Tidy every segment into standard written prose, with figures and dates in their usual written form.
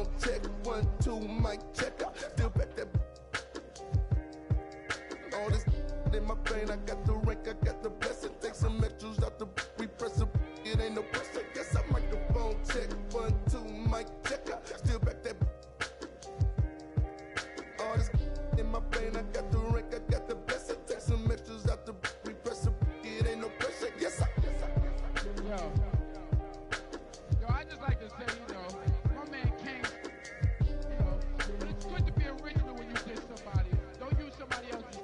phone, check 1, 2, mic check. I still back that. All this in my brain, I got the rank, I got the blessing. Take some extras out the we press a. It ain't no pressure. Yes, I microphone check 1, 2, mic check. I still back that. All this in my brain, I got the rank, I got the blessing. Take some extras out the we press a. It ain't no pressure. Yes, I. Yo, I just like to say, you know, my man King, you know, but it's good to be original when you diss somebody. Don't use somebody else's.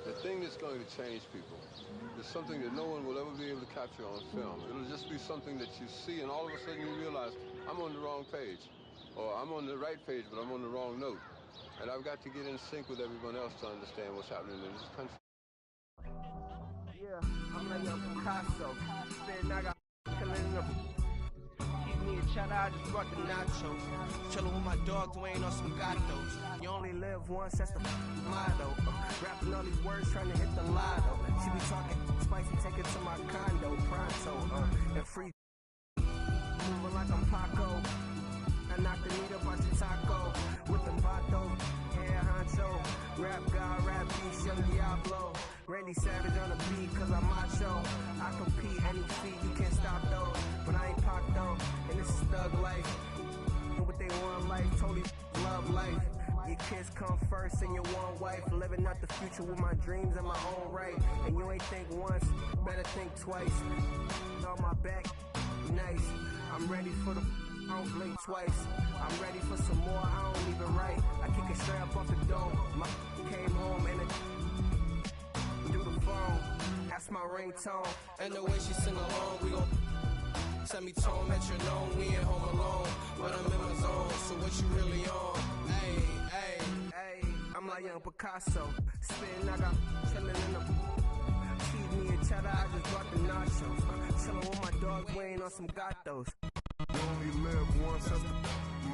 The thing that's going to change people is something that no one will ever be able to capture on film. It'll just be something that you see, and all of a sudden you realize, I'm on the wrong page. Or I'm on the right page, but I'm on the wrong note. And I've got to get in sync with everyone else to understand what's happening in this country. Yeah, I'm like a Picasso. Spitting, I got killing in the. Keep me a cheddar, I just brought the nacho. Chillin' with my dog Dwayne on some gatos. You only live once, that's the motto. Rapping all these words, trying to hit the lotto. She be talking spicy, take it to my condo, pronto. And free. Moving like I'm Paco. I knocked the meat up out your taco. With them vatos, yeah, honcho. Rap God, rap beast, young Diablo. Randy Savage on the beat, cause I'm macho. I compete any feat, you can't stop though. But I ain't Pac though, and this is thug life. And what they want life, totally love life. Your kids come first and your one wife. Living out the future with my dreams in my own right. And you ain't think once, better think twice. On my back, nice. I'm ready for the I don't blink twice. I'm ready for some more, I don't even write. I kick it straight up off the dome. My came home and it through the phone. That's my ringtone. And the way she sing along, we gon' semitone, metronome. We ain't home alone, but I'm in my zone. So what you really on? Hey, hey, hey. I'm like young Picasso. Spitting, I got chillin' in the. Feed me a cheddar, I just brought the nachos. Chillin' with my dog Wayne on some gatos. You only live once, that's the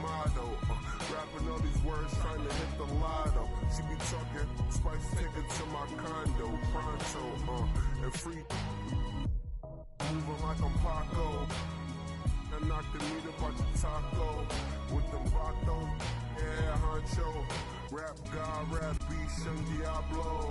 motto. Rapping all these words, trying to hit the lotto. She be talking spice, take it to my condo, pronto, and free. Moving like I'm Paco. I knocked the meat up out your taco. With them vatos, yeah, honcho. Rap God, rap beast, young Diablo.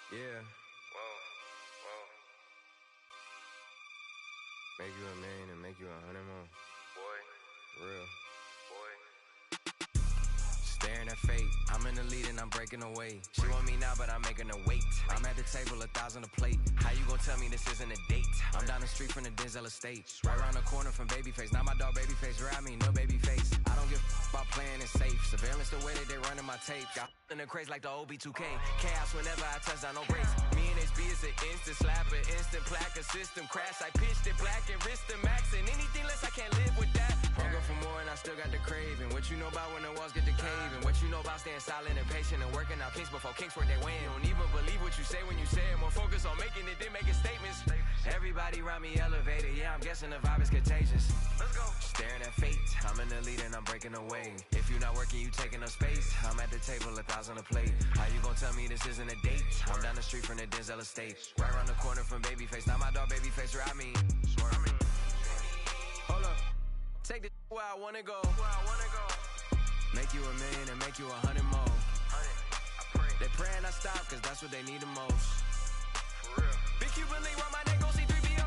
Yeah. Whoa. Make you a million and make you 100 more. Boy. Real. Boy. Staring at fate. I'm in the lead and I'm breaking away. She want me now, but I'm making her wait. I'm at the table, 1,000 a plate. How you gon' tell me this isn't a date? I'm down the street from the Denzel estate. Right around the corner from Babyface. Now my dog Babyface around me, no Babyface. I don't give about playing it safe. Surveillance the way that they running my tape. Got in the craze like the nba2k. Chaos whenever I touch down, no brakes. Me and HB is an instant slapper, instant plaque, a system crash. I pitched it black and wrist the max. And anything less, I can't live with that. Hunger for more and I still got the craving. What you know about when the walls get the cave. And what you know about staying silent and patient and working out kings before kings work their way. Don't even believe what you say when you say it. More focus on making it than making statements. Everybody around me elevated, yeah, I'm guessing the vibe is contagious. Let's go. Staring at fate, I'm in the lead and I'm breaking away. If you're not working, you taking up space. I'm at the table, 1,000 a plate. How you gonna tell me this isn't a date? I'm down the street from the Denzel estate, right around the corner from Babyface. Now my dog Babyface, where I mean. Hold up, take this where I wanna go. Make you 1,000,000 and make you 100 more. They praying I stop, cause that's what they need the most. Big Cuban link round my neck, gon' see 3PO.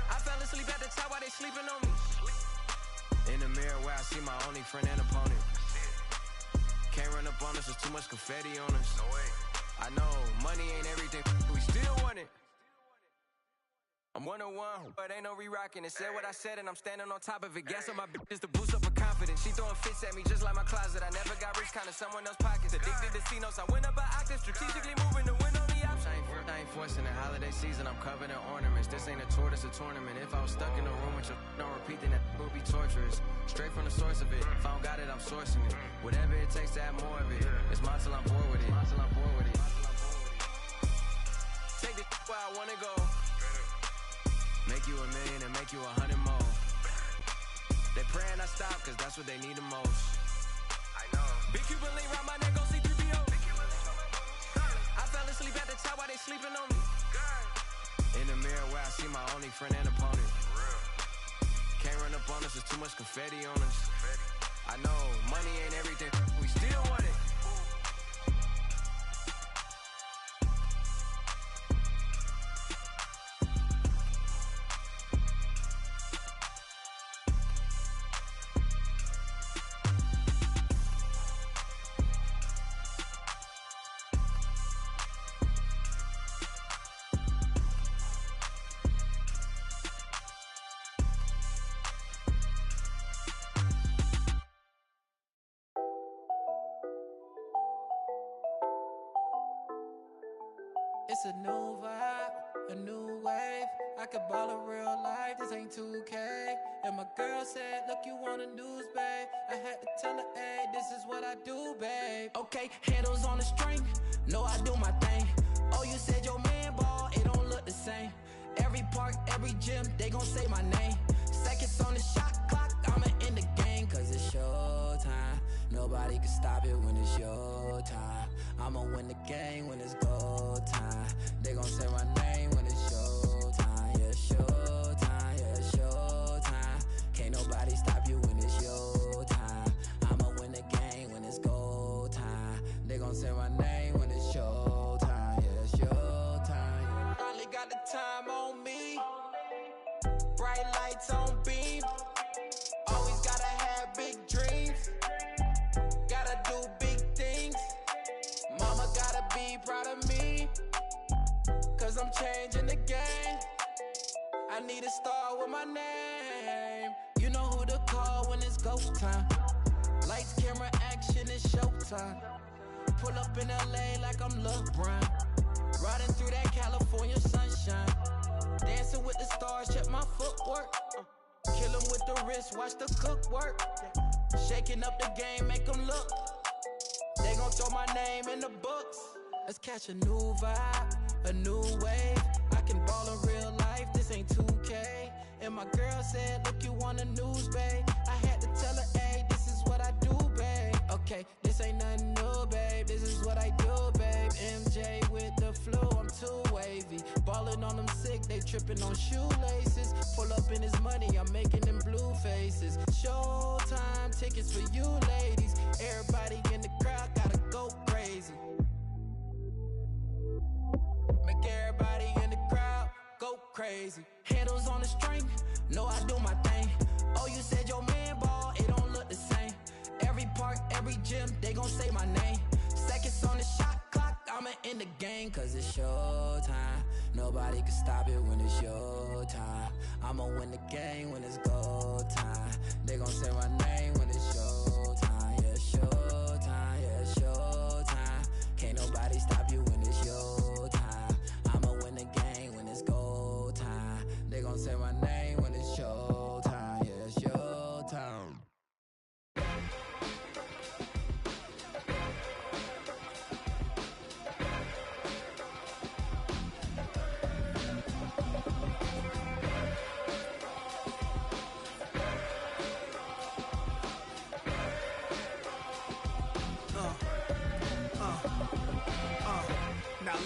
I fell asleep at the top while they sleeping on me. In the mirror where I see my only friend and opponent. Can't run up on us, there's too much confetti on us. I know, money ain't everything, we still want it. I'm 101, but ain't no re-rocking it. Said what I said and I'm standing on top of it. Gas on my bitches to boost up her confidence. She throwing fits at me just like my closet. I never got rich, kinda someone else's pockets. Addicted to C-notes, I went up an octave. Strategically moving to win on the option. I ain't forcing the holiday season, I'm covered in ornaments. This ain't a tour, this a tournament. If I was stuck in a room with your don't repeat, then that would be torturous. Straight from the source of it. If I don't got it, I'm sourcing it. Whatever it takes to have more of it. It's mine till I'm bored with it. Take this where I wanna go. Make you 1,000,000 and make you 100 more. They praying I stop, cause that's what they need the most. I know. Big Cuban link round my neck, gon' see 3PO. I fell asleep at the top while they sleeping on me. In the mirror where I see my only friend and opponent. Can't run up on us, there's too much confetti on us. I know, money ain't everything, we still want it. It's a new vibe, a new wave. I could ball in real life, this ain't 2K. And my girl said, look, you want a news, babe. I had to tell her, hey, this is what I do, babe. Okay, handles on the string, know I do my thing. Oh, you said your man ball, it don't look the same. Every park, every gym, they gon' say my name. Seconds on the shot clock, I'ma end the game. Cause it's show time, nobody can stop it when it's your time. I'ma win the game when it's go time. They gon' say my name when it's show time. Yeah, show time, yeah, show time. Can't nobody stop you when it's your time. I'ma win the game when it's go time. They gon' say my name when it's show time. Yeah, show time. Yeah. Finally got the time on me. Bright lights on beam. Always gotta have big dreams. Gotta do big things. Mama gotta be proud of me. Cause I'm changing the game. I need to start with my name. You know who to call when it's go time. Lights, camera, action, it's showtime. Pull up in LA like I'm LeBron. Riding through that California sunshine. Dancing with the stars, check my footwork. Kill 'em with the wrist, watch the cook work. Shaking up the game, make 'em look. They gon' throw my name in the books. Let's catch a new vibe, a new wave. I can ball in real life, this ain't 2K. And my girl said, look, you want the news, babe. I had to tell her, hey, this is what I do, babe. Okay, this ain't nothing new, babe. This is what I do, babe. MJ with the flu, I'm too wavy. Ballin' on them sick, they trippin' on shoelaces. Pull up in his money, I'm making them blue faces. Showtime, tickets for you ladies. Everybody in the crowd gotta go crazy. Make everybody in the crowd go crazy. Handles on the string, know I do my thing. Oh, you said your man ball, it don't look the same. Every park, every gym, they gon' say my name. Seconds on the shot clock, I'ma end the game. Cause it's show time, nobody can stop it when it's your time. I'ma win the game when it's go time. They gon' say my name when it's show time. Yeah, show time, yeah, show time. Can't nobody stop you when it's your time. I'ma win the game when it's go time. They gon' say my name when it's show time. Yeah, show time.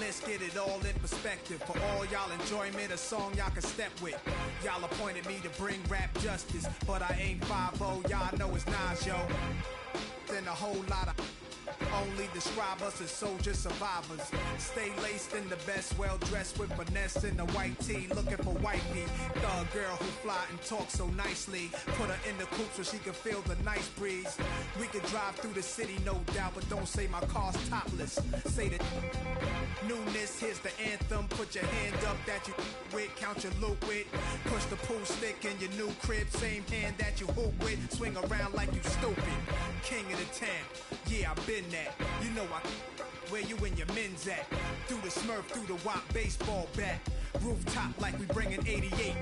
let's get it all in perspective. For all y'all enjoyment, a song y'all can step with. Y'all appointed me to bring rap justice, but I ain't 5-0, y'all know it's Nas, yo. Then a whole lot of only describe us as soldier survivors. Stay laced in the best, well dressed with finesse in the white tee, looking for wifey. Thug girl who fly and talk so nicely. Put her in the coupe so she can feel the nice breeze. We could drive through the city, no doubt, but don't say my car's topless. Say the newness, here's the anthem. Put your hand up that you with, count your loot with. Push the pool stick in your new crib, same hand that you hoop with. Swing around like you stupid. King of the town, yeah, I've been that. You know where you and your men's at. Through the Smurf, through the WAP baseball bat. Rooftop like we bringing 88.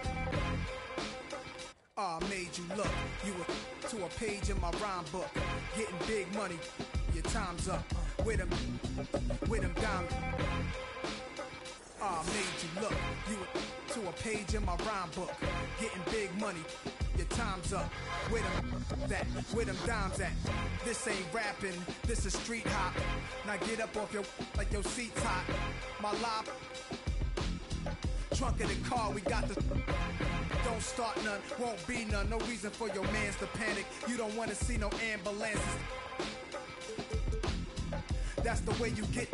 Made you look. You were to a page in my rhyme book. Getting big money, your time's up. With them dimes. Made you look. You were to a page in my rhyme book. Getting big money, your time's up. With them dimes at. This ain't rapping, this is street hop. Now get up off your like your seat's hot. My live trunk of the car, we got the. Don't start none, won't be none. No reason for your mans to panic. You don't want to see no ambulances. That's the way you get.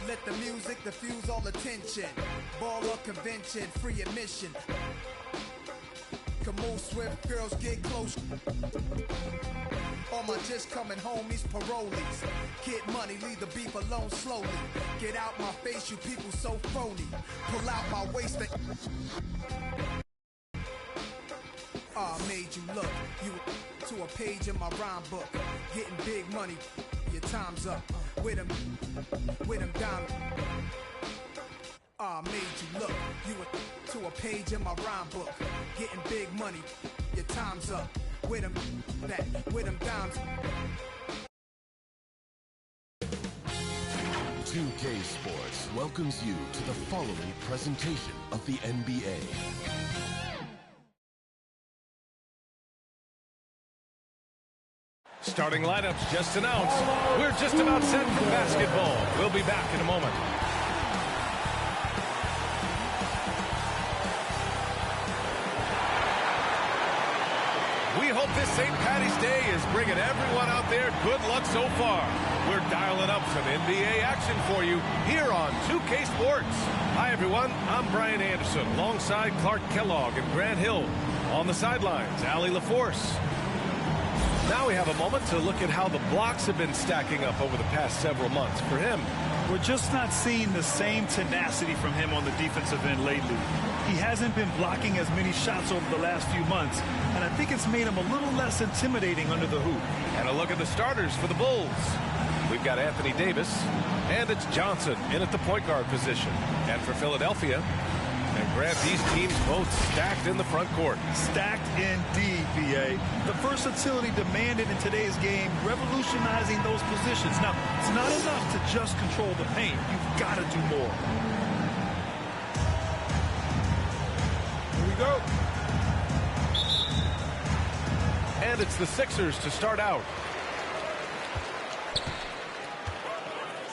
Let the music diffuse all attention. Ball or convention, free admission. Can move swift, girls get close. All my just coming homies, parolees. Get money, leave the beef alone slowly. Get out my face, you people so phony. Pull out my waist. Made you look. You to a page in my rhyme book. Getting big money, your time's up. With them dimes. Made you look. You were to a page in my rhyme book. Getting big money, your time's up. With them dimes. 2K Sports welcomes you to the following presentation of the NBA. Starting lineups just announced. We're just about set for basketball. We'll be back in a moment. We hope this St. Patty's Day is bringing everyone out there good luck so far. We're dialing up some NBA action for you here on 2K Sports. Hi, everyone. I'm Brian Anderson alongside Clark Kellogg and Grant Hill. On the sidelines, Allie LaForce. Now we have a moment to look at how the blocks have been stacking up over the past several months for him. We're just not seeing the same tenacity from him on the defensive end lately. He hasn't been blocking as many shots over the last few months, and I think it's made him a little less intimidating under the hoop. And a look at the starters for the Bulls. We've got Anthony Davis, and it's Johnson in at the point guard position. And for Philadelphia, and Grant, these teams both stacked in the front court. Stacked indeed, B.A. The versatility demanded in today's game, revolutionizing those positions. Now, it's not enough to just control the paint. You've got to do more. Here we go. And it's the Sixers to start out.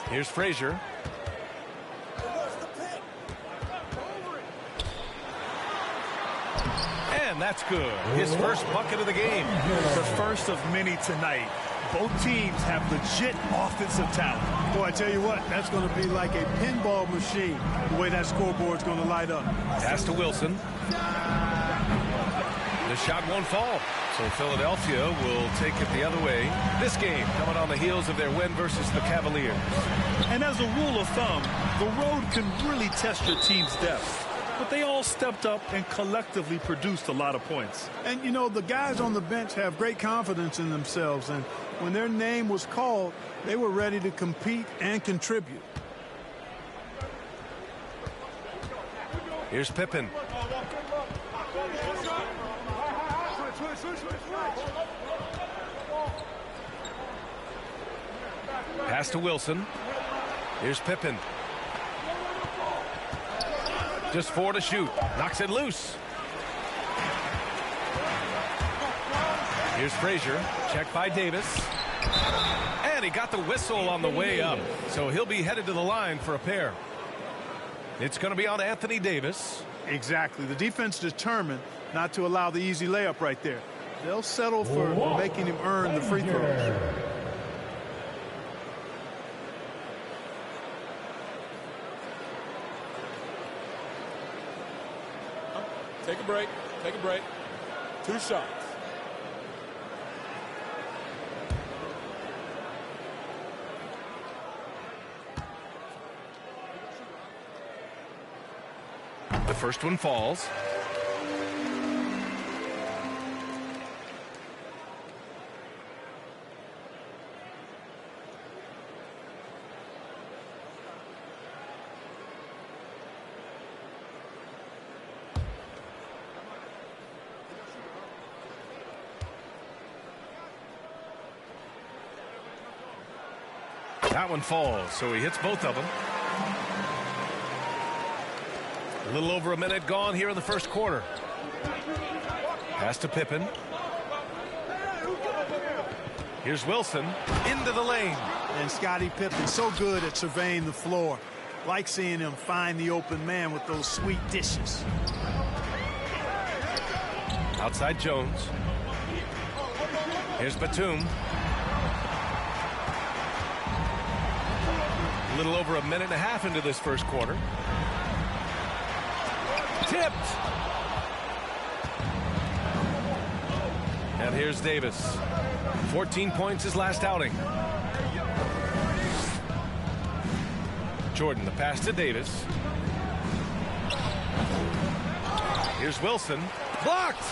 Here's Frazier. And that's good. His first bucket of the game. The first of many tonight. Both teams have legit offensive talent. Boy, I tell you what, that's going to be like a pinball machine, the way that scoreboard's going to light up. Pass to Wilson. The shot won't fall. So Philadelphia will take it the other way. This game coming on the heels of their win versus the Cavaliers. And as a rule of thumb, the road can really test your team's depth. But they all stepped up and collectively produced a lot of points. And, you know, the guys on the bench have great confidence in themselves. And when their name was called, they were ready to compete and contribute. Here's Pippen. Pass to Wilson. Here's Pippen. Just 4 to shoot. Knocks it loose. Here's Frazier. Check by Davis. And he got the whistle on the way up, so he'll be headed to the line for a pair. It's going to be on Anthony Davis. Exactly. The defense determined not to allow the easy layup right there. They'll settle for making him earn the free throws. Take a break. Take a break. 2 shots. The first one falls. That one falls, so he hits both of them. A little over a minute gone here in the first quarter. Pass to Pippen. Here's Wilson into the lane. And Scottie Pippen so good at surveying the floor. Like seeing him find the open man with those sweet dishes. Outside Jones. Here's Batum. A little over a minute and a half into this first quarter. Tipped. And here's Davis. 14 points his last outing. Jordan, the pass to Davis. Here's Wilson. Blocked.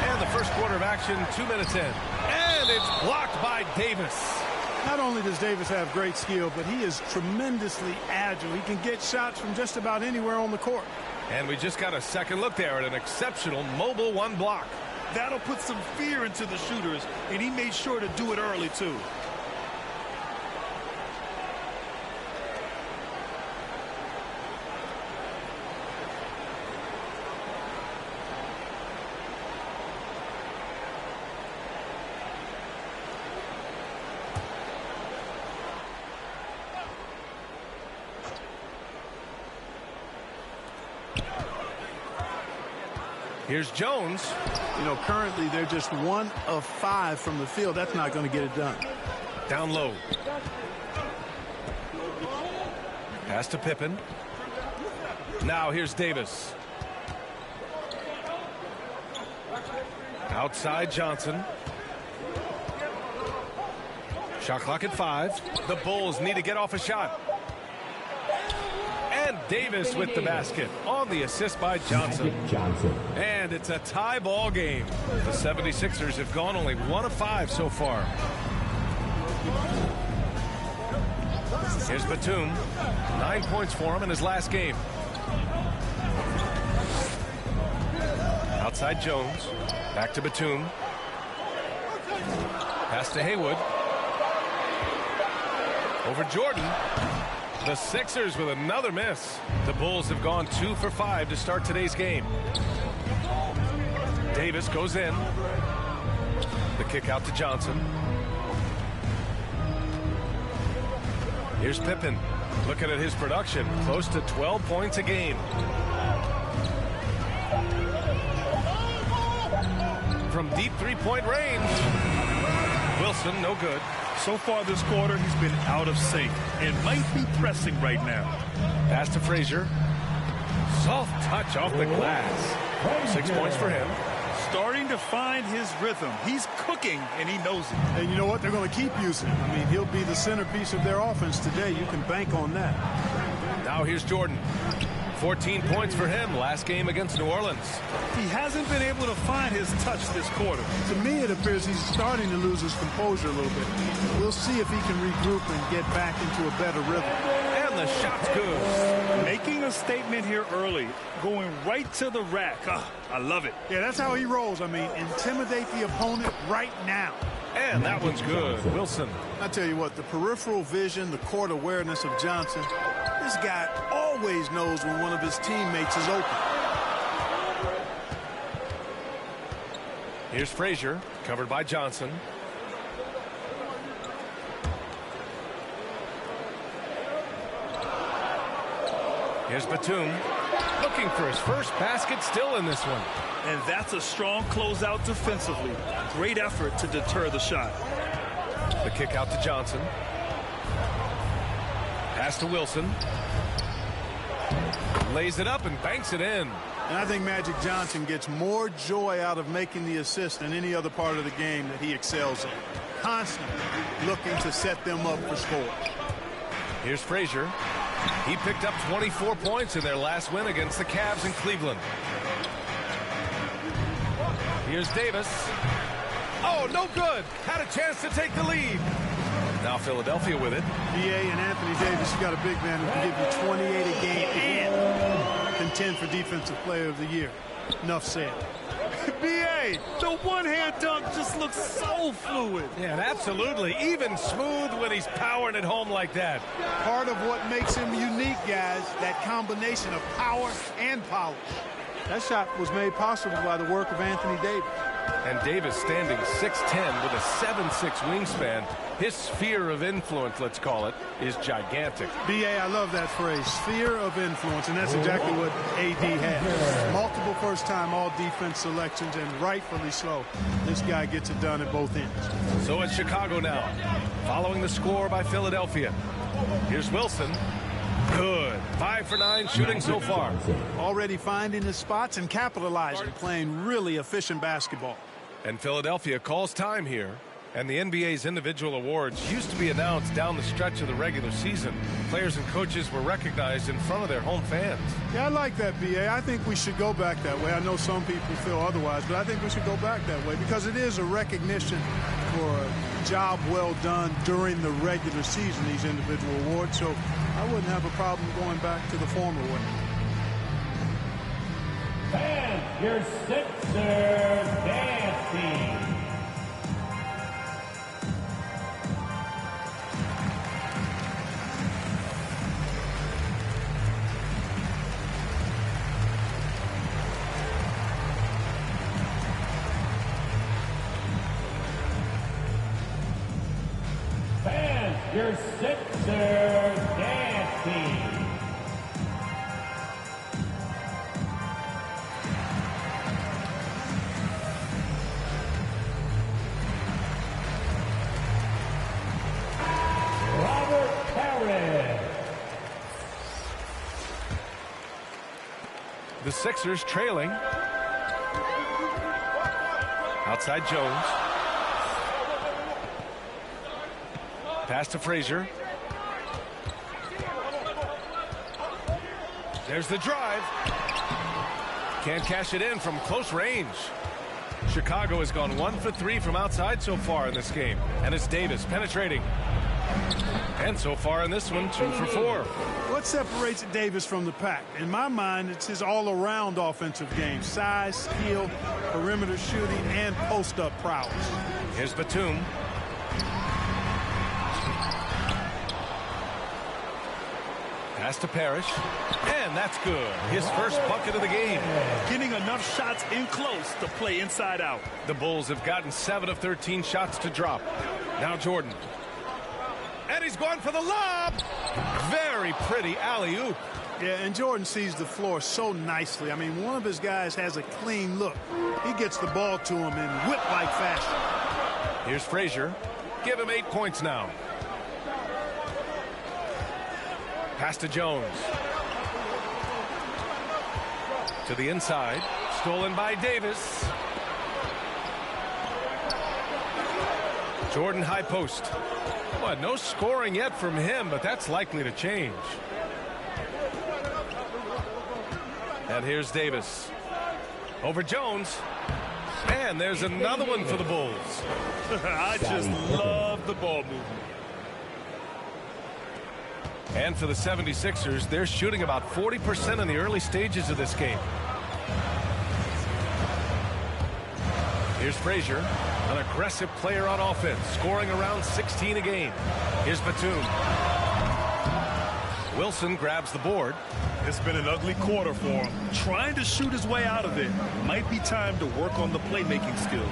And the first quarter of action, 2 minutes in. And it's blocked by Davis. Not only does Davis have great skill, but he is tremendously agile. He can get shots from just about anywhere on the court. And we just got a second look there at an exceptional mobile one block. That'll put some fear into the shooters, and he made sure to do it early, too. Here's Jones. You know, currently they're just 1 of 5 from the field. That's not going to get it done. Down low. Pass to Pippen. Now here's Davis. Outside Johnson. Shot clock at 5. The Bulls need to get off a shot. And Davis with the basket on the assist by Johnson. And it's a tie ball game. The 76ers have gone only 1 of 5 so far. Here's Batum. 9 points for him in his last game. Outside Jones. Back to Batum. Pass to Haywood. Over Jordan. The Sixers with another miss. The Bulls have gone 2 for 5 to start today's game. Davis goes in. The kick out to Johnson. Here's Pippen. Looking at his production, close to 12 points a game. From deep three-point range. Wilson, no good. So far this quarter, he's been out of sync and might be pressing right now. Pass to Frazier. Soft touch off the glass. 6 points for him. Starting to find his rhythm. He's cooking, and he knows it. And you know what? They're going to keep using him. I mean, he'll be the centerpiece of their offense today. You can bank on that. Now here's Jordan. 14 points for him last game against New Orleans. He hasn't been able to find his touch this quarter. To me, it appears he's starting to lose his composure a little bit. We'll see if he can regroup and get back into a better rhythm. And the shot's good. Making a statement here early, going right to the rack. I love it. Yeah, that's how he rolls. I mean, intimidate the opponent right now. And that one's good. Wilson. I tell you what, the peripheral vision, the court awareness of Johnson, this guy always knows when one of his teammates is open. Here's Frazier, covered by Johnson. Here's Batum, looking for his first basket, still in this one. And that's a strong closeout defensively. Great effort to deter the shot. The kick out to Johnson. Pass to Wilson. Lays it up and banks it in. And I think Magic Johnson gets more joy out of making the assist than any other part of the game that he excels in. Constantly looking to set them up for score. Here's Frazier. He picked up 24 points in their last win against the Cavs in Cleveland. Here's Davis. Oh, no good. Had a chance to take the lead. Now Philadelphia with it. BA and Anthony Davis, you got a big man who can give you 28 a game and contend for Defensive Player of the Year. Enough said. BA, the one-hand dunk just looks so fluid. Yeah, absolutely. Even smooth when he's powering it home like that. Part of what makes him unique, guys, that combination of power and polish. That shot was made possible by the work of Anthony Davis. And Davis standing 6'10" with a 7'6" wingspan. His sphere of influence, let's call it, is gigantic. BA, I love that phrase, sphere of influence, and that's exactly what AD has. Multiple first-time all-defense selections, and rightfully so. This guy gets it done at both ends. So it's Chicago now, following the score by Philadelphia. Here's Wilson. Good. 5 for 9 shooting so far. Already finding his spots and capitalizing, playing really efficient basketball. And Philadelphia calls time here. And the NBA's individual awards used to be announced down the stretch of the regular season. Players and coaches were recognized in front of their home fans. Yeah, I like that, BA. I think we should go back that way. I know some people feel otherwise, but I think we should go back that way because it is a recognition for a job well done during the regular season, these individual awards. So I wouldn't have a problem going back to the former way. And your Sixers dance team. Your Sixers dance team. Robert Harris. The Sixers trailing. Outside Jones. Pass to Frazier. There's the drive. Can't cash it in from close range. Chicago has gone 1 for 3 from outside so far in this game. And it's Davis penetrating. And so far in this one, 2 for 4. What separates Davis from the pack? In my mind, it's his all-around offensive game. Size, skill, perimeter shooting, and post-up prowess. Here's Batum. Pass to Parrish, and that's good. His first bucket of the game. Getting enough shots in close to play inside out. The Bulls have gotten 7 of 13 shots to drop. Now Jordan. And he's going for the lob. Very pretty alley-oop. Yeah, and Jordan sees the floor so nicely. I mean, one of his guys has a clean look. He gets the ball to him in whip-like fashion. Here's Frazier. Give him 8 points now. Pass to Jones. To the inside. Stolen by Davis. Jordan high post. Well, no scoring yet from him, but that's likely to change. And here's Davis. Over Jones. And there's another one for the Bulls. I just love the ball movement. And for the 76ers, they're shooting about 40% in the early stages of this game. Here's Frazier, an aggressive player on offense, scoring around 16 a game. Here's Batum. Wilson grabs the board. It's been an ugly quarter for him. Trying to shoot his way out of it. Might be time to work on the playmaking skills.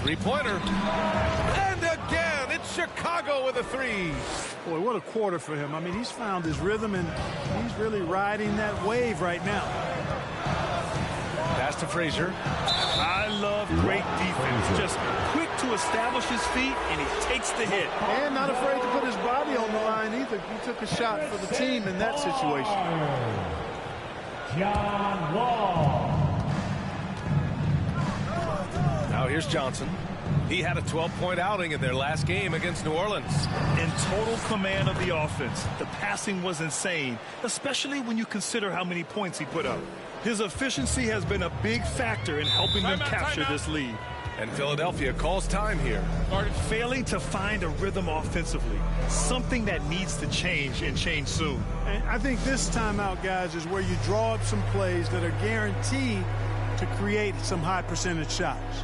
Three-pointer. And again, it's Chicago with a three. Boy, what a quarter for him. I mean, he's found his rhythm, and he's really riding that wave right now. Pass to Frazier. I love great defense. Just quick to establish his feet, and he takes the hit. And not afraid to put his body on the line either. He took a shot for the team in that situation. John Wall. Now here's Johnson. He had a 12-point outing in their last game against New Orleans. In total command of the offense, the passing was insane, especially when you consider how many points he put up. His efficiency has been a big factor in helping them capture this lead. And Philadelphia calls time here. Failing to find a rhythm offensively, something that needs to change and change soon. And I think this timeout, guys, is where you draw up some plays that are guaranteed to create some high percentage shots.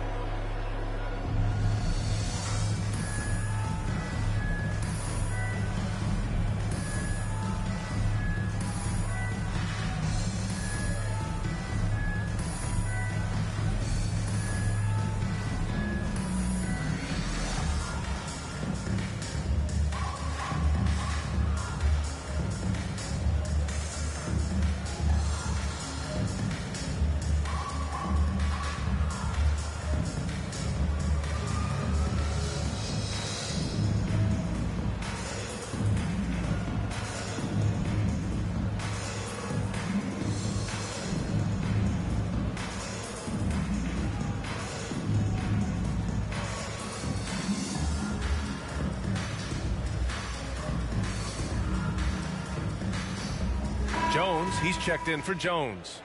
Jones, he's checked in for Jones.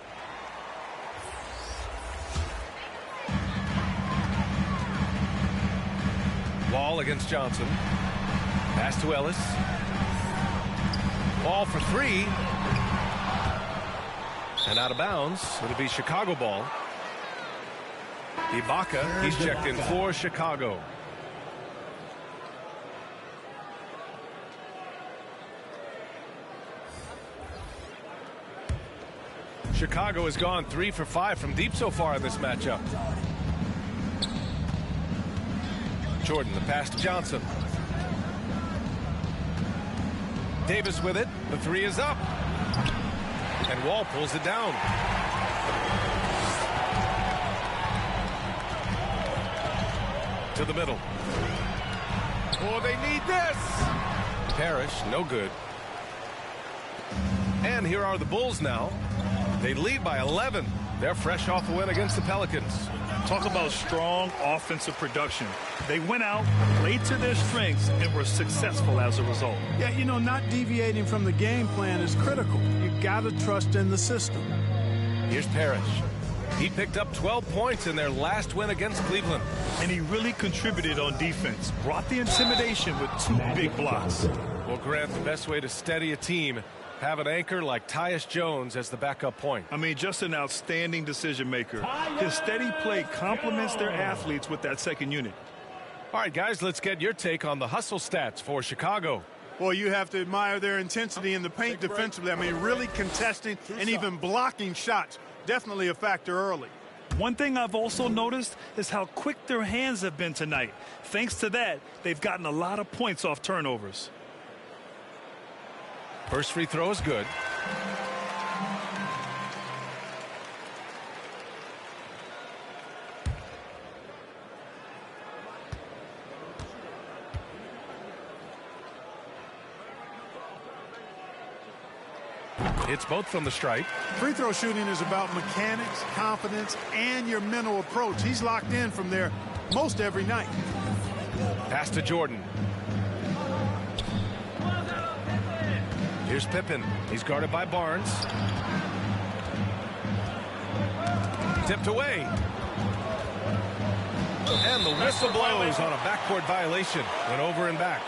Wall against Johnson. Pass to Ellis. Ball for three. And out of bounds. It'll be Chicago ball. Ibaka, he's checked in for Chicago. Chicago has gone 3 for 5 from deep so far in this matchup. Jordan, the pass to Johnson. Davis with it. The three is up. And Wall pulls it down. To the middle. Oh, they need this. Parrish, no good. And here are the Bulls now. They lead by 11. They're fresh off the win against the Pelicans. Talk about strong offensive production. They went out, played to their strengths, and were successful as a result. Yeah, you know, not deviating from the game plan is critical. You got to trust in the system. Here's Parrish. He picked up 12 points in their last win against Cleveland. And he really contributed on defense. Brought the intimidation with 2 big blocks. Well, Grant, the best way to steady a team, have an anchor like Tyus Jones as the backup point. I mean, just an outstanding decision maker. His steady play complements their athletes with that second unit. All right, guys, let's get your take on the hustle stats for Chicago. Well, you have to admire their intensity in the paint defensively. I mean, really contesting and even blocking shots. Definitely a factor early. One thing I've also noticed is how quick their hands have been tonight. Thanks to that, they've gotten a lot of points off turnovers. First free throw is good. It's both from the stripe. Free throw shooting is about mechanics, confidence, and your mental approach. He's locked in from there most every night. Pass to Jordan. Here's Pippen. He's guarded by Barnes. Tipped away. And the whistle blows on a backcourt violation. Went over and back.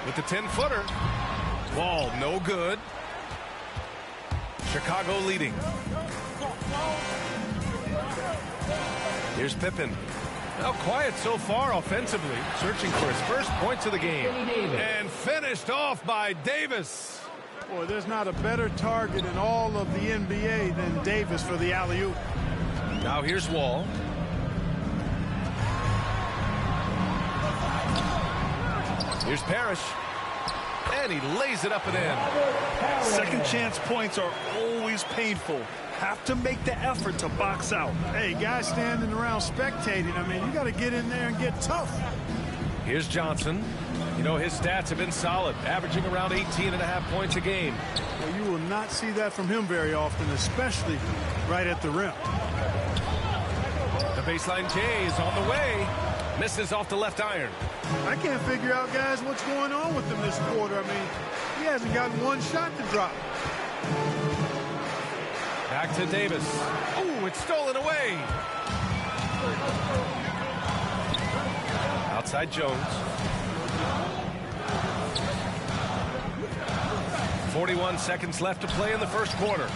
With the 10-footer. Wall, no good. Chicago leading. Here's Pippen. Now quiet so far offensively, searching for his first points of the game. And finished off by Davis. Boy, there's not a better target in all of the NBA than Davis for the alley-oop. Now here's Wall. Here's Parrish. And he lays it up and in. Second chance points are always painful. Have to make the effort to box out. Hey, guys standing around spectating, I mean, you got to get in there and get tough. Here's Johnson. You know, his stats have been solid, averaging around 18.5 points a game. Well, you will not see that from him very often, especially right at the rim. The baseline J is on the way. Misses off the left iron. I can't figure out, guys, what's going on with him this quarter. I mean, he hasn't gotten one shot to drop. Back to Davis. Oh, it's stolen away. Outside Jones. 41 seconds left to play in the first quarter.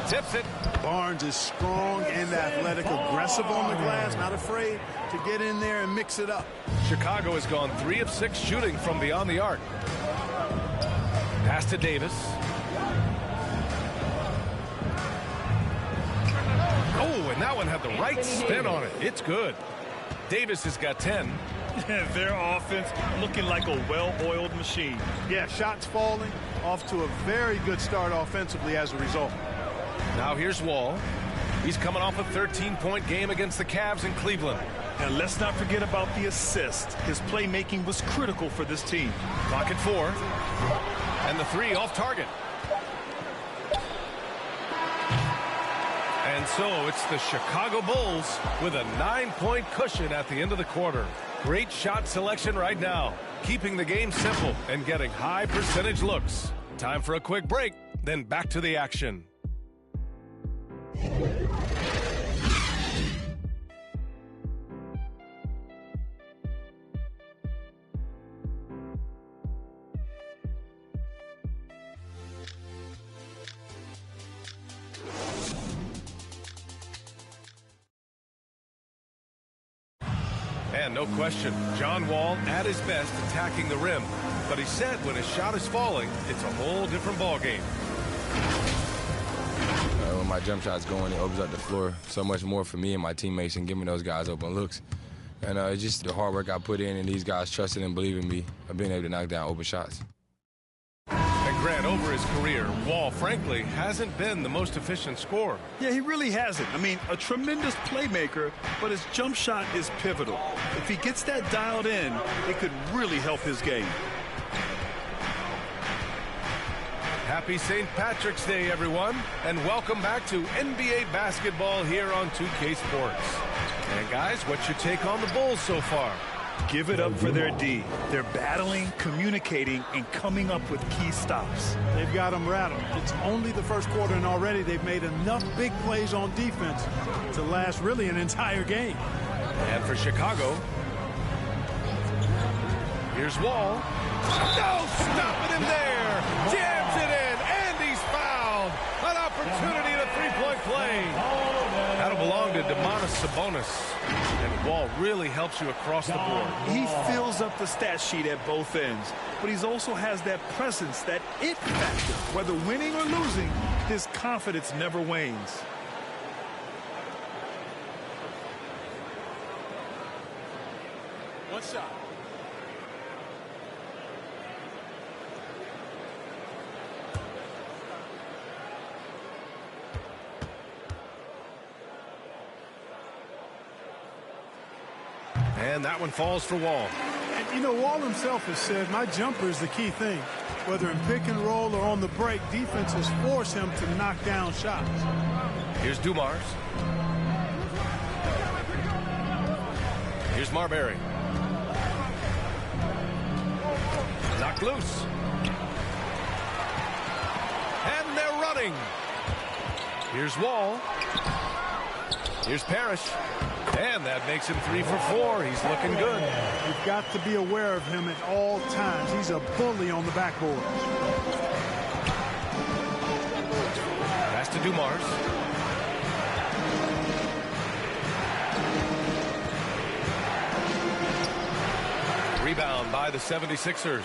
Tips it. Barnes is strong and athletic, aggressive on the glass, not afraid to get in there and mix it up. Chicago has gone 3 of 6 shooting from beyond the arc. Pass to Davis. Oh, and that one had the right spin on it. It's good. Davis has got 10. Their offense looking like a well-oiled machine. Yeah, shots falling, off to a very good start offensively as a result. Now here's Wall. He's coming off a 13-point game against the Cavs in Cleveland. And let's not forget about the assist. His playmaking was critical for this team. Clock at 4. And the 3 off target. And so it's the Chicago Bulls with a 9-point cushion at the end of the quarter. Great shot selection right now, keeping the game simple and getting high percentage looks. Time for a quick break, then back to the action. And no question, John Wall at his best attacking the rim. But he said when his shot is falling, it's a whole different ballgame. When my jump shot's going, it opens up the floor so much more for me and my teammates and giving those guys open looks. And it's just the hard work I put in and these guys trusting and believing me of being able to knock down open shots. And Grant, over his career, Wall, frankly, hasn't been the most efficient scorer. Yeah, he really hasn't. I mean, a tremendous playmaker, but his jump shot is pivotal. If he gets that dialed in, it could really help his game. Happy St. Patrick's Day, everyone, and welcome back to NBA basketball here on 2K Sports. And guys, what's your take on the Bulls so far? Give it up for their D. They're battling, communicating, and coming up with key stops. They've got them rattled. It's only the first quarter, and already they've made enough big plays on defense to last really an entire game. And for Chicago, here's Wall. No, stopping him there. Jams it in, and he's fouled. An opportunity at a three-point play. That'll belong to Domantas Sabonis. And Wall really helps you across the board. He fills up the stat sheet at both ends, but he also has that presence, that it factor. Whether winning or losing, his confidence never wanes. One shot. And that one falls for Wall. And, you know, Wall himself has said, my jumper is the key thing. Whether in pick and roll or on the break, defenses force him to knock down shots. Here's Dumars. Here's Marbury. Knocked loose. And they're running. Here's Wall. Here's Parrish. And that makes him 3 for 4. He's looking good. You've got to be aware of him at all times. He's a bully on the backboard. to Dumars. Rebound by the 76ers.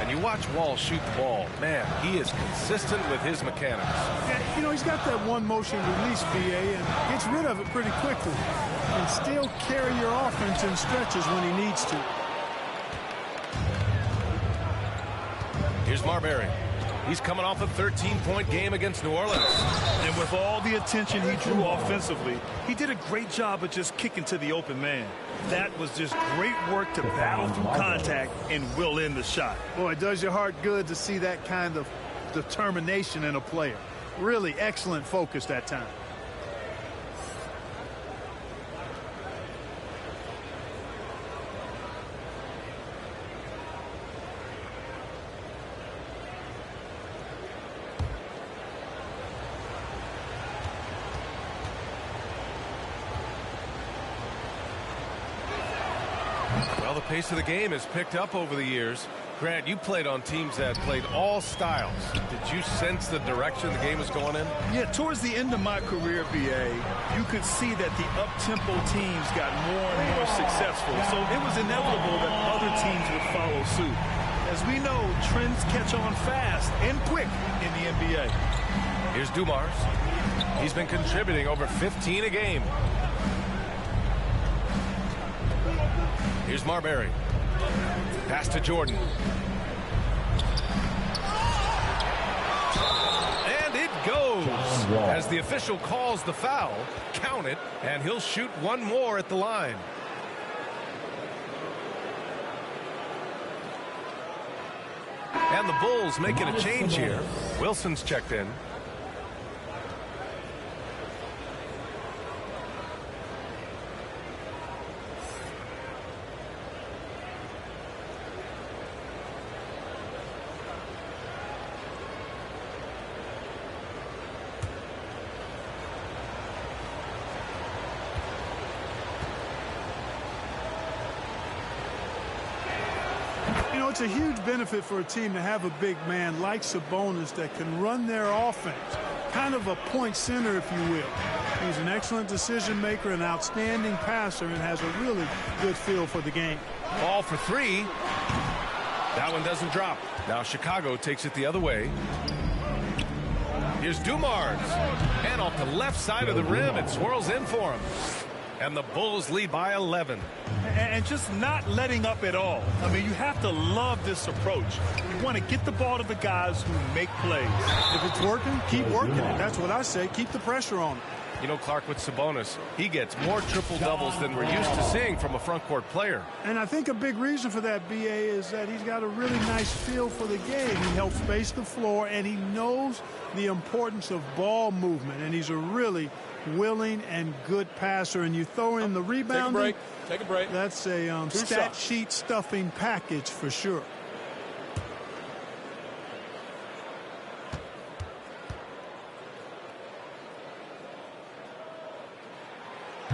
And you watch Wall shoot the ball. Man, he is consistent with his mechanics. Yeah, you know, he's got that one motion release, BA, and gets rid of it pretty quickly. And still carry your offense in stretches when he needs to. Here's Marbury. He's coming off a 13-point game against New Orleans. And with all the attention he drew offensively, he did a great job of just kicking to the open man. That was just great work to battle through contact and will in the shot. Boy, it does your heart good to see that kind of determination in a player. Really excellent focus that time. Well, the pace of the game has picked up over the years. Grant, you played on teams that played all styles. Did you sense the direction the game was going in? Yeah, towards the end of my career, BA, you could see that the up-tempo teams got more and more successful. So it was inevitable that other teams would follow suit. As we know, trends catch on fast and quick in the NBA. Here's Dumars. He's been contributing over 15 a game. Here's Marbury. Pass to Jordan. And it goes. As the official calls the foul, count it, and he'll shoot one more at the line. And the Bulls making a change here. Wilson's checked in. It's a huge benefit for a team to have a big man like Sabonis that can run their offense, kind of a point center, if you will. He's an excellent decision maker, an outstanding passer, and has a really good feel for the game. Ball for three. That one doesn't drop. Now Chicago takes it the other way. Here's Dumars. And off the left side of the rim, it swirls in for him. And the Bulls lead by 11. And just not letting up at all. I mean, you have to love this approach. You want to get the ball to the guys who make plays. If it's working, keep working it. That's what I say. Keep the pressure on him. You know, Clark, with Sabonis, he gets more triple-doubles than we're used to seeing from a front-court player. And I think a big reason for that, BA, is that he's got a really nice feel for the game. He helps space the floor, and he knows the importance of ball movement. And he's a really willing and good passer. And you throw in the rebounding. Take a break. That's a stat sheet stuffing package for sure.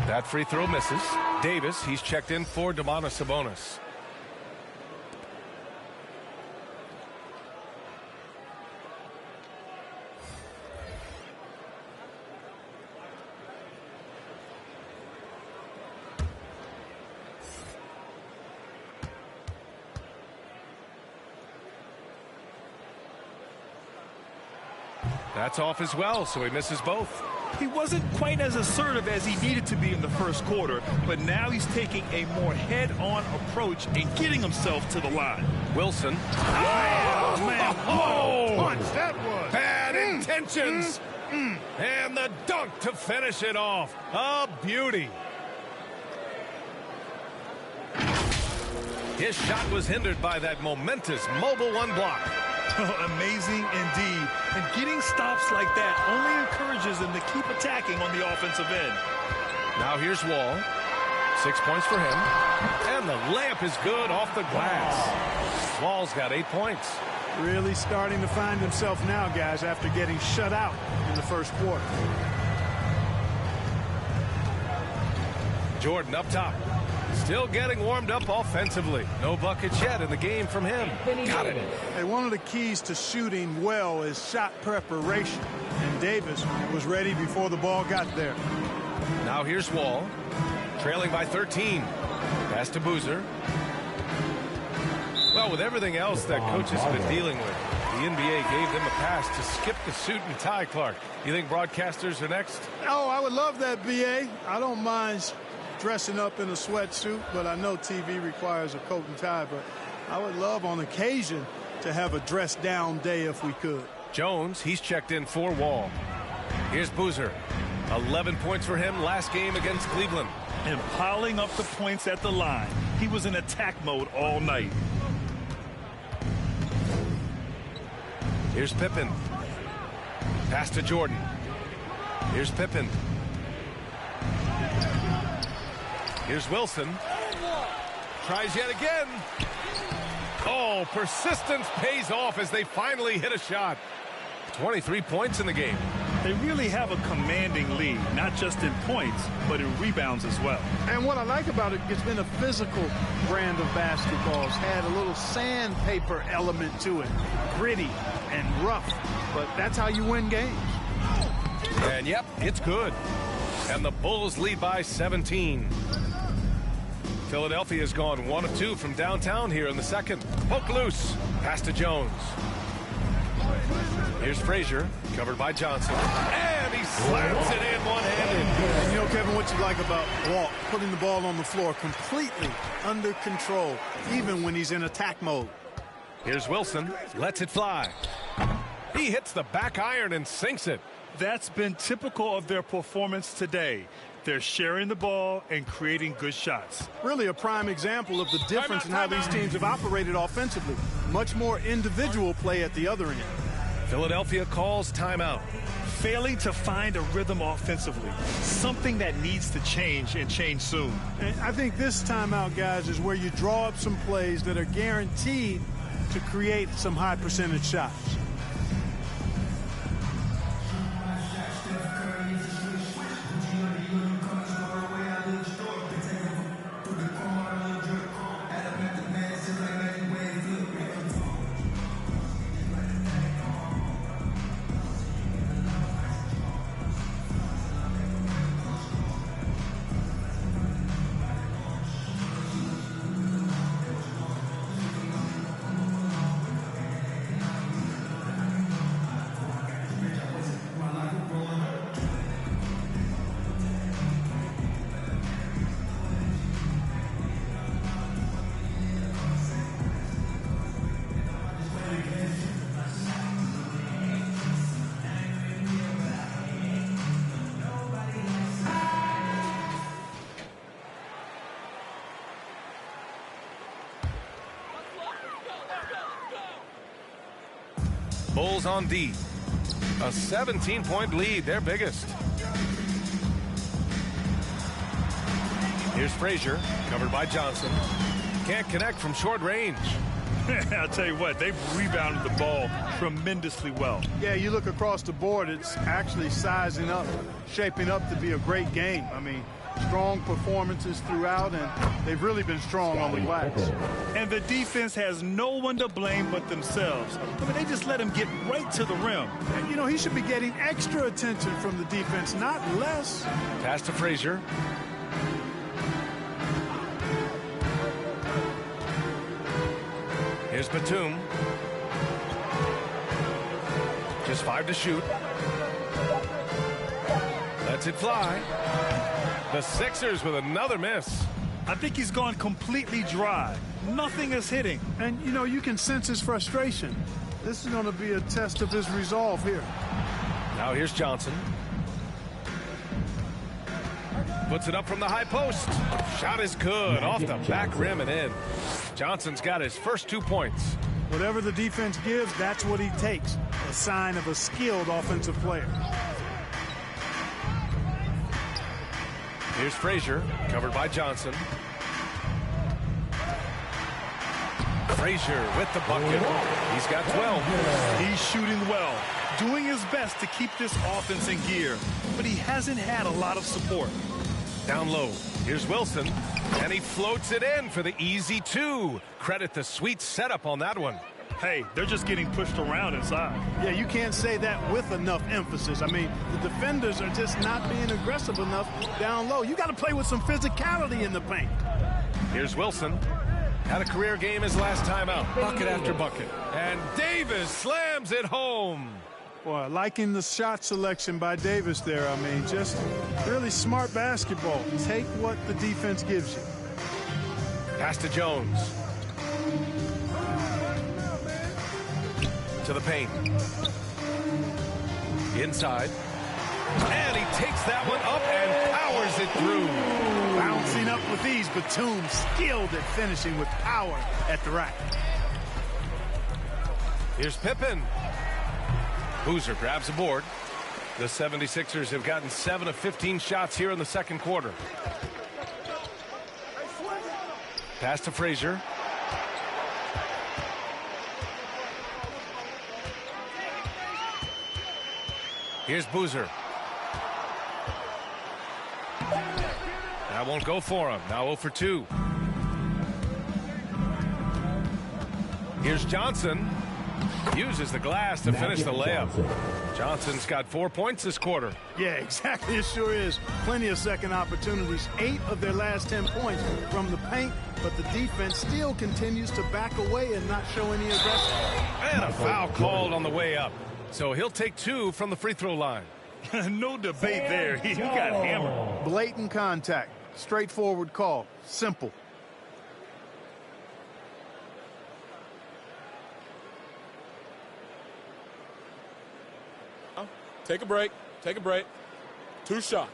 That free throw misses. Davis, he's checked in for Domantas Sabonis. That's off as well, so he misses both. He wasn't quite as assertive as he needed to be in the first quarter, but now he's taking a more head-on approach and getting himself to the line. Wilson. Oh, man. Oh, punch that was. Bad intentions. And the dunk to finish it off. A beauty. His shot was hindered by that momentous mobile one block. Amazing indeed. And getting stops like that only encourages them to keep attacking on the offensive end. Now here's Wall. 6 points for him. And the layup is good off the glass. Wall's got 8 points. Really starting to find himself now, guys, after getting shut out in the first quarter. Jordan up top. Still getting warmed up offensively. No buckets yet in the game from him. Got it. Hey, one of the keys to shooting well is shot preparation. And and Davis was ready before the ball got there. Now here's Wall, trailing by 13. Pass to Boozer. Well, with everything else that coaches have been dealing with, the NBA gave them a pass to skip the suit and tie, Clark. You think broadcasters are next? Oh, I would love that, BA. I don't mind dressing up in a sweatsuit, but I know TV requires a coat and tie, but I would love on occasion to have a dress-down day if we could. Jones, he's checked in for Wall. Here's Boozer. 11 points for him last game against Cleveland. And piling up the points at the line. He was in attack mode all night. Here's Pippen. Pass to Jordan. Here's Pippen. Here's Wilson. Tries yet again. Oh, persistence pays off as they finally hit a shot. 23 points in the game. They really have a commanding lead, not just in points, but in rebounds as well. And what I like about it, it's been a physical brand of basketball. It's had a little sandpaper element to it. Gritty and rough, but that's how you win games. And yep, it's good. And the Bulls lead by 17. Philadelphia's gone 1 of 2 from downtown here in the second. Poke loose. Pass to Jones. Here's Frazier, covered by Johnson. And he slams it in one-handed. And you know, Kevin, what you like about Walt, putting the ball on the floor completely under control, even when he's in attack mode. Here's Wilson, lets it fly. He hits the back iron and sinks it. That's been typical of their performance today. They're sharing the ball and creating good shots. Really a prime example of the difference in how these teams have operated offensively. Much more individual play at the other end. Philadelphia calls timeout. Failing to find a rhythm offensively, something that needs to change and change soon. And I think this timeout, guys, is where you draw up some plays that are guaranteed to create some high percentage shots. Bulls on D. A 17-point lead, their biggest. Here's Frazier, covered by Johnson. Can't connect from short range. I'll tell you what, they've rebounded the ball tremendously well. Yeah, you look across the board, it's actually sizing up, shaping up to be a great game. I mean, strong performances throughout, and they've really been strong on the glass. And the defense has no one to blame but themselves. I mean, they just let him get right to the rim. And, you know, he should be getting extra attention from the defense, not less. Pass to Frazier. Here's Batum. Just 5 to shoot. Lets it fly. The Sixers with another miss. I think he's gone completely dry. Nothing is hitting. And, you know, you can sense his frustration. This is going to be a test of his resolve here. Now here's Johnson. Puts it up from the high post. Shot is good. Off the back rim and in. Johnson's got his first 2 points. Whatever the defense gives, that's what he takes. A sign of a skilled offensive player. Here's Frazier, covered by Johnson. Frazier with the bucket. He's got 12. He's shooting well, doing his best to keep this offense in gear, but he hasn't had a lot of support. Down low, here's Wilson, and he floats it in for the easy 2. Credit the sweet setup on that one. Hey, they're just getting pushed around inside. Yeah, you can't say that with enough emphasis. I mean, the defenders are just not being aggressive enough down low. You got to play with some physicality in the paint. Here's Wilson. Had a career game his last time out. Bucket after bucket. And Davis slams it home. Boy, liking the shot selection by Davis there. I mean, just really smart basketball. Take what the defense gives you. Pass to Jones. To the paint. Inside. And he takes that one up and powers it through. Bouncing up with ease, Batum skilled at finishing with power at the rack. Here's Pippen. Boozer grabs a board. The 76ers have gotten 7 of 15 shots here in the second quarter. Pass to Frazier. Here's Boozer. That won't go for him. Now 0 for 2. Here's Johnson. Uses the glass to finish the layup. Johnson's got 4 points this quarter. Yeah, exactly. It sure is. Plenty of second opportunities. 8 of their last 10 points from the paint, but the defense still continues to back away and not show any aggression. And a foul called on the way up. So he'll take 2 from the free throw line. No debate there. He got hammered. Blatant contact. Straightforward call. Simple. Take a break. Take a break. 2 shots.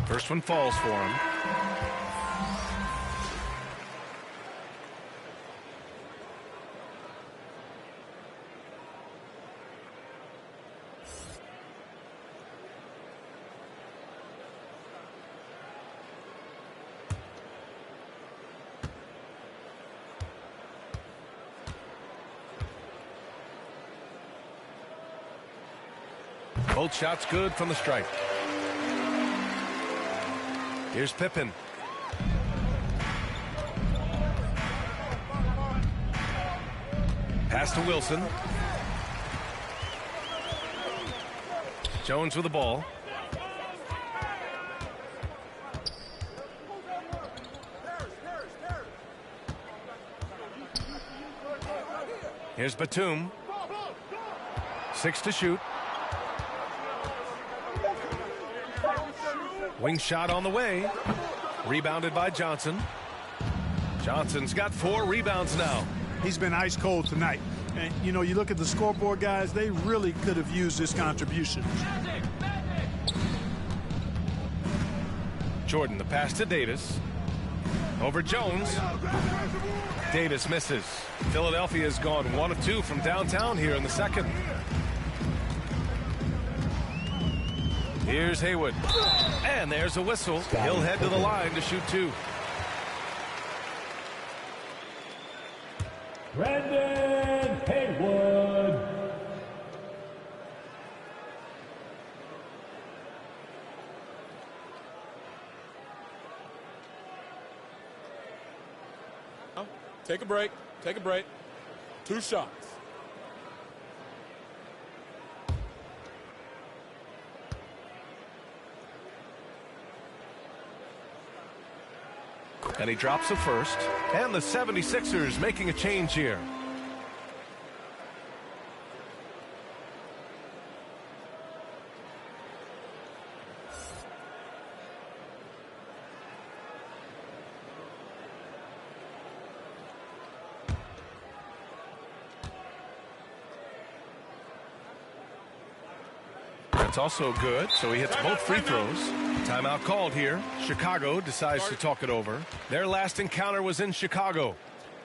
First one falls for him. Both shots good from the stripe. Here's Pippen. Pass to Wilson. Jones with the ball. Here's Batum. 6 to shoot. Wing shot on the way. Rebounded by Johnson. Johnson's got 4 rebounds now. He's been ice cold tonight. And, you know, you look at the scoreboard, guys, they really could have used this contribution. Jordan, the pass to Davis. Over Jones. Davis misses. Philadelphia's gone 1 of 2 from downtown here in the second. Here's Haywood. And there's a whistle. He'll head to the line to shoot 2. Brandon Haywood. Take a break. Take a break. 2 shots. And he drops the first. And the 76ers making a change here. That's also good, so he hits both free throws. Timeout called here. Chicago decides to talk it over. Their last encounter was in Chicago.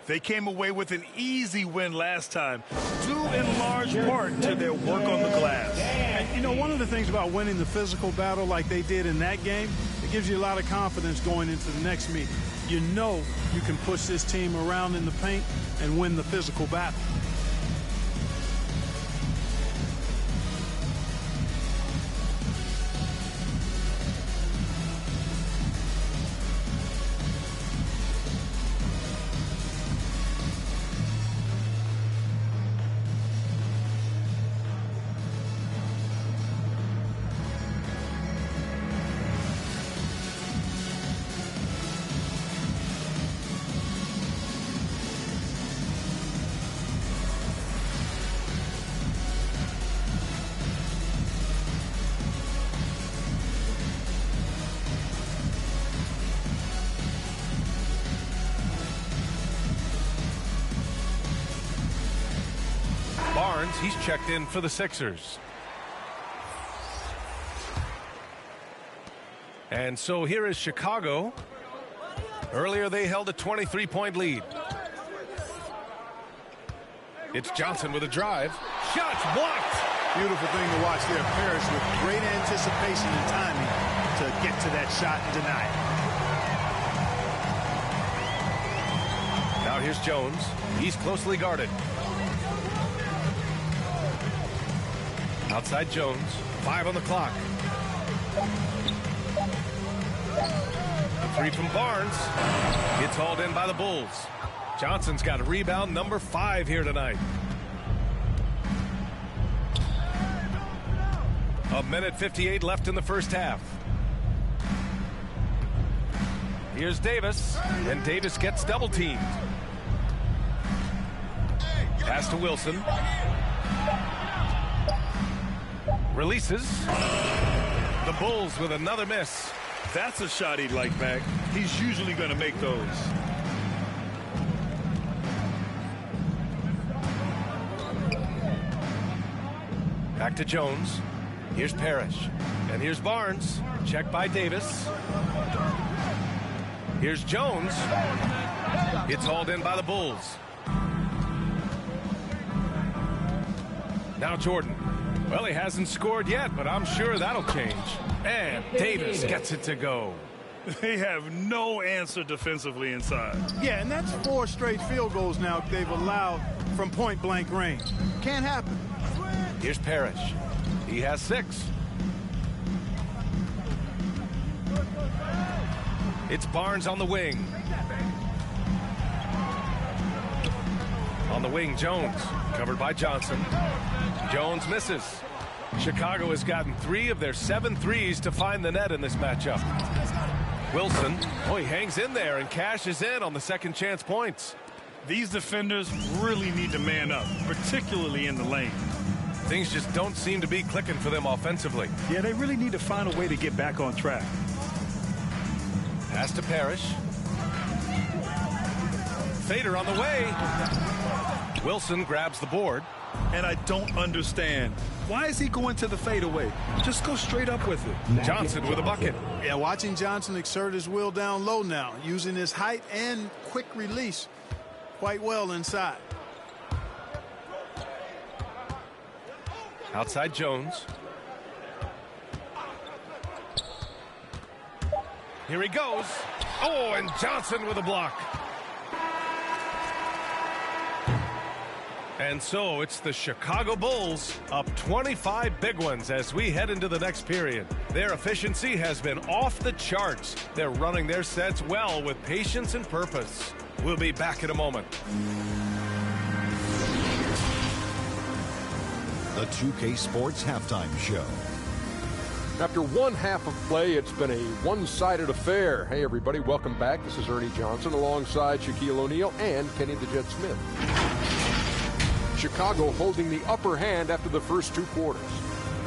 They came away with an easy win last time, due in large part to their work on the glass. And, you know, one of the things about winning the physical battle like they did in that game, it gives you a lot of confidence going into the next meeting. You know you can push this team around in the paint and win the physical battle. Barnes. He's checked in for the Sixers. And so here is Chicago. Earlier they held a 23-point lead. It's Johnson with a drive. Shots blocked. Beautiful thing to watch there. Parrish with great anticipation and timing to get to that shot and deny it. Now here's Jones. He's closely guarded. Outside Jones. 5 on the clock. The three from Barnes. It's hauled in by the Bulls. Johnson's got a rebound number 5 here tonight. A minute 58 left in the first half. Here's Davis, and Davis gets double teamed. Pass to Wilson. Releases. The Bulls with another miss. That's a shot he'd like back. He's usually going to make those. Back to Jones. Here's Parrish. And here's Barnes. Checked by Davis. Here's Jones. It's hauled in by the Bulls. Now Jordan. Well, he hasn't scored yet, but I'm sure that'll change. And Davis gets it to go. They have no answer defensively inside. Yeah, and that's 4 straight field goals now they've allowed from point-blank range. Can't happen. Here's Parrish. He has 6. It's Barnes on the wing. On the wing, Jones. Covered by Johnson. Jones misses. Chicago has gotten 3 of their 7 threes to find the net in this matchup. Wilson, he hangs in there and cashes in on the second chance points. These defenders really need to man up, particularly in the lane. Things just don't seem to be clicking for them offensively. Yeah, they really need to find a way to get back on track. Pass to Parrish. Fader on the way. Wilson grabs the board. And I don't understand. Why is he going to the fadeaway? Just go straight up with it. Johnson with a bucket. Yeah, watching Johnson exert his will down low now, using his height and quick release quite well inside. Outside Jones. Here he goes. Oh, and Johnson with a block. And so it's the Chicago Bulls up 25 big ones as we head into the next period. Their efficiency has been off the charts. They're running their sets well with patience and purpose. We'll be back in a moment. The 2K Sports Halftime Show. After one half of play, it's been a one-sided affair. Hey, everybody, welcome back. This is Ernie Johnson alongside Shaquille O'Neal and Kenny the Jet Smith. Chicago holding the upper hand after the first 2 quarters.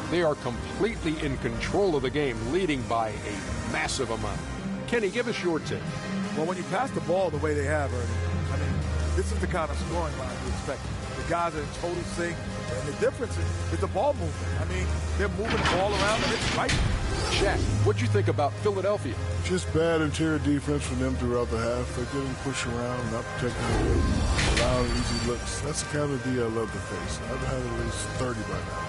They are completely in control of the game, leading by a massive amount. Kenny, give us your take. Well, when you pass the ball the way they have, Ernie, I mean, this is the kind of scoring line you expect. The guys are in total sync, and the difference is the ball movement. I mean, they're moving the ball around, and it's right. Shaq, what'd you think about Philadelphia? Just bad interior defense from them throughout the half. They're getting pushed around, not protecting the rim, allowing easy looks. That's the kind of D I love to face. I've had at least 30 by now,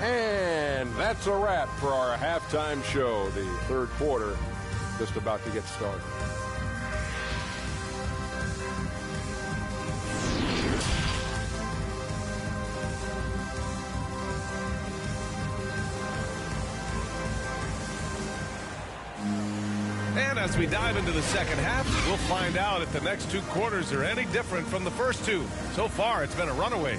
guys. And that's a wrap for our halftime show. The third quarter just about to get started. And as we dive into the second half, we'll find out if the next 2 quarters are any different from the first 2. So far, it's been a runaway.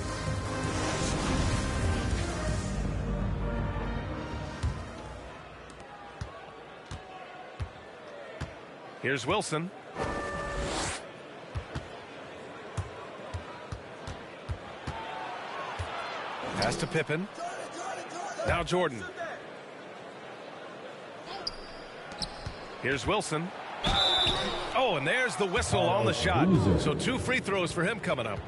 Here's Wilson. Pass to Pippen. Now Jordan. Here's Wilson. Oh, and there's the whistle on the shot. So 2 free throws for him coming up.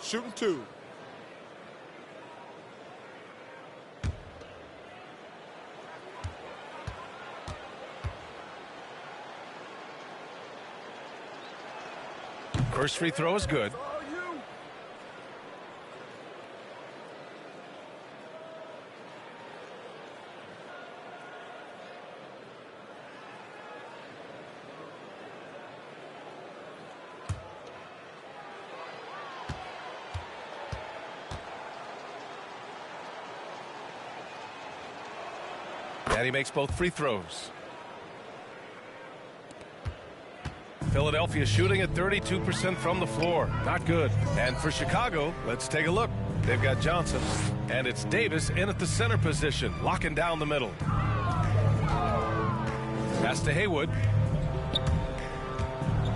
Shooting 2. First free throw is good. And he makes both free throws. Philadelphia shooting at 32% from the floor. Not good. And for Chicago, let's take a look. They've got Johnson, and it's Davis in at the center position, locking down the middle. Pass to Haywood.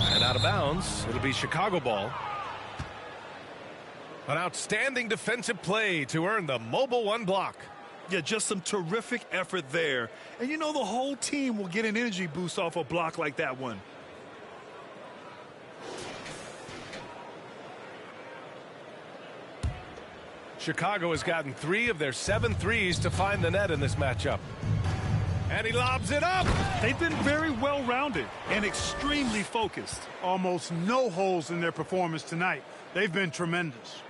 And out of bounds, it'll be Chicago ball. An outstanding defensive play to earn the mobile 1 block. Yeah, just some terrific effort there. And you know the whole team will get an energy boost off a block like that one. Chicago has gotten 3 of their 7 threes to find the net in this matchup. And he lobs it up. They've been very well-rounded and extremely focused. Almost no holes in their performance tonight. They've been tremendous.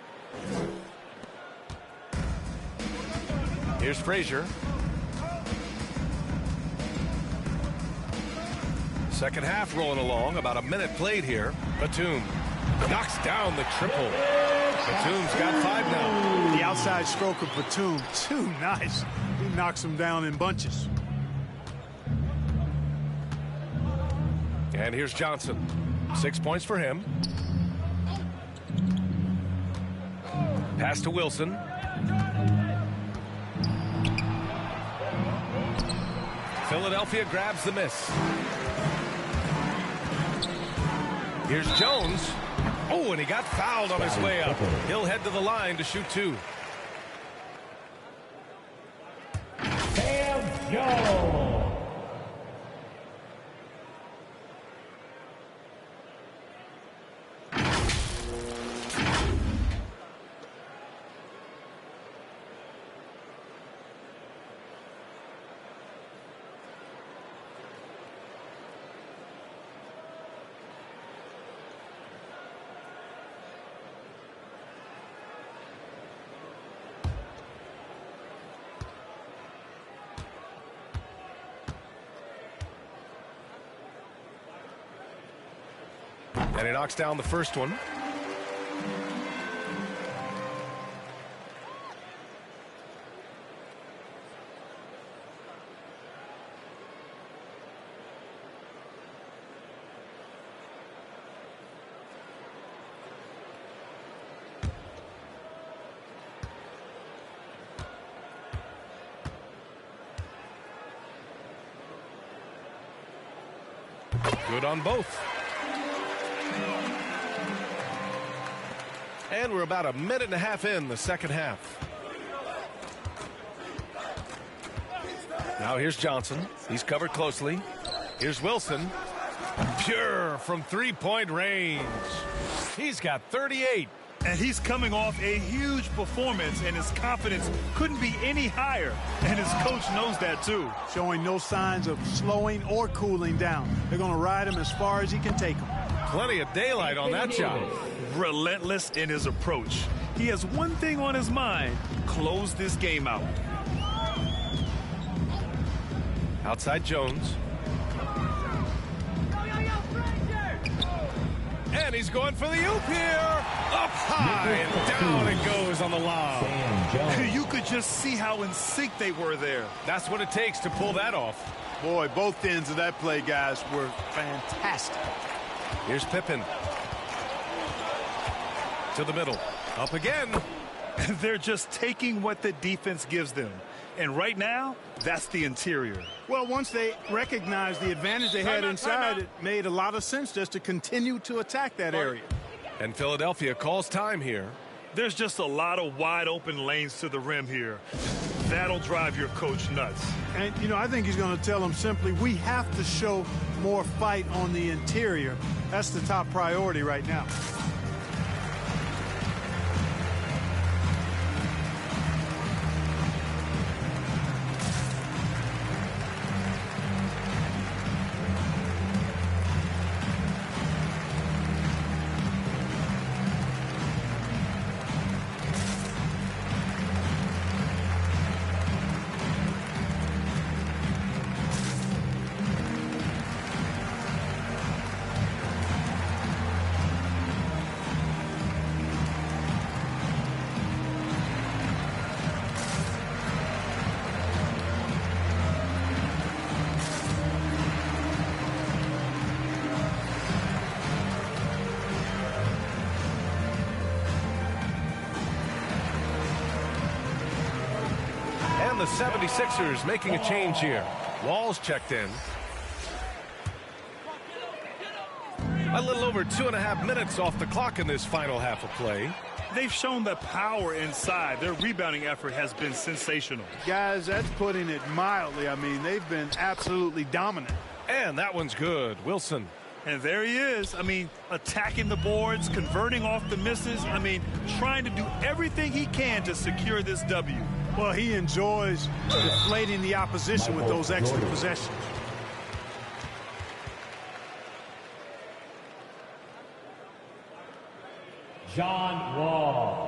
Here's Frazier. Second half rolling along. About a minute played here. Batum knocks down the triple. Batum's got 5 now. The outside stroke of Batum, too nice. He knocks them down in bunches. And here's Johnson. 6 points for him. Pass to Wilson. Philadelphia grabs the miss. Here's Jones. Oh, and he got fouled on his way up. He'll head to the line to shoot 2. Sam Jones. And he knocks down the first one. Good on both. And we're about a minute and a half in the second half. Now here's Johnson. He's covered closely. Here's Wilson. Pure from three-point range. He's got 38. And he's coming off a huge performance, and his confidence couldn't be any higher. And his coach knows that, too. Showing no signs of slowing or cooling down. They're going to ride him as far as he can take him. Plenty of daylight on that shot. Relentless in his approach. He has one thing on his mind: close this game out. Outside Jones. And he's going for the oop here. Up high and down it goes on the lob. You could just see how in sync they were there. That's what it takes to pull that off. Boy, both ends of that play, guys, were fantastic. Here's Pippen. To the middle. Up again. They're just taking what the defense gives them. And right now, that's the interior. Well, once they recognized the advantage they had inside, it made a lot of sense just to continue to attack that area. And Philadelphia calls time here. There's just a lot of wide open lanes to the rim here. That'll drive your coach nuts. And, you know, I think he's going to tell them simply, we have to show more fight on the interior. That's the top priority right now. The 76ers making a change here. Wall's checked in. A little over 2.5 minutes off the clock in this final half of play. They've shown the power inside. Their rebounding effort has been sensational. Guys, that's putting it mildly. I mean, they've been absolutely dominant. And that one's good. Wilson. And there he is. I mean, attacking the boards, converting off the misses. I mean, trying to do everything he can to secure this W. Well, he enjoys deflating the opposition with those extra possessions. John Wall.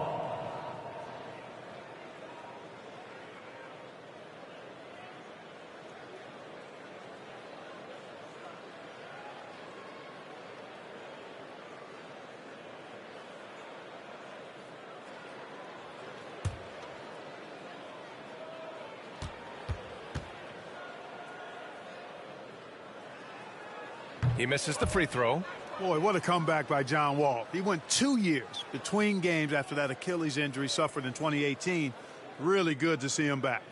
He misses the free throw. Boy, what a comeback by John Wall. He went 2 years between games after that Achilles injury suffered in 2018. Really good to see him back.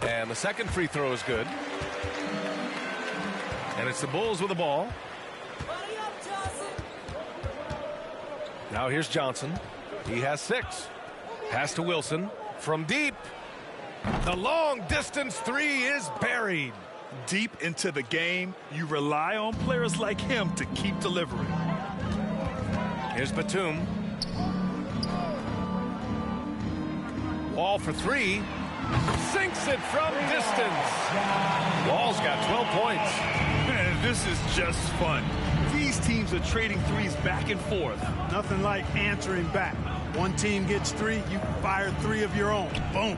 And the second free throw is good. And it's the Bulls with the ball. Now here's Johnson. He has 6. Pass to Wilson from deep. The long distance three is buried. Deep into the game, you rely on players like him to keep delivering. Here's Batum. Wall for 3. Sinks it from distance. Wall's got 12 points. Man, this is just fun. These teams are trading threes back and forth. Nothing like answering back. One team gets 3, you fire 3 of your own. Boom.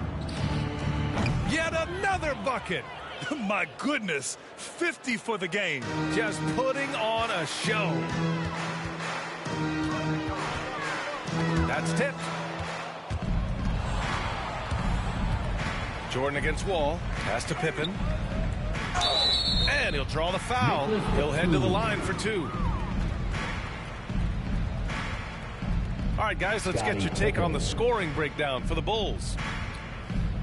Yet another bucket. My goodness, 50 for the game. Just putting on a show. That's tipped. Jordan against Wall. Pass to Pippen. And he'll draw the foul. He'll head to the line for 2. All right, guys, let's get your take on the scoring breakdown for the Bulls.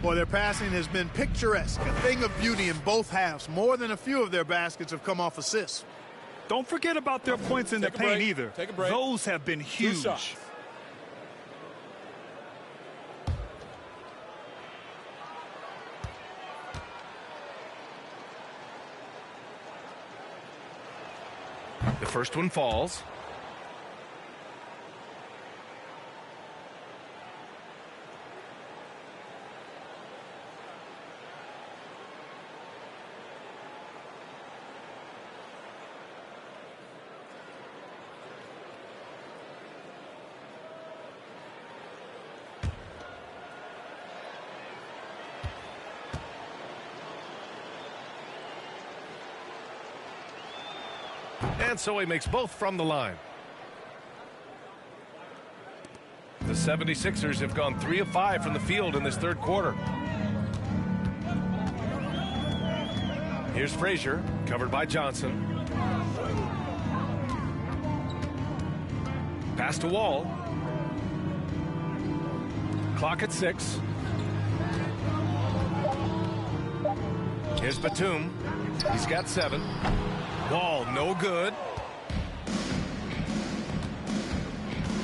Boy, their passing has been picturesque, a thing of beauty in both halves. More than a few of their baskets have come off assists. Don't forget about their points in the paint either. Take a break. Those have been huge. 2 shots. The first one falls. And so he makes both from the line. The 76ers have gone 3 of 5 from the field in this third quarter. Here's Frazier, covered by Johnson. Pass to Wall. Clock at 6. Here's Batum. He's got 7. Wall, no good.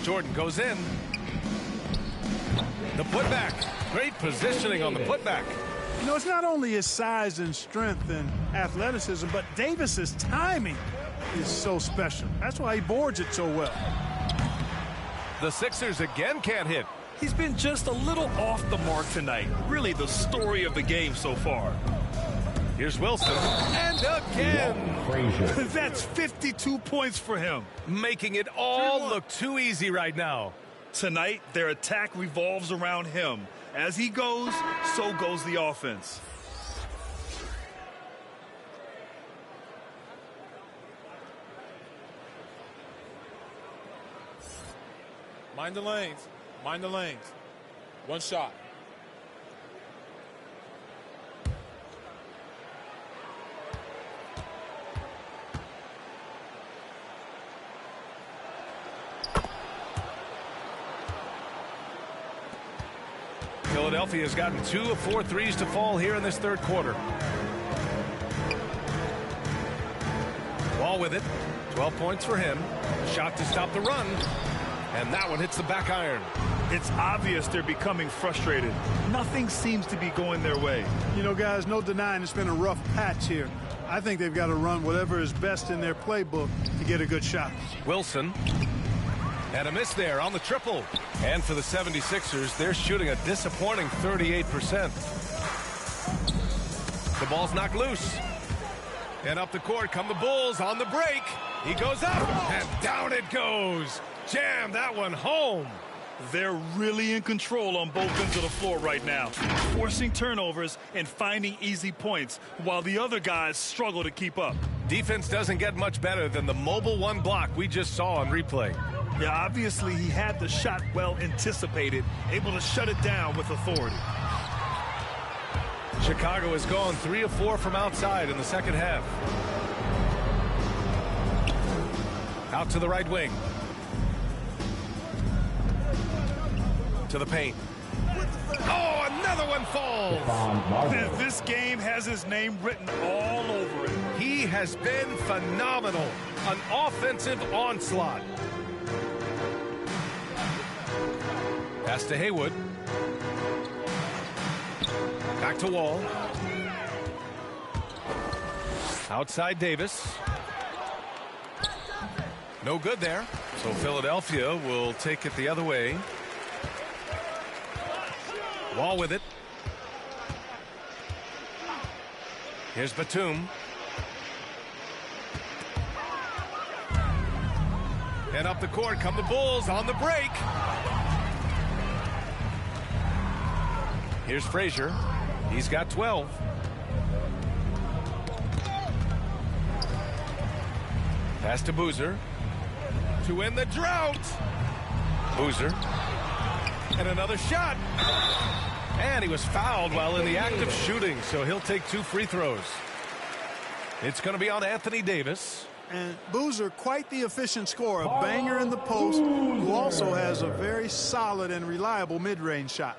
Jordan goes in. The putback. Great positioning on the putback. You know, it's not only his size and strength and athleticism, but Davis's timing is so special. That's why he boards it so well. The Sixers again can't hit. He's been just a little off the mark tonight. Really the story of the game so far. Here's Wilson. And again. That's 52 points for him. Making it all look too easy right now. Tonight, their attack revolves around him. As he goes, so goes the offense. Mind the lanes. Mind the lanes. One shot. Philadelphia has gotten 2 of 4 threes to fall here in this third quarter. Wall with it. 12 points for him. Shot to stop the run. And that one hits the back iron. It's obvious they're becoming frustrated. Nothing seems to be going their way. You know, guys, no denying it's been a rough patch here. I think they've got to run whatever is best in their playbook to get a good shot. Wilson. And a miss there on the triple. And for the 76ers, they're shooting a disappointing 38%. The ball's knocked loose. And up the court come the Bulls on the break. He goes up, and down it goes. Jam that one home. They're really in control on both ends of the floor right now, forcing turnovers and finding easy points, while the other guys struggle to keep up. Defense doesn't get much better than the mobile one block we just saw on replay. Yeah, obviously he had the shot well anticipated, able to shut it down with authority. Chicago has gone 3 of 4 from outside in the second half. Out to the right wing. To the paint. Oh, another one falls. This game has his name written all over it. He has been phenomenal. An offensive onslaught. Pass to Haywood. Back to Wall. Outside Davis. No good there. So Philadelphia will take it the other way. Wall with it. Here's Batum. And up the court come the Bulls on the break. Here's Frazier. He's got 12. Pass to Boozer. To end the drought. Boozer. And another shot. And he was fouled while in the act of shooting, so he'll take 2 free throws. It's going to be on Anthony Davis. And Boozer, quite the efficient scorer, a banger in the post, who also has a very solid and reliable mid-range shot.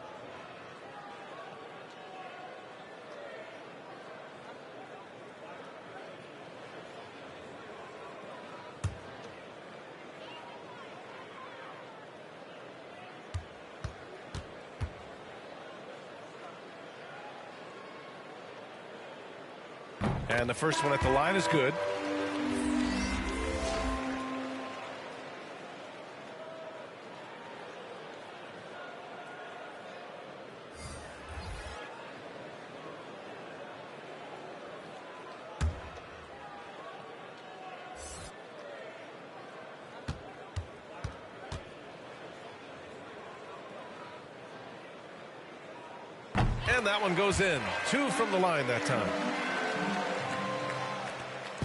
And the first one at the line is good. And that one goes in. 2 from the line that time.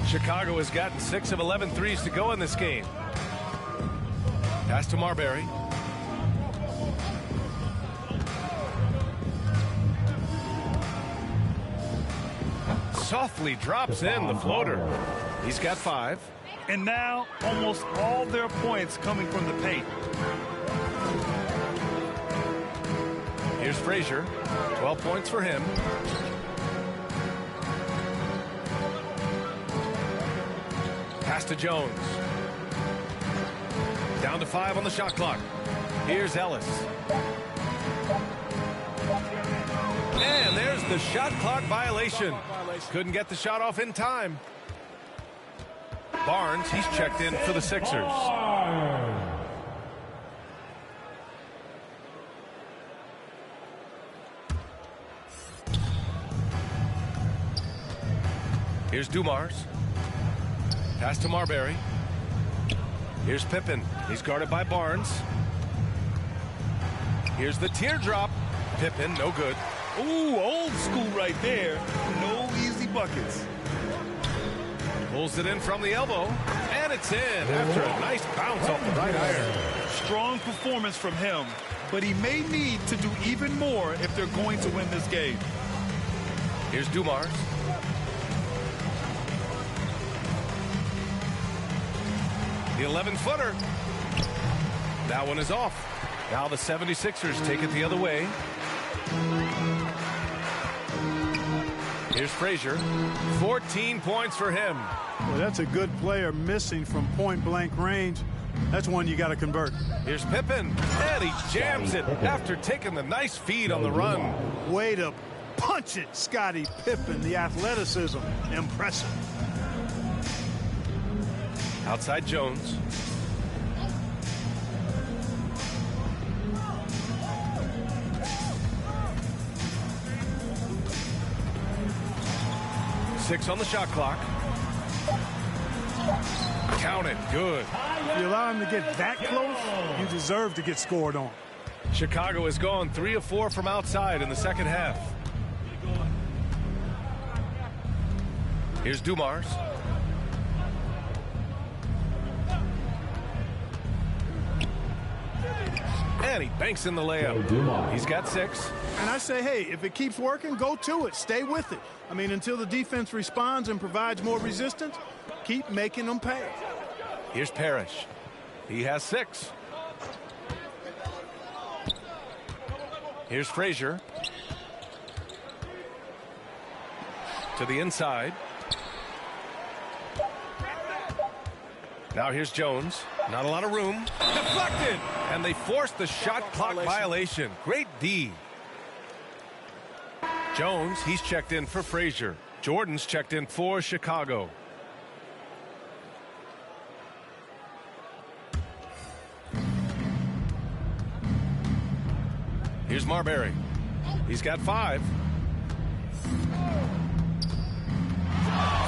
Chicago has gotten 6 of 11 threes to go in this game. Pass to Marbury. softly drops in the floater. He's got 5. And now almost all their points coming from the paint. Here's Frazier. 12 points for him. Pass to Jones. Down to 5 on the shot clock. Here's Ellis. And there's the shot clock violation. Couldn't get the shot off in time. Barnes, he's checked in for the Sixers. Here's Dumars. Pass to Marbury. Here's Pippen. He's guarded by Barnes. Here's the teardrop. Pippen, no good. Ooh, old school right there. No easy buckets. Pulls it in from the elbow, and it's in after a nice bounce off the right iron. Strong performance from him, but he may need to do even more if they're going to win this game. Here's Dumars. The 11-footer. That one is off. Now the 76ers take it the other way. Here's Frazier. 14 points for him. Well, that's a good player missing from point-blank range. That's one you got to convert. Here's Pippen, and he jams it after taking the nice feed on the run. Way to punch it, Scottie Pippen. The athleticism, impressive. Outside Jones. Six on the shot clock. Count it. Good. If you allow him to get that close, you deserve to get scored on. Chicago has gone 3 of 4 from outside in the second half. Here's Dumars. And he banks in the layup. He's got 6. And I say, hey, if it keeps working, go to it. Stay with it. I mean, until the defense responds and provides more resistance, keep making them pay. Here's Parrish. He has 6. Here's Frazier. To the inside. Now here's Jones. Not a lot of room. Deflected! And they forced the shot clock violation. Great D. Jones, he's checked in for Frazier. Jordan's checked in for Chicago. Here's Marbury. He's got 5.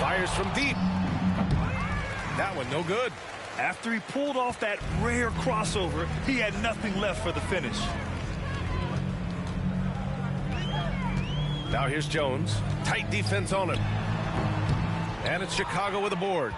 Fires from deep. That one no good. After he pulled off that rare crossover, he had nothing left for the finish. Now here's Jones. Tight defense on him. And it's Chicago with a board.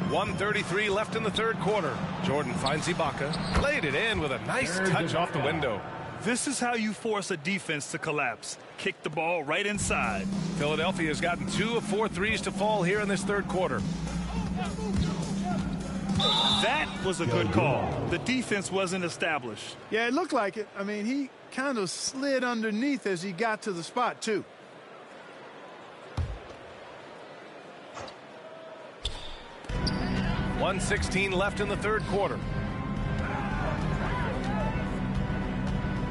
1:33 left in the third quarter. Jordan finds Ibaka. Laid it in with a nice touch off the window. This is how you force a defense to collapse. Kick the ball right inside. Philadelphia has gotten 2 of 4 threes to fall here in this third quarter. That was a good call. The defense wasn't established. Yeah, it looked like it. I mean, he kind of slid underneath as he got to the spot, too. .116 left in the third quarter.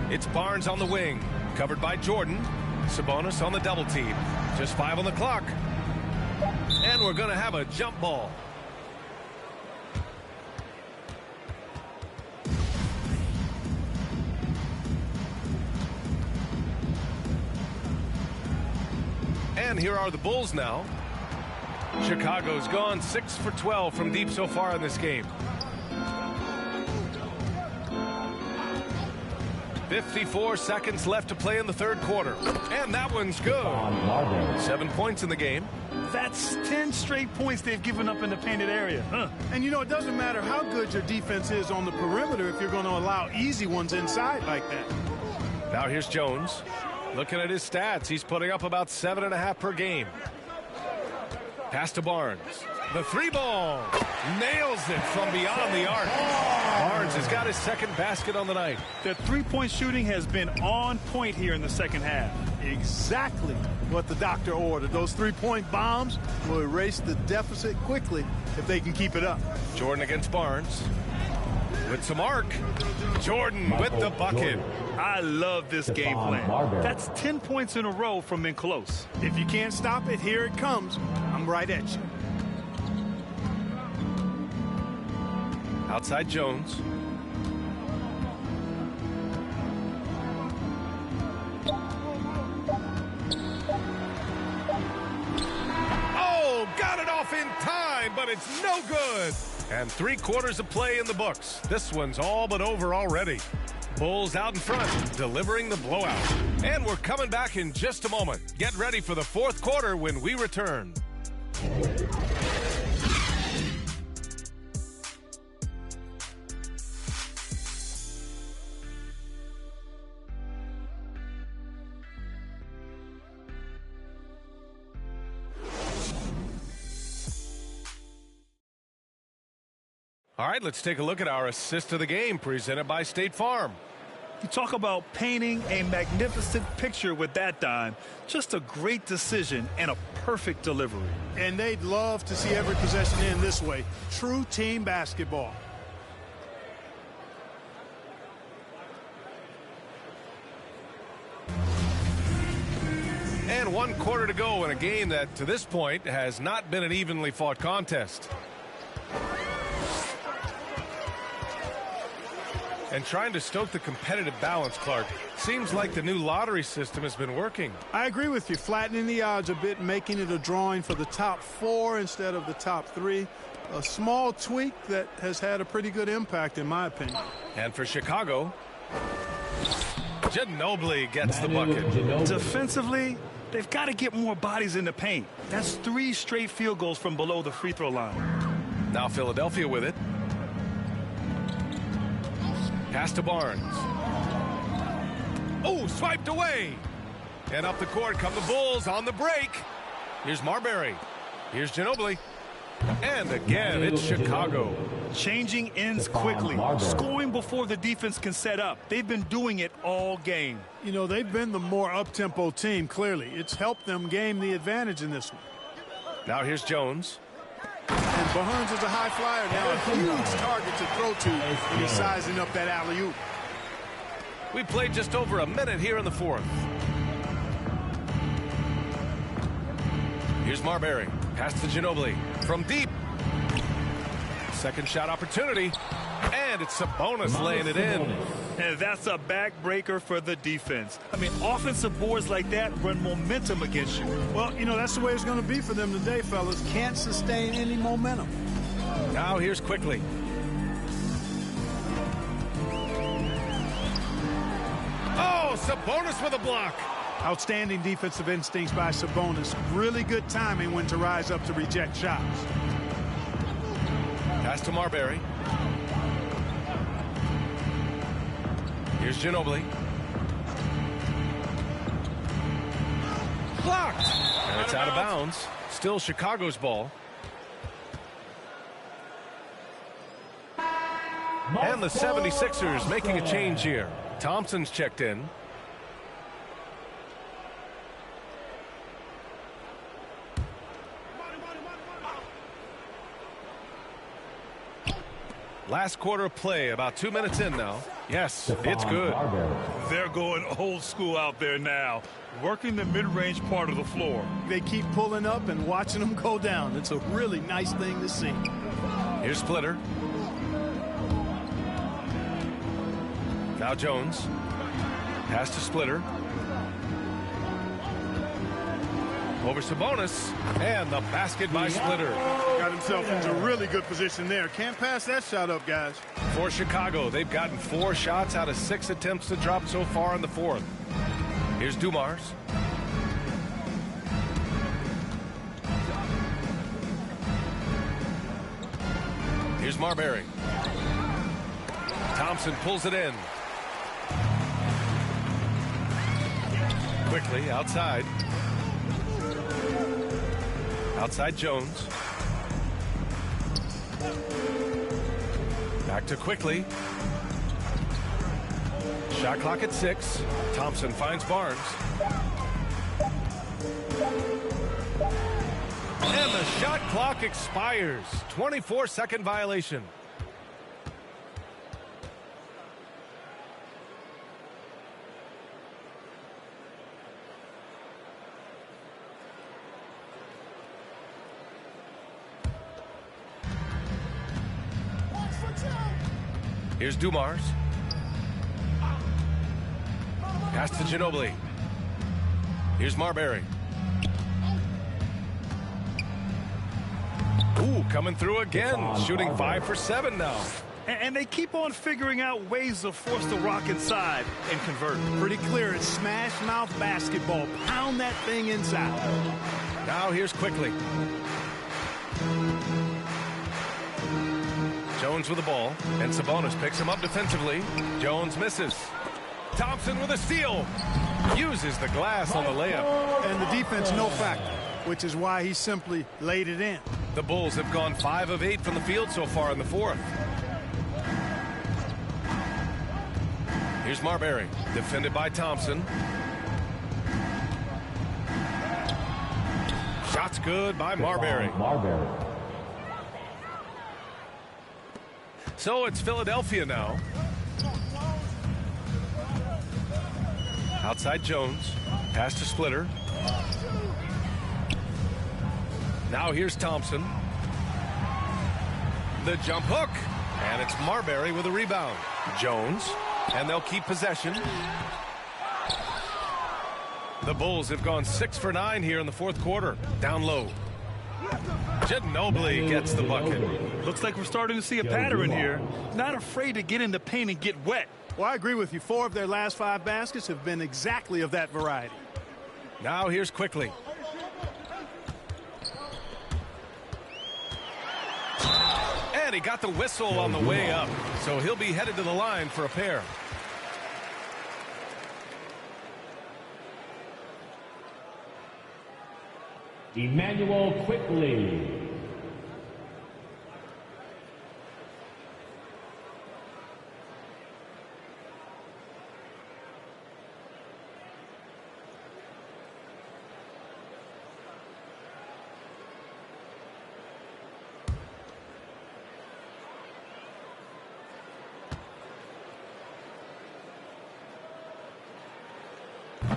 It's Barnes on the wing, covered by Jordan. Sabonis on the double team. Just 5 on the clock. And we're going to have a jump ball. And here are the Bulls now. Chicago's gone 6 for 12 from deep so far in this game. 54 seconds left to play in the third quarter. And that one's good. 7 points in the game. That's 10 straight points they've given up in the painted area. And, you know, it doesn't matter how good your defense is on the perimeter if you're going to allow easy ones inside like that. Now here's Jones. Looking at his stats, he's putting up about 7.5 per game. Pass to Barnes. The 3-ball. Nails it from beyond the arc. Barnes has got his second basket on the night. The three-point shooting has been on point here in the second half. Exactly what the doctor ordered. Those three-point bombs will erase the deficit quickly if they can keep it up. Jordan against Barnes. With some arc. Jordan with the bucket. I love this game plan. That's 10 points in a row from in close. If you can't stop it, here it comes. I'm right at you. Outside Jones. Oh, got it off in time, but it's no good. And 3/4 of play in the books. This one's all but over already. Bulls out in front, delivering the blowout. And we're coming back in just a moment. Get ready for the fourth quarter when we return. All right, let's take a look at our assist of the game presented by State Farm. You talk about painting a magnificent picture with that dime. Just a great decision and a perfect delivery. And they'd love to see every possession end this way. True team basketball. And 1 quarter to go in a game that, to this point, has not been an evenly fought contest. And trying to stoke the competitive balance, Clark. Seems like the new lottery system has been working. I agree with you. Flattening the odds a bit, making it a drawing for the top 4 instead of the top 3. A small tweak that has had a pretty good impact, in my opinion. And for Chicago, Ginobili gets the bucket. Defensively, they've got to get more bodies in the paint. That's 3 straight field goals from below the free throw line. Now Philadelphia with it. Pass to Barnes. Oh, swiped away. And up the court come the Bulls on the break. Here's Marbury. Here's Ginobili. And again, it's Chicago. Changing ends quickly. Scoring before the defense can set up. They've been doing it all game. You know, they've been the more up-tempo team, clearly. It's helped them gain the advantage in this one. Now here's Jones. And Barnes is a high flyer now, a huge target to throw to, and he's sizing up that alley-oop. We played just over a minute here in the fourth. Here's Marbury. Pass to Ginobili from deep. Second shot opportunity. And it's Sabonis laying it in. And that's a backbreaker for the defense. I mean, offensive boards like that run momentum against you. Well, you know, that's the way it's going to be for them today, fellas. Can't sustain any momentum. Now here's Quickly. Oh, Sabonis with a block. Outstanding defensive instincts by Sabonis. Really good timing when to rise up to reject shots. Pass to Marbury. Here's Ginobili. Blocked. And it's out of bounds. Still Chicago's ball. And the 76ers making a change here. Thompson's checked in. Last quarter of play, about 2 minutes in now. Yes, it's good. They're going old school out there now, working the mid-range part of the floor. They keep pulling up and watching them go down. It's a really nice thing to see. Here's Splitter. Now Jones. Pass to Splitter. Over Sabonis, and the basket by Splitter. Got himself into a really good position there. Can't pass that shot up, guys. For Chicago, they've gotten 4 shots out of 6 attempts to drop so far in the fourth. Here's Dumars. Here's Marbury. Thompson pulls it in. Quickly, outside. Outside Jones. Back to Quickly. Shot clock at 6. Thompson finds Barnes. And the shot clock expires. 24-second violation. Here's Dumars. Pass to Ginobili. Here's Marbury. Ooh, coming through again. Shooting 5 for 7 now. And they keep on figuring out ways to force the rock inside and convert. Pretty clear. It's smash mouth basketball. Pound that thing inside. Now here's Quickly. Jones with the ball, and Sabonis picks him up defensively. Jones misses. Thompson with a steal. Uses the glass on the layup. And the defense no factor, which is why he simply laid it in. The Bulls have gone 5 of 8 from the field so far in the fourth. Here's Marbury, defended by Thompson. Shots good by Marbury. So it's Philadelphia now. Outside Jones. Pass to Splitter. Now here's Thompson. The jump hook. And it's Marbury with a rebound. Jones. And they'll keep possession. The Bulls have gone 6 for 9 here in the fourth quarter. Down low. Ginobili gets the bucket. Looks like we're starting to see a pattern here. Not afraid to get in the paint and get wet. Well, I agree with you. 4 of their last 5 baskets have been exactly of that variety. Now here's Quickly. And he got the whistle on the way up. So he'll be headed to the line for a pair. Emmanuel Quickly.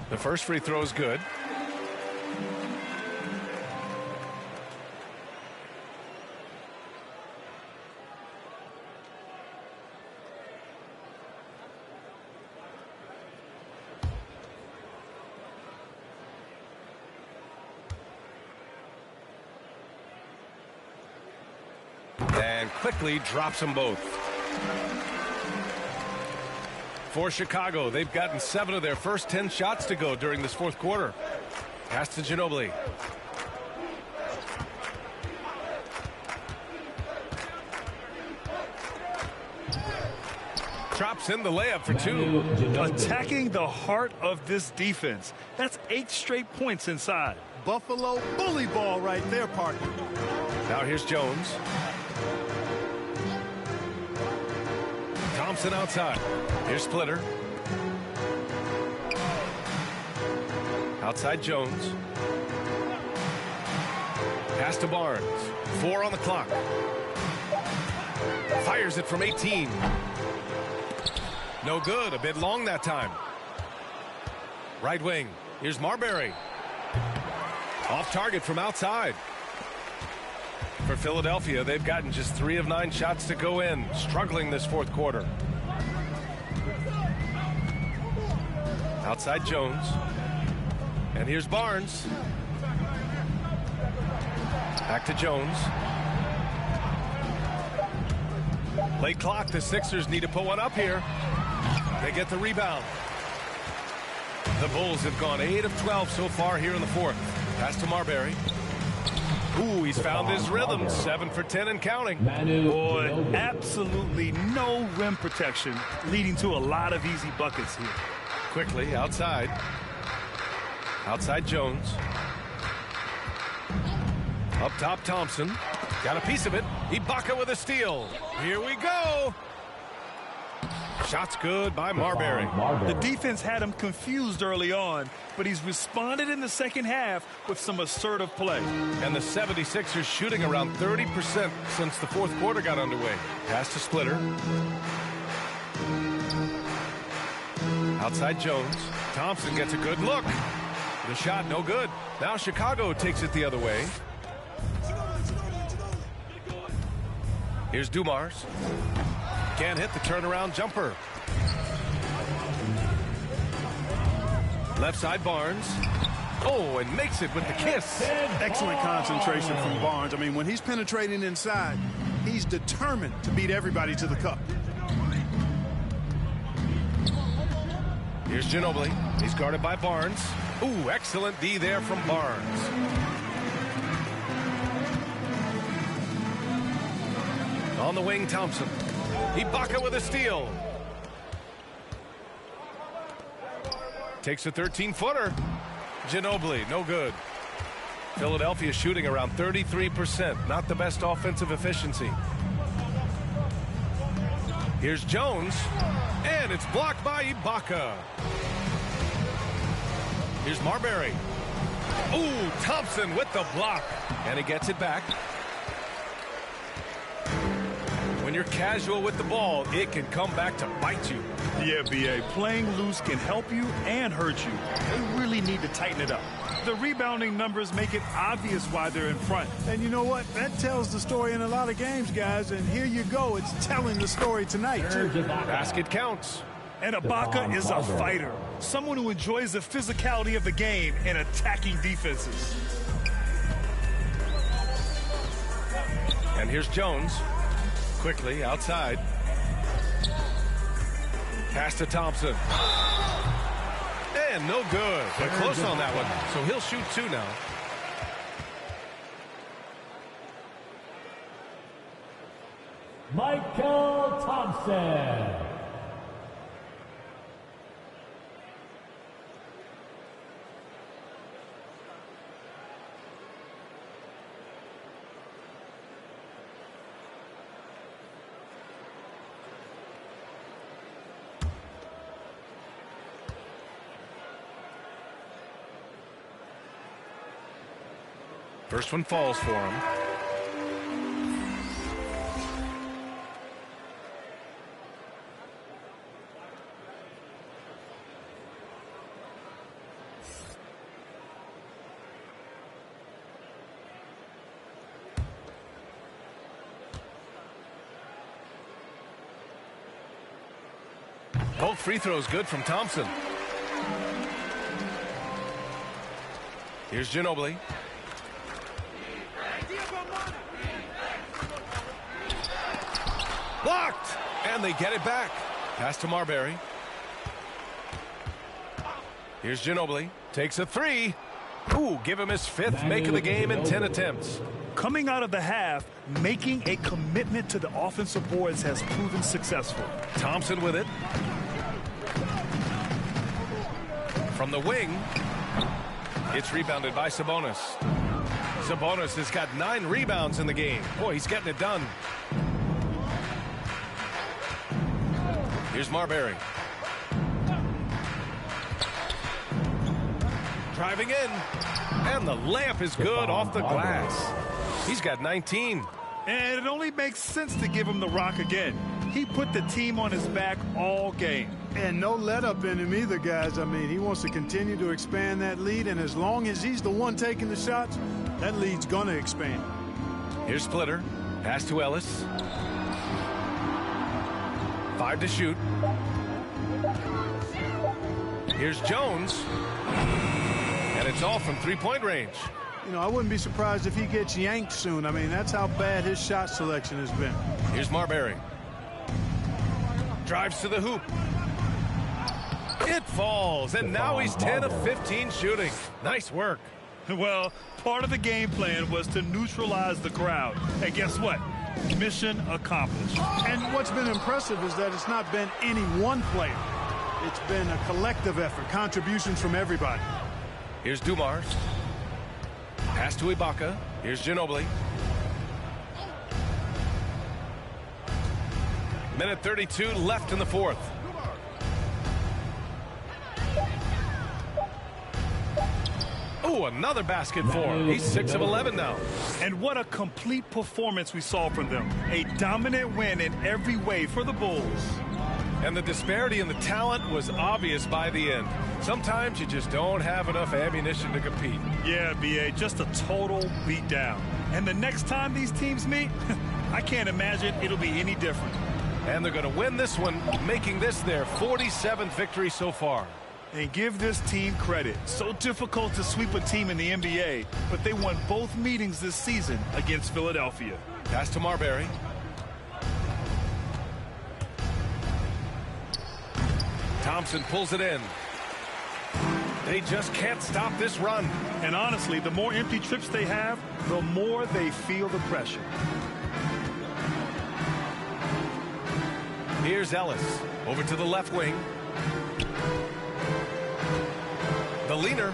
The first free throw is good. And Quickly drops them both. For Chicago, they've gotten 7 of their first 10 shots to go during this fourth quarter. Pass to Ginobili. Drops in the layup for 2. Attacking the heart of this defense. That's 8 straight points inside. Buffalo bully ball right there, partner. Now here's Jones. Thompson outside. Here's Splitter. Outside Jones. Pass to Barnes. 4 on the clock. Fires it from 18. No good. A bit long that time. Right wing. Here's Marbury. Off target from outside. For Philadelphia, they've gotten just 3 of 9 shots to go in. Struggling this fourth quarter. Outside Jones. And here's Barnes. Back to Jones. Late clock. The Sixers need to put one up here. They get the rebound. The Bulls have gone 8 of 12 so far here in the fourth. Pass to Marbury. Ooh, he's found his rhythm. 7 for 10 and counting. Boy, absolutely no rim protection, leading to a lot of easy buckets here. Quickly outside. Outside Jones. Up top, Thompson. Got a piece of it. Ibaka with a steal. Here we go. Shot's good by Marbury. The defense had him confused early on, but he's responded in the second half with some assertive play. And the 76ers shooting around 30% since the fourth quarter got underway. Pass to Splitter. Outside Jones. Thompson gets a good look. The shot no good. Now Chicago takes it the other way. Here's Dumars. Can't hit the turnaround jumper. Left side Barnes. Oh, and makes it with the kiss. Excellent concentration from Barnes. I mean, when he's penetrating inside, he's determined to beat everybody to the cup. Here's Ginobili. He's guarded by Barnes. Ooh, excellent D there from Barnes. On the wing, Thompson. Ibaka with a steal. Takes a 13-footer. Ginobili, no good. Philadelphia shooting around 33%. Not the best offensive efficiency. Here's Jones. And it's blocked by Ibaka. Here's Marbury. Ooh, Thompson with the block. And he gets it back. When you're casual with the ball, it can come back to bite you. Yeah, B.A., playing loose can help you and hurt you. They really need to tighten it up. The rebounding numbers make it obvious why they're in front. And you know what? That tells the story in a lot of games, guys. And here you go. It's telling the story tonight, too. Basket counts. And Ibaka is a fighter. Someone who enjoys the physicality of the game and attacking defenses. And here's Jones. Quickly outside. Pass to Thompson. And no good. They're close on that one. So he'll shoot two now. Michael Thompson. First one falls for him. Both free throws good from Thompson. Here's Ginobili. Blocked! And they get it back. Pass to Marbury. Here's Ginobili. Takes a three. Ooh, give him his fifth make of the game in 10 attempts. Coming out of the half, making a commitment to the offensive boards has proven successful. Thompson with it. From the wing, it's rebounded by Sabonis. Sabonis has got 9 rebounds in the game. Boy, he's getting it done. Here's Marbury. Driving in. And the layup is good off the glass. He's got 19. And it only makes sense to give him the rock again. He put the team on his back all game. And no let up in him either, guys. I mean, he wants to continue to expand that lead, and as long as he's the one taking the shots, that lead's going to expand. Here's Splitter. Pass to Ellis. 5 to shoot. Here's Jones. And it's all from three-point range. You know, I wouldn't be surprised if he gets yanked soon. I mean, that's how bad his shot selection has been. Here's Marbury. Drives to the hoop. It falls, and now he's 10 of 15 shooting. Nice work. Well, part of the game plan was to neutralize the crowd. And guess what? Mission accomplished. And what's been impressive is that it's not been any one player. It's been a collective effort, contributions from everybody. Here's Dumars. Pass to Ibaka. Here's Ginobili. Minute 32 left in the fourth. Oh, another basket for him. He's 6 of 11 now. And what a complete performance we saw from them. A dominant win in every way for the Bulls. And the disparity in the talent was obvious by the end. Sometimes you just don't have enough ammunition to compete. Yeah, B.A., just a total beatdown. And the next time these teams meet, I can't imagine it'll be any different. And they're going to win this one, making this their 47th victory so far. And give this team credit. So difficult to sweep a team in the NBA, but they won both meetings this season against Philadelphia. Pass to Marbury. Thompson pulls it in. They just can't stop this run. And honestly, the more empty trips they have, the more they feel the pressure. Here's Ellis. Over to the left wing. The leaner.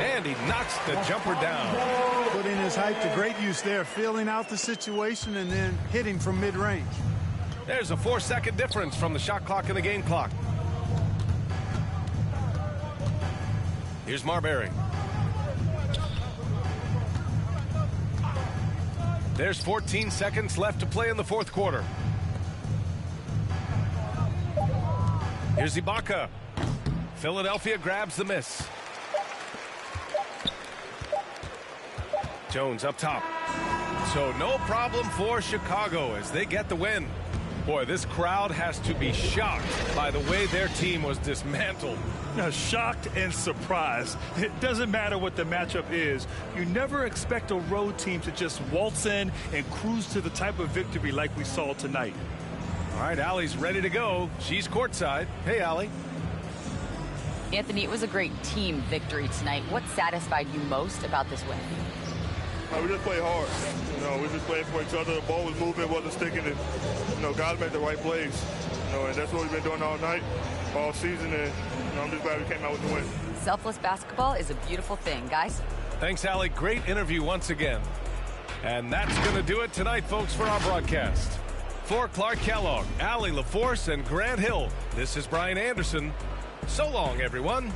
And he knocks the jumper down. Putting his height to great use there, feeling out the situation and then hitting from mid-range. There's a 4-second difference from the shot clock and the game clock. Here's Marbury. There's 14 seconds left to play in the fourth quarter. Here's Ibaka. Philadelphia grabs the miss. Jones up top. So no problem for Chicago as they get the win. Boy, this crowd has to be shocked by the way their team was dismantled. Shocked and surprised. It doesn't matter what the matchup is. You never expect a road team to just waltz in and cruise to the type of victory like we saw tonight. All right, Allie's ready to go. She's courtside. Hey, Allie. Anthony, it was a great team victory tonight. What satisfied you most about this win? We just played hard. We just played for each other. The ball was moving, wasn't sticking. And, guys made the right plays. And that's what we've been doing all night, all season. And I'm just glad we came out with the win. Selfless basketball is a beautiful thing, guys. Thanks, Allie. Great interview once again. And that's going to do it tonight, folks, for our broadcast. For Clark Kellogg, Allie LaForce, and Grant Hill, this is Brian Anderson. So long, everyone.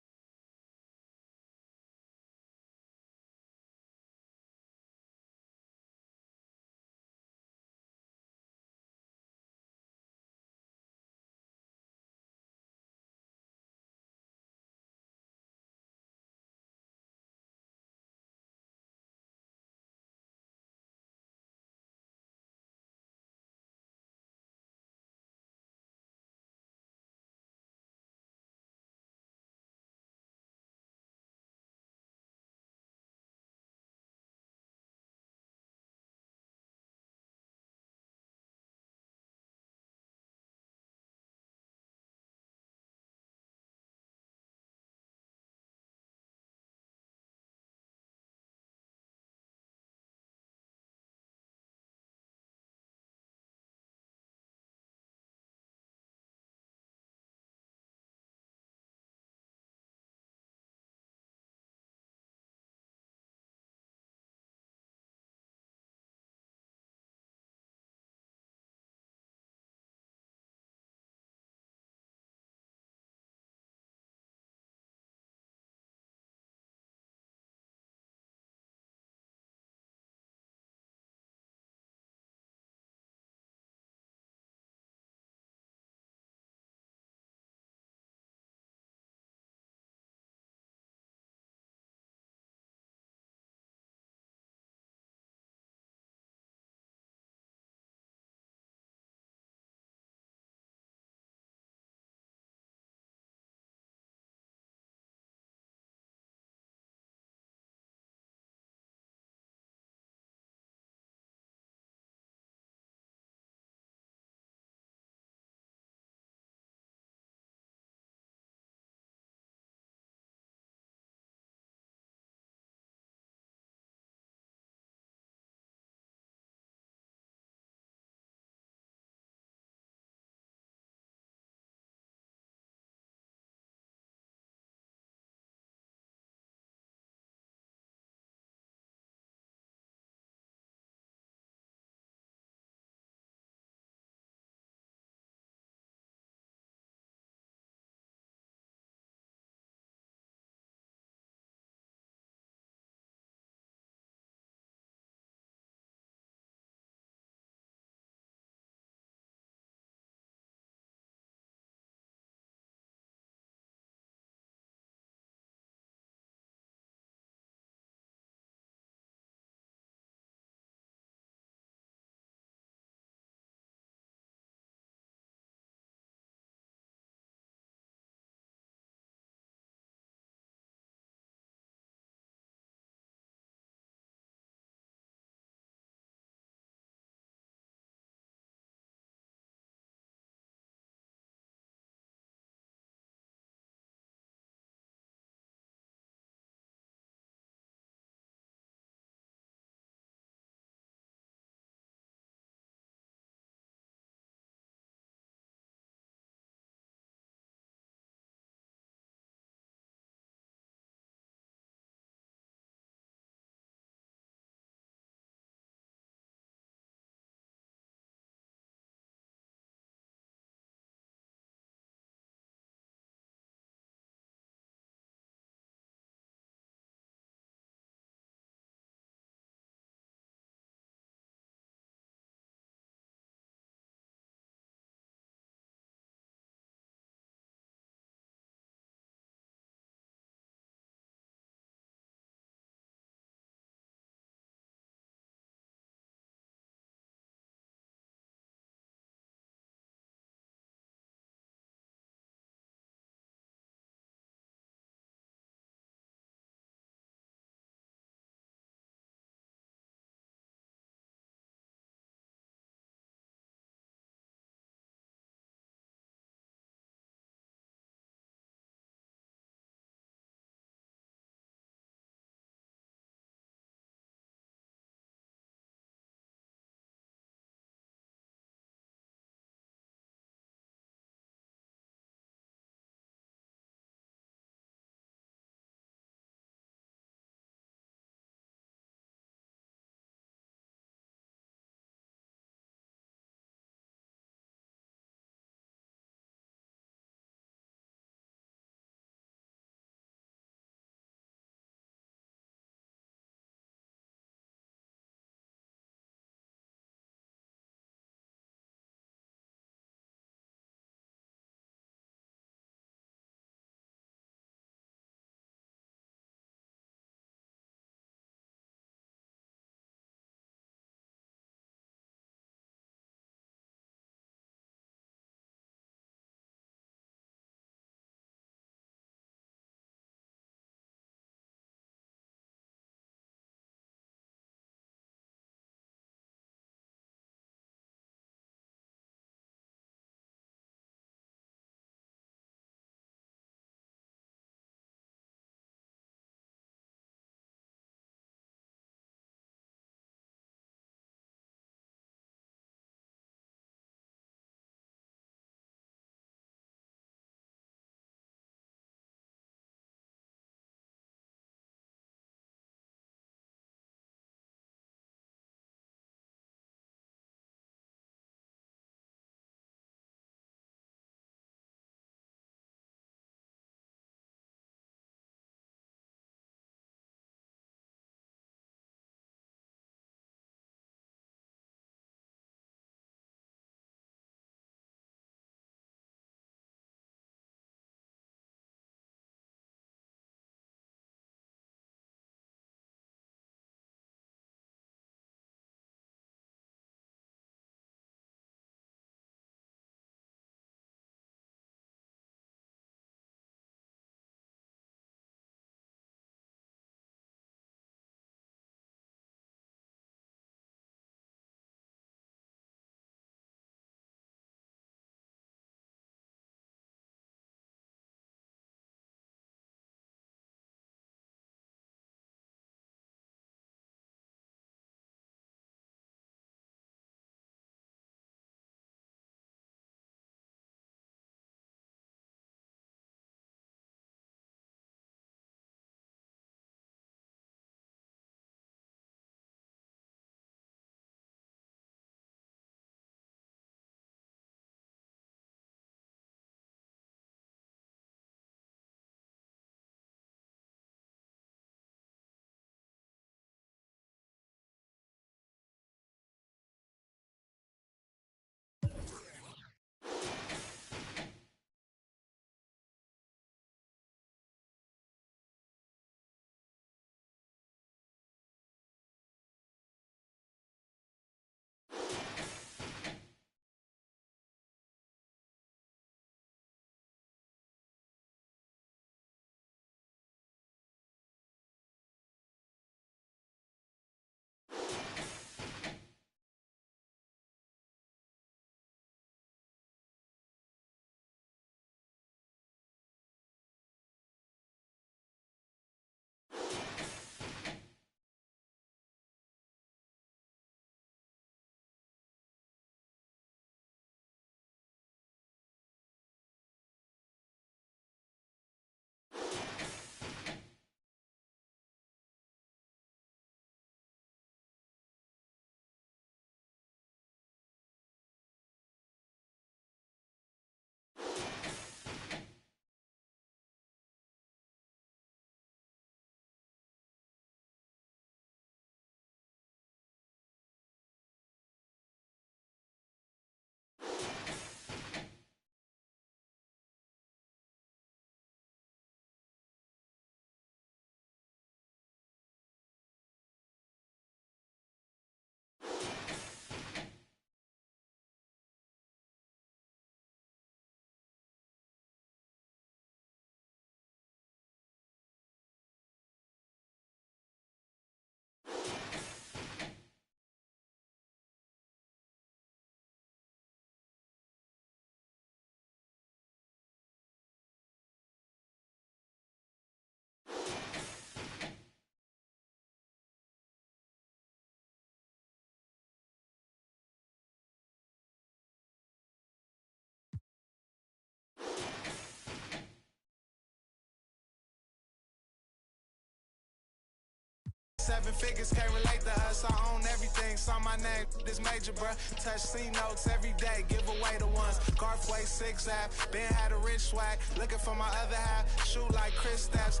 7 figures can't relate to us. I own everything, saw my name, this major, bruh. Touch C notes every day, give away the ones. Garfway 6 app, Ben had a rich swag. Looking for my other half, shoot like Chris Steps.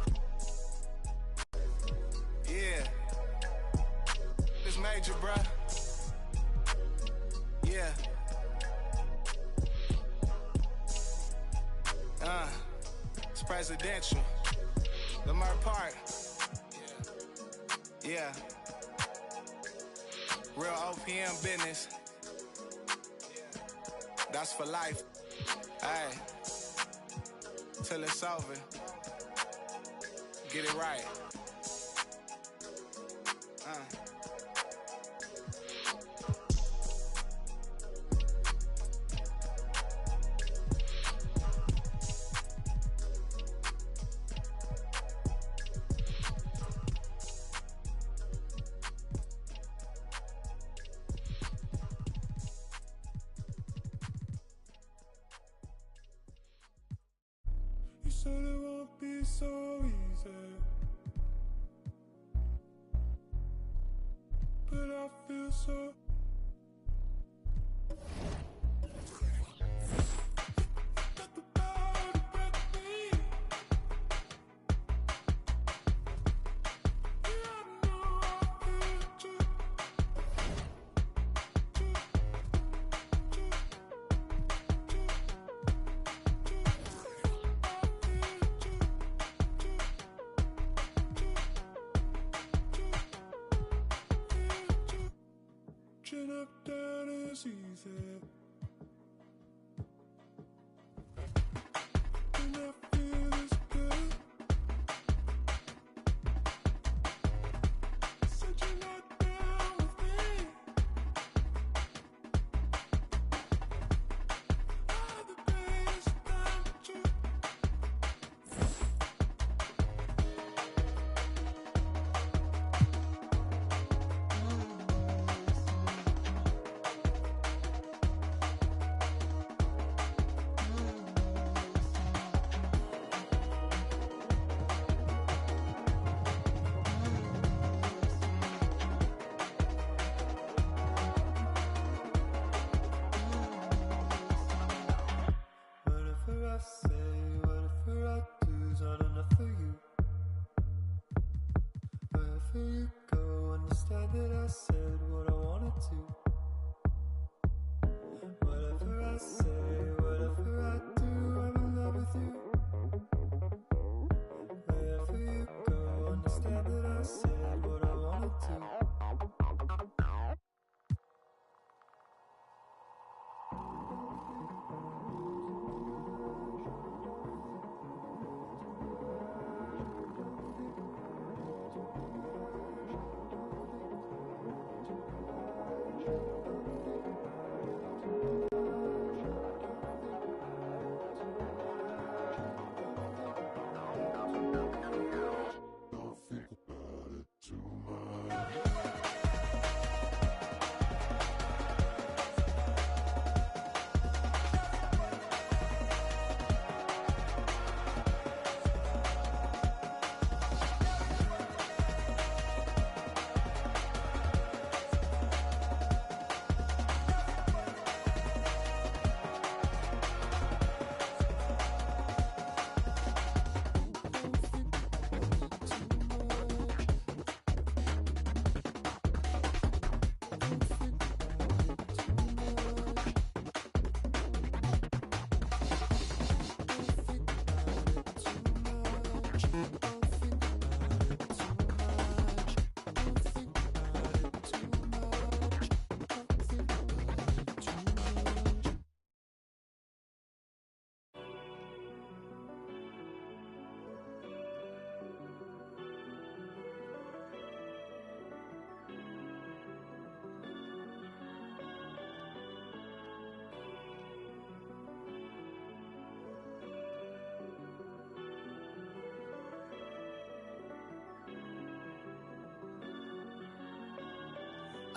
Yeah, this major, bruh. Yeah. It's presidential. Lamar Park. Yeah. Real OPM business. That's for life. Hey. Till it's over. Get it right. You said it won't be so easy, but I feel so. Chin up, down is easy. And I feel this good. Said you're not down with me. All the best time to whatever I say, whatever I do's not enough for you. Wherever you go, understand that I said what I wanted to. Whatever I say, whatever I do, I'm in love with you. Wherever you go, understand that I said what I wanted to.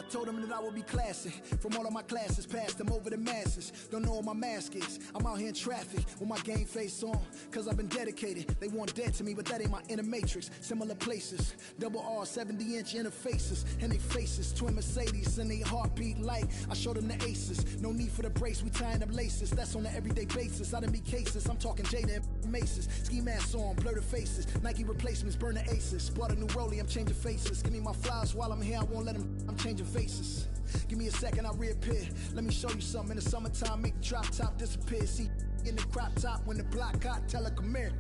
told them that I would be classy. From all of my classes, passed them over the masses. Don't know what my mask is. I'm out here in traffic with my game face on. Cause I've been dedicated. They want dead to me, but that ain't my inner matrix. Similar places. Double R, 70-inch interfaces. And they faces. Twin Mercedes and they heartbeat like I showed them the aces. No need for the brace, we tying up laces. That's on an everyday basis. I done beat cases. I'm talking Jada and Maces. Ski masks on, blur the faces. Nike replacements, burn the aces. Bought a new rollie, I'm changing faces. Give me my flowers while I'm here, I won't let them. I'm changing faces. Give me a second, I'll reappear. Let me show you something. In the summertime, make the drop top disappear. See in the crop top when the block hot, tell her come here.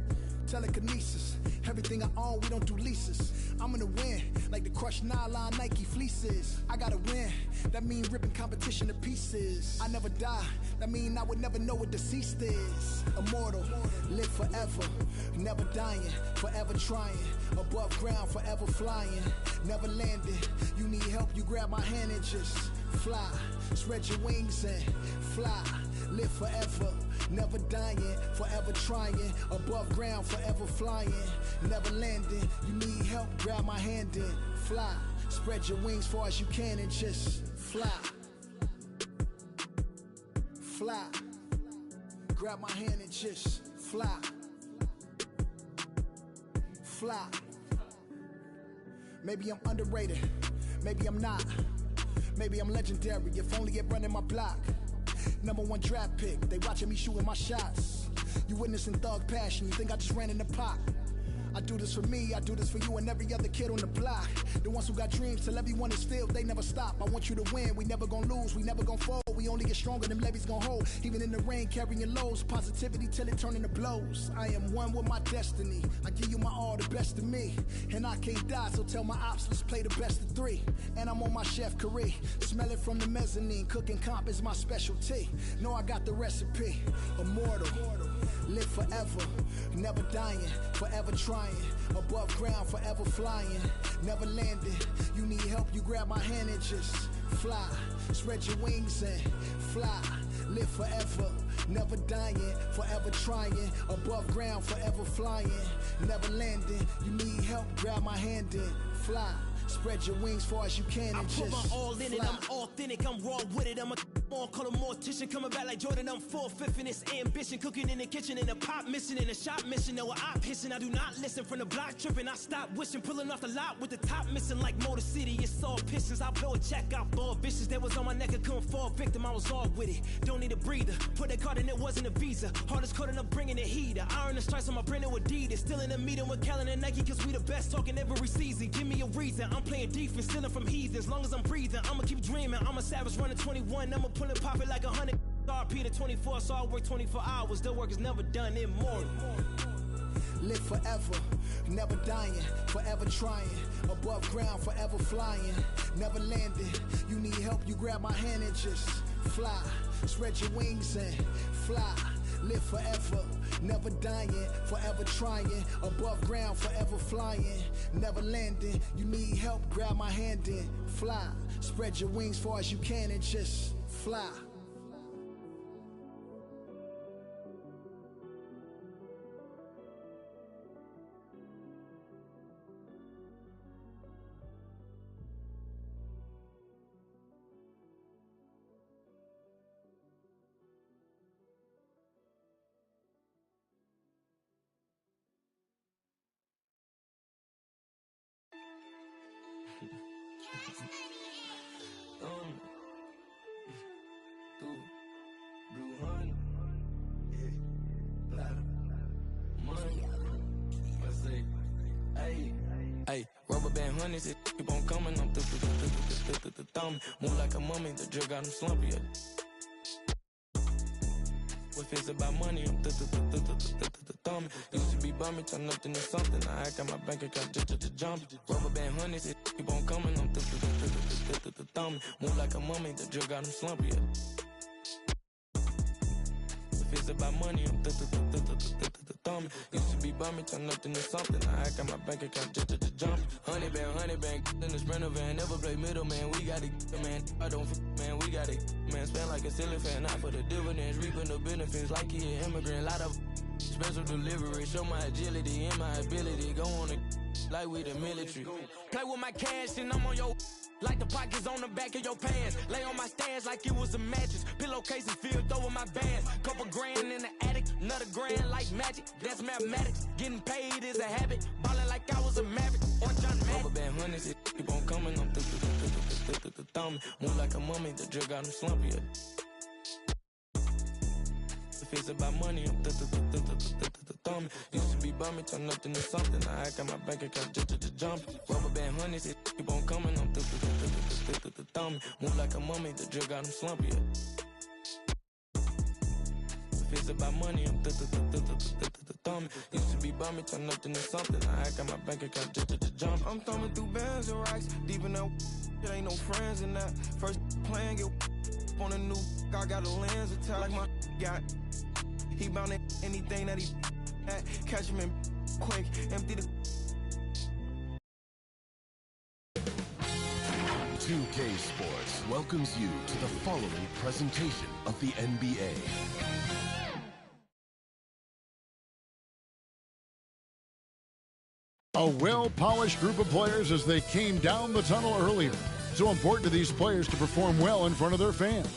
Telekinesis, everything I own, we don't do leases. I'm gonna win, like the crushed nylon Nike fleeces. I gotta win, that mean ripping competition to pieces. I never die, that mean I would never know what deceased is. Immortal, live forever, never dying, forever trying. Above ground, forever flying, never landing. You need help, you grab my hand and just fly. Spread your wings and fly, live forever. Never dying, forever trying. Above ground, forever flying. Never landing. You need help, grab my hand and fly. Spread your wings far as you can and just fly. Fly. Grab my hand and just fly. Fly. Maybe I'm underrated. Maybe I'm not. Maybe I'm legendary. If only it running my block. #1 draft pick, they watching me shooting my shots. You witnessing thug passion, you think I just ran in the pot. I do this for me, I do this for you and every other kid on the block. The ones who got dreams, till everyone is filled, they never stop. I want you to win, we never gonna lose, we never gonna fold. We only get stronger, them levees gonna hold. Even in the rain, carrying lows, positivity till it turn into blows. I am one with my destiny, I give you my all, the best of me. And I can't die, so tell my ops, let's play the best of 3. And I'm on my chef career, smell it from the mezzanine. Cooking comp is my specialty, know I got the recipe. Immortal, live forever, never dying, forever trying. Above ground, forever flying, never landing. You need help, you grab my hand and just fly. Spread your wings and fly. Live forever, never dying, forever trying. Above ground, forever flying, never landing. You need help, grab my hand and fly. Spread your wings far as you can and I just put my all in fly. it, I'm authentic, I'm raw with it. I'm a more color mortician, coming back like Jordan. I'm 4/5 in this ambition, cooking in the kitchen, in a pop mission, in a shop mission. No, I pissing, I do not listen. From the block tripping, I stop wishing, pulling off the lot with the top missing like Motor City. It's all Pistons, I blow a check out for vicious. That was on my neck, I couldn't fall victim, I was all with it. Don't need a breather, put that card in, it wasn't a visa. Hardest card up bringing the heater. Iron the stripes on my brand new Adidas. Still in a meeting with Kellen and Nike, cause we the best talking every season. Give me a reason, I'm playing defense, stealing from heathens. As long as I'm breathing, I'ma keep dreaming. I'm a savage running 21, I'ma pull and pop it like 100. RP to 24, so I work 24 hours. The work is never done, immortal. Live forever, never dying, forever trying. Above ground, forever flying, never landing. You need help, you grab my hand and just fly. Spread your wings and fly. Live forever, never dying, forever trying. Above ground, forever flying, never landing. You need help, grab my hand and fly. Spread your wings far as you can and just fly. Hey, rubber band honeys, it keep on coming. I'm thumb. Move like a mummy, the drug got him slumpy. If it's about money, I'm thumb. Used to be bummy, turn nothing to something. I got my bank account just jump. Rubber band honeys, it keep on coming. I'm thumb. Move like a mummy, the drug got him slumpy. If it's about money, I'm thumb. Used to be bummy, turn nothing to something. I got my bank account just jump. Honey band, in the Sprinter van. Never play middle, man. We got it, man. I don't man. We got it, man. Spend like a silly fan. Not for the dividends, reaping the benefits like he an immigrant. Lot of special delivery. Show my agility and my ability. Go on it like we the military. Play with my cash and I'm on your. like the pockets on the back of your pants. Lay on my stands like it was a mattress. Pillowcases filled over my bands. Couple grand in the attic, another grand like magic. That's mathematics. Getting paid is a habit. Ballin' like I was a maverick. Or John Madden. Rubber band hundreds, it keep on coming. I'm thumbing. Move like a mummy, the drug got him slumpy. If it's about money, I'm thumbing. Used to be bumming, turn nothing to something. I got my bank account just jumping. Rubber band hundreds, it keep on coming. I'm thumbing. Move like a mummy, the drug got him slumpy. If it's about money, I'm thumbing. Used to be bumming, turn nothing to something. I got my bank account just jumping. I'm thumbing through bands and racks. Deep in that, it ain't no friends in that. First playing, get on a new, I got a lens attached like my got. He bound at anything that he at. Catch him in quick, empty the. 2K Sports welcomes you to the following presentation of the NBA. A well-polished group of players as they came down the tunnel earlier. So important to these players to perform well in front of their fans.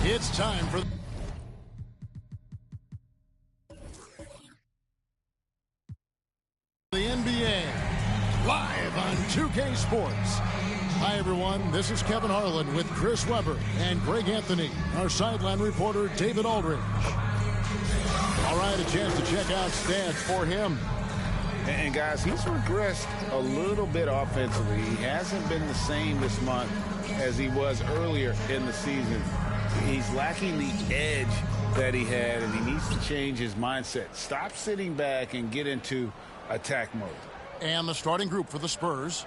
It's time for the NBA, live on 2K Sports. Hi, everyone. This is Kevin Harlan with Chris Webber and Greg Anthony, our sideline reporter, David Aldridge. All right, a chance to check out stats for him. And guys, he's regressed a little bit offensively. He hasn't been the same this month as he was earlier in the season. He's lacking the edge that he had, and he needs to change his mindset. Stop sitting back and get into attack mode. And the starting group for the Spurs.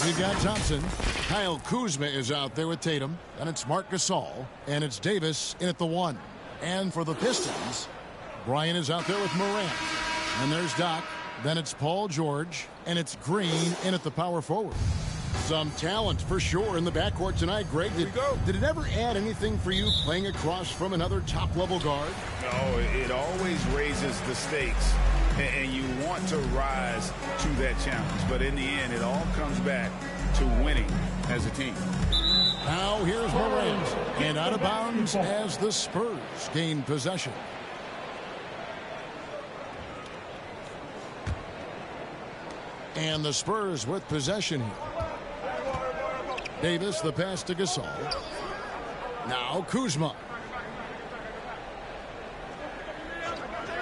We've got Thompson. Kyle Kuzma is out there with Tatum. And it's Marc Gasol. And it's Davis in at the 1. And for the Pistons, Brian is out there with Morant. And there's Doc. Then it's Paul George, and it's Green in at the power forward. Some talent for sure in the backcourt tonight, Greg. Did it ever add anything for you playing across from another top-level guard? No, it always raises the stakes, and you want to rise to that challenge. But in the end, it all comes back to winning as a team. Now here's Morant, and out of bounds as the Spurs gain possession. And the Spurs with possession here. Davis, the pass to Gasol. Now Kuzma.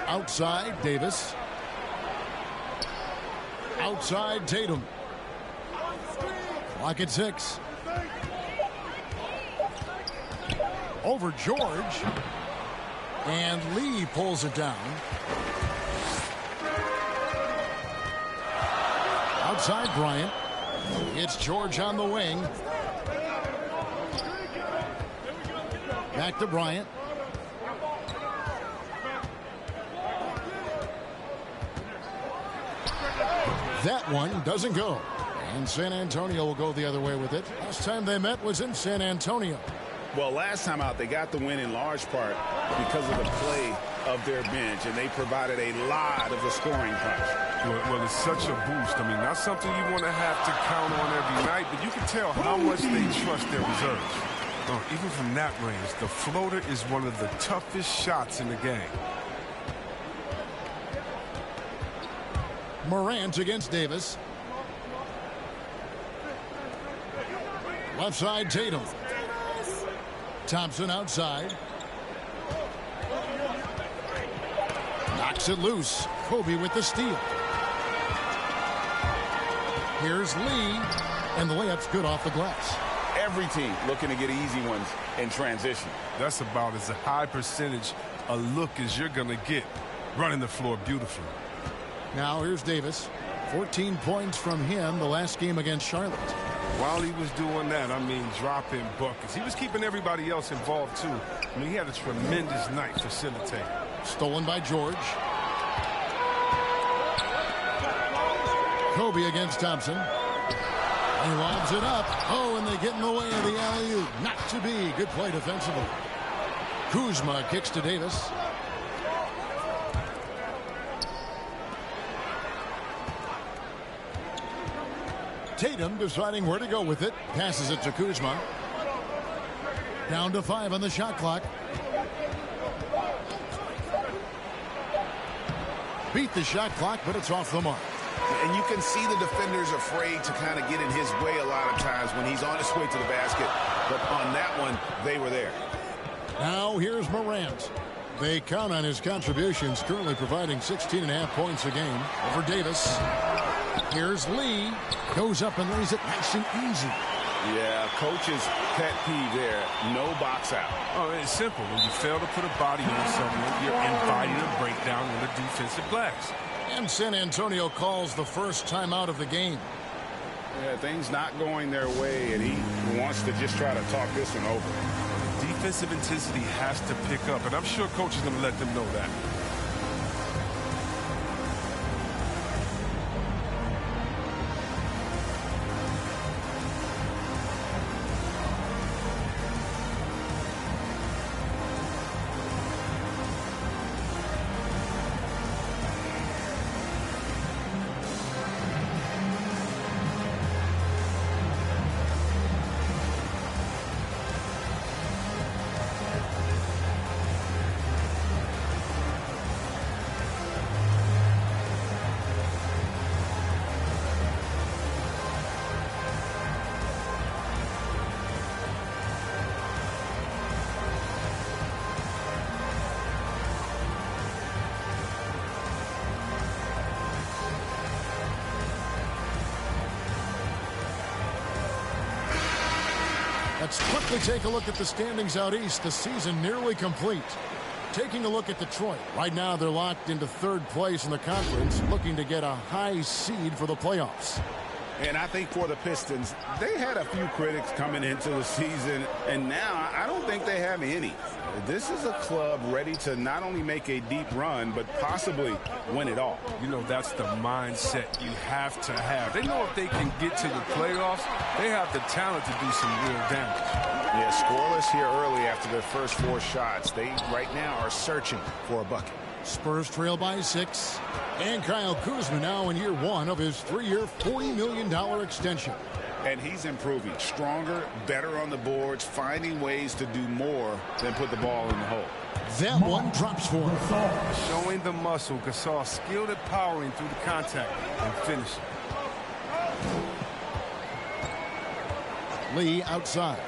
Outside, Davis. Outside, Tatum. Clock at 6. Over George. And Lee pulls it down. Outside Bryant. It's George on the wing. Back to Bryant. That one doesn't go. And San Antonio will go the other way with it. Last time they met was in San Antonio. Well, last time out, they got the win in large part because of the play of their bench, and they provided a lot of the scoring punch. Well, it's such a boost. I mean, not something you want to have to count on every night, but you can tell how much they trust their reserves. Even from that range, the floater is one of the toughest shots in the game. Morant against Davis. Left side, Tatum. Thompson outside. Knocks it loose. Kobe with the steal. Here's Lee, and the layup's good off the glass. Every team looking to get easy ones in transition. That's about as a high percentage a look as you're going to get. Running the floor beautifully. Now here's Davis. 14 points from him the last game against Charlotte. While he was doing that, I mean, dropping buckets. He was keeping everybody else involved, too. I mean, he had a tremendous night facilitating. Stolen by George. Kobe against Thompson. He lobs it up. Oh, and they get in the way of the alley-oop. Not to be. Good play defensively. Kuzma kicks to Davis. Tatum deciding where to go with it. Passes it to Kuzma. Down to 5 on the shot clock. Beat the shot clock, but it's off the mark. And you can see the defenders afraid to kind of get in his way a lot of times when he's on his way to the basket. But on that one, they were there. Now here's Morant. They count on his contributions, currently providing 16.5 points a game over Davis. Here's Lee. Goes up and lays it nice and easy. Yeah, coach's pet peeve there. No box out. Oh, it's simple. When you fail to put a body on someone, you're inviting a breakdown on the defensive glass. And San Antonio calls the first timeout of the game. Yeah, things not going their way, and he wants to just try to talk this one over. Defensive intensity has to pick up, and I'm sure coach is going to let them know that. Let's quickly take a look at the standings out east. The season nearly complete. Taking a look at Detroit. Right now they're locked into 3rd place in the conference, looking to get a high seed for the playoffs. And I think for the Pistons, they had a few critics coming into the season, and now I don't think they have any. This is a club ready to not only make a deep run, but possibly win it all. You know, that's the mindset you have to have. They know if they can get to the playoffs, they have the talent to do some real damage. Yeah, scoreless here early after their first 4 shots. They right now are searching for a bucket. Spurs trail by 6. And Kyle Kuzma now in year 1 of his 3-year, $40 million extension. And he's improving. Stronger, better on the boards, finding ways to do more than put the ball in the hole. That one drops for him. Showing the muscle. Gasol skilled at powering through the contact and finishing. Lee outside.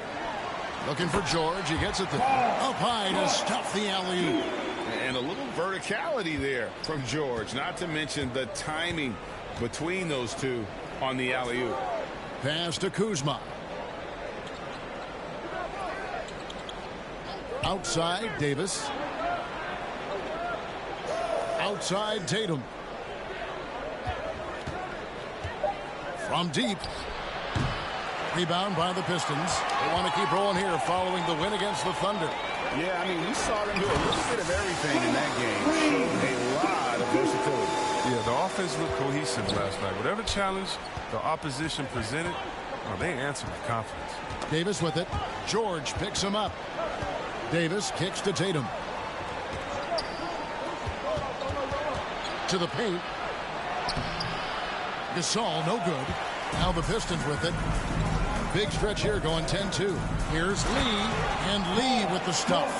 Looking for George. He gets it there. Up high to stuff the alley-oop. And a little verticality there from George, not to mention the timing between those two on the alley-oop. Pass to Kuzma. Outside, Davis. Outside, Tatum. From deep. Rebound by the Pistons. They want to keep rolling here following the win against the Thunder. Yeah, I mean, we saw them do a little bit of everything in that game. Showed a lot of versatility. Yeah, the offense looked cohesive last night. Whatever challenge the opposition presented, they answered with confidence. Davis with it. George picks him up. Davis kicks to Tatum. To the paint. Gasol, no good. Now the Pistons with it. Big stretch here going 10-2. Here's Lee, and Lee with the stuff.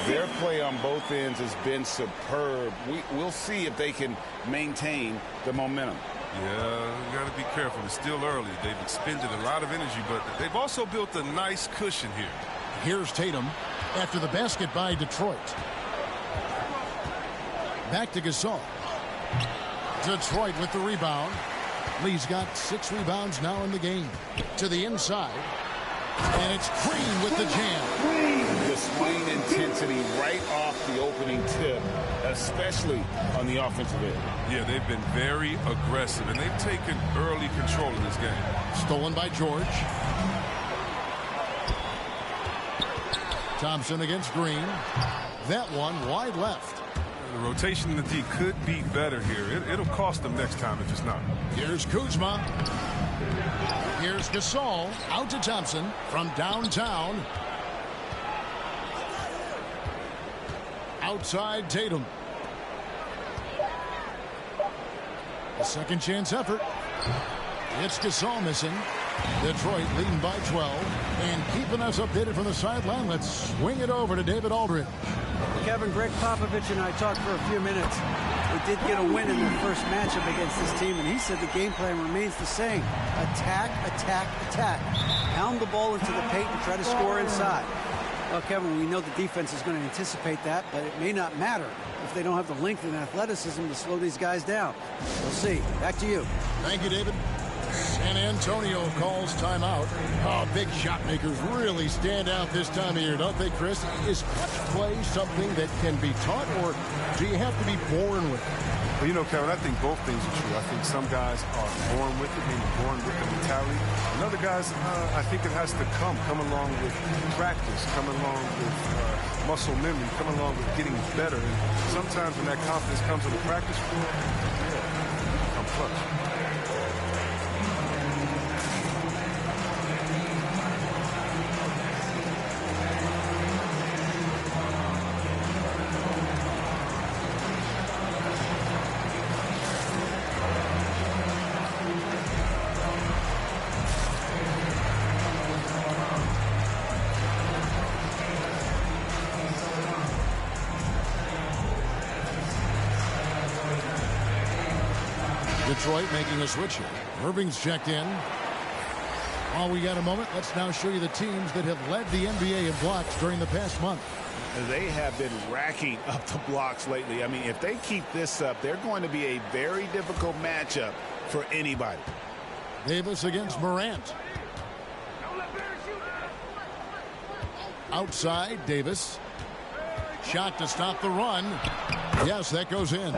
Their play on both ends has been superb. We'll see if they can maintain the momentum. Yeah, you got to be careful. It's still early. They've expended a lot of energy, but they've also built a nice cushion here. Here's Tatum after the basket by Detroit. Back to Gasol. Detroit with the rebound. Lee's got 6 rebounds now in the game. To the inside. And it's Green with the jam. Displaying intensity right off the opening tip, especially on the offensive end. Yeah, they've been very aggressive, and they've taken early control of this game. Stolen by George. Thompson against Green. That one wide left. The rotation in the D could be better here. It'll cost them next time if it's not. Here's Kuzma. Here's Gasol. Out to Thompson from downtown. Outside Tatum. A second chance effort. It's Gasol missing. Detroit leading by 12. And keeping us updated from the sideline, let's swing it over to David Aldridge. Kevin, Greg Popovich and I talked for a few minutes. We did get a win in their first matchup against this team, and he said the game plan remains the same. Attack, attack, attack. Pound the ball into the paint and try to score inside. Well, Kevin, we know the defense is going to anticipate that, but it may not matter if they don't have the length and athleticism to slow these guys down. We'll see. Back to you. Thank you, David. San Antonio calls timeout. Oh, big shot makers really stand out this time of year, don't they, Chris? Is clutch play something that can be taught, or do you have to be born with it? Well, you know, Kevin, I think both things are true. I think some guys are born with it, maybe born with the mentality. And other guys, I think it has to come along with practice, come along with muscle memory, come along with getting better. And sometimes when that confidence comes on the practice floor, yeah, I'm clutch. Detroit making a switch here. Irving's checked in. While we got a moment, let's now show you the teams that have led the NBA in blocks during the past month. They have been racking up the blocks lately. I mean, if they keep this up, they're going to be a very difficult matchup for anybody. Davis against Morant. Outside, Davis. Shot to stop the run. Yes, that goes in.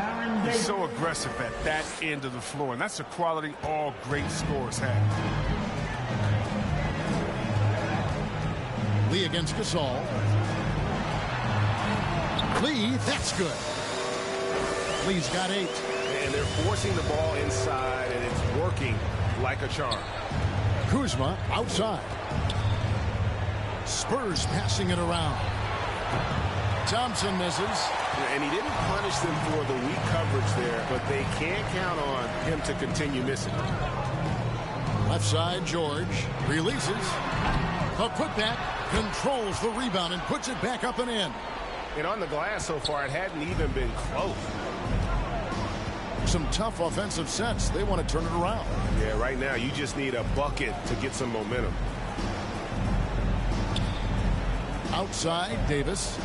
He's so aggressive at that end of the floor, and that's a quality all great scorers have. Lee against Gasol. Lee, that's good. Lee's got 8. And they're forcing the ball inside, and it's working like a charm. Kuzma outside. Spurs passing it around. Thompson misses. And he didn't punish them for the weak coverage there, but they can't count on him to continue missing. Left side, George releases. The putback, controls the rebound and puts it back up and in. And on the glass so far, it hadn't even been close. Some tough offensive sets. They want to turn it around. Yeah, right now you just need a bucket to get some momentum. Outside, Davis.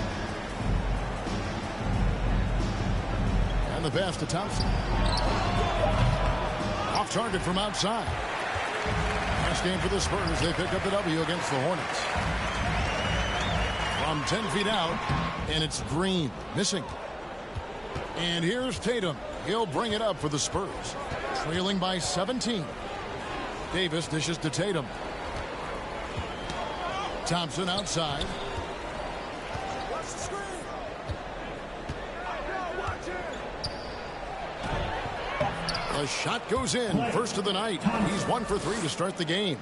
And the pass to Thompson. Off target from outside. Last game for the Spurs. They pick up the W against the Hornets. From 10 feet out, and it's Green missing. And here's Tatum. He'll bring it up for the Spurs. Trailing by 17. Davis dishes to Tatum. Thompson outside. The shot goes in. First of the night. He's 1 for 3 to start the game.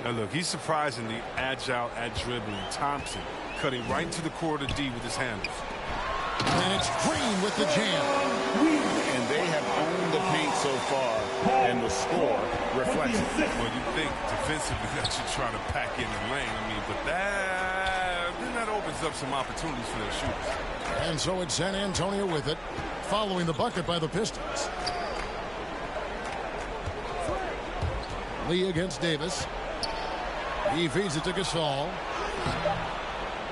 Now look, he's surprisingly agile at dribbling. Thompson cutting right into the corner D with his handles. And it's Green with the jam. And they have owned the paint so far, and the score reflects it. Well, you think defensively that you try to pack in the lane. I mean, but that opens up some opportunities for their shooters. And so it's San Antonio with it, following the bucket by the Pistons. Lee against Davis. He feeds it to Gasol.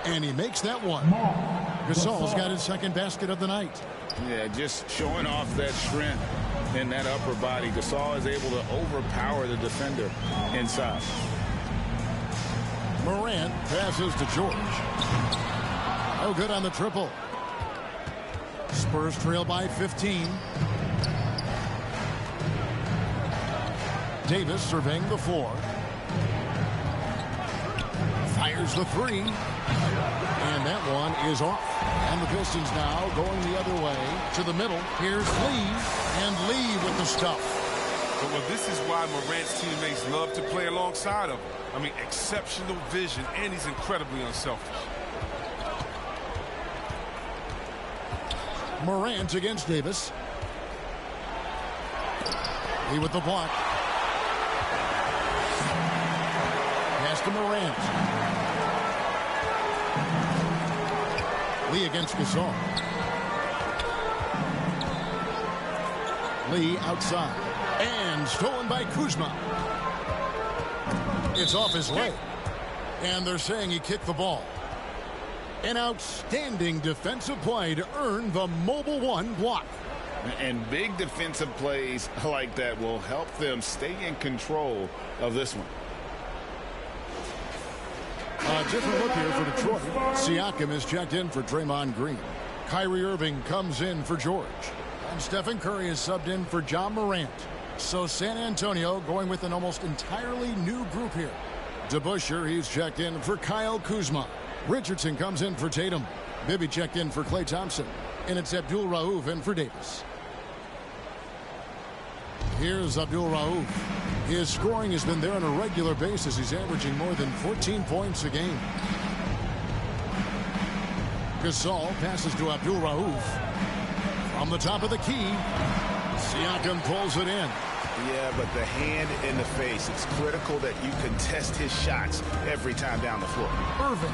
And he makes that one. Gasol's got his second basket of the night. Yeah, just showing off that strength in that upper body. Gasol is able to overpower the defender inside. Morant passes to George. No good on the triple. Spurs trail by 15. Davis surveying the floor. Fires the 3. And that one is off. And the Pistons now going the other way to the middle. Here's Lee. And Lee with the stuff. Well, this is why Morant's teammates love to play alongside of him. I mean, exceptional vision, and he's incredibly unselfish. Morant against Davis. Lee with the block. pass to Morant. Lee against Gasol. Lee outside. And stolen by Kuzma. It's off his leg. And they're saying he kicked the ball. An outstanding defensive play to earn the mobile one block. And big defensive plays like that will help them stay in control of this one. A different look here for Detroit. Siakam is checked in for Draymond Green. Kyrie Irving comes in for George. And Stephen Curry is subbed in for John Morant. So San Antonio going with an almost entirely new group here. DeBusschere, he's checked in for Kyle Kuzma. Richardson comes in for Tatum. Bibby checked in for Klay Thompson. And it's Abdul Rauf in for Davis. Here's Abdul Rauf. His scoring has been there on a regular basis. He's averaging more than 14 points a game. Gasol passes to Abdul Rauf. From the top of the key, Siakam pulls it in. Yeah, but the hand in the face, it's critical that you contest his shots every time down the floor. Irving.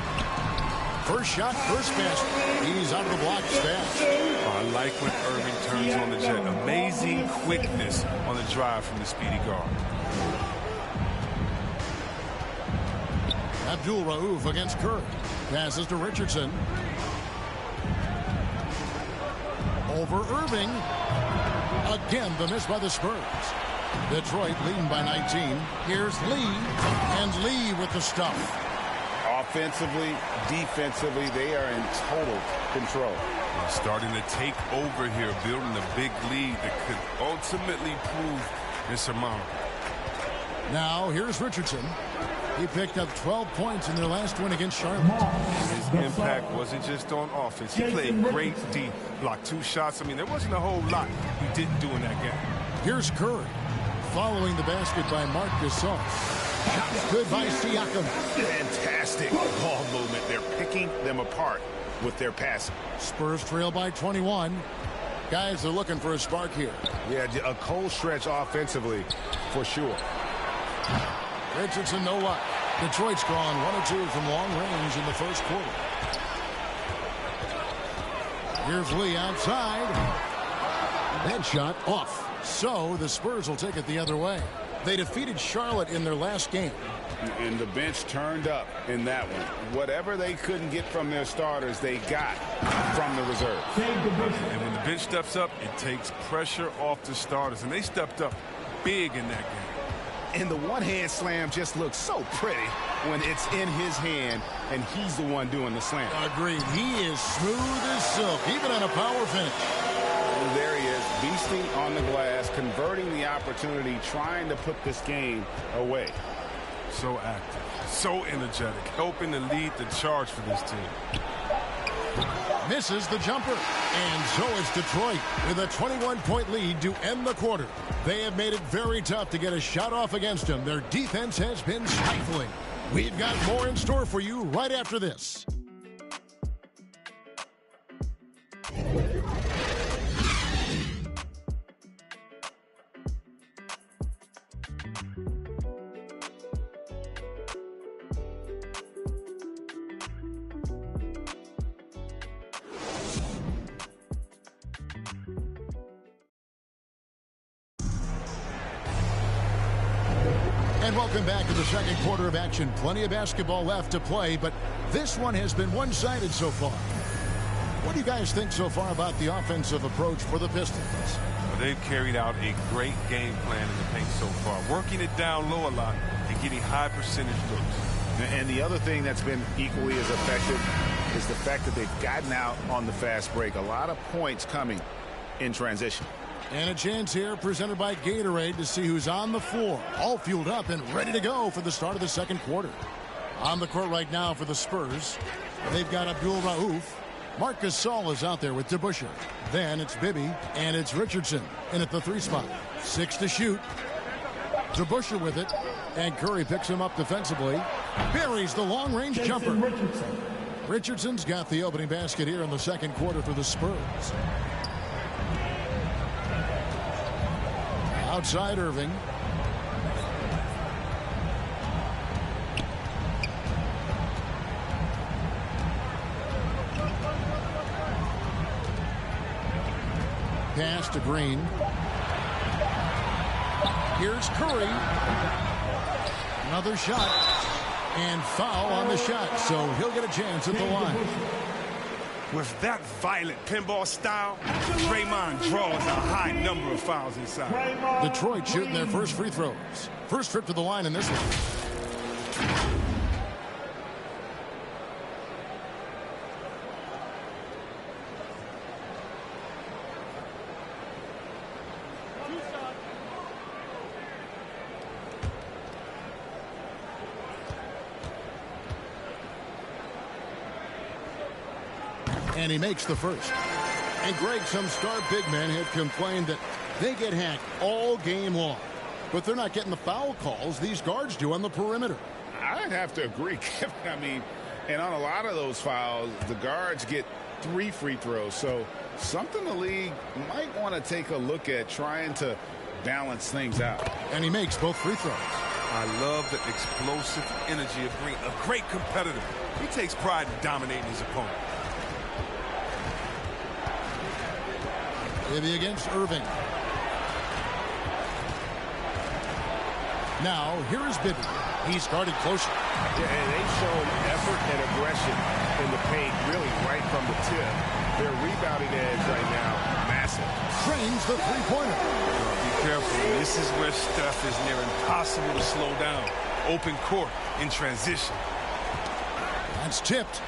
First shot, first basket. He's out of the block fast. I like when Irving turns on the jet. Amazing quickness on the drive from the speedy guard. Abdul Rauf against Curry. Passes to Richardson. Over Irving. Again, the miss by the Spurs. Detroit leading by 19. Here's Lee. And Lee with the stuff. Offensively, defensively, they are in total control. Starting to take over here, building a big lead that could ultimately prove insurmountable. Now, here's Richardson. He picked up 12 points in their last win against Charlotte. His impact wasn't just on offense. He played great D. Blocked 2 shots. I mean, there wasn't a whole lot he didn't do in that game. Here's Curry. Following the basket by Marc Gasol. Shots good by Siakam. Fantastic ball movement. They're picking them apart with their passing. Spurs trail by 21. Guys are looking for a spark here. Yeah, a cold stretch offensively for sure. Richardson, no luck. Detroit's gone 1 or 2 from long range in the first quarter. Here's Lee outside. That shot off. So the Spurs will take it the other way. They defeated Charlotte in their last game. And the bench turned up in that one. Whatever they couldn't get from their starters, they got from the reserve. And when the bench steps up, it takes pressure off the starters. And they stepped up big in that game. And the one-hand slam just looks so pretty when it's in his hand and he's the one doing the slam. Agreed. He is smooth as silk, even on a power finish. And there he is, beasting on the glass, converting the opportunity, trying to put this game away. So active, so energetic, helping to lead the charge for this team. Misses the jumper. And so is Detroit with a 21-point lead to end the quarter. They have made it very tough to get a shot off against them. Their defense has been stifling. We've got more in store for you right after this. And welcome back to the second quarter of action. Plenty of basketball left to play, but this one has been one-sided so far. What do you guys think so far about the offensive approach for the Pistons? Well, they've carried out a great game plan in the paint so far, working it down low a lot and getting high percentage looks. And the other thing that's been equally as effective is the fact that they've gotten out on the fast break. A lot of points coming in transition. And a chance here presented by Gatorade to see who's on the floor. All fueled up and ready to go for the start of the second quarter. On the court right now for the Spurs, they've got Abdul Rauf. Marc Gasol is out there with DeBusschere. Then it's Bibby and it's Richardson in at the 3 spot. 6 to shoot. DeBusschere with it. And Curry picks him up defensively. Buries the long-range jumper. Richardson's got the opening basket here in the second quarter for the Spurs. Outside Irving. Pass to Green. Here's Curry. Another shot. And foul on the shot, so he'll get a chance at the line. With that violent pinball style, Draymond draws a high number of fouls inside. Detroit shooting their first free throws. First trip to the line in this one. And he makes the first. And Greg, some star big men have complained that they get hacked all game long. But they're not getting the foul calls these guards do on the perimeter. I'd have to agree, Kevin. I mean, and on a lot of those fouls, the guards get 3 free throws. So something the league might want to take a look at, trying to balance things out. And he makes both free throws. I love the explosive energy of Green. A great competitor. He takes pride in dominating his opponent. Bibby against Irving. Now, here is Bibby. He's guarded closer. Yeah, and they've shown effort and aggression in the paint, really right from the tip. Their rebounding edge right now, massive. Trains the three-pointer. Be careful. This is where Steph is near impossible to slow down. Open court in transition. That's tipped.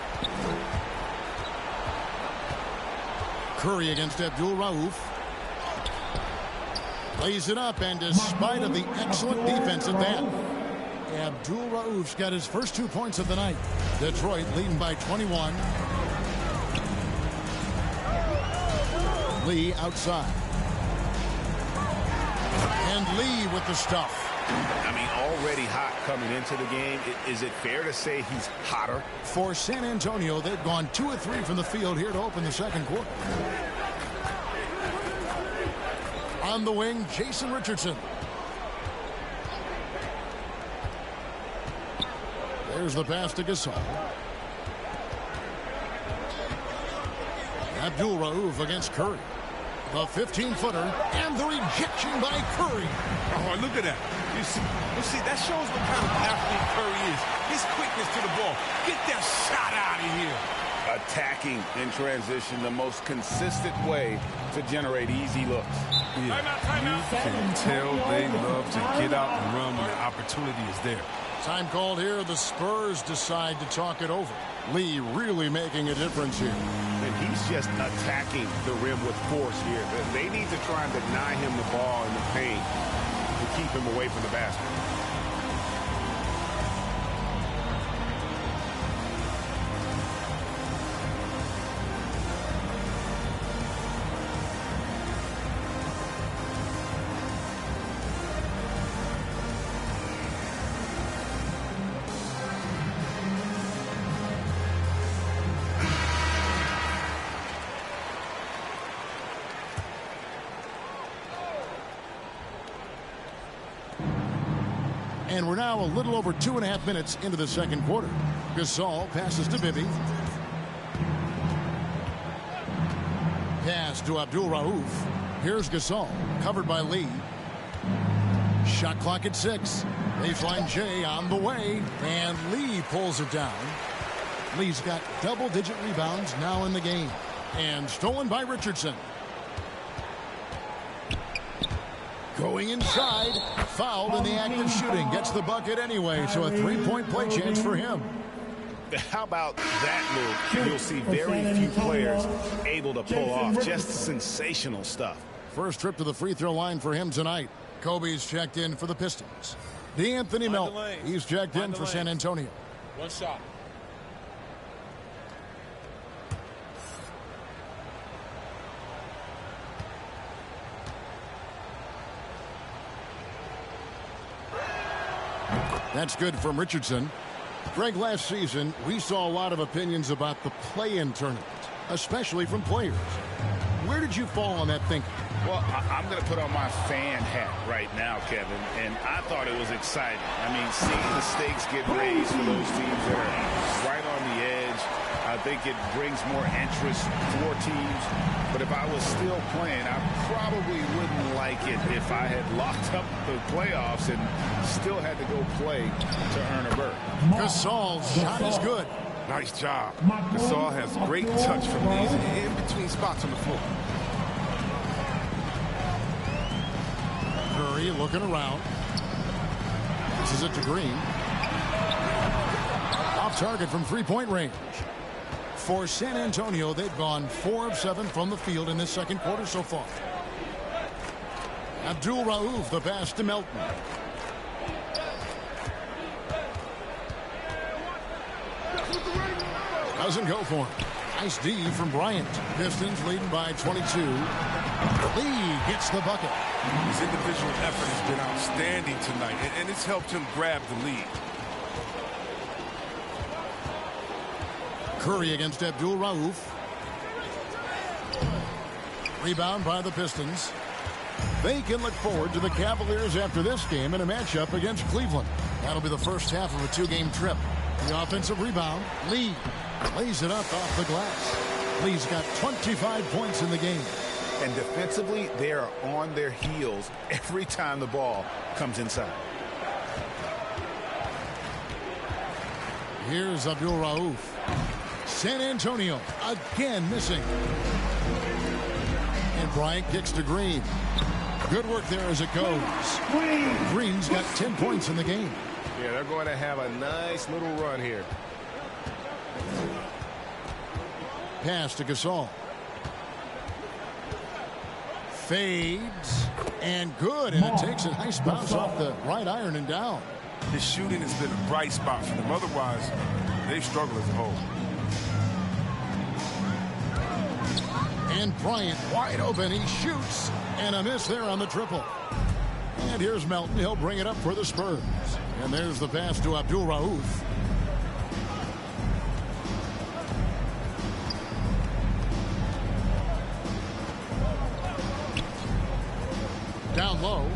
Curry against Abdul-Rauf. Lays it up, and despite of the excellent defense at that, Abdul-Rauf's got his first 2 points of the night. Detroit leading by 21. Lee outside. And Lee with the stuff. I mean, already hot coming into the game. Is it fair to say he's hotter? For San Antonio, they've gone 2 of 3 from the field here to open the second quarter. On the wing, Jason Richardson. There's the pass to Gasol. Abdul-Rauf against Curry. The 15-footer and the rejection by Curry. Oh, look at that. You see, that shows what kind of athlete Curry is. His quickness to the ball. Get that shot out of here. Attacking in transition, the most consistent way to generate easy looks. Yeah. You can tell they love to get out and run when the opportunity is there. Time called here. The Spurs decide to talk it over. Lee really making a difference here. And he's just attacking the rim with force here. They need to try and deny him the ball in the paint to keep him away from the basket. And we're now a little over 2.5 minutes into the second quarter. Gasol passes to Bibby. Pass to Abdul-Rauf. Here's Gasol, covered by Lee. Shot clock at 6. Baseline J on the way, and Lee pulls it down. Lee's got double-digit rebounds now in the game. And stolen by Richardson. Going inside, fouled in the act of shooting. Gets the bucket anyway, so a 3-point play chance for him. How about that move? You'll see very few players able to pull off. Just sensational stuff. First trip to the free throw line for him tonight. Kobe's checked in for the Pistons. D'Anthony Melton, he's checked in for San Antonio. One shot. That's good from Richardson. Greg, last season, we saw a lot of opinions about the play-in tournament, especially from players. Where did you fall on that thinking? Well, I'm going to put on my fan hat right now, Kevin, and I thought it was exciting. I mean, seeing the stakes get raised for those teams that are right on the edge, I think it brings more interest for teams. But if I was still playing, I probably wouldn't like it if I had locked up the playoffs and still had to go play to earn a berth. Gasol's shot is good. Nice job. Gasol has great touch from these in between spots on the floor. Curry looking around. This is it to Green. Off target from three-point range. For San Antonio, they've gone 4 of 7 from the field in this second quarter so far. Abdul Rauf, the pass to Melton. Doesn't go for him. Nice D from Bryant. Pistons leading by 22. Lee gets the bucket. His individual effort has been outstanding tonight, and it's helped him grab the lead. Curry against Abdul Rauf. Rebound by the Pistons. They can look forward to the Cavaliers after this game in a matchup against Cleveland. That'll be the first half of a 2-game trip. The offensive rebound. Lee lays it up off the glass. Lee's got 25 points in the game. And defensively, they are on their heels every time the ball comes inside. Here's Abdul Rauf. San Antonio again missing. And Bryant kicks to Green. Good work there as it goes. Green's got 10 points in the game. Yeah, they're going to have a nice little run here. Pass to Gasol. Fades. And good. And it takes a nice bounce off the right iron and down. His shooting has been a bright spot for them. Otherwise, they struggle as a whole. And Bryant wide open. He shoots. And a miss there on the triple. And here's Melton. He'll bring it up for the Spurs. And there's the pass to Abdul Rauf. Down low.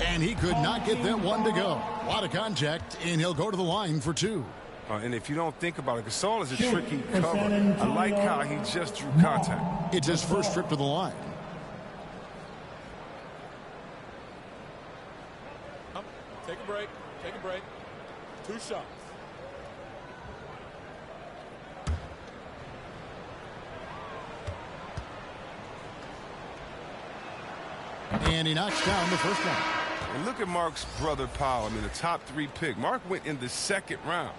And he could not get that one to go. A lot of contact, and he'll go to the line for 2. And if you don't think about it, Gasol is a tricky cover. I like how he just drew contact. It's his first trip to the line. Take a break. Take a break. 2 shots. And he knocks down the first one. And look at Mark's brother Powell. I mean, the top 3 pick. Mark went in the second round.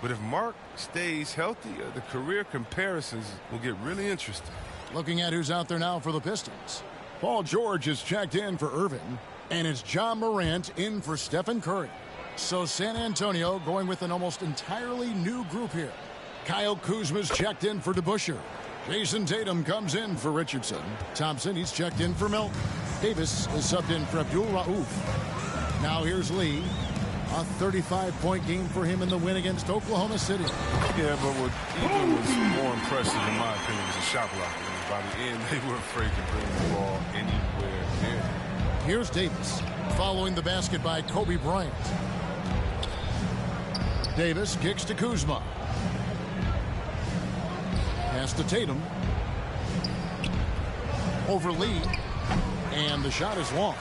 But if Mark stays healthy, the career comparisons will get really interesting. Looking at who's out there now for the Pistons. Paul George is checked in for Irvin. And it's John Morant in for Stephen Curry. So San Antonio going with an almost entirely new group here. Kyle Kuzma's checked in for DeBusschere. Jason Tatum comes in for Richardson. Thompson, he's checked in for Milton. Davis is subbed in for Abdul Rauf. Now here's Lee. A 35-point game for him in the win against Oklahoma City. Yeah, but what even was more impressive, in my opinion, was a shot blocker. By the end, they were afraid to bring the ball anywhere near. Here's Davis, following the basket by Kobe Bryant. Davis kicks to Kuzma. Pass to Tatum. Over Lee. And the shot is long.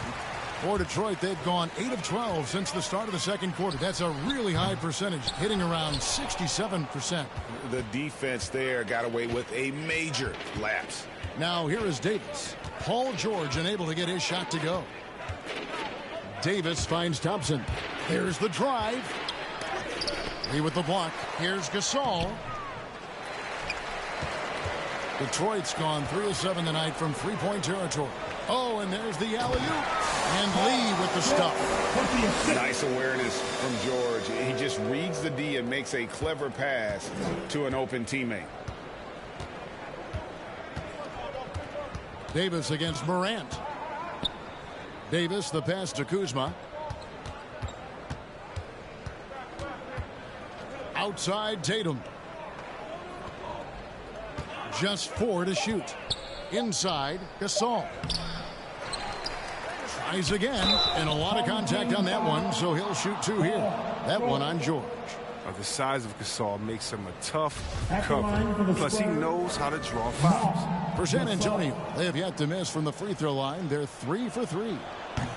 For Detroit, they've gone 8 of 12 since the start of the second quarter. That's a really high percentage, hitting around 67%. The defense there got away with a major lapse. Now here is Davis. Paul George unable to get his shot to go. Davis finds Thompson. There's the drive. Lee with the block. Here's Gasol. Detroit's gone 3 of 7 tonight from three-point territory. Oh, and there's the alley-oop. And Lee with the stop. Nice awareness from George. He just reads the D and makes a clever pass to an open teammate. Davis against Morant. Davis, the pass to Kuzma. Outside Tatum. Just 4 to shoot. Inside, Gasol. Tries again, and a lot of contact on that one, so he'll shoot 2 here. That one on George. The size of Gasol makes him a tough cover. Plus, he knows how to draw fouls. For San Antonio, they have yet to miss from the free throw line. They're 3 for 3.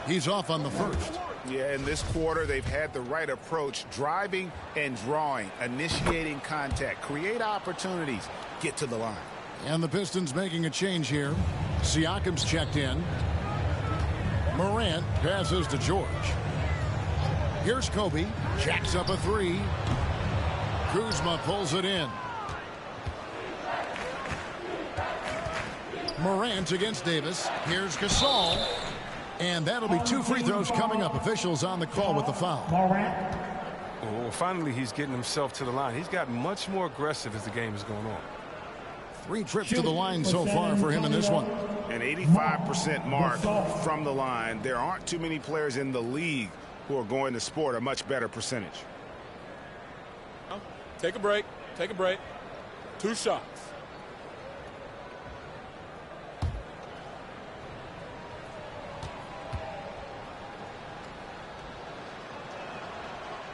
He's off on the first. Yeah, in this quarter, they've had the right approach, driving and drawing, initiating contact, create opportunities, get to the line. And the Pistons making a change here. Siakam's checked in. Morant passes to George. Here's Kobe. Jacks up a 3. Kuzma pulls it in. Morant against Davis. Here's Gasol. And that'll be 2 free throws coming up. Officials on the call with the foul. Oh, finally, he's getting himself to the line. He's gotten much more aggressive as the game is going on. 3 trips to the line so far for him in this one. An 85% mark from the line. There aren't too many players in the league who are going to sport a much better percentage. Take a break. Take a break. 2 shots.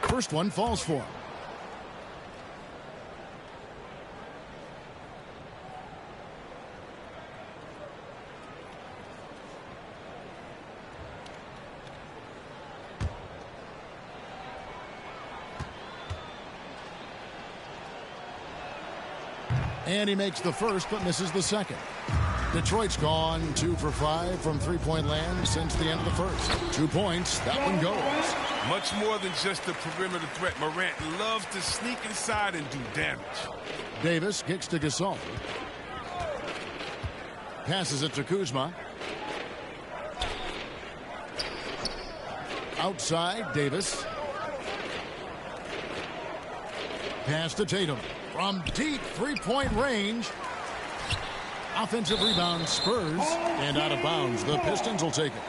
First one falls for him. And he makes the first, but misses the second. Detroit's gone 2 for 5 from three-point land since the end of the first. 2 points. That one goes. Much more than just a perimeter threat. Morant loves to sneak inside and do damage. Davis kicks to Gasol. Passes it to Kuzma. Outside, Davis. Pass to Tatum. From deep three-point range. Offensive rebound, Spurs. And out of bounds. The Pistons will take it.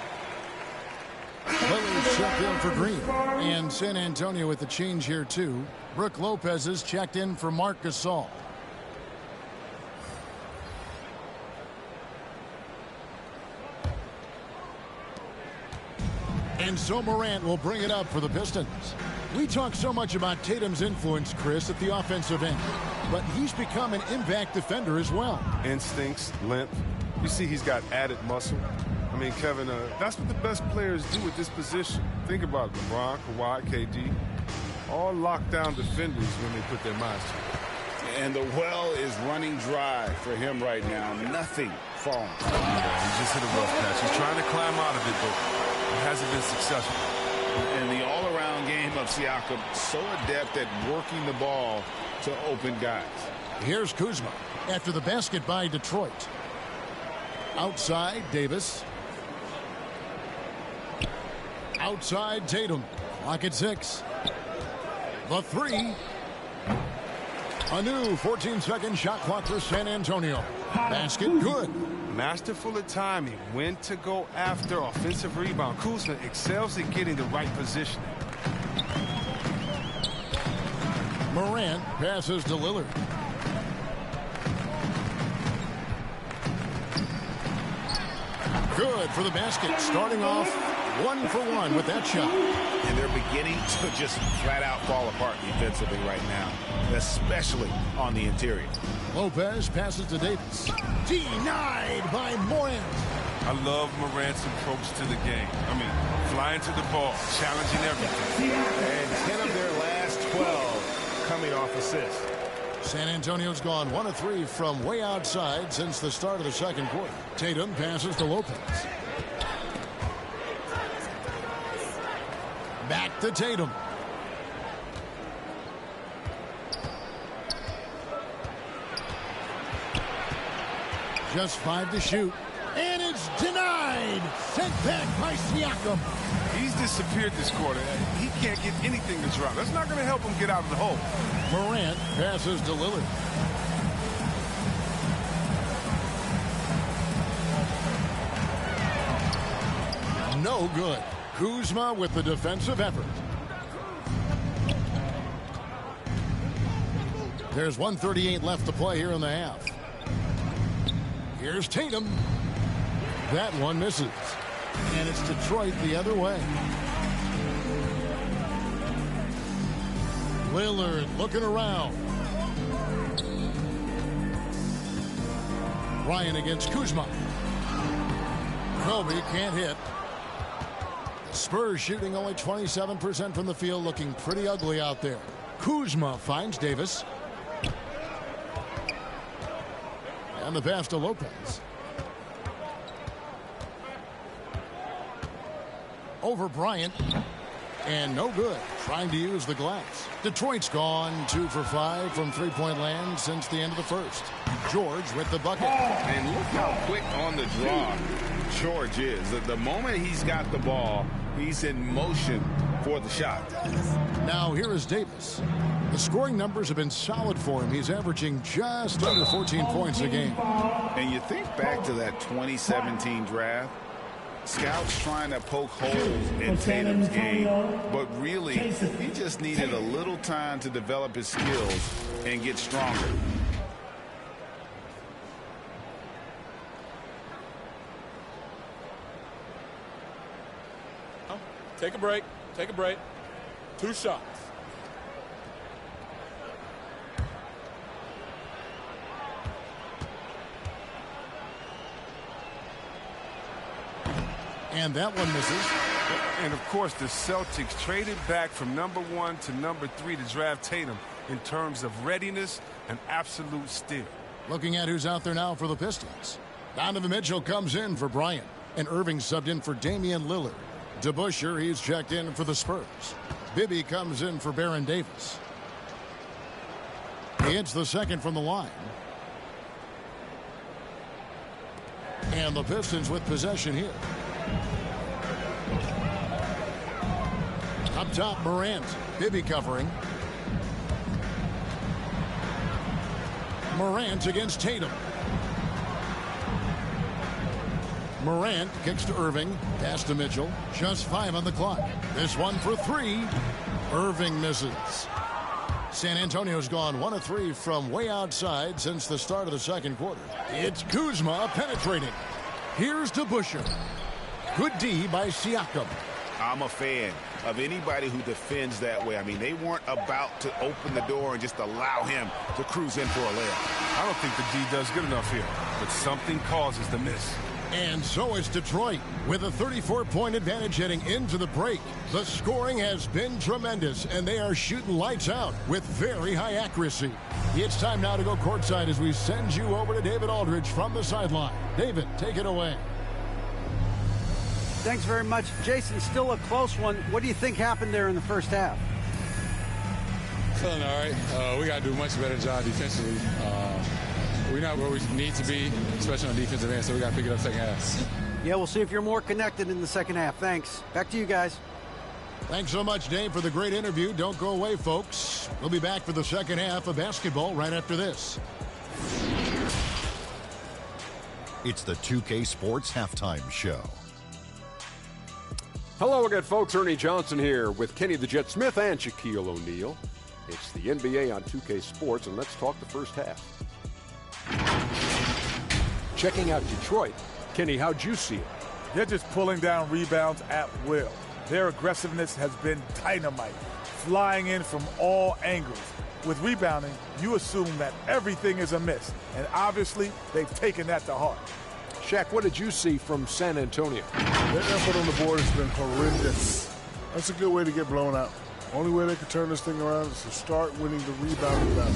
Lillard's checked in for Green. And San Antonio with the change here, too. Brook Lopez is checked in for Marc Gasol. And so Morant will bring it up for the Pistons. We talk so much about Tatum's influence, Chris, at the offensive end. But he's become an impact defender as well. Instincts, length. You see he's got added muscle. I mean, Kevin, that's what the best players do at this position. Think about it. LeBron, Kawhi, KD. All lockdown defenders when they put their minds to it. And the well is running dry for him right now. Nothing falling. Yeah, he just hit a rough patch. He's trying to climb out of it, but it hasn't been successful. And the all-around game of Siakam, so adept at working the ball to open guys. Here's Kuzma after the basket by Detroit. Outside, Davis. Outside, Tatum. Clock at 6. The 3. A new 14-second shot clock for San Antonio. Basket good. Masterful at timing. When to go after offensive rebound. Kuzma excels at getting the right position. Morant passes to Lillard. Good for the basket. Starting off 1 for 1 with that shot. And they're beginning to just flat out fall apart defensively right now, especially on the interior. Lopez passes to Davis. Denied by Morant. I love Morant's approach to the game. I mean, flying to the ball, challenging everything. And 10 of their last 12 coming off assists. San Antonio's gone 1 of 3 from way outside since the start of the second quarter. Tatum passes to Lopez. Back to Tatum. Just 5 to shoot. And it's denied. Sent back by Siakam. He's disappeared this quarter. He can't get anything to drop. That's not going to help him get out of the hole. Morant passes to Lillard. No good. Kuzma with the defensive effort. There's 1:38 left to play here in the half. Here's Tatum. That one misses. And it's Detroit the other way. Lillard looking around. Ryan against Kuzma. Kobe can't hit. Spurs shooting only 27% from the field, looking pretty ugly out there. Kuzma finds Davis. And the pass to Lopez. Over Bryant. And no good. Trying to use the glass. Detroit's gone 2 for 5 from three-point land since the end of the first. George with the bucket. And look how quick on the draw George is. The moment he's got the ball, he's in motion for the shot. Now here is Davis. The scoring numbers have been solid for him. He's averaging just under 14 points a game. And you think back to that 2017 draft, scouts trying to poke holes in Tatum's game, but really he just needed a little time to develop his skills and get stronger. Take a break. Take a break. 2 shots. And that one misses. And of course, the Celtics traded back from number 1 to number 3 to draft Tatum in terms of readiness and absolute steal. Looking at who's out there now for the Pistons. Donovan Mitchell comes in for Bryant. And Irving subbed in for Damian Lillard. DeBusschere, he's checked in for the Spurs. Bibby comes in for Baron Davis. He hits the second from the line. And the Pistons with possession here. Up top, Morant. Bibby covering. Morant against Tatum. Morant kicks to Irving. Pass to Mitchell. Just 5 on the clock. This one for 3. Irving misses. San Antonio's gone 1 of 3 from way outside since the start of the second quarter. It's Kuzma penetrating. Here's DeBusschere. Good D by Siakam. I'm a fan of anybody who defends that way. I mean, they weren't about to open the door and just allow him to cruise in for a layup. I don't think the D does good enough here, but something causes the miss. And so is Detroit with a 34-point advantage heading into the break. The scoring has been tremendous, and they are shooting lights out with very high accuracy. It's time now to go courtside as we send you over to David Aldridge from the sideline. David, take it away. Thanks very much. Jason, still a close one. What do you think happened there in the first half? Feeling all right. We got to do a much better job defensively. We're not where we need to be, especially on defensive end, so we got to pick it up second half. Yeah, we'll see if you're more connected in the second half. Thanks. Back to you guys. Thanks so much, Dave, for the great interview. Don't go away, folks. We'll be back for the second half of basketball right after this. It's the 2K Sports Halftime Show. Hello again, folks. Ernie Johnson here with Kenny the Jet Smith and Shaquille O'Neal. It's the NBA on 2K Sports, and let's talk the first half. Checking out Detroit. Kenny, how'd you see it? They're just pulling down rebounds at will. Their aggressiveness has been dynamite, flying in from all angles. With rebounding, you assume that everything is a miss, and obviously they've taken that to heart. Shaq, what did you see from San Antonio? Their effort on the board has been horrendous. That's a good way to get blown out. Only way they can turn this thing around is to start winning the rebounding battle.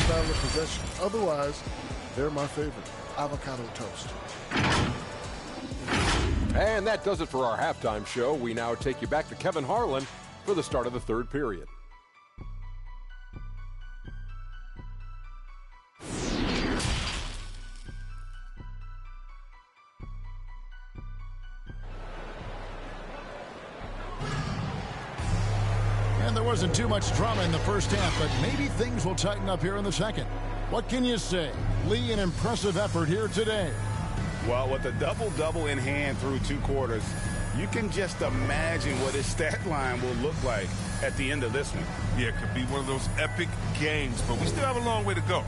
Rebounding possession. Otherwise, they're my favorite. Avocado toast. And that does it for our halftime show. We now take you back to Kevin Harlan for the start of the third period. And there wasn't too much drama in the first half, but maybe things will tighten up here in the second. What can you say? Lee, an impressive effort here today. Well, with a double-double in hand through 2 quarters, you can just imagine what his stat line will look like at the end of this one. Yeah, it could be one of those epic games, but we still have a long way to go.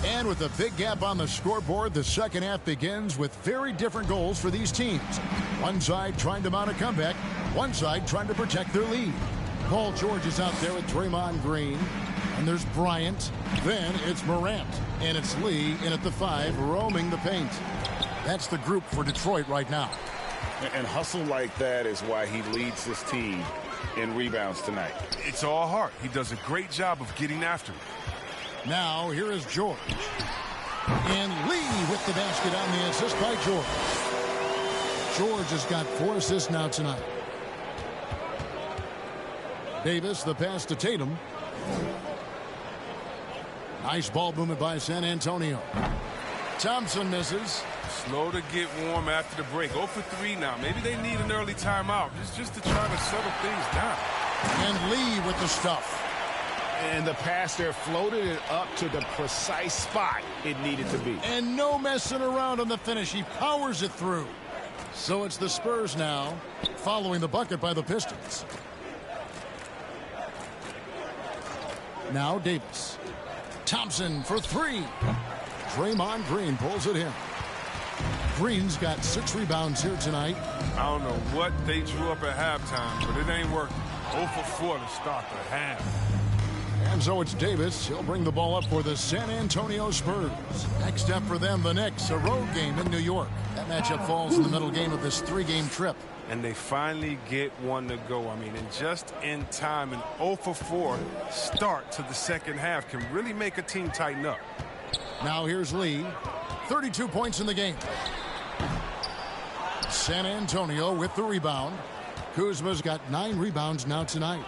And with a big gap on the scoreboard, the second half begins with very different goals for these teams. One side trying to mount a comeback, one side trying to protect their lead. Paul George is out there with Draymond Green. And there's Bryant. Then it's Morant. And it's Lee in at the 5, roaming the paint. That's the group for Detroit right now. And hustle like that is why he leads this team in rebounds tonight. It's all heart. He does a great job of getting after it. Now here is George. And Lee with the basket on the assist by George. George has got 4 assists now tonight. Davis, the pass to Tatum. Nice ball movement by San Antonio. Thompson misses. Slow to get warm after the break. 0 for 3 now. Maybe they need an early timeout just to try to settle things down. And Lee with the stuff. And the pass there floated it up to the precise spot it needed to be. And no messing around on the finish. He powers it through. So it's the Spurs now, following the bucket by the Pistons. Now Davis. Thompson for 3. Draymond Green pulls it in. Green's got 6 rebounds here tonight. I don't know what they drew up at halftime, but it ain't working. 0 for 4 to start the half. And so it's Davis. He'll bring the ball up for the San Antonio Spurs. Next up for them, the Knicks, a road game in New York. That matchup falls in the middle game of this 3-game trip. And they finally get one to go. I mean, and just in time, an 0 for 4 start to the second half can really make a team tighten up. Now here's Lee. 32 points in the game. San Antonio with the rebound. Kuzma's got 9 rebounds now tonight.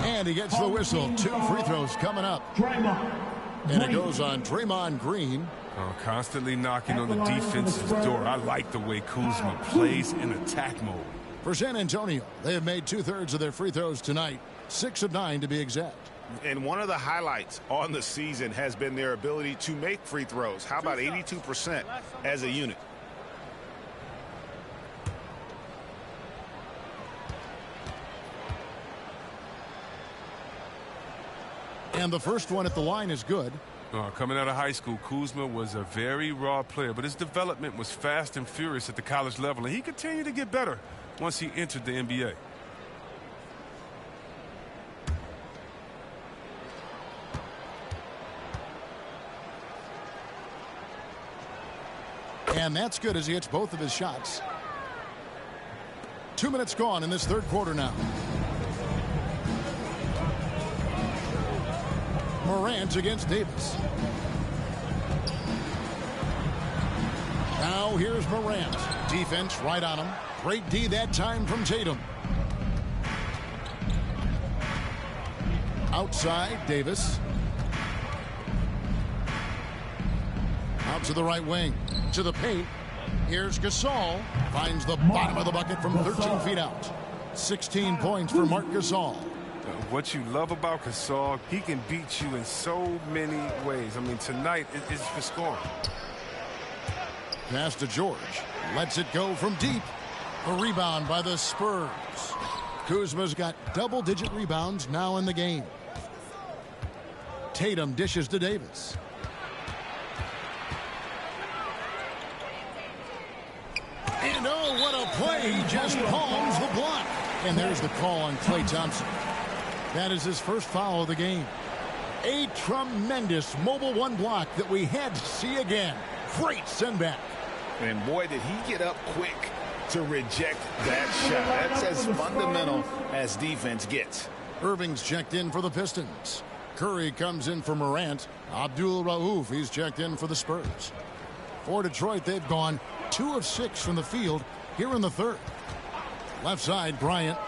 And he gets the whistle. 2 free throws coming up. And it goes on Draymond Green. Oh, constantly knocking on the defense's door. I like the way Kuzma plays in attack mode. For San Antonio, they have made 2/3 of their free throws tonight. 6 of 9 to be exact. And one of the highlights on the season has been their ability to make free throws. How about 82% as a unit? And the first one at the line is good. Coming out of high school, Kuzma was a very raw player, but his development was fast and furious at the college level, and he continued to get better once he entered the NBA. And that's good as he hits both of his shots. 2 minutes gone in this third quarter now. Morant against Davis. Now here's Morant. Defense right on him. Great D that time from Tatum. Outside, Davis. Out to the right wing. To the paint. Here's Gasol. Finds the bottom of the bucket from 13 feet out. 16 points for Marc Gasol. What you love about Gasol, he can beat you in so many ways. I mean, tonight it's for scoring. Pass to George. Lets it go from deep. A rebound by the Spurs. Kuzma's got double-digit rebounds now in the game. Tatum dishes to Davis. And oh, what a play. He just palms the block. And there's the call on Klay Thompson. That is his first foul of the game. A tremendous mobile 1 block that we had to see again. Great send back. And boy, did he get up quick to reject that shot. That's as fundamental as defense gets. Irving's checked in for the Pistons. Curry comes in for Morant. Abdul Rauf, he's checked in for the Spurs. For Detroit, they've gone 2 of 6 from the field here in the third. Left side, Bryant.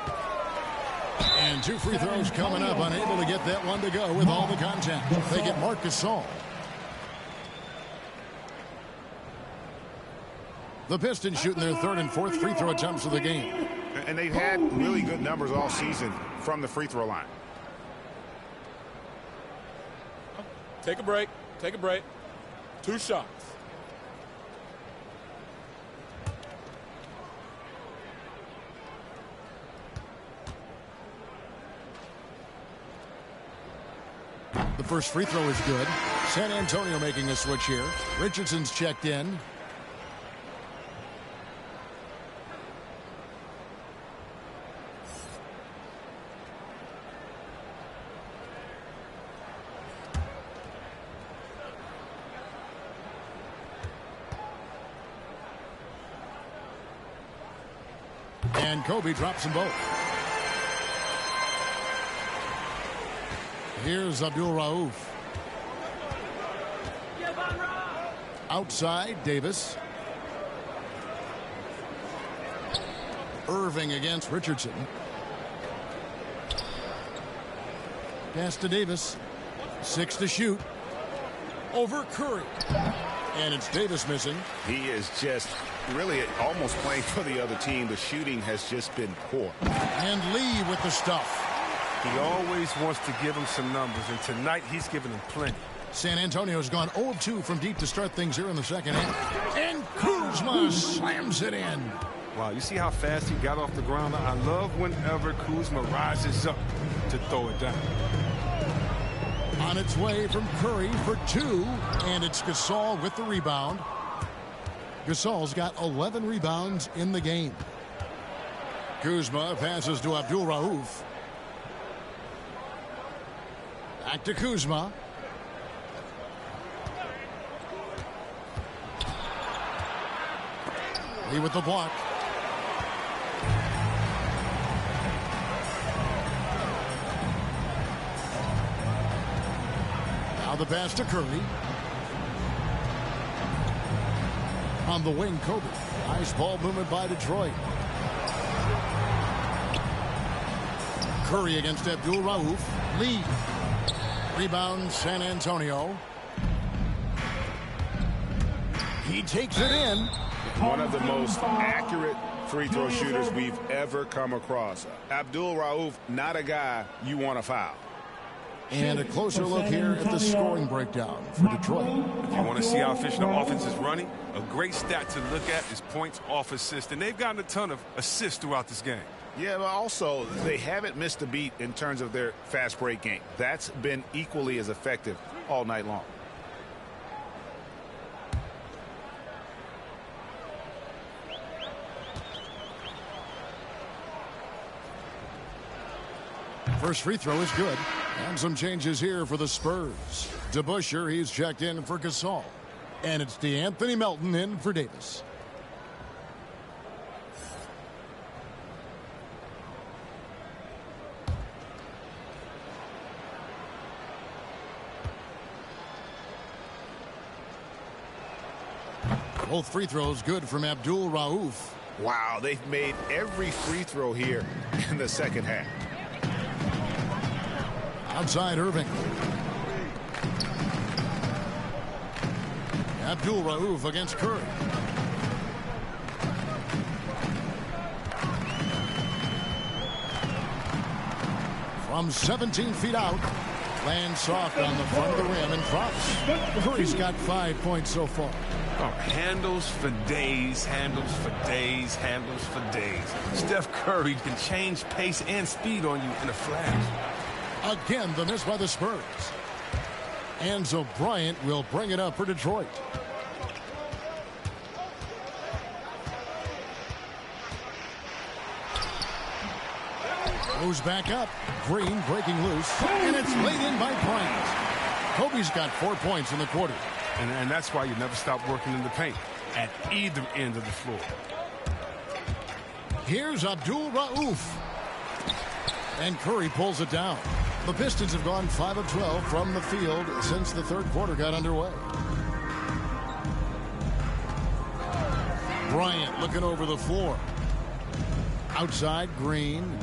And 2 free throws coming up, unable to get that one to go with all the contact. They get Marc Gasol. The Pistons shooting their 3rd and 4th free throw attempts of the game. And they've had really good numbers all season from the free throw line. Take a break. Take a break. 2 shots. first free throw is good. San Antonio making a switch here. Richardson's checked in. And Kobe drops them both. Here's Abdul Rauf. Outside, Davis. Irving against Richardson. Pass to Davis. 6 to shoot. Over Curry. And it's Davis missing. He is just really almost playing for the other team. The shooting has just been poor. And Lee with the stuff. He always wants to give him some numbers, and tonight he's giving him plenty. San Antonio's gone 0-2 from deep to start things here in the second half. And Kuzma slams it in. Wow, you see how fast he got off the ground? I love whenever Kuzma rises up to throw it down. On its way from Curry for 2, and it's Gasol with the rebound. Gasol's got 11 rebounds in the game. Kuzma passes to Abdul Rauf. Back to Kuzma. Lee with the block. Now the pass to Curry. On the wing, Kobe. Nice ball movement by Detroit. Curry against Abdul Rauf. Lee. Rebound, San Antonio. He takes it in. One of the most accurate free throw shooters we've ever come across. Abdul Rauf, not a guy you want to foul. And a closer look here at the scoring breakdown for Detroit. If you want to see how efficient the offense is running, a great stat to look at is points off assist. And they've gotten a ton of assists throughout this game. Yeah, but also they haven't missed a beat in terms of their fast break game. That's been equally as effective all night long. First free throw is good. And some changes here for the Spurs. DeBusschere, he's checked in for Gasol. And it's DeAnthony Melton in for Davis. Both free throws good from Abdul Rauf. Wow, they've made every free throw here in the second half. Outside Irving. Abdul Rauf against Curry. From 17 feet out. Lands soft on the front of the rim and drops. Curry's got 5 points so far. Oh, handles for days, handles for days, handles for days. Steph Curry can change pace and speed on you in a flash. Again, the miss by the Spurs. Enzo Bryant will bring it up for Detroit. Goes back up. Green breaking loose. And it's laid in by Bryant. Kobe's got 4 points in the quarter. And that's why you never stop working in the paint at either end of the floor. Here's Abdul Rauf. And Curry pulls it down. The Pistons have gone 5 of 12 from the field since the third quarter got underway. Bryant looking over the floor. Outside, Green.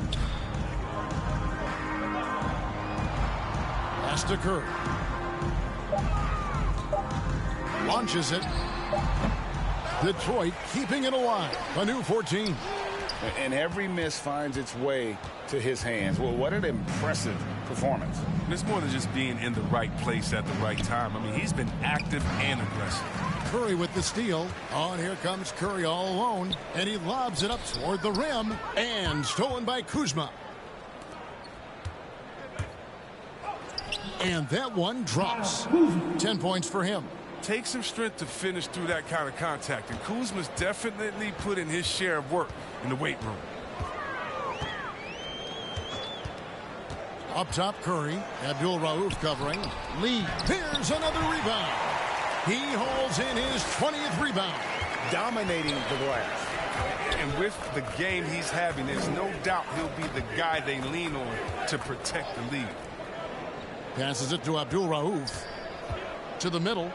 Pass to Curry. Launches it. Detroit keeping it alive. A new 14. And every miss finds its way to his hands. Well, what an impressive performance. And it's more than just being in the right place at the right time. I mean, he's been active and aggressive. Curry with the steal. Oh, and here comes Curry all alone. And he lobs it up toward the rim. And stolen by Kuzma. And that one drops. 10 points for him. Takes some strength to finish through that kind of contact, and Kuzma's definitely put in his share of work in the weight room. Up top, Curry. Abdul-Rauf covering. Lee. There's another rebound. He holds in his 20th rebound. Dominating the glass. And with the game he's having, there's no doubt he'll be the guy they lean on to protect the lead. Passes it to Abdul-Rauf. To the middle.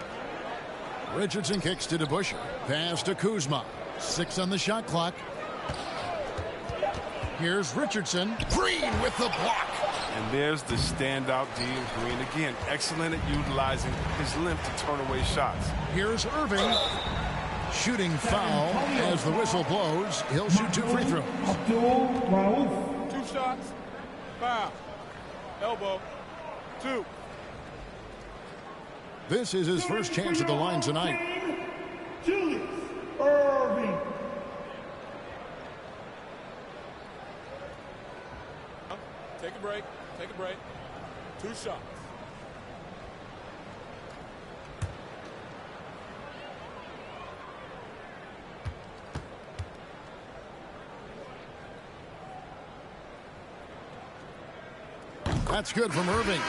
Richardson kicks to DeBusschere. Pass to Kuzma. 6 on the shot clock. Here's Richardson. Green with the block. And there's the standout D of Green. Again, excellent at utilizing his length to turn away shots. Here's Irving. Shooting foul as the whistle blows. He'll shoot 2 free throws. 2 shots. Foul. Elbow. 2. This is his first chance at the line tonight. Julius Irving. Take a break. Take a break. 2 shots. That's good from Irving.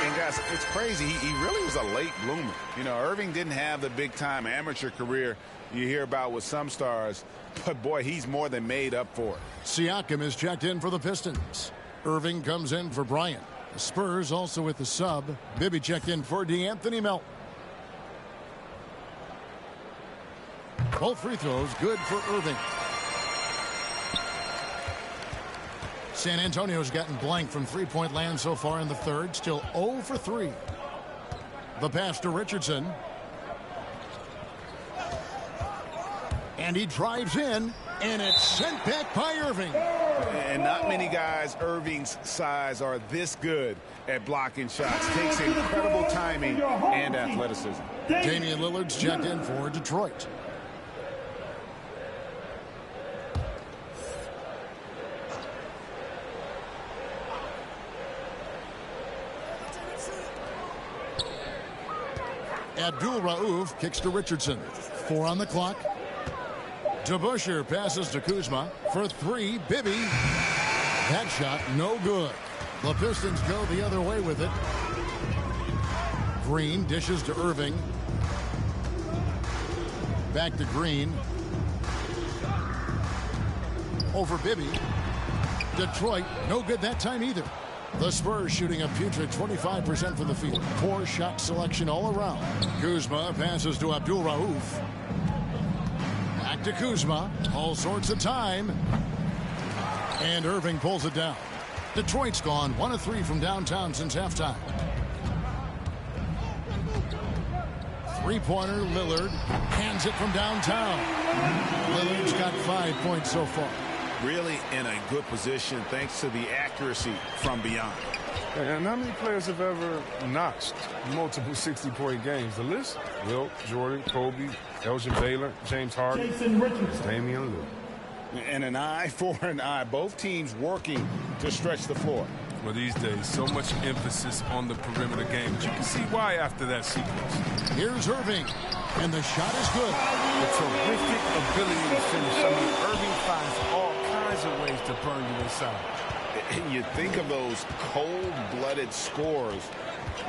And guys, it's crazy. He really was a late bloomer. You know, Irving didn't have the big-time amateur career you hear about with some stars, but boy, he's more than made up for it. Siakam is checked in for the Pistons. Irving comes in for Bryant. The Spurs also with the sub. Bibby checked in for DeAnthony Melton. Both free throws good for Irving. San Antonio's gotten blank from three-point land so far in the third. Still 0 for 3. The pass to Richardson. And he drives in, and it's sent back by Irving. And not many guys Irving's size are this good at blocking shots. Takes incredible timing and athleticism. Damian Lillard's checked in for Detroit. Abdul-Rauf kicks to Richardson. 4 on the clock. DeBusschere passes to Kuzma for 3. Bibby. That shot no good. The Pistons go the other way with it. Green dishes to Irving. Back to Green. Over Bibby. Detroit no good that time either. The Spurs shooting a putrid 25% from the field. Poor shot selection all around. Kuzma passes to Abdul-Rauf. Back to Kuzma. All sorts of time. And Irving pulls it down. Detroit's gone 1 of 3 from downtown since halftime. Three-pointer, Lillard hands it from downtown. Lillard's got 5 points so far. Really in a good position thanks to the accuracy from beyond. And how many players have ever notched multiple 60-point games? The list? Wilt, Jordan, Kobe, Elgin Baylor, James Harden, Damian Lillard. And an eye for an eye. Both teams working to stretch the floor. Well, these days, so much emphasis on the perimeter game. But you can see why after that sequence. Here's Irving. And the shot is good. A terrific ability to finish. I mean, Irving finds all kinds of ways to burn you inside. And you think of those cold-blooded scores,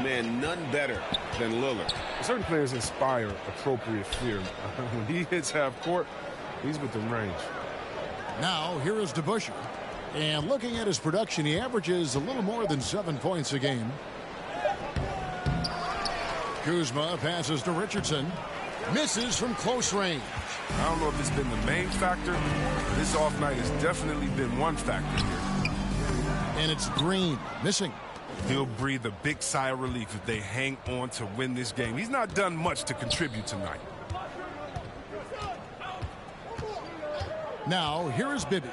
man, none better than Lillard. Certain players inspire appropriate fear. When he hits half court, he's within range. Now, here is DeBusschere. And looking at his production, he averages a little more than 7 points a game. Kuzma passes to Richardson. Misses from close range. I don't know if it's been the main factor, but this off night has definitely been one factor here. And it's Green missing. He'll breathe a big sigh of relief if they hang on to win this game. He's not done much to contribute tonight. Now, here is Bibby.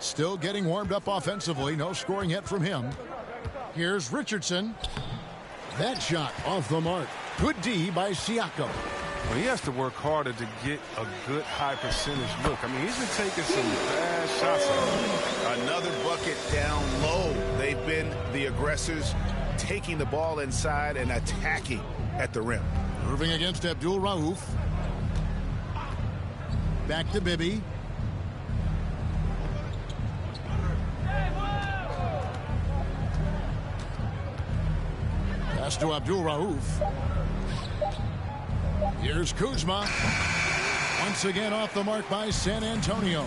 Still getting warmed up offensively. No scoring yet from him. Here's Richardson. That shot off the mark. Good D by Siakam. Well, he has to work harder to get a good high percentage look. I mean, he's been taking some bad shots. Another bucket down low. They've been the aggressors taking the ball inside and attacking at the rim. Irving against Abdul Rauf. Back to Bibby. Pass to Abdul Rauf. Here's Kuzma. Once again off the mark by San Antonio.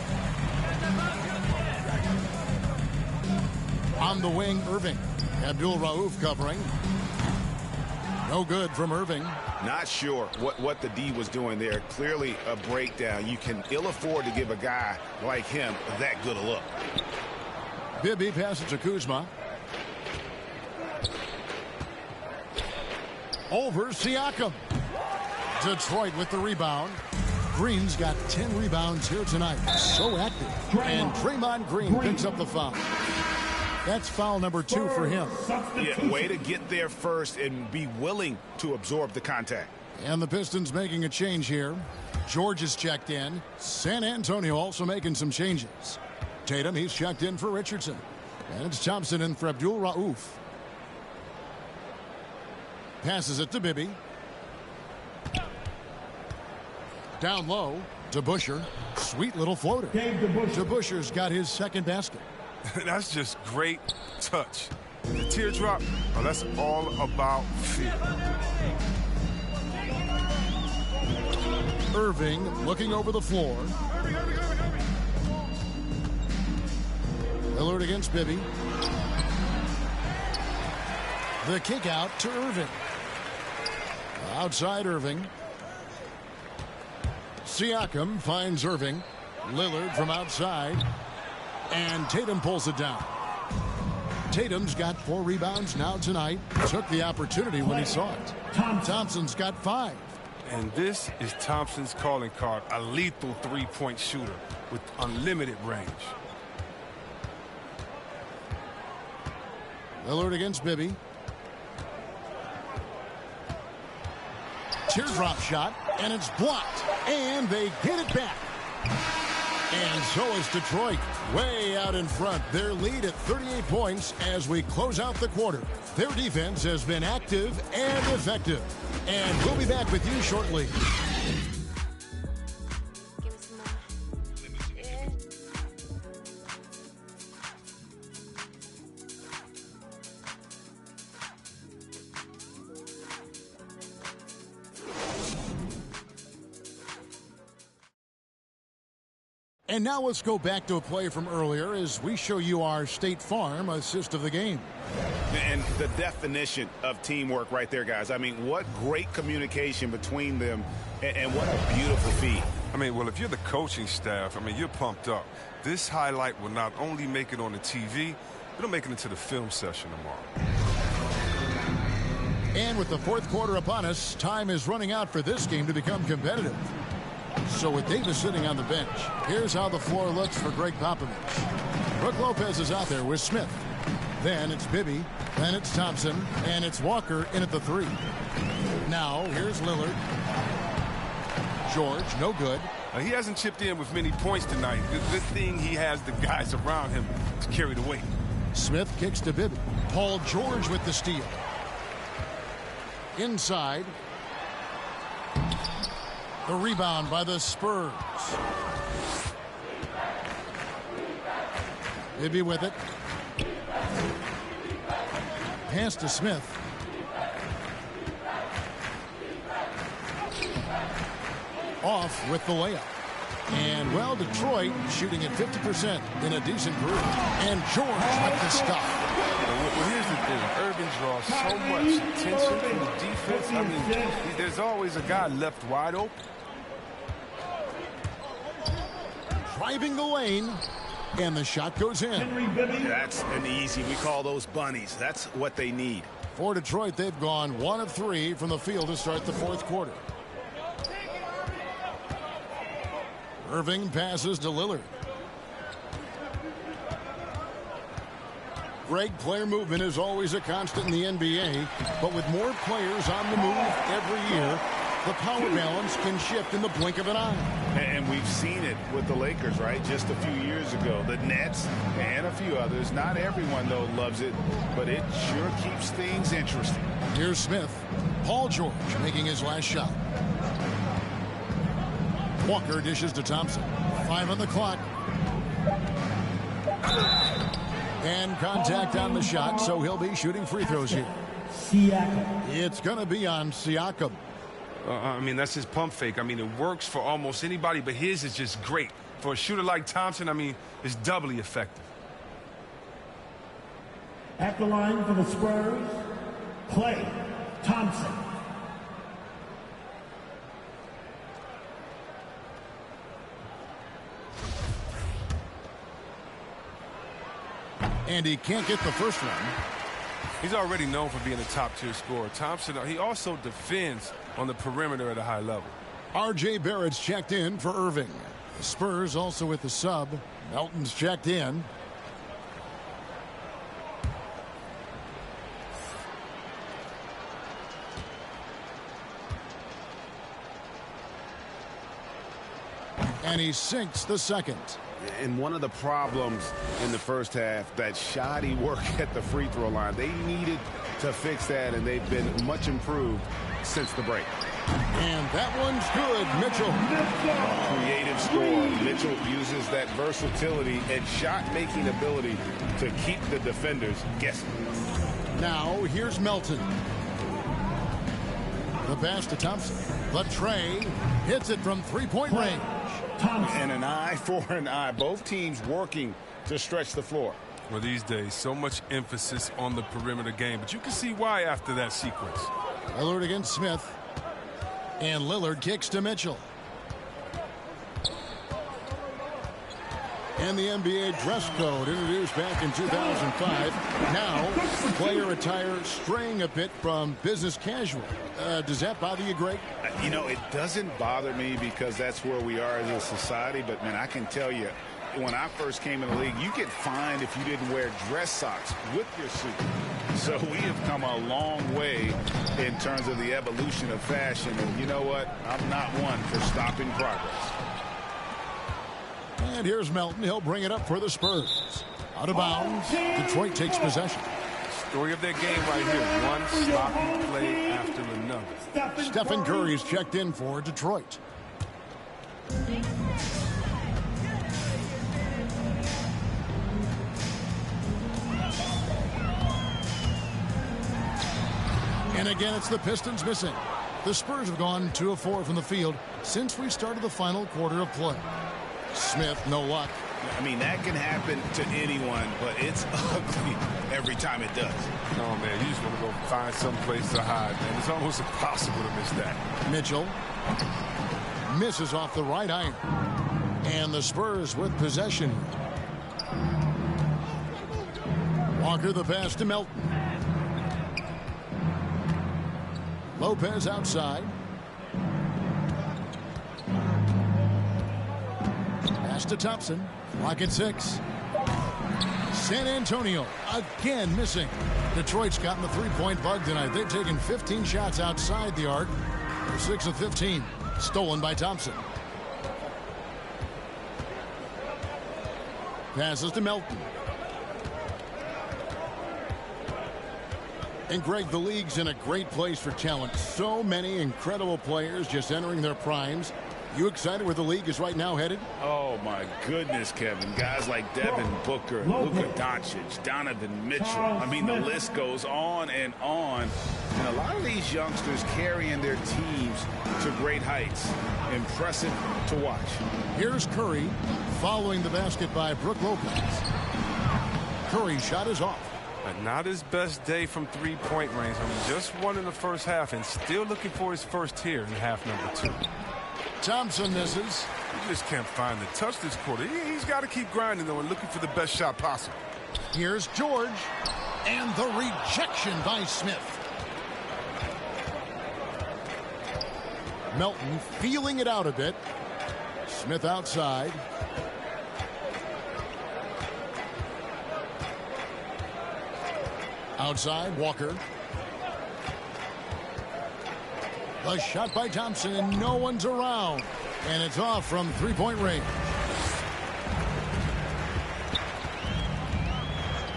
On the wing, Irving. Abdul Rauf covering. No good from Irving. Not sure what the D was doing there. Clearly a breakdown. You can ill afford to give a guy like him that good a look. Bibby passes to Kuzma. Over Siakam. Detroit with the rebound. Green's got 10 rebounds here tonight. So active. And Draymond Green picks up the foul. That's foul number 2 for him. Yeah, way to get there first and be willing to absorb the contact. And the Pistons making a change here. George is checked in. San Antonio also making some changes. Tatum, he's checked in for Richardson. And it's Thompson in for Abdul Rauf. Passes it to Bibby. Down low to Busher. Sweet little floater. To Busher's got his second basket. That's just great touch. The teardrop, oh, that's all about feel. Irving looking over the floor. Lillard against Bibby. The kick out to Irving. Outside Irving. Siakam finds Irving. Lillard from outside. And Tatum pulls it down. Tatum's got 4 rebounds now tonight. Took the opportunity when he saw it. Thompson's got 5. And this is Thompson's calling card, a lethal three-point shooter with unlimited range. Lillard against Bibby. Teardrop shot, and it's blocked. And they get it back. And so is Detroit, way out in front. Their lead at 38 points as we close out the quarter. Their defense has been active and effective. And we'll be back with you shortly. And now let's go back to a play from earlier as we show you our State Farm assist of the game. And the definition of teamwork right there, guys. I mean, what great communication between them, and what a beautiful feed. I mean, well, if you're the coaching staff, I mean, you're pumped up. This highlight will not only make it on the TV, it'll make it into the film session tomorrow. And with the fourth quarter upon us, time is running out for this game to become competitive. So with Davis sitting on the bench, here's how the floor looks for Greg Popovich. Brook Lopez is out there with Smith. Then it's Bibby. Then it's Thompson. And it's Walker in at the 3. Now here's Lillard. George, no good. He hasn't chipped in with many points tonight. Good thing he has the guys around him to carry the weight. Smith kicks to Bibby. Paul George with the steal. Inside. The rebound by the Spurs. Bibby with it. Pass to Smith. Off with the layup. And, well, Detroit shooting at 50% in a decent group. And George with the stop. Well, here's the thing. Irving draws so much attention from the defense. I mean, there's always a guy left wide open. Driving the lane, and the shot goes in. That's an easy. We call those bunnies. That's what they need. For Detroit, they've gone 1 of 3 from the field to start the fourth quarter. Irving passes to Lillard. Greg, player movement is always a constant in the NBA, but with more players on the move every year, The power balance can shift in the blink of an eye. And we've seen it with the Lakers, right? Just a few years ago. The Nets and a few others. Not everyone, though, loves it, but it sure keeps things interesting. Here's Smith. Paul George making his last shot. Walker dishes to Thompson. 5 on the clock. And contact on the shot, so he'll be shooting free throws here. It's going to be on Siakam. I mean, that's his pump fake. I mean, it works for almost anybody, but his is just great. For a shooter like Thompson, I mean, it's doubly effective. At the line for the Spurs, Klay Thompson. And he can't get the first one. He's already known for being a top-tier scorer. Thompson, he also defends on the perimeter at a high level. R.J. Barrett's checked in for Irving. The Spurs also with the sub. Melton's checked in. And he sinks the second. And one of the problems in the first half, that shoddy work at the free throw line. They needed to fix that, and they've been much improved since the break. And that one's good, Mitchell. Creative score. Mitchell uses that versatility and shot-making ability to keep the defenders guessing. Now, here's Melton. The pass to Thompson. The tray hits it from three-point range. And an eye for an eye. Both teams working to stretch the floor. Well, these days, so much emphasis on the perimeter game, but you can see why after that sequence. Lillard against Smith. And Lillard kicks to Mitchell. And the NBA dress code introduced back in 2005. Now, player attire straying a bit from business casual. Does that bother you, Greg? You know, it doesn't bother me because that's where we are as a society. But, man, I can tell you, when I first came in the league, you get fined if you didn't wear dress socks with your suit. So we have come a long way in terms of the evolution of fashion. And you know what? I'm not one for stopping progress. And here's Melton. He'll bring it up for the Spurs. Out of bounds. Detroit takes possession. Story of their game right here. One sloppy play after another. Stephen Curry's checked in for Detroit. And again, it's the Pistons missing. The Spurs have gone 2 of 4 from the field since we started the final quarter of play. Smith, no luck. I mean, that can happen to anyone, but it's ugly every time it does. Oh, man, you just want to go find some place to hide, man. It's almost impossible to miss that. Mitchell misses off the right iron. And the Spurs with possession. Walker the pass to Melton. Lopez outside. Pass to Thompson. Clock at 6. San Antonio again missing. Detroit's gotten the three-point bug tonight. They've taken 15 shots outside the arc. They're 6 of 15. Stolen by Thompson. Passes to Melton. And Greg, the league's in a great place for talent. So many incredible players just entering their primes. You excited where the league is right now headed? Oh, my goodness, Kevin. Guys like Devin Booker, Luka Doncic, Donovan Mitchell. I mean, the list goes on and on. And a lot of these youngsters carrying their teams to great heights. Impressive to watch. Here's Curry following the basket by Brook Lopez. Curry's shot is off. But not his best day from three-point range. I mean, just won in the first half and still looking for his first here in half number 2. Thompson misses. He just can't find the touch this quarter. He's got to keep grinding, though, and looking for the best shot possible. Here's George. And the rejection by Smith. Melton feeling it out a bit. Smith outside. Outside, Walker. The shot by Thompson, and no one's around. And it's off from three-point range.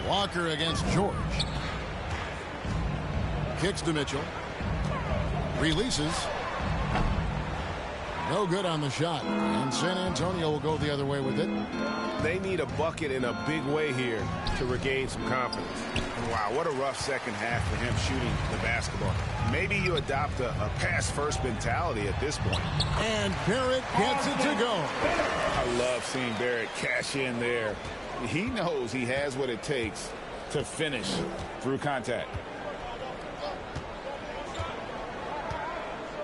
Walker against George. Kicks to Mitchell. Releases. No good on the shot. And San Antonio will go the other way with it. They need a bucket in a big way here to regain some confidence. And wow, what a rough second half for him shooting the basketball. Maybe you adopt a pass-first mentality at this point. And Barrett gets it to go. I love seeing Barrett cash in there. He knows he has what it takes to finish through contact.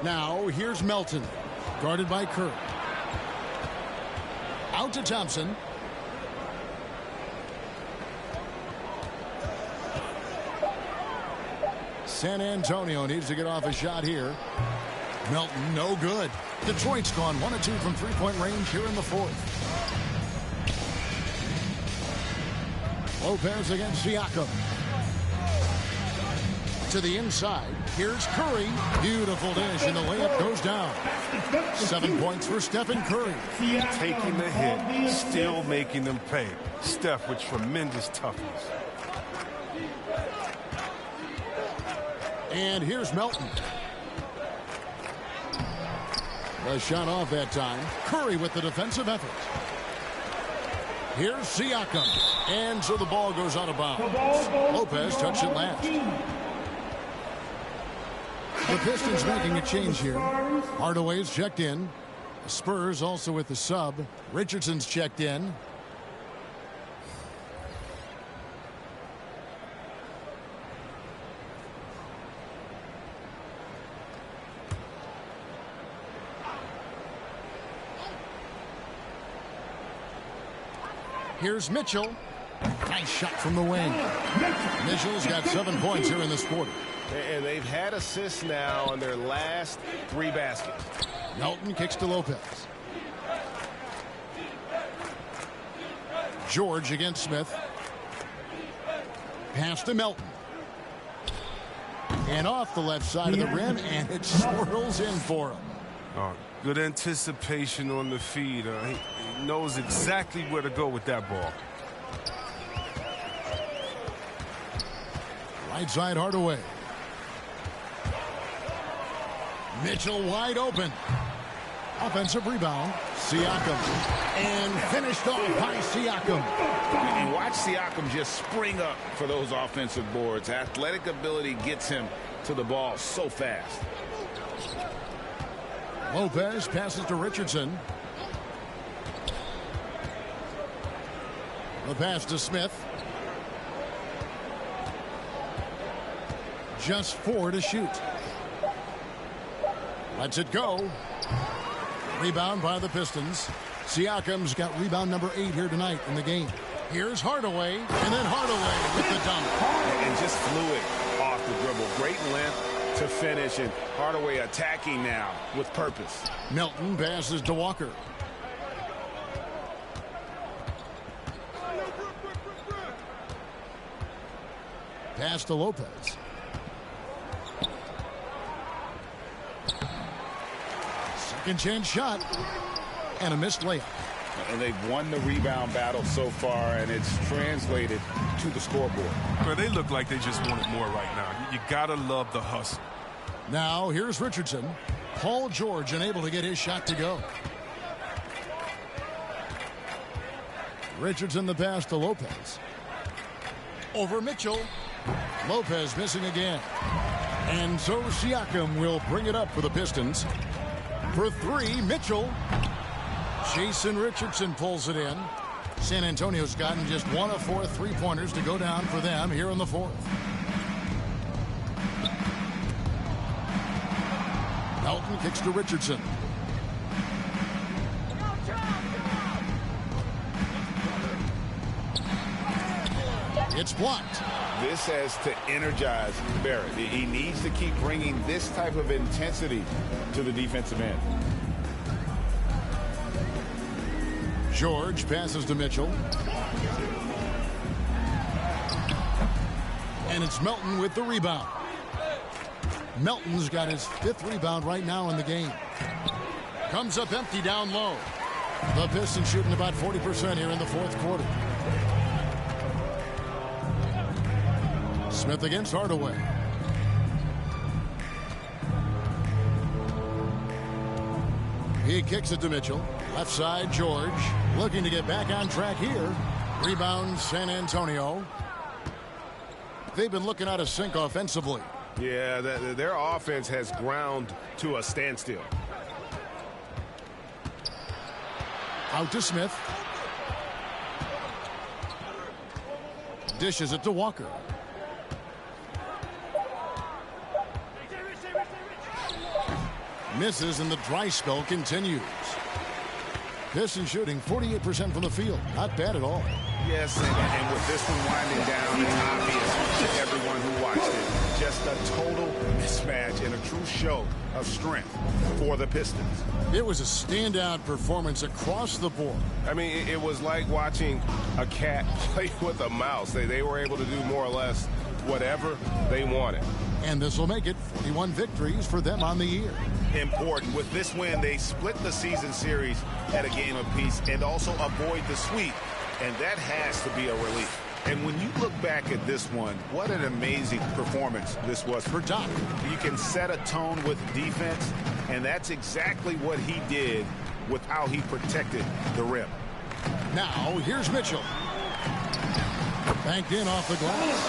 Now, here's Melton, guarded by Curry. Out to Thompson. San Antonio needs to get off a shot here. Melton, no good. Detroit's gone 1 of 2 from three-point range here in the fourth. Lopez against Siakam. To the inside. Here's Curry. Beautiful dish, and the layup goes down. 7 points for Stephen Curry. Taking the hit, still making them pay. Steph with tremendous toughness. And here's Melton. The shot off that time. Curry with the defensive effort. Here's Siakam. And so the ball goes out of bounds. Lopez touched it last. The Pistons making a change here. Hardaway's checked in. The Spurs also with the sub. Richardson's checked in. Here's Mitchell. Nice shot from the wing. Mitchell's got 7 points here in this quarter. And they've had assists now on their last 3 baskets. Melton kicks to Lopez. George against Smith. Pass to Melton. And off the left side of the rim, and it swirls in for him. Oh, good anticipation on the feed. He knows exactly where to go with that ball. Right side Hardaway. Mitchell wide open. Offensive rebound. Siakam. And finished off by Siakam. And watch Siakam just spring up for those offensive boards. Athletic ability gets him to the ball so fast. Lopez passes to Richardson. The pass to Smith. Just 4 to shoot. Lets it go. Rebound by the Pistons. Siakam's got rebound number 8 here tonight in the game. Here's Hardaway, and then Hardaway with the dunk. And just fluid off the dribble. Great length to finish, and Hardaway attacking now with purpose. Melton passes to Walker. Pass to Lopez. Second chance shot. And a missed layup. And they've won the rebound battle so far, and it's translated to the scoreboard. But they look like they just want it more right now. You gotta love the hustle. Now here's Richardson. Paul George unable to get his shot to go. Richardson the pass to Lopez. Over Mitchell. Lopez missing again. And so Siakam will bring it up for the Pistons. For 3, Mitchell. Jason Richardson pulls it in. San Antonio's gotten just 1 of 4 3-pointers to go down for them here in the fourth. Melton kicks to Richardson. It's blocked. This has to energize Barrett. He needs to keep bringing this type of intensity to the defensive end. George passes to Mitchell. And it's Melton with the rebound. Melton's got his 5th rebound right now in the game. Comes up empty down low. The Pistons shooting about 40% here in the 4th quarter. Smith against Hardaway. He kicks it to Mitchell. Left side, George. Looking to get back on track here. Rebound, San Antonio. They've been looking out of sync offensively. Yeah, their offense has ground to a standstill. Out to Smith. Dishes it to Walker. Misses and the dry spell continues. Pistons shooting 48% from the field. Not bad at all. Yes, and with this one winding down, it's obvious to everyone who watched it. Just a total mismatch and a true show of strength for the Pistons. It was a standout performance across the board. I mean, it was like watching a cat play with a mouse. They were able to do more or less whatever they wanted. And this will make it 41 victories for them on the year. Important. With this win, they split the season series at a game apiece and also avoid the sweep. And that has to be a relief. And when you look back at this one, what an amazing performance this was for Doc. You can set a tone with defense, and that's exactly what he did with how he protected the rim. Now, here's Mitchell. Banked in off the glass.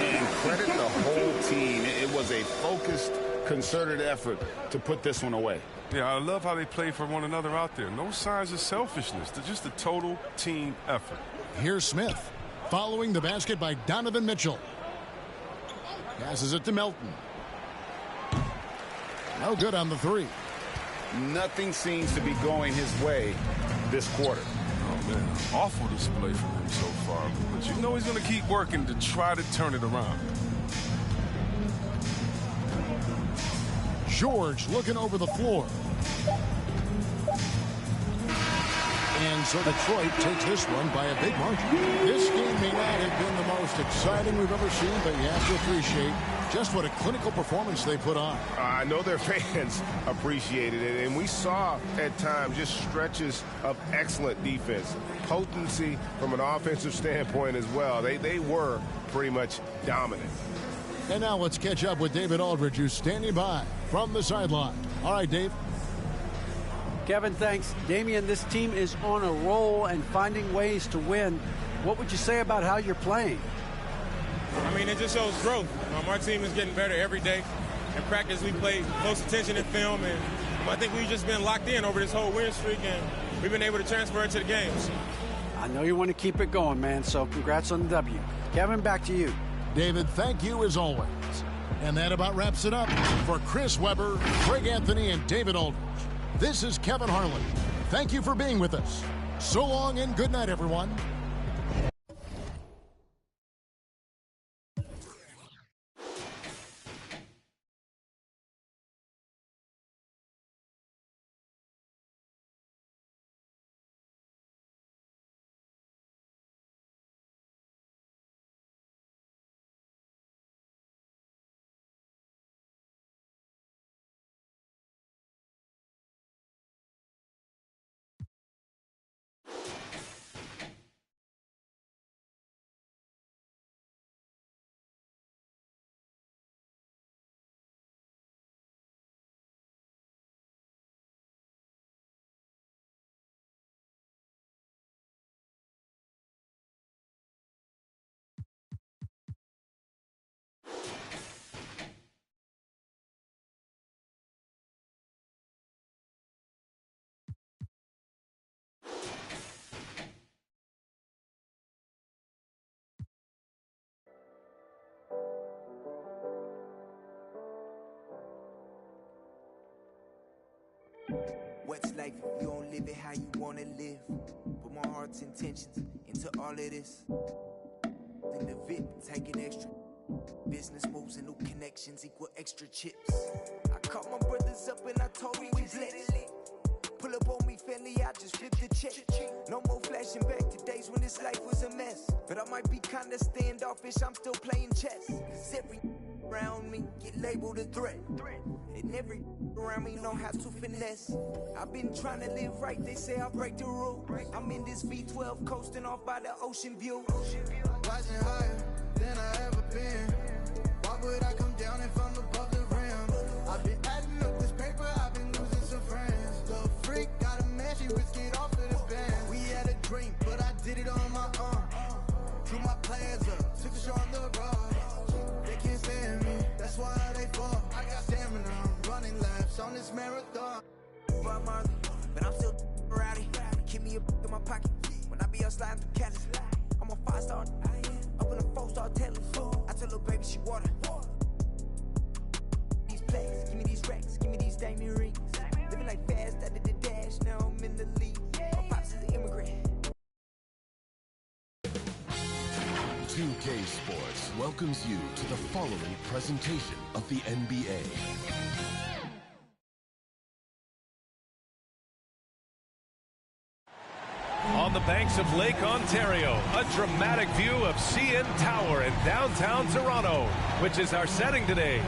And credit the whole team. It was a focused, concerted effort to put this one away. Yeah, I love how they play for one another out there. No signs of selfishness. They're just a total team effort. Here's Smith. Following the basket by Donovan Mitchell. Passes it to Melton. No good on the 3. Nothing seems to be going his way this quarter. Oh, man. Awful display from him so far. But you know he's going to keep working to try to turn it around. George looking over the floor. And so Detroit takes this one by a big margin. This game may not have been the most exciting we've ever seen, but you have to appreciate just what a clinical performance they put on. I know their fans appreciated it, and we saw at times just stretches of excellent defense. Potency from an offensive standpoint as well. They were pretty much dominant. And now let's catch up with David Aldridge, who's standing by from the sideline. All right, Dave. Kevin, thanks. Damian, this team is on a roll and finding ways to win. What would you say about how you're playing? I mean, it just shows growth. Our team is getting better every day. In practice, we play close attention in film, and I think we've just been locked in over this whole win streak, and we've been able to transfer it to the games. I know you want to keep it going, man, so congrats on the W. Kevin, back to you. David, thank you as always. And that about wraps it up. For Chris Webber, Craig Anthony, and David Aldridge, this is Kevin Harlan. Thank you for being with us. So long and good night, everyone. What's life if you don't live it how you wanna live? Put my heart's intentions into all of this. In the VIP, taking extra. Business moves and new connections equal extra chips. I called my brothers up and I told them we blessed. Pull up on me, family, I just flipped the check. No more flashing back to days when this life was a mess. But I might be kinda standoffish, I'm still playing chess. 'Cause every around me get labeled a threat. And every around me know how to finesse. I've been trying to live right, they say I break the rule. I'm in this V12 coasting off by the ocean view. Rising higher than I ever been. Why would I come down if I'm above the rim? I've been adding up this paper, I've been losing some friends. Little freak, got a man, she risked it off of the band. We had a dream, but I did it on my own. Drew my plans up, took the shot on the road. They can't stand me, that's why they fall. I got stamina, I'm running laps on this marathon. But I'm still rowdy. Keep me a in my pocket when I be out sliding through Cali. I'm a 5-star, up in a 4-star telly. I tell little baby she water. These plaques, give me these racks, give me these diamond rings. Living like fast, I did the dash, now I'm in the league. My pops is an immigrant. 2K Sports welcomes you to the following presentation of the NBA. On the banks of Lake Ontario, a dramatic view of CN Tower in downtown Toronto, which is our setting today.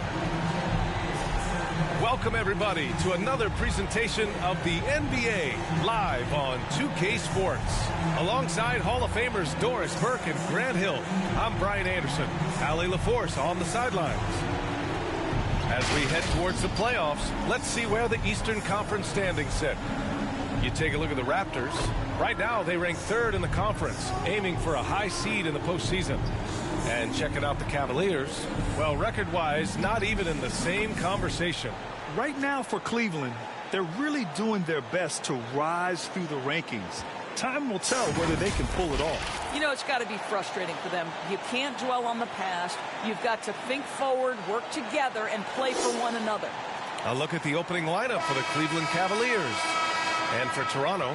Welcome everybody to another presentation of the NBA live on 2K Sports. Alongside Hall of Famers Doris Burke and Grant Hill, I'm Brian Anderson. Allie LaForce on the sidelines. As we head towards the playoffs, let's see where the Eastern Conference standings sit. You take a look at the Raptors. Right now, they rank 3rd in the conference, aiming for a high seed in the postseason. And checking out the Cavaliers, well, record-wise, not even in the same conversation. Right now for Cleveland, they're really doing their best to rise through the rankings. Time will tell whether they can pull it off. You know, it's got to be frustrating for them. You can't dwell on the past. You've got to think forward, work together, and play for one another. A look at the opening lineup for the Cleveland Cavaliers. And for Toronto,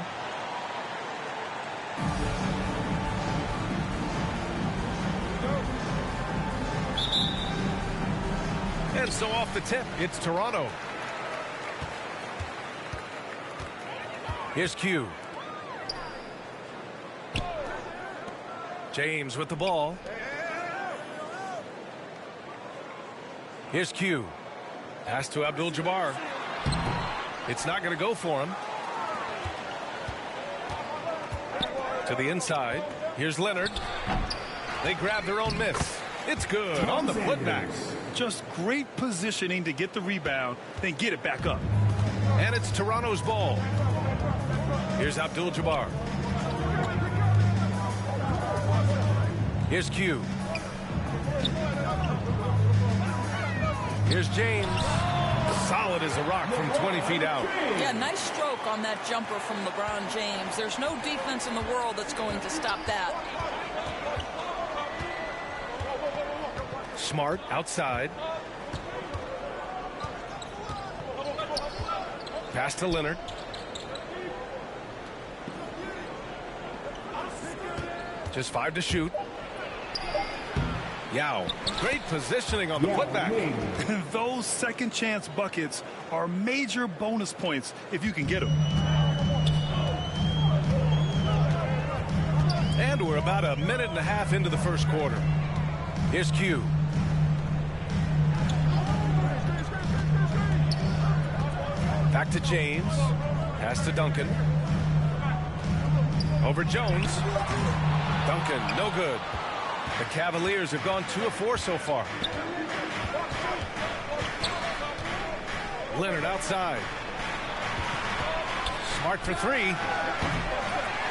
and so off the tip, it's Toronto. Here's Q. James with the ball. Here's Q. Pass to Abdul-Jabbar. It's not going to go for him. To the inside. Here's Leonard. They grab their own miss. It's good on the putback. Just great positioning to get the rebound, then get it back up. And it's Toronto's ball. Here's Abdul-Jabbar. Here's Q. Here's James. Solid as a rock from 20 feet out. Yeah, nice stroke on that jumper from LeBron James. There's no defense in the world that's going to stop that. Smart outside. Pass to Leonard. Just 5 to shoot. Yao. Great positioning on the putback. Those second chance buckets are major bonus points if you can get them. And we're about a minute and a half into the first quarter. Here's Q. Back to James. Pass to Duncan. Over Jones. Duncan, no good. The Cavaliers have gone 2 of 4 so far. Leonard outside. Smart for 3.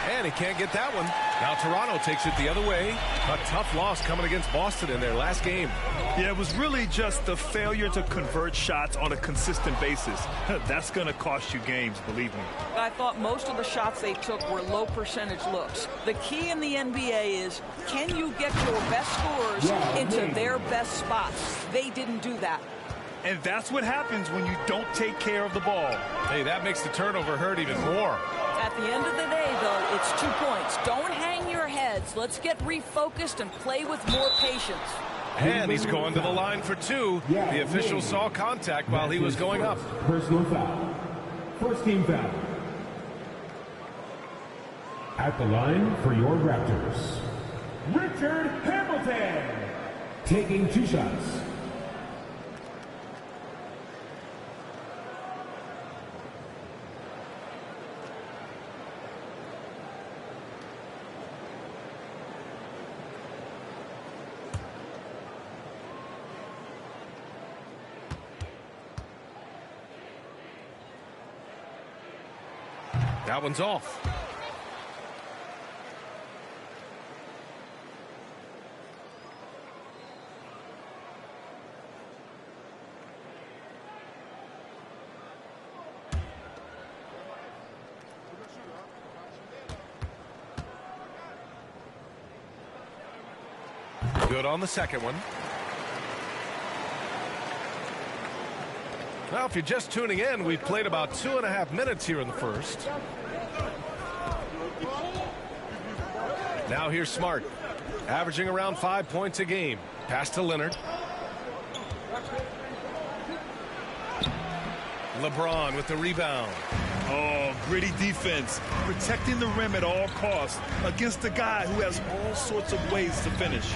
And he can't get that one. Now Toronto takes it the other way. A tough loss coming against Boston in their last game. Yeah, it was really just the failure to convert shots on a consistent basis. That's going to cost you games, believe me. I thought most of the shots they took were low percentage looks. The key in the NBA is, can you get your best scorers into their best spots? They didn't do that. And that's what happens when you don't take care of the ball. Hey, that makes the turnover hurt even more. At the end of the day, though, it's 2 points. Don't hang your heads. Let's get refocused and play with more patience. And he's going to the line for 2. The official saw contact while he was going up. Personal foul. First team foul. At the line for your Raptors, Richard Hamilton. Taking 2 shots. That one's off. Good on the second one. Now, if you're just tuning in, we've played about 2.5 minutes here in the first. Now here's Smart, averaging around 5 points a game. Pass to Leonard. LeBron with the rebound. Oh, gritty defense, protecting the rim at all costs against a guy who has all sorts of ways to finish.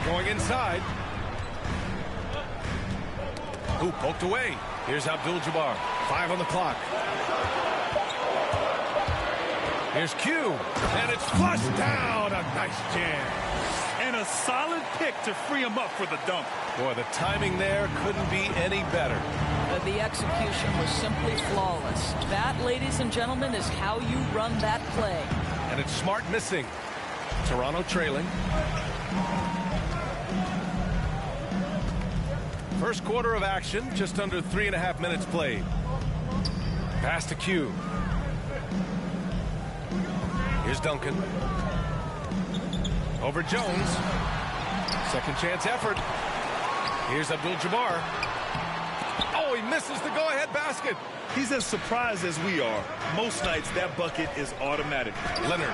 Going inside. Ooh, poked away. Here's Abdul-Jabbar. 5 on the clock. Here's Q, and it's flushed down. A nice jam. And a solid pick to free him up for the dunk. Boy, the timing there couldn't be any better. The execution was simply flawless. That, ladies and gentlemen, is how you run that play. And it's Smart missing. Toronto trailing. First quarter of action, just under 3.5 minutes played. Pass to Q. Here's Duncan. Over Jones. Second chance effort. Here's Abdul-Jabbar. Oh, he misses the go-ahead basket. He's as surprised as we are. Most nights, that bucket is automatic. Leonard.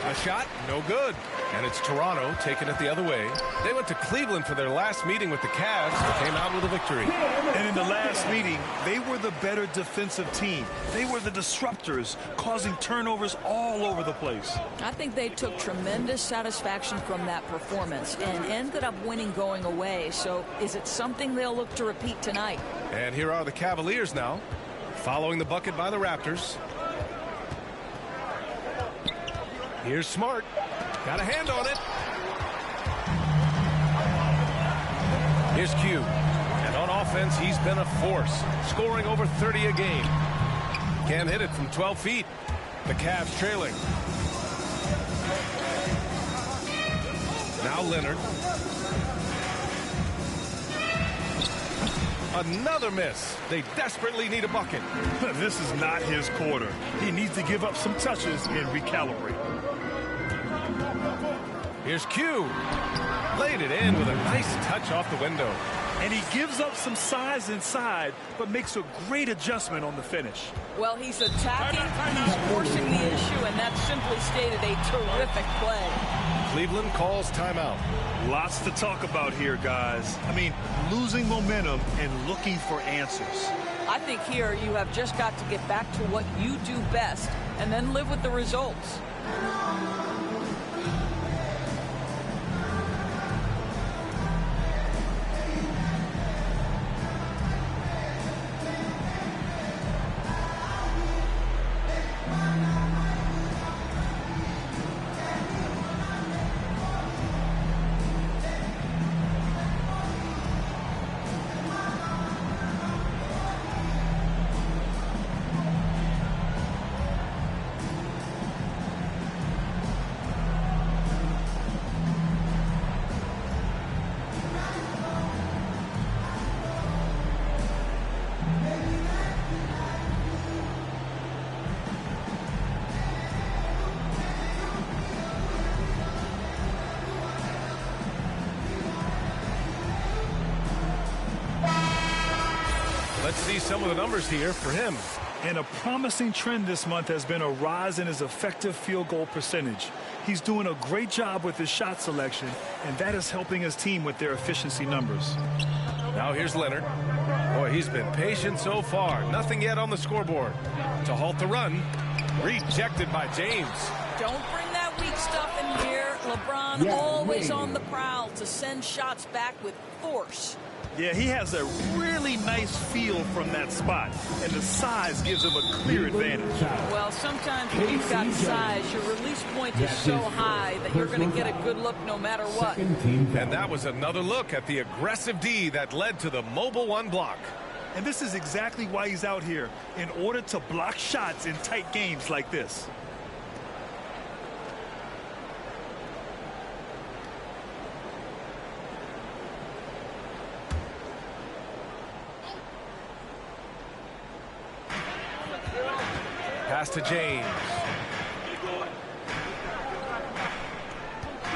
A shot, no good. And it's Toronto taking it the other way. They went to Cleveland for their last meeting with the Cavs. They came out with a victory. And in the last meeting, they were the better defensive team. They were the disruptors, causing turnovers all over the place. I think they took tremendous satisfaction from that performance and ended up winning going away. So is it something they'll look to repeat tonight? And here are the Cavaliers now, following the bucket by the Raptors. Here's Smart. Got a hand on it. Here's Q. And on offense, he's been a force, scoring over 30 a game. Can't hit it from 12 feet. The Cavs trailing. Now Leonard. Another miss. They desperately need a bucket. This is not his quarter. He needs to give up some touches and recalibrate. Here's Q. Laid it in with a nice touch off the window. And he gives up some size inside, but makes a great adjustment on the finish. Well, he's attacking, he's forcing the issue, and that simply stated a terrific play. Cleveland calls timeout. Lots to talk about here, guys. I mean, losing momentum and looking for answers. I think here you have just got to get back to what you do best and then live with the results. Let's see some of the numbers here for him. And a promising trend this month has been a rise in his effective field goal percentage. He's doing a great job with his shot selection, and that is helping his team with their efficiency numbers. Now here's Leonard. Boy, he's been patient so far. Nothing yet on the scoreboard. To halt the run. Rejected by James. Don't bring that weak stuff in here. LeBron always on the prowl to send shots back with force. Yeah, he has a really nice feel from that spot, and the size gives him a clear advantage. Well, sometimes when you've got size, your release point is so high that you're going to get a good look no matter what. And that was another look at the aggressive D that led to the mobile one block. And this is exactly why he's out here, in order to block shots in tight games like this. Pass to James.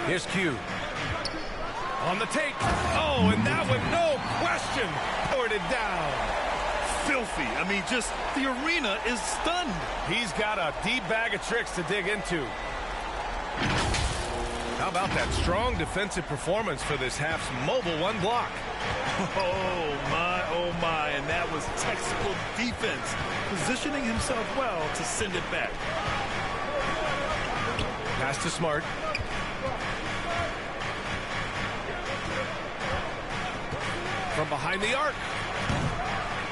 Here's Q. On the take. Oh, and that one, no question, poured it down. Filthy. I mean, just the arena is stunned. He's got a deep bag of tricks to dig into. How about that strong defensive performance for this half's mobile one block? Oh my, and that was textbook defense, positioning himself well to send it back. Pass to Smart. From behind the arc.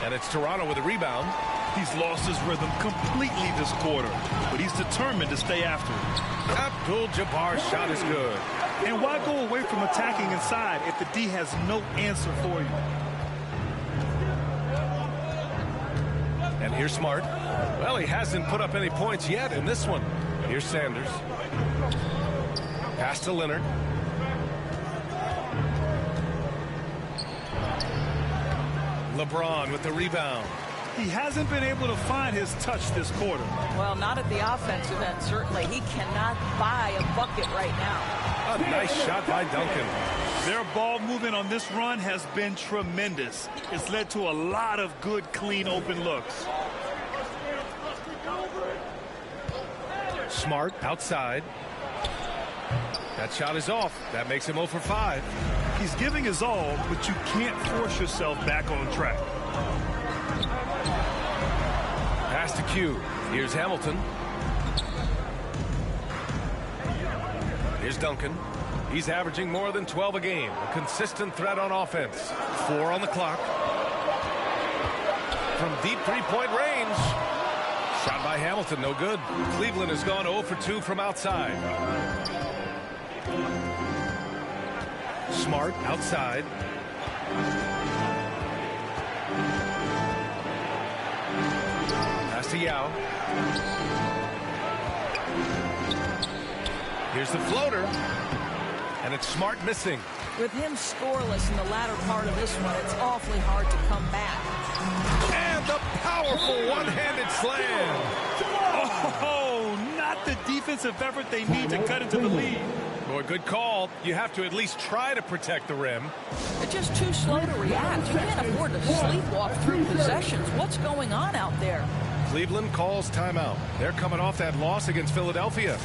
And it's Toronto with a rebound. He's lost his rhythm completely this quarter, but he's determined to stay after it. Abdul-Jabbar's shot is good. And why go away from attacking inside if the D has no answer for you? And here's Smart. Well, he hasn't put up any points yet in this one. Here's Sanders. Pass to Leonard. LeBron with the rebound. He hasn't been able to find his touch this quarter. Well, not at the offensive end, certainly. He cannot buy a bucket right now. A nice shot by Duncan. Their ball movement on this run has been tremendous. It's led to a lot of good, clean, open looks. Smart outside. That shot is off. That makes him 0 for 5. He's giving his all, but you can't force yourself back on track. Pass to Q. Here's Hamilton. Here's Duncan. He's averaging more than 12 a game. A consistent threat on offense. 4 on the clock. From deep three-point range. Shot by Hamilton, no good. Cleveland has gone 0 for 2 from outside. Smart outside. Pass to Yao. Here's the floater. And it's Smart missing. With him scoreless in the latter part of this one, it's awfully hard to come back. And the powerful one-handed slam. Oh, not the defensive effort they need to cut into the lead. Boy, good call. You have to at least try to protect the rim. They're just too slow to react. You can't afford to sleepwalk through possessions. What's going on out there? Cleveland calls timeout. They're coming off that loss against Philadelphia.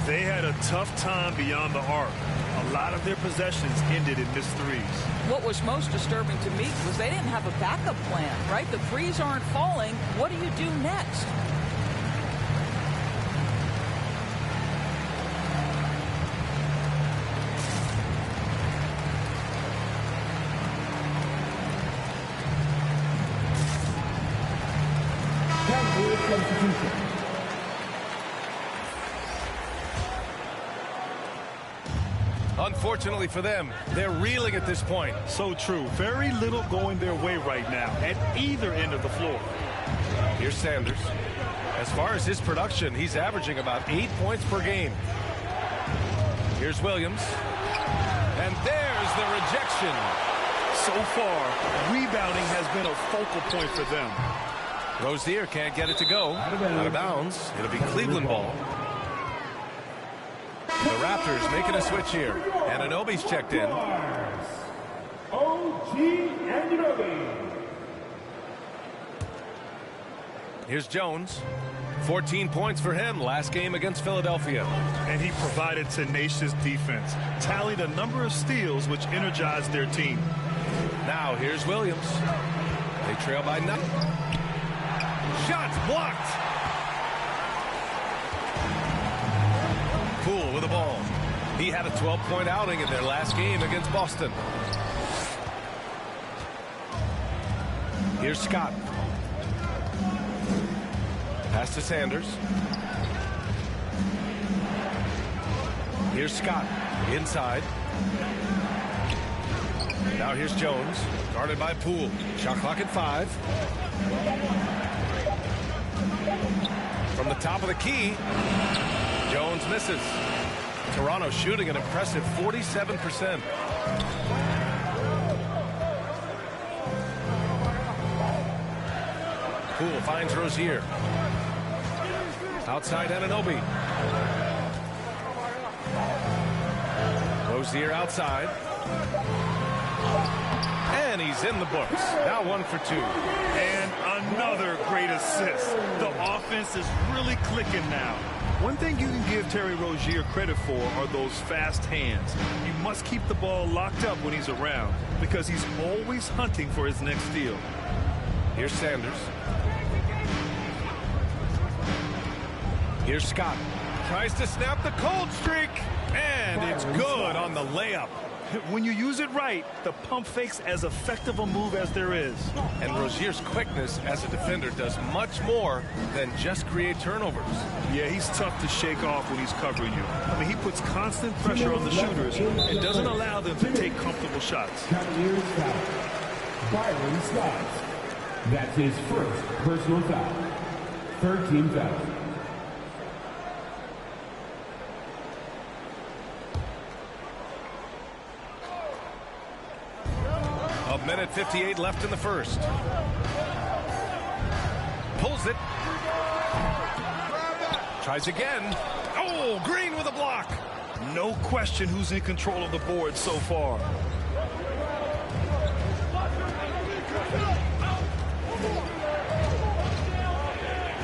They had a tough time beyond the arc. A lot of their possessions ended in missed threes. What was most disturbing to me was they didn't have a backup plan, right? The threes aren't falling. What do you do next? Unfortunately for them, they're reeling at this point. So true. Very little going their way right now at either end of the floor. Here's Sanders. As far as his production, he's averaging about 8 points per game. Here's Williams. And there's the rejection. So far, rebounding has been a focal point for them. Rozier can't get it to go. Out of bounds. It'll be Cleveland ball. The Raptors making a switch here. Anunoby's checked in. OG Anunoby. Here's Jones. 14 points for him last game against Philadelphia. And he provided tenacious defense. Tallied a number of steals which energized their team. Now here's Williams. They trail by 9. Shots blocked. Poole with the ball. He had a 12-point outing in their last game against Boston. Here's Scott. Pass to Sanders. Here's Scott. Inside. Now here's Jones, guarded by Poole. Shot clock at 5. From the top of the key, Jones misses. Toronto shooting an impressive 47%. Poole finds Rozier. Outside Anunoby. Rozier outside. And he's in the books. Now 1 for 2. And another great assist. The offense is really clicking now. One thing you can give Terry Rozier credit for are those fast hands. You must keep the ball locked up when he's around because he's always hunting for his next steal. Here's Sanders. Here's Scott. Tries to snap the cold streak. And it's good on the layup. When you use it right, the pump fake's as effective a move as there is. And Rozier's quickness as a defender does much more than just create turnovers. Yeah, he's tough to shake off when he's covering you. I mean, he puts constant pressure on the shooters and doesn't allow them to take comfortable shots. Cavaliers foul. Byron Scott. That's his first personal foul. Third team foul. A minute 58 left in the first. Pulls it. Tries again. Oh, Green with a block. No question who's in control of the board so far.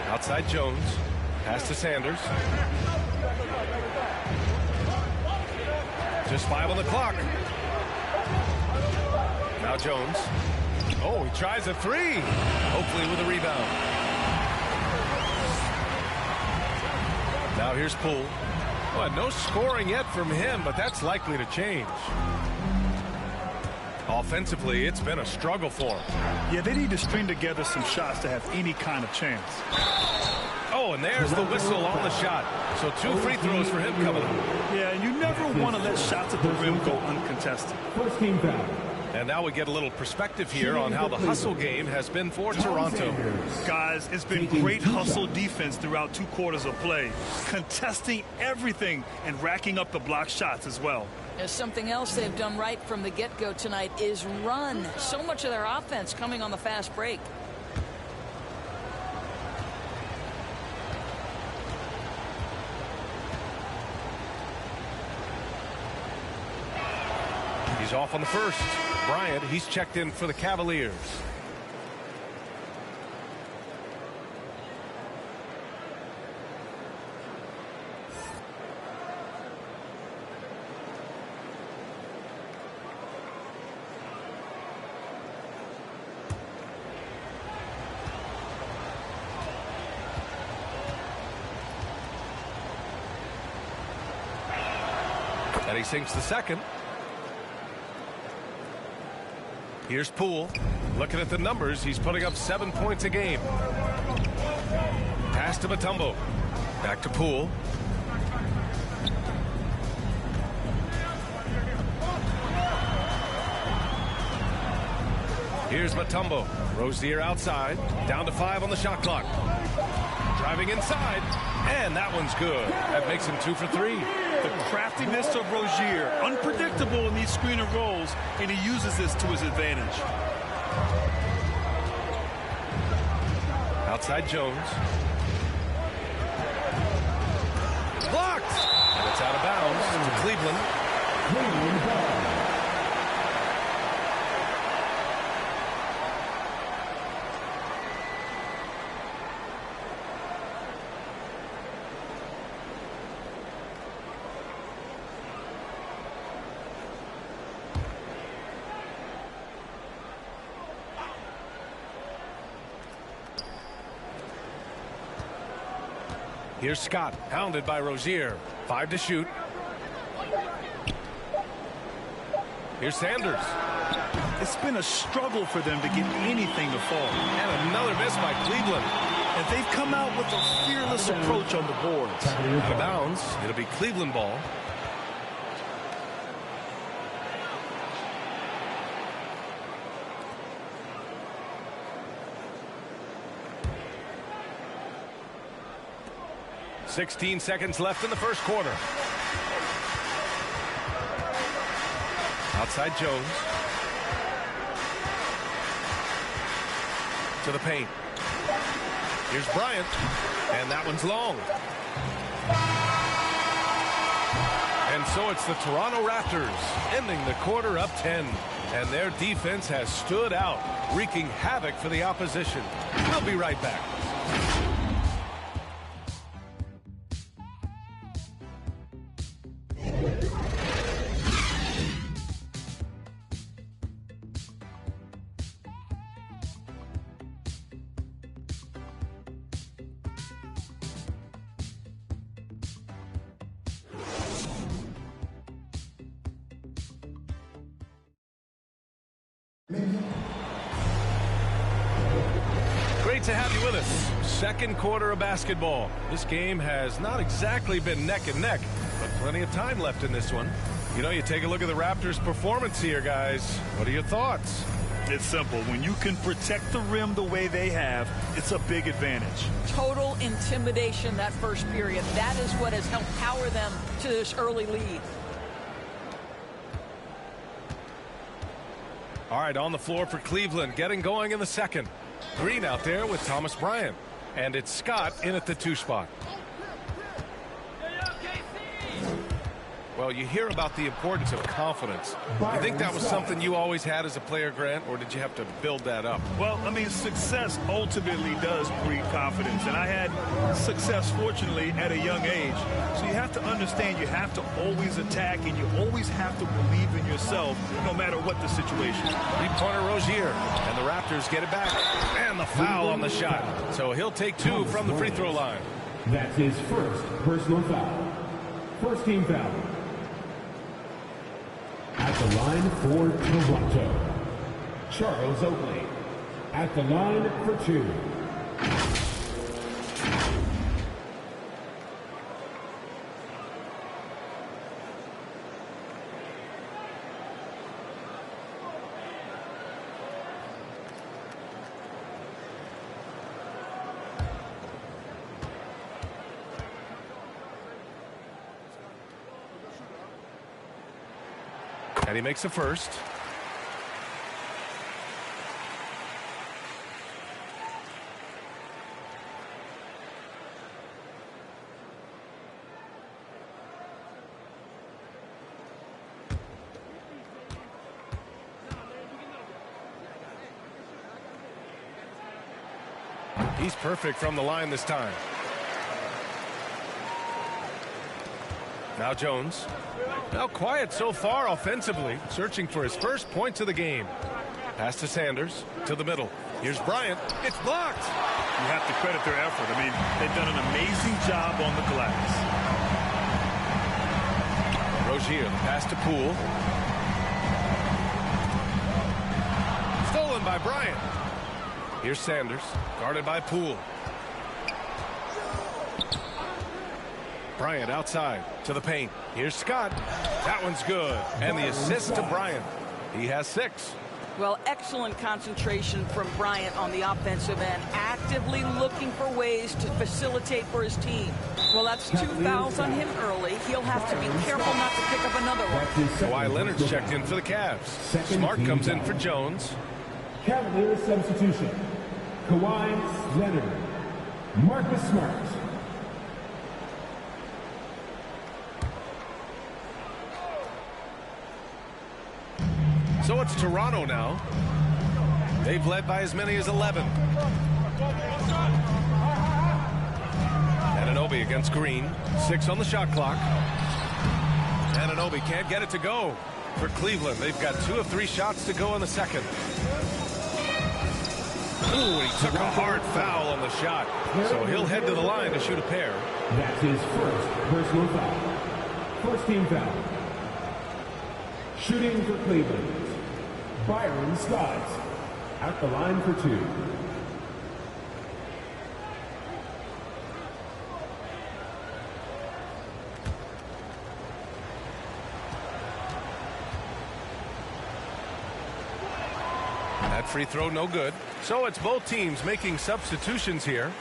Outside Jones. Pass to Sanders. Just 5 on the clock. Now Jones. Oh, he tries a 3. Hopefully with a rebound. Now here's Poole. Well, no scoring yet from him, but that's likely to change. Offensively, it's been a struggle for him. Yeah, they need to string together some shots to have any kind of chance. Oh, and there's the whistle on the shot. So 2 free throws for him coming up. Yeah, and you never want to let shots at the rim go uncontested. First team foul. And now we get a little perspective here on how the hustle game has been for Toronto. Guys, it's been great hustle defense throughout 2 quarters of play, contesting everything and racking up the block shots as well. And something else they've done right from the get-go tonight is run. So much of their offense coming on the fast break. He's off on the first. Bryant, he's checked in for the Cavaliers. And he sinks the second. Here's Poole. Looking at the numbers, he's putting up 7 points a game. Pass to Mutombo. Back to Poole. Here's Mutombo. Rozier outside. Down to 5 on the shot clock. Driving inside. And that one's good. That makes him 2 for 3. The craftiness of Rozier, unpredictable in these screen and rolls, and he uses this to his advantage. Outside Jones. Blocked! And it's out of bounds to Cleveland. Here's Scott, hounded by Rozier. 5 to shoot. Here's Sanders. It's been a struggle for them to get anything to fall. And another miss by Cleveland. And they've come out with a fearless approach on the boards. Out of bounds. It'll be Cleveland ball. 16 seconds left in the first quarter. Outside Jones. To the paint. Here's Bryant. And that one's long. And so it's the Toronto Raptors ending the quarter up 10. And their defense has stood out, wreaking havoc for the opposition. We'll be right back. Great to have you with us. Second quarter of basketball. This game has not exactly been neck and neck, but plenty of time left in this one. You know, you take a look at the Raptors' performance here, guys. What are your thoughts? It's simple. When you can protect the rim the way they have, it's a big advantage. Total intimidation that first period. That is what has helped power them to this early lead. All right, on the floor for Cleveland, getting going in the second. Green out there with Thomas Bryant. And it's Scott in at the 2 spot. Well, you hear about the importance of confidence. You think that was something you always had as a player, Grant, or did you have to build that up? Well, I mean, success ultimately does breed confidence. And I had success, fortunately, at a young age. So you have to understand you have to always attack, and you always have to believe in yourself no matter what the situation. Three-pointer Rozier, and the Raptors get it back. And the foul on the shot. So he'll take 2 from the free throw line. That's his first personal foul. First team foul. At the line for Toronto, Charles Oakley. At the line for 2. And he makes a first. He's perfect from the line this time. Now Jones. Now quiet so far offensively, searching for his first points of the game. Pass to Sanders, to the middle. Here's Bryant. It's blocked. You have to credit their effort. I mean, they've done an amazing job on the glass. Rozier, the pass to Poole. Stolen by Bryant. Here's Sanders, guarded by Poole. Bryant outside to the paint. Here's Scott. That one's good. And the assist to Bryant. He has 6. Well, excellent concentration from Bryant on the offensive end, actively looking for ways to facilitate for his team. Well, that's 2 fouls on him early. He'll have to be careful not to pick up another one. Kawhi Leonard's checked in for the Cavs. Smart comes in for Jones. Cavaliers substitution. Kawhi Leonard. Marcus Smart. So it's Toronto now. They've led by as many as 11. Anunoby against Green. 6 on the shot clock. Anunoby can't get it to go. For Cleveland, they've got 2 of 3 shots to go in the second. Ooh, he took a hard foul on the shot. So he'll head to the line to shoot a pair. That's his first personal foul. First team foul. Shooting for Cleveland, Byron Scott. At the line for 2. That free throw no good. So it's both teams making substitutions here.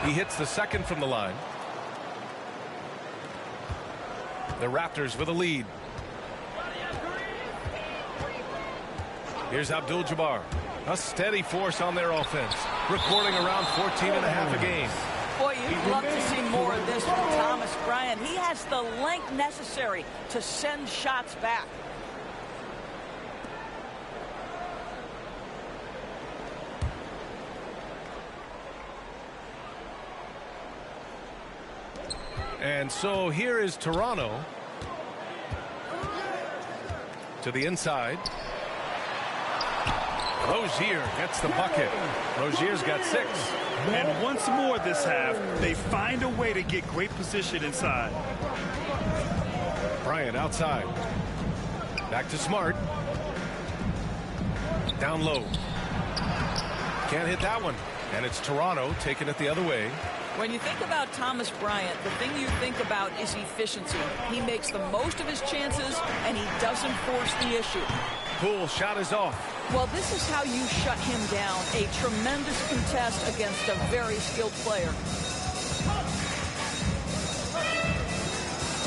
He hits the second from the line. The Raptors with a lead. Here's Abdul-Jabbar. A steady force on their offense, recording around 14.5 a game. Boy, you'd love to see more of this from Thomas Bryant. He has the length necessary to send shots back. And so here is Toronto to the inside. Rozier gets the bucket. Rozier's got 6. And once more this half, they find a way to get great position inside. Bryant outside. Back to Smart. Down low. Can't hit that one. And it's Toronto taking it the other way. When you think about Thomas Bryant, the thing you think about is efficiency. He makes the most of his chances, and he doesn't force the issue. Poole shot is off. Well, this is how you shut him down. A tremendous contest against a very skilled player.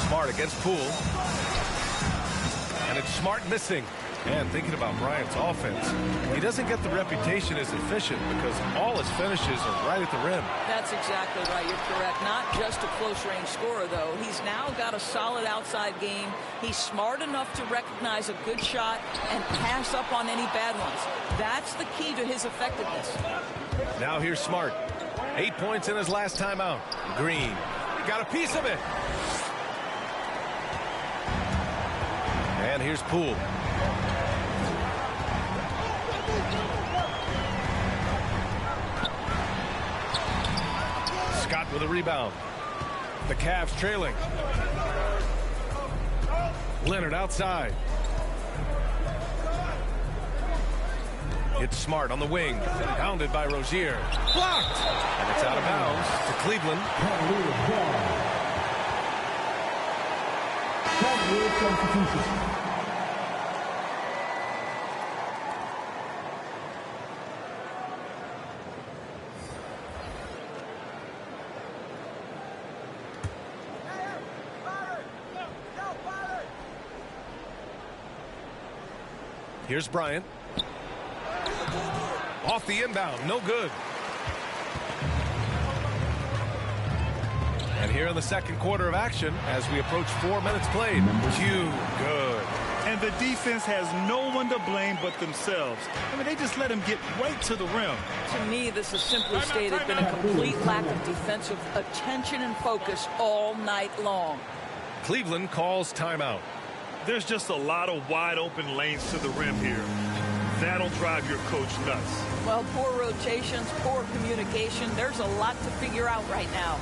Smart against Poole. And it's Smart missing. And thinking about Bryant's offense, he doesn't get the reputation as efficient because all his finishes are right at the rim. That's exactly right. You're correct. Not just a close-range scorer, though. He's now got a solid outside game. He's smart enough to recognize a good shot and pass up on any bad ones. That's the key to his effectiveness. Now here's Smart. 8 points in his last time out. Green got a piece of it. And here's Poole. Scott with a rebound. The Cavs trailing. Leonard outside. It's Smart on the wing. Pounded by Rozier. Blocked! And it's out of bounds to Cleveland. Here's Bryant. Off the inbound, no good. And here in the second quarter of action, as we approach 4 minutes played. Good. And the defense has no one to blame but themselves. I mean, they just let him get right to the rim. To me, this has simply stated been a complete lack of defensive attention and focus all night long. Cleveland calls timeout. There's just a lot of wide open lanes to the rim here. That'll drive your coach nuts. Well, poor rotations, poor communication. There's a lot to figure out right now.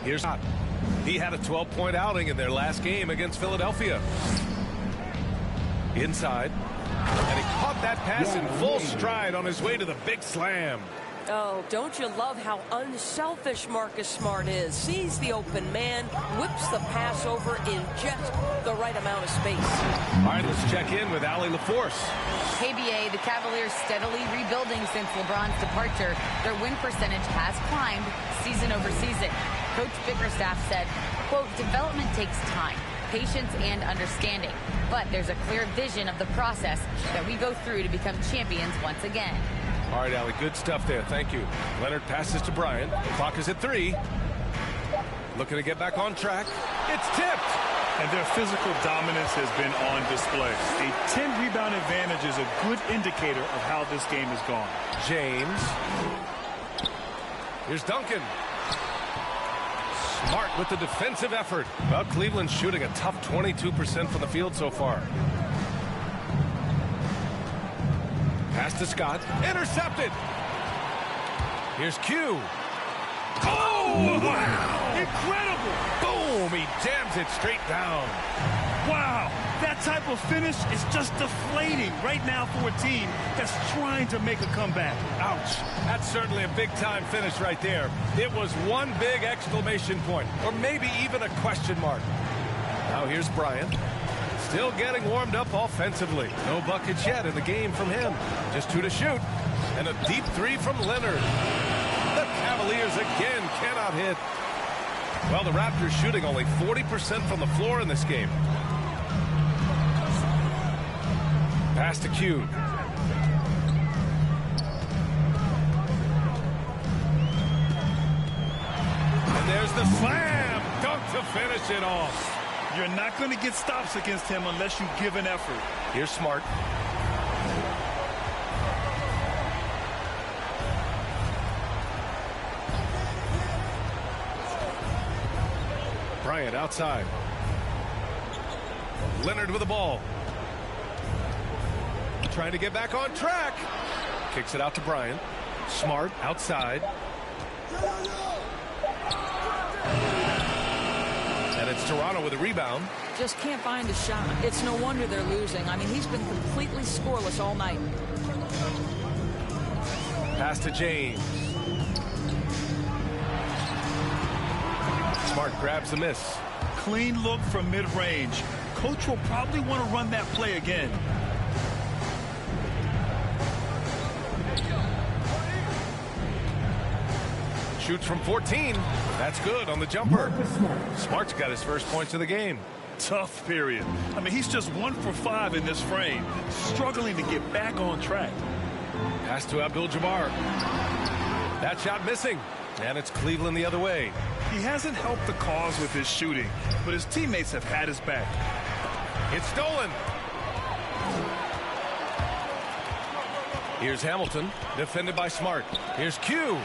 Here's Scott. He had a 12-point outing in their last game against Philadelphia. Inside. And he caught that pass in full stride on his way to the big slam. Oh, don't you love how unselfish Marcus Smart is? Sees the open man, whips the pass over in just the right amount of space. All right, let's check in with Allie LaForce. KBA, the Cavaliers steadily rebuilding since LeBron's departure. Their win percentage has climbed season over season. Coach Bickerstaff said, quote, development takes time. patience and understanding. But there's a clear vision of the process that we go through to become champions once again. All right, Allie, good stuff there. Thank you. Leonard passes to Bryant. The clock is at 3. Looking to get back on track. It's tipped. And their physical dominance has been on display. A 10-rebound advantage is a good indicator of how this game has gone. James. Here's Duncan. Smart with the defensive effort. Well, Cleveland's shooting a tough 22% from the field so far. Pass to Scott. Intercepted. Here's Q. Oh, wow. Incredible. Boom. He jams it straight down. Wow. That type of finish is just deflating right now for a team that's trying to make a comeback. Ouch. That's certainly a big-time finish right there. It was one big exclamation point, or maybe even a question mark. Now here's Bryant. Still getting warmed up offensively. No buckets yet in the game from him. Just 2 to shoot. And a deep 3 from Leonard. The Cavaliers again cannot hit. Well, the Raptors shooting only 40% from the floor in this game. Pass to Q. And there's the slam dunk to finish it off. You're not going to get stops against him unless you give an effort. Here's Smart. Bryant outside. Leonard with the ball. Trying to get back on track. Kicks it out to Bryant. Smart outside. And it's Toronto with a rebound. Just can't find a shot. It's no wonder they're losing. I mean, he's been completely scoreless all night. Pass to James. Smart grabs the miss. Clean look from mid-range. Coach will probably want to run that play again. Shoots from 14. That's good on the jumper. Smart's got his first points of the game. Tough period. I mean, he's just 1 for 5 in this frame. Struggling to get back on track. Pass to Abdul-Jabbar. That shot missing. And it's Cleveland the other way. He hasn't helped the cause with his shooting, but his teammates have had his back. It's stolen. Here's Hamilton, defended by Smart. Here's Q.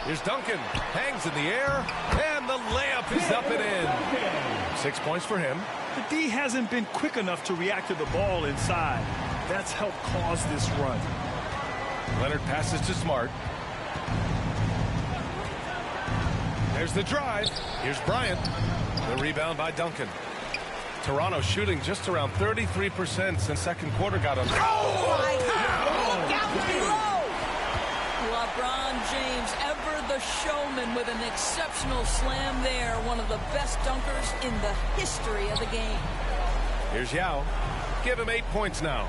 Here's Duncan, hangs in the air, and the layup is up and in. 6 points for him. The D hasn't been quick enough to react to the ball inside. That's helped cause this run. Leonard passes to Smart. There's the drive. Here's Bryant. The rebound by Duncan. Toronto shooting just around 33% since second quarter got on. Oh, my God. Look out below. LeBron James, ever the showman, with an exceptional slam there. One of the best dunkers in the history of the game. Here's Yao. Give him 8 points now.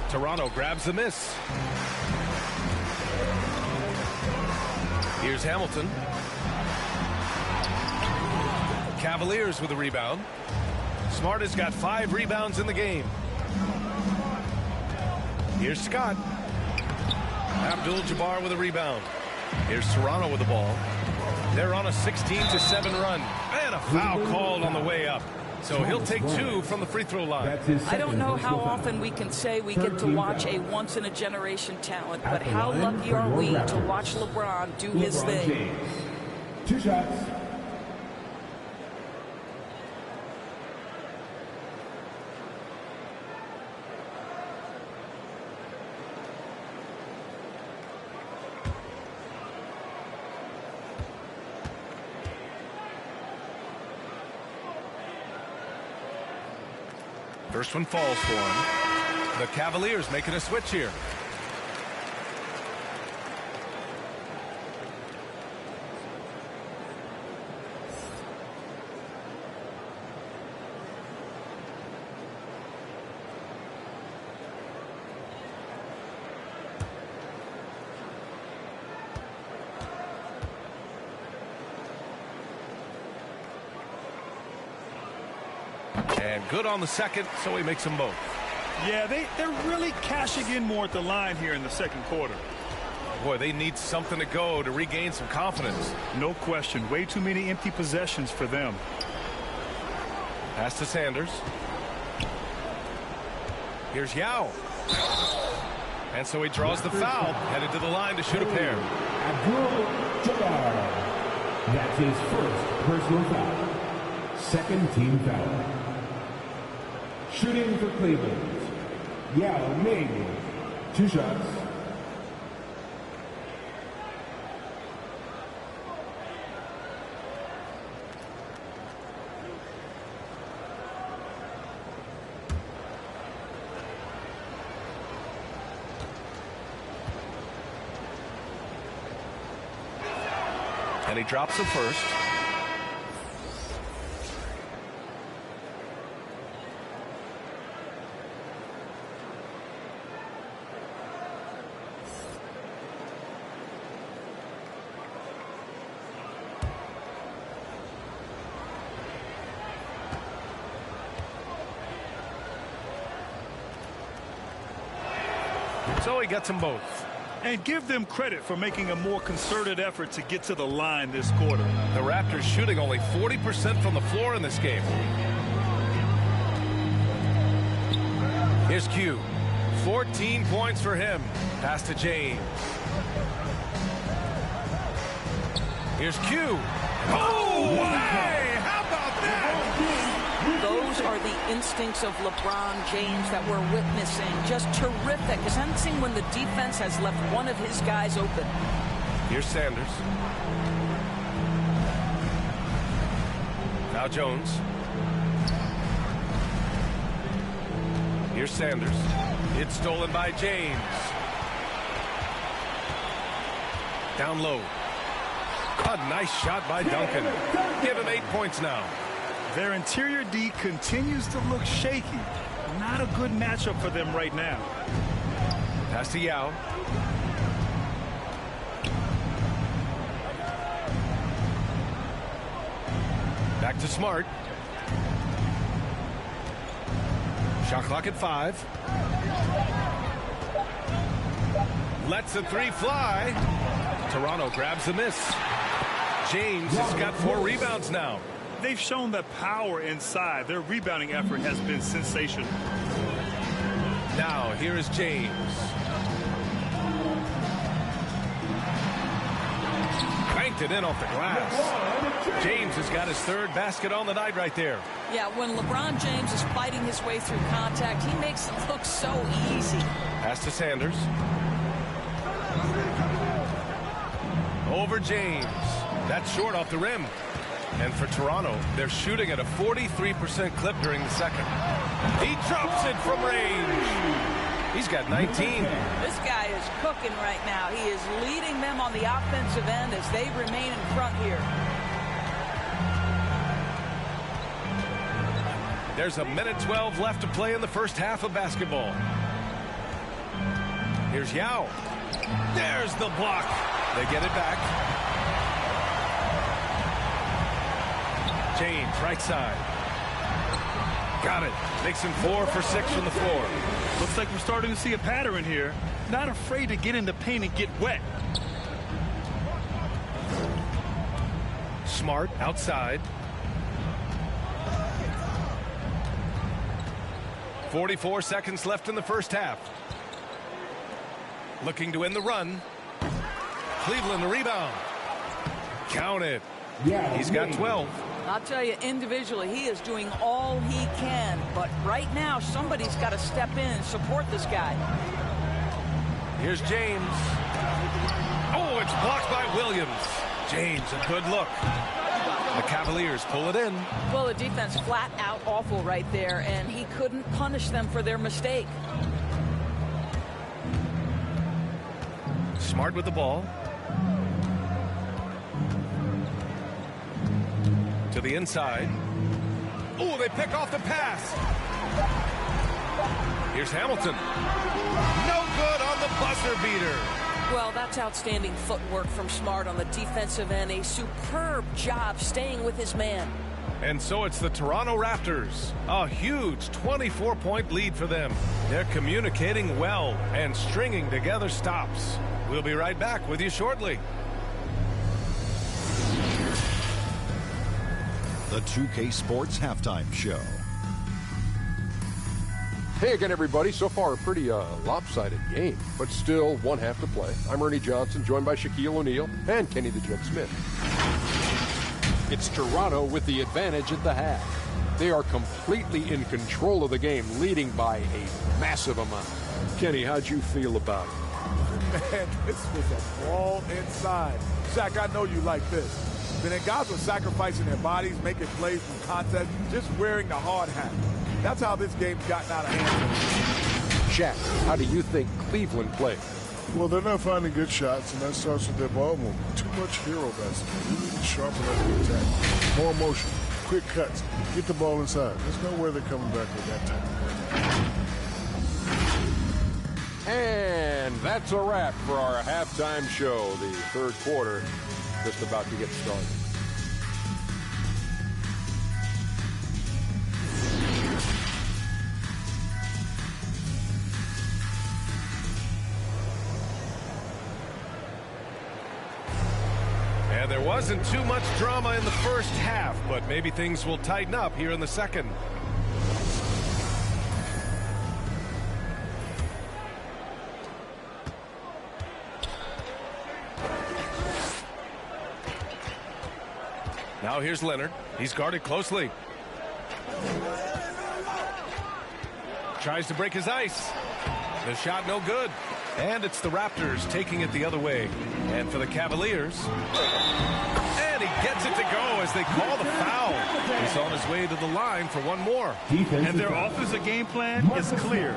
Toronto grabs the miss. Here's Hamilton. Cavaliers with a rebound. Smart has got 5 rebounds in the game. Here's Scott. Abdul-Jabbar with a rebound. Here's Toronto with the ball. They're on a 16-7 run. And a foul called on the way up. So he'll take 2 from the free throw line. I don't know how often we can say we get to watch a once-in-a-generation talent, but how lucky are we to watch LeBron do his thing. 2 shots. First one falls for him. The Cavaliers making a switch here. And good on the second, so he makes them both. Yeah, they're really cashing in more at the line here in the second quarter. Boy, they need something to go to regain some confidence. No question. Way too many empty possessions for them. Pass to Sanders. Here's Yao. And so he draws the foul, headed to the line to shoot a pair. That's his first personal foul. Second team foul. Shooting for Cleveland, Yao Ming. 2 shots. And he drops the first. So he gets them both. And give them credit for making a more concerted effort to get to the line this quarter. The Raptors shooting only 40% from the floor in this game. Here's Q. 14 points for him. Pass to James. Here's Q. Oh, hey! How about that? Those are the instincts of LeBron James that we're witnessing. Just terrific. Sensing when the defense has left one of his guys open. Here's Sanders. Now Jones. Here's Sanders. It's stolen by James. Down low. A nice shot by Duncan. Give him 8 points now. Their interior D continues to look shaky. Not a good matchup for them right now. Pass to Yao. Back to Smart. Shot clock at 5. Lets the 3 fly. Toronto grabs the miss. James has got 4 rebounds now. They've shown that power inside. Their rebounding effort has been sensational. Now, here is James. Banked it in off the glass. James has got his 3rd basket on the night right there. Yeah, when LeBron James is fighting his way through contact, he makes it look so easy. Pass to Sanders. Over James. That's short off the rim. And for Toronto, they're shooting at a 43% clip during the second. He drops it from range. He's got 19. This guy is cooking right now. He is leading them on the offensive end as they remain in front here. There's a minute 12 left to play in the first half of basketball. Here's Yao. There's the block. They get it back. James, right side. Got it. Makes him 4 for 6 from the floor. Looks like we're starting to see a pattern here. Not afraid to get in the paint and get wet. Smart outside. 44 seconds left in the first half. Looking to end the run. Cleveland the rebound. Count it. He's got 12. I'll tell you, individually, he is doing all he can. But right now, somebody's got to step in and support this guy. Here's James. Oh, it's blocked by Williams. James, a good look. The Cavaliers pull it in. Well, the defense flat out awful right there, and he couldn't punish them for their mistake. Smart with the ball. To the inside. Oh, they pick off the pass. Here's Hamilton. No good on the buzzer beater. Well, that's outstanding footwork from Smart on the defensive end. A superb job staying with his man. And so it's the Toronto Raptors. A huge 24-point lead for them. They're communicating well and stringing together stops. We'll be right back with you shortly. The 2K Sports Halftime Show. Hey again, everybody. So far, a pretty lopsided game, but still one half to play. I'm Ernie Johnson, joined by Shaquille O'Neal and Kenny the Jet Smith. It's Toronto with the advantage at the half. They are completely in control of the game, leading by a massive amount. Kenny, how'd you feel about it? Man, this was a brawl inside. Shaq, I know you like this. But then guys were sacrificing their bodies, making plays from contact, just wearing the hard hat. That's how this game's gotten out of hand. Shaq, how do you think Cleveland played? Well, they're not finding good shots, and that starts with their ball movement. Too much hero basketball. We need to sharpen up the attack. More motion, quick cuts, get the ball inside. There's nowhere they're coming back with that type of play. And that's a wrap for our halftime show. The third quarter just about to get started. And there wasn't too much drama in the first half, but maybe things will tighten up here in the second. Now here's Leonard. He's guarded closely. Tries to break his ice. The shot no good. And it's the Raptors taking it the other way. And for the Cavaliers. And he gets it to go as they call the foul. He's on his way to the line for one more. And their offensive game plan is clear.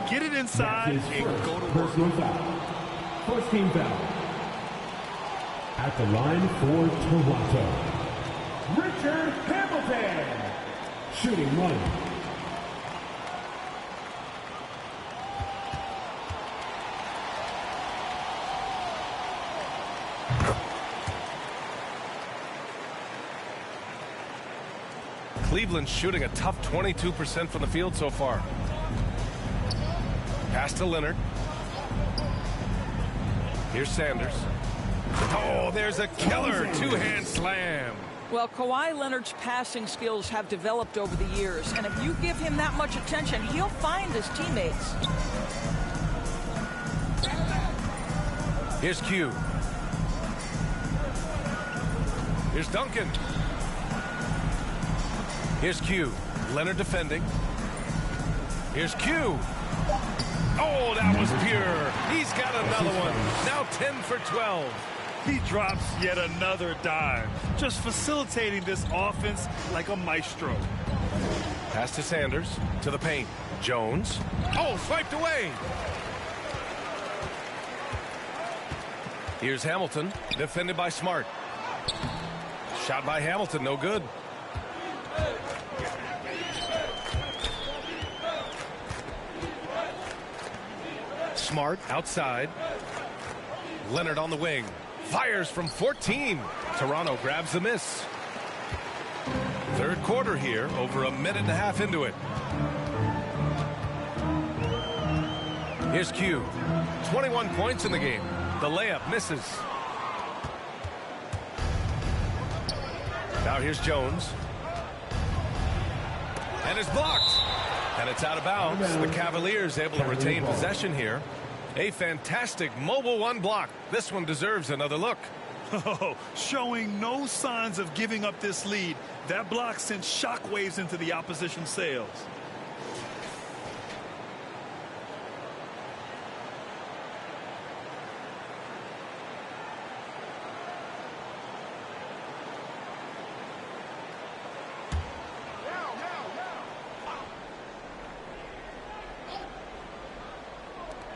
Get it inside and go to work. Personal foul. First team foul. At the line for Toronto, Richard Hamilton. Shooting one. Cleveland's shooting a tough 22% from the field so far. Pass to Leonard. Here's Sanders. Oh, there's a killer two-hand slam. Well, Kawhi Leonard's passing skills have developed over the years, and if you give him that much attention, he'll find his teammates. Here's Q. Here's Duncan. Here's Q. Leonard defending. Here's Q. Oh, that was pure. He's got another one. Now 10 for 12. He drops yet another dime, just facilitating this offense like a maestro. Pass to Sanders, to the paint. Jones. Oh, swiped away. Here's Hamilton, defended by Smart. Shot by Hamilton, no good. Smart outside. Leonard on the wing. Fires from 14. Toronto grabs the miss. Third quarter here, over a minute and a half into it. Here's Q. 21 points in the game. The layup misses. Now here's Jones. And it's blocked. And it's out of bounds. The Cavaliers able to retain possession here. A fantastic mobile one block. This one deserves another look. Oh, showing no signs of giving up this lead. That block sent shockwaves into the opposition sails.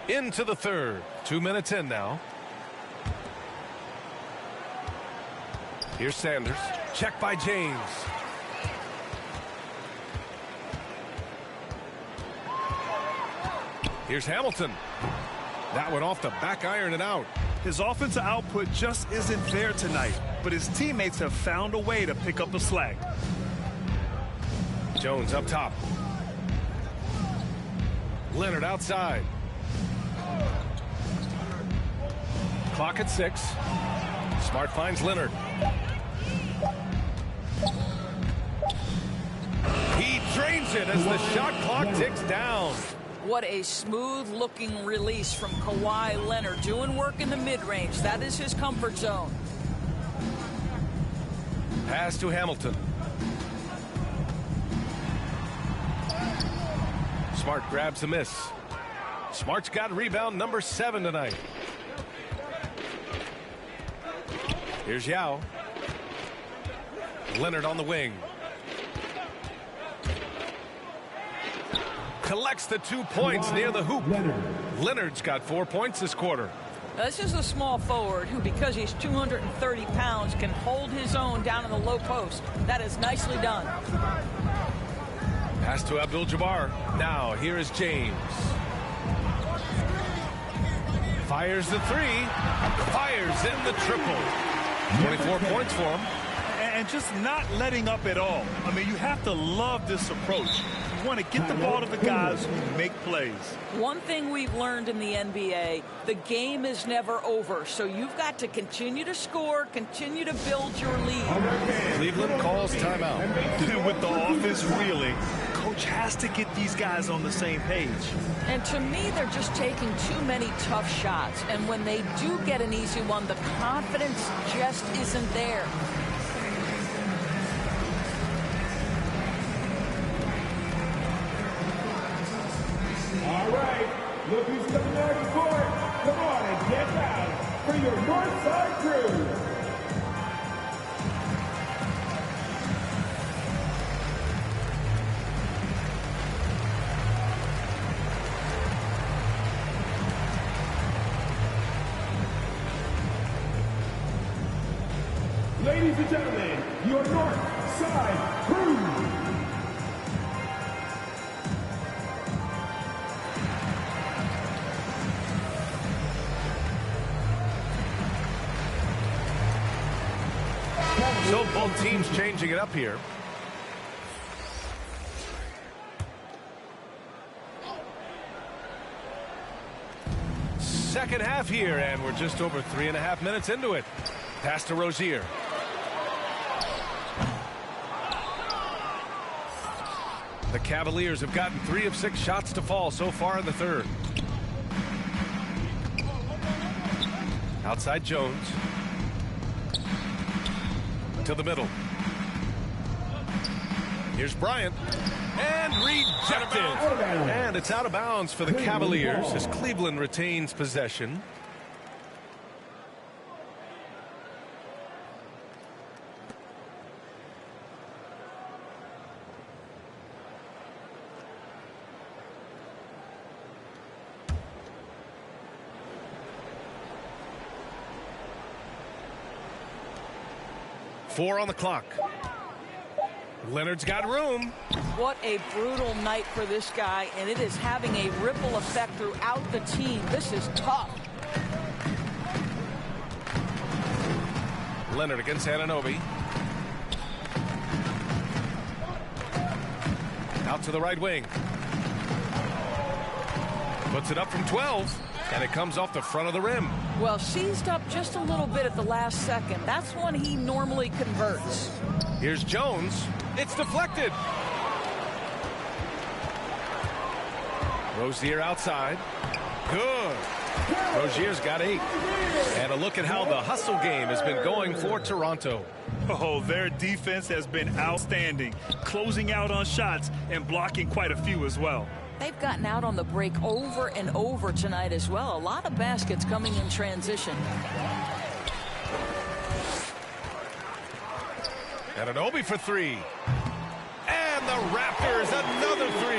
Into the third. 2 minutes in now. Here's Sanders. Check by James. Here's Hamilton. That one off the back iron and out. His offensive output just isn't there tonight, but his teammates have found a way to pick up the slack. Jones up top. Leonard outside. Clock at 6. Smart finds Leonard. He drains it as the shot clock ticks down. What a smooth-looking release from Kawhi Leonard, doing work in the mid-range. That is his comfort zone. Pass to Hamilton. Smart grabs the miss. Smart's got rebound number 7 tonight. Here's Yao. Leonard on the wing. Collects the 2 points near the hoop. Leonard's got 4 points this quarter. Now, this is a small forward who, because he's 230 pounds, can hold his own down in the low post. That is nicely done. Pass to Abdul-Jabbar. Now, here is James. Fires the 3. Fires in the triple. 24 points for him. And just not letting up at all. I mean, you have to love this approach. You want to get the ball to the guys who make plays. One thing we've learned in the NBA, the game is never over. So you've got to continue to score, continue to build your lead. Cleveland calls timeout. With the offense reeling, coach has to get these guys on the same page. And to me, they're just taking too many tough shots. And when they do get an easy one, the confidence just isn't there. All right, look who's coming out of court. Come on and get out for your Northside crew. Ladies and gentlemen, your Northside crew. So both teams changing it up here. Second half here, and we're just over 3.5 minutes into it. Pass to Rozier. The Cavaliers have gotten 3 of 6 shots to fall so far in the third. Outside Jones. To the middle. Here's Bryant. And rejected. And it's out of bounds for the Cavaliers as Cleveland retains possession. Four on the clock. Leonard's got room. What a brutal night for this guy, and it is having a ripple effect throughout the team. This is tough. Leonard against Anunoby. Out to the right wing. Puts it up from 12. And it comes off the front of the rim. Well, seized up just a little bit at the last second. That's when he normally converts. Here's Jones. It's deflected. Rozier outside. Good. Rozier's got 8. And a look at how the hustle game has been going for Toronto. Oh, their defense has been outstanding, closing out on shots and blocking quite a few as well. They've gotten out on the break over and over tonight as well. A lot of baskets coming in transition. Anunoby for 3. And the Raptors another 3.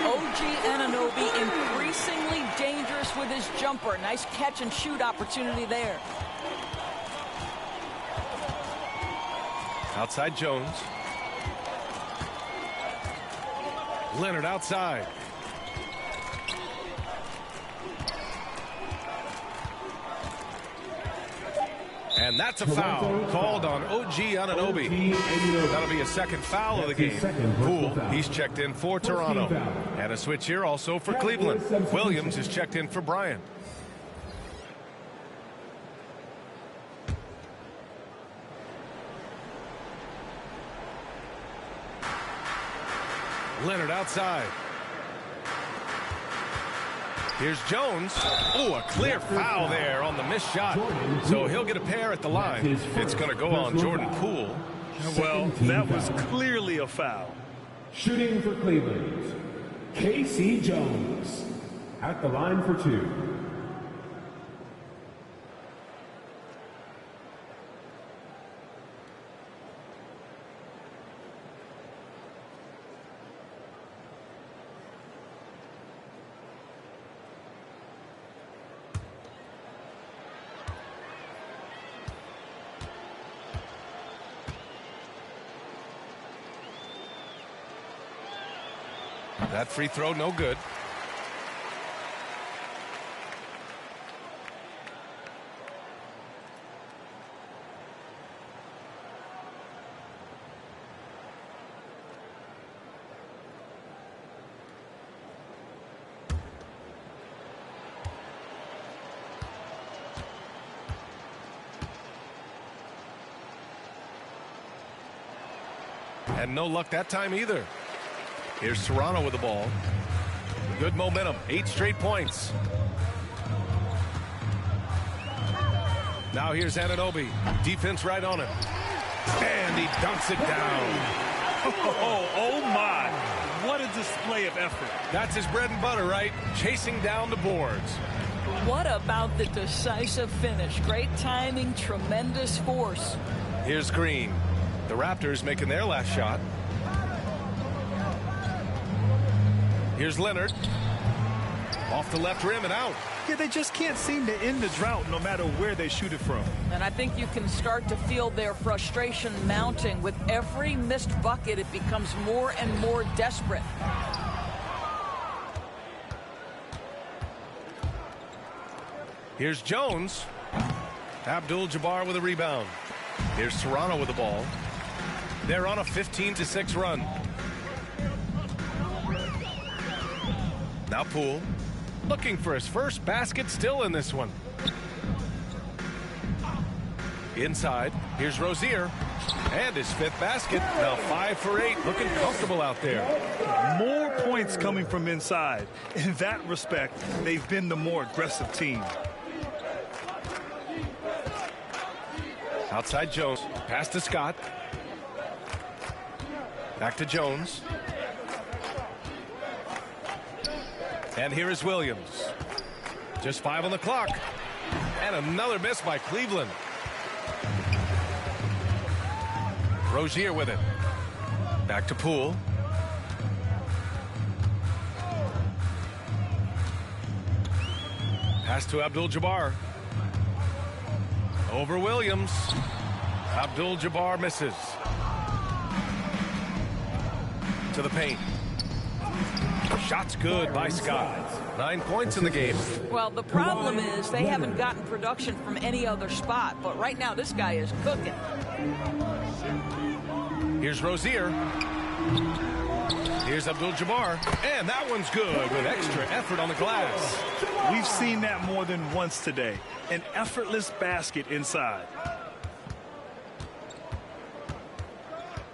OG Anunoby increasingly dangerous with his jumper. Nice catch and shoot opportunity there. Outside Jones. Leonard outside. And that's a foul called on OG Anunoby. That'll be a second foul of the game. Poole, he's checked in for Toronto. And a switch here also for Cleveland. Williams is checked in for Bryant. Leonard outside. Here's Jones. Oh, a clear foul there on the missed shot. So he'll get a pair at the line. It's going to go on Jordan Poole. Well, that was clearly a foul. Shooting for Cleveland, K.C. Jones. At the line for 2. That free throw, no good. And no luck that time either. Here's Toronto with the ball. Good momentum. 8 straight points. Now here's Anunoby. Defense right on him. And he dunks it down. Oh my. What a display of effort. That's his bread and butter, right? Chasing down the boards. What about the decisive finish? Great timing, tremendous force. Here's Green. The Raptors making their last shot. Here's Leonard. Off the left rim and out. Yeah, they just can't seem to end the drought no matter where they shoot it from. And I think you can start to feel their frustration mounting. With every missed bucket, it becomes more and more desperate. Here's Jones. Abdul-Jabbar with a rebound. Here's Toronto with the ball. They're on a 15-6 run. Now Poole looking for his first basket, still in this one. Inside, here's Rozier. And his 5th basket. Now 5 for 8, looking comfortable out there. More points coming from inside. In that respect, they've been the more aggressive team. Outside Jones. Pass to Scott. Back to Jones. And here is Williams. Just 5 on the clock. And another miss by Cleveland. Rozier with it. Back to Poole. Pass to Abdul-Jabbar. Over Williams. Abdul-Jabbar misses. To the paint. Shot's good by Scott. 9 points in the game. Well, the problem is they haven't gotten production from any other spot, but right now this guy is cooking. Here's Rozier. Here's Abdul-Jabbar. And that one's good with extra effort on the glass. We've seen that more than once today. An effortless basket inside.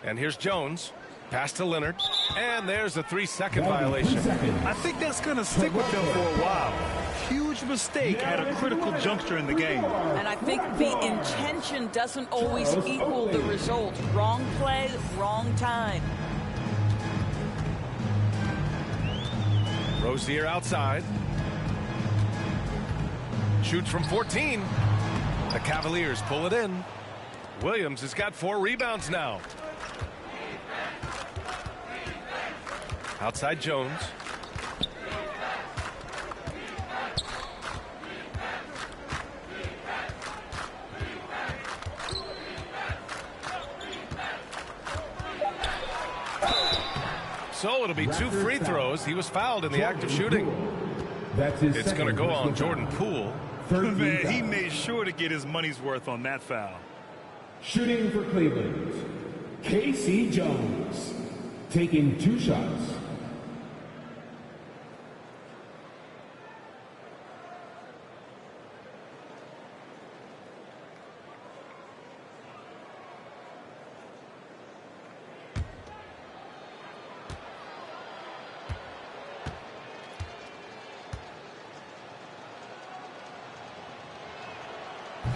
And here's Jones. Pass to Leonard. And there's a 3-second violation. I think that's going to stick with them for a while. Huge mistake at a critical juncture in the game. And I think the intention doesn't always equal the result. Wrong play, wrong time. Rozier outside. Shoots from 14. The Cavaliers pull it in. Williams has got 4 rebounds now. Outside Jones. So it'll be 2 free throws. He was fouled in the act of shooting. It's going to go on Jordan Poole. Man, he made sure to get his money's worth on that foul. Shooting for Cleveland, K.C. Jones, taking 2 shots.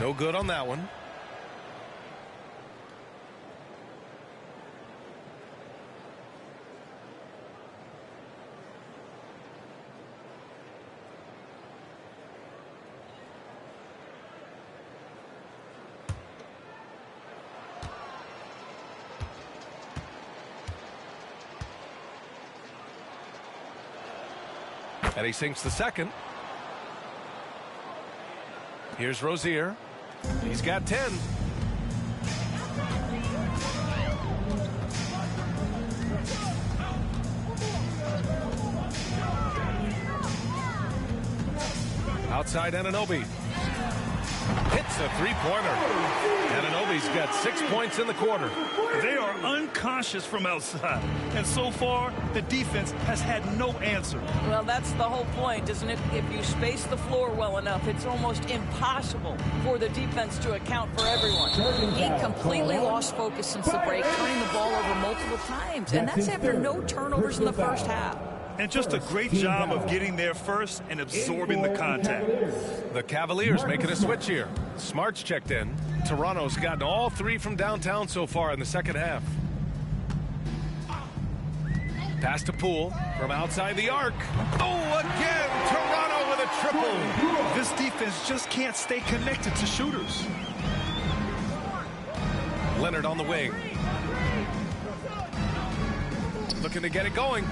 No good on that one. And he sinks the second. Here's Rozier. He's got 10. Outside Anunoby. Hits a three-pointer. Anunoby's got 6 points in the quarter. They are unconscious from outside. And so far, the defense has had no answer. Well, that's the whole point, isn't it? If you space the floor well enough, it's almost impossible for the defense to account for everyone. He completely lost focus since the break, turning the ball over multiple times. And that's after no turnovers in the first half. And just a great job of getting there first and absorbing the contact. The Cavaliers making a switch here. Smart's checked in. Toronto's gotten all 3 from downtown so far in the second half. Pass to Poole from outside the arc. Oh, again, Toronto with a triple. This defense just can't stay connected to shooters. Leonard on the wing. Looking to get it going.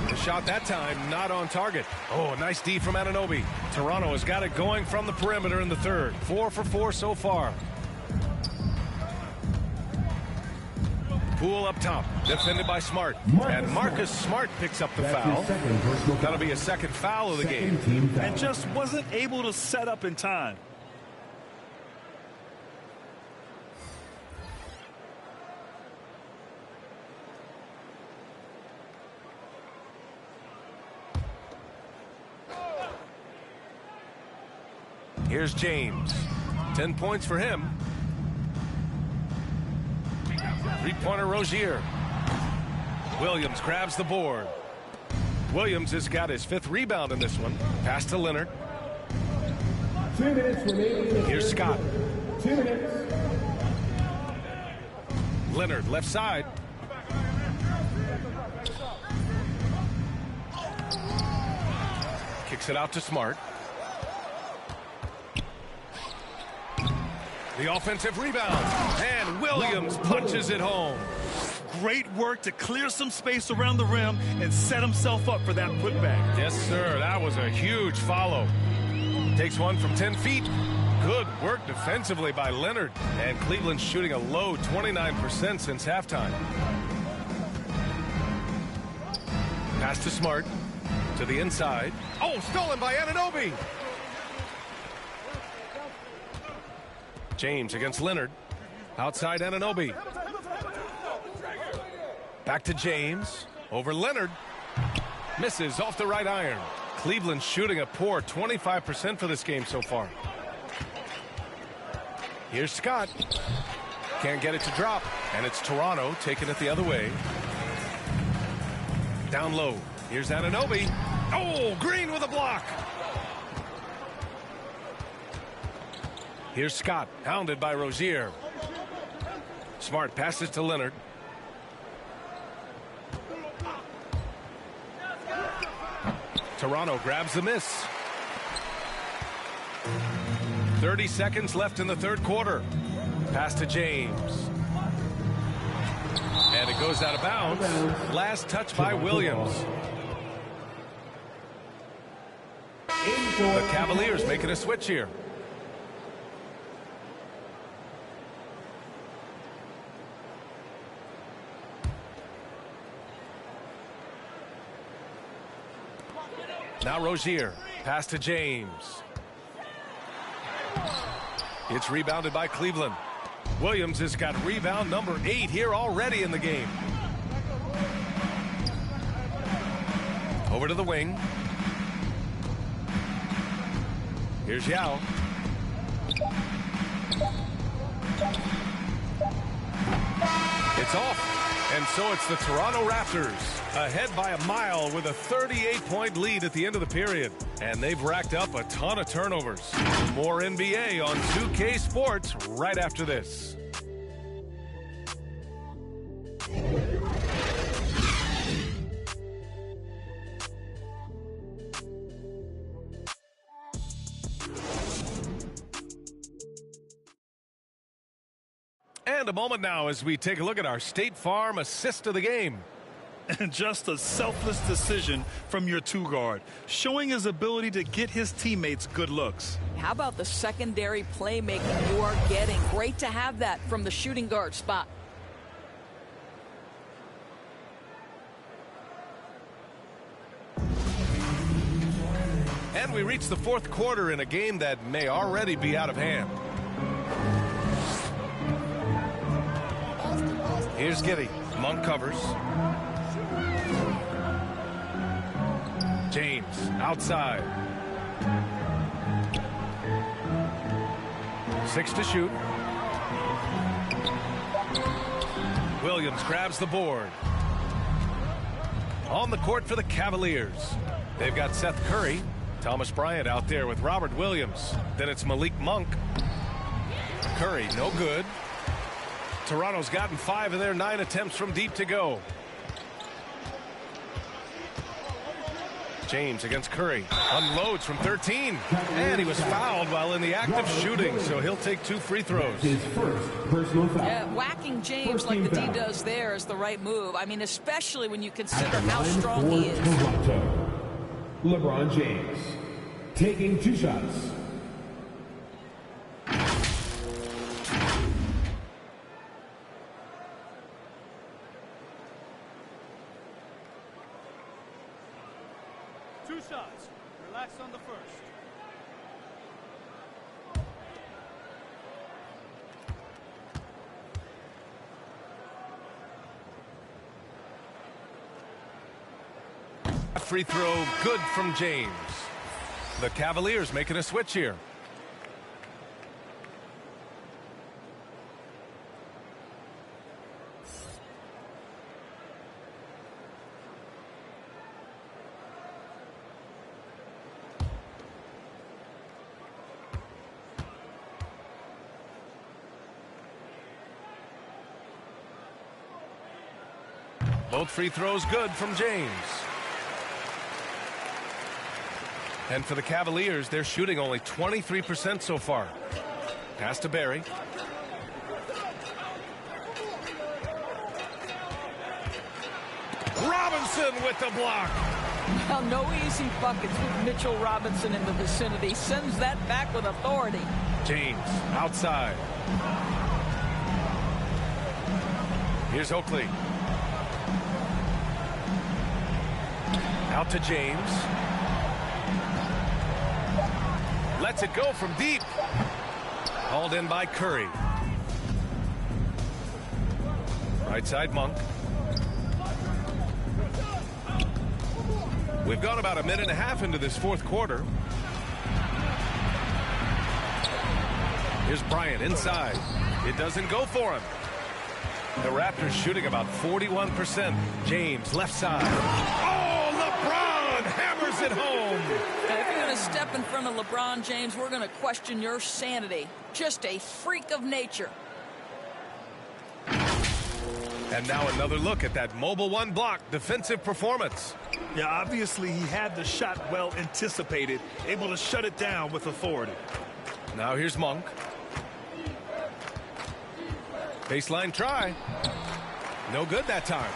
The shot that time not on target. Oh, nice D from Anunoby. Toronto has got it going from the perimeter in the third. 4 for 4 so far. Poole up top, defended by Smart. And Marcus Smart picks up the foul. That'll be a second foul of the game. And just wasn't able to set up in time. Here's James. 10 points for him. Three-pointer Rozier. Williams grabs the board. Williams has got his 5th rebound in this one. Pass to Leonard. 2 minutes remaining. Here's Scott. 2 minutes. Leonard left side. Kicks it out to Smart. The offensive rebound, and Williams punches it home. Great work to clear some space around the rim and set himself up for that putback. Yes, sir. That was a huge follow. Takes one from 10 feet. Good work defensively by Leonard. And Cleveland's shooting a low 29% since halftime. Pass to Smart. To the inside. Oh, stolen by Anunoby. James against Leonard. Outside Anunoby. Back to James. Over Leonard. Misses off the right iron. Cleveland shooting a poor 25% for this game so far. Here's Scott. Can't get it to drop. And it's Toronto taking it the other way. Down low. Here's Anunoby. Oh, Green with a block. Here's Scott, hounded by Rozier. Smart passes to Leonard. Toronto grabs the miss. 30 seconds left in the third quarter. Pass to James. And it goes out of bounds. Last touch by Williams. The Cavaliers making a switch here. Now Rozier, pass to James. It's rebounded by Cleveland. Williams has got rebound number 8 here already in the game. Over to the wing. Here's Yao. It's off. And so it's the Toronto Raptors ahead by a mile with a 38-point lead at the end of the period. And they've racked up a ton of turnovers. More NBA on 2K Sports right after this. And a moment now as we take a look at our State Farm assist of the game. And just a selfless decision from your two-guard, showing his ability to get his teammates good looks. How about the secondary playmaking you are getting? Great to have that from the shooting guard spot. And we reach the fourth quarter in a game that may already be out of hand. Here's Giddey. Monk covers. James outside. 6 to shoot. Williams grabs the board. On the court for the Cavaliers. They've got Seth Curry. Thomas Bryant out there with Robert Williams. Then it's Malik Monk. Curry, no good. Toronto's gotten 5 of their 9 attempts from deep to go. James against Curry. Unloads from 13. And he was fouled while in the act of shooting, so he'll take 2 free throws. His first personal foul. Yeah, whacking James like the D does there is the right move. I mean, especially when you consider how strong he is. Toronto. LeBron James taking 2 shots. Shots. Relax on the first. Free throw good from James. The Cavaliers making a switch here. Both free throws good from James. And for the Cavaliers, they're shooting only 23% so far. Pass to Barry. Robinson with the block. Well, no easy buckets with Mitchell Robinson in the vicinity. Sends that back with authority. James outside. Here's Oakley. Out to James. Lets it go from deep. Hauled in by Curry. Right side Monk. We've gone about a minute and a half into this fourth quarter. Here's Bryant inside. It doesn't go for him. The Raptors shooting about 41%. James left side. Oh, LeBron hammers it home. If you're going to step in front of LeBron James, we're going to question your sanity. Just a freak of nature. And now another look at that mobile one block defensive performance. Yeah, obviously he had the shot well anticipated, able to shut it down with authority. Now here's Monk. Baseline try. No good that time.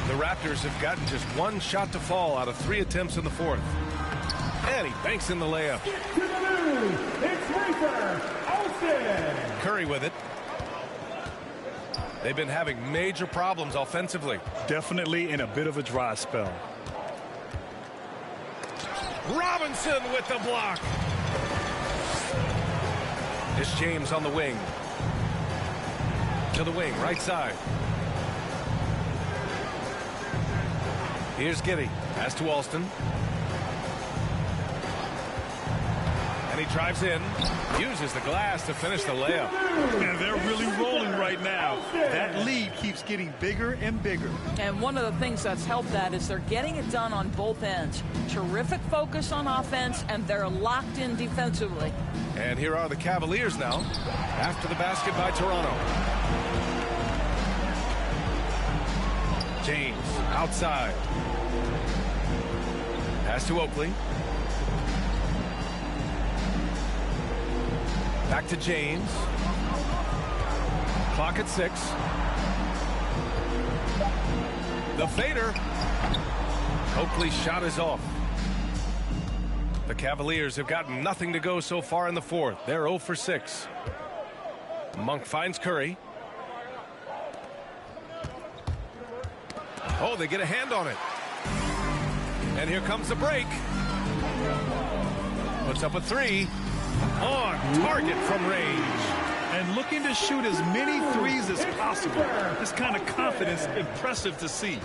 The Raptors have gotten just one shot to fall out of 3 attempts in the fourth. And he banks in the layup. It's Rafer Alston. Curry with it. They've been having major problems offensively. Definitely in a bit of a dry spell. Robinson with the block. It's James on the wing. To the wing, right side. Here's Giddey. Pass to Alston. And he drives in. Uses the glass to finish the layup. And they're really rolling right now. That lead keeps getting bigger and bigger. And one of the things that's helped that is they're getting it done on both ends. Terrific focus on offense, and they're locked in defensively. And here are the Cavaliers now, after the basket by Toronto. James, outside. Pass to Oakley. Back to James. Clock at 6. The fader. Oakley's shot is off. The Cavaliers have gotten nothing to go so far in the fourth. They're 0 for 6. Monk finds Curry. Oh, they get a hand on it. And here comes the break. Puts up a 3. On target from range. And looking to shoot as many threes as possible. This kind of confidence, impressive to see.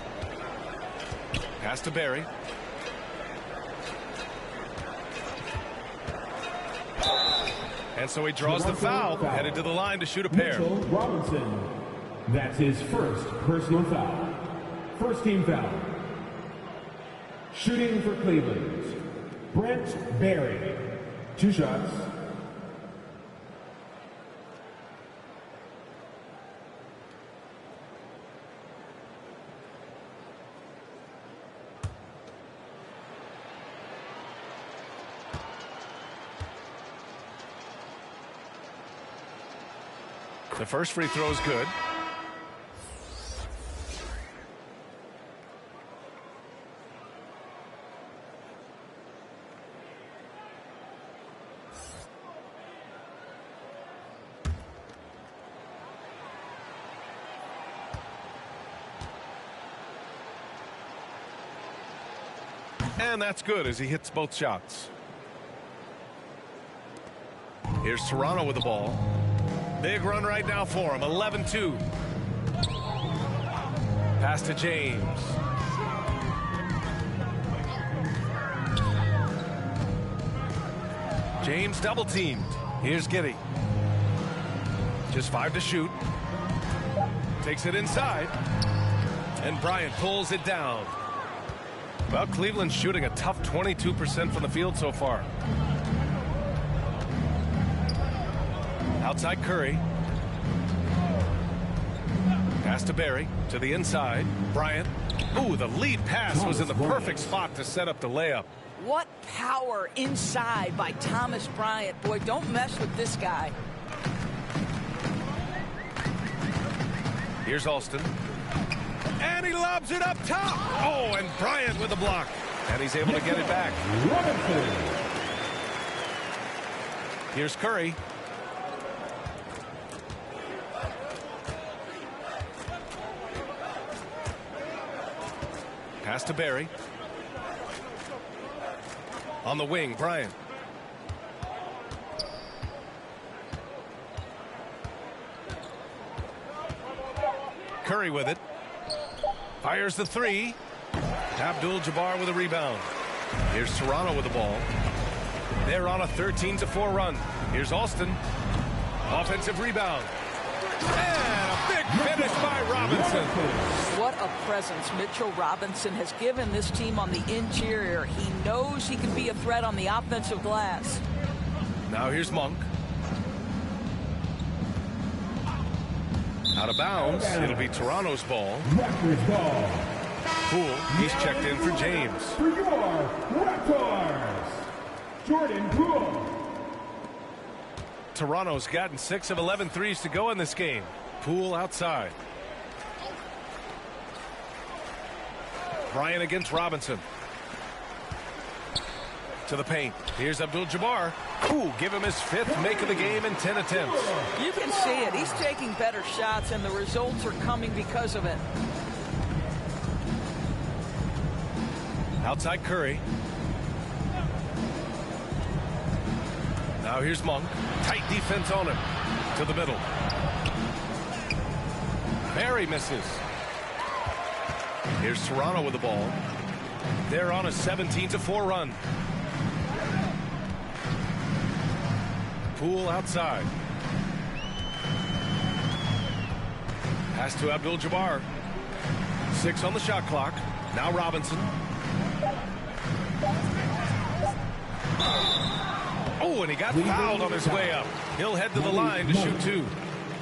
Pass to Barry. And so he draws the foul, headed to the line to shoot a pair. Mitchell Robinson. That's his first personal foul. First team foul. Shooting for Cleveland, Brent Barry. 2 shots. The first free throw is good. And that's good as he hits both shots. Here's Toronto with the ball. Big run right now for him. 11-2. Pass to James. James double teamed. Here's Giddey. Just 5 to shoot. Takes it inside. And Bryant pulls it down. Well, Cleveland's shooting a tough 22% from the field so far. Outside Curry. Pass to Barry. To the inside. Bryant. Ooh, the lead pass was in the perfect spot to set up the layup. What power inside by Thomas Bryant. Boy, don't mess with this guy. Here's Alston. And he lobs it up top. Oh, and Bryant with the block. And he's able to get it back. Here's Curry. Pass to Barry. On the wing, Bryant. Curry with it. Fires the 3. Abdul-Jabbar with a rebound. Here's Toronto with the ball. They're on a 13-4 run. Here's Alston. Offensive rebound. And a big finish by Robinson. What a presence Mitchell Robinson has given this team on the interior. He knows he can be a threat on the offensive glass. Now here's Monk. Out of bounds. It'll be Toronto's ball. Poole. He's checked in for James. For your Raptors, Jordan Poole. Toronto's gotten 6 of 11 threes to go in this game. Poole outside. Bryant against Robinson. To the paint. Here's Abdul-Jabbar. Ooh, give him his 5th make of the game in 10 attempts. You can see it. He's taking better shots, and the results are coming because of it. Outside Curry. Now here's Monk. Tight defense on him. To the middle. Barry misses. Here's Toronto with the ball. They're on a 17-4 run. Poole outside. Pass to Abdul-Jabbar. 6 on the shot clock. Now Robinson. Oh, and he got fouled on his way up. He'll head to the line to shoot 2.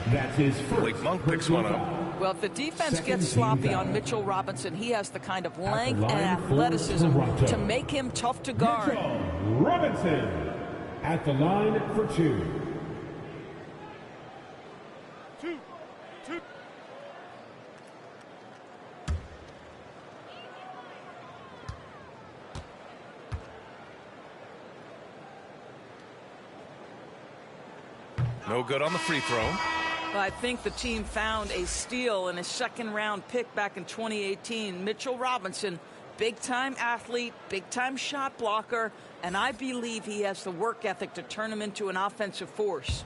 That's his first. Blake Monk picks one up. Well, if the defense gets sloppy on Mitchell Robinson, he has the kind of length and athleticism to make him tough to guard. Mitchell Robinson at the line for 2. No good on the free throw. Well, I think the team found a steal in a second-round pick back in 2018. Mitchell Robinson, big-time athlete, big-time shot blocker, and I believe he has the work ethic to turn him into an offensive force.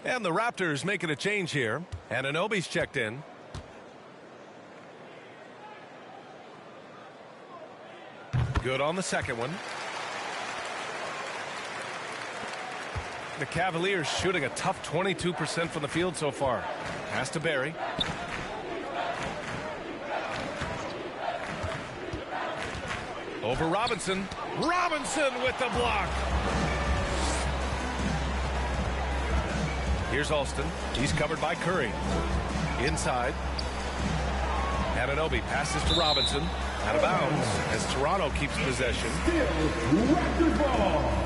And the Raptors making a change here. Anunoby's checked in. Good on the second one. The Cavaliers shooting a tough 22% from the field so far. Pass to Barry. Over Robinson. Robinson with the block. Here's Alston. He's covered by Curry. Inside. Anunoby passes to Robinson. Out of bounds as Toronto keeps possession. Raptors ball.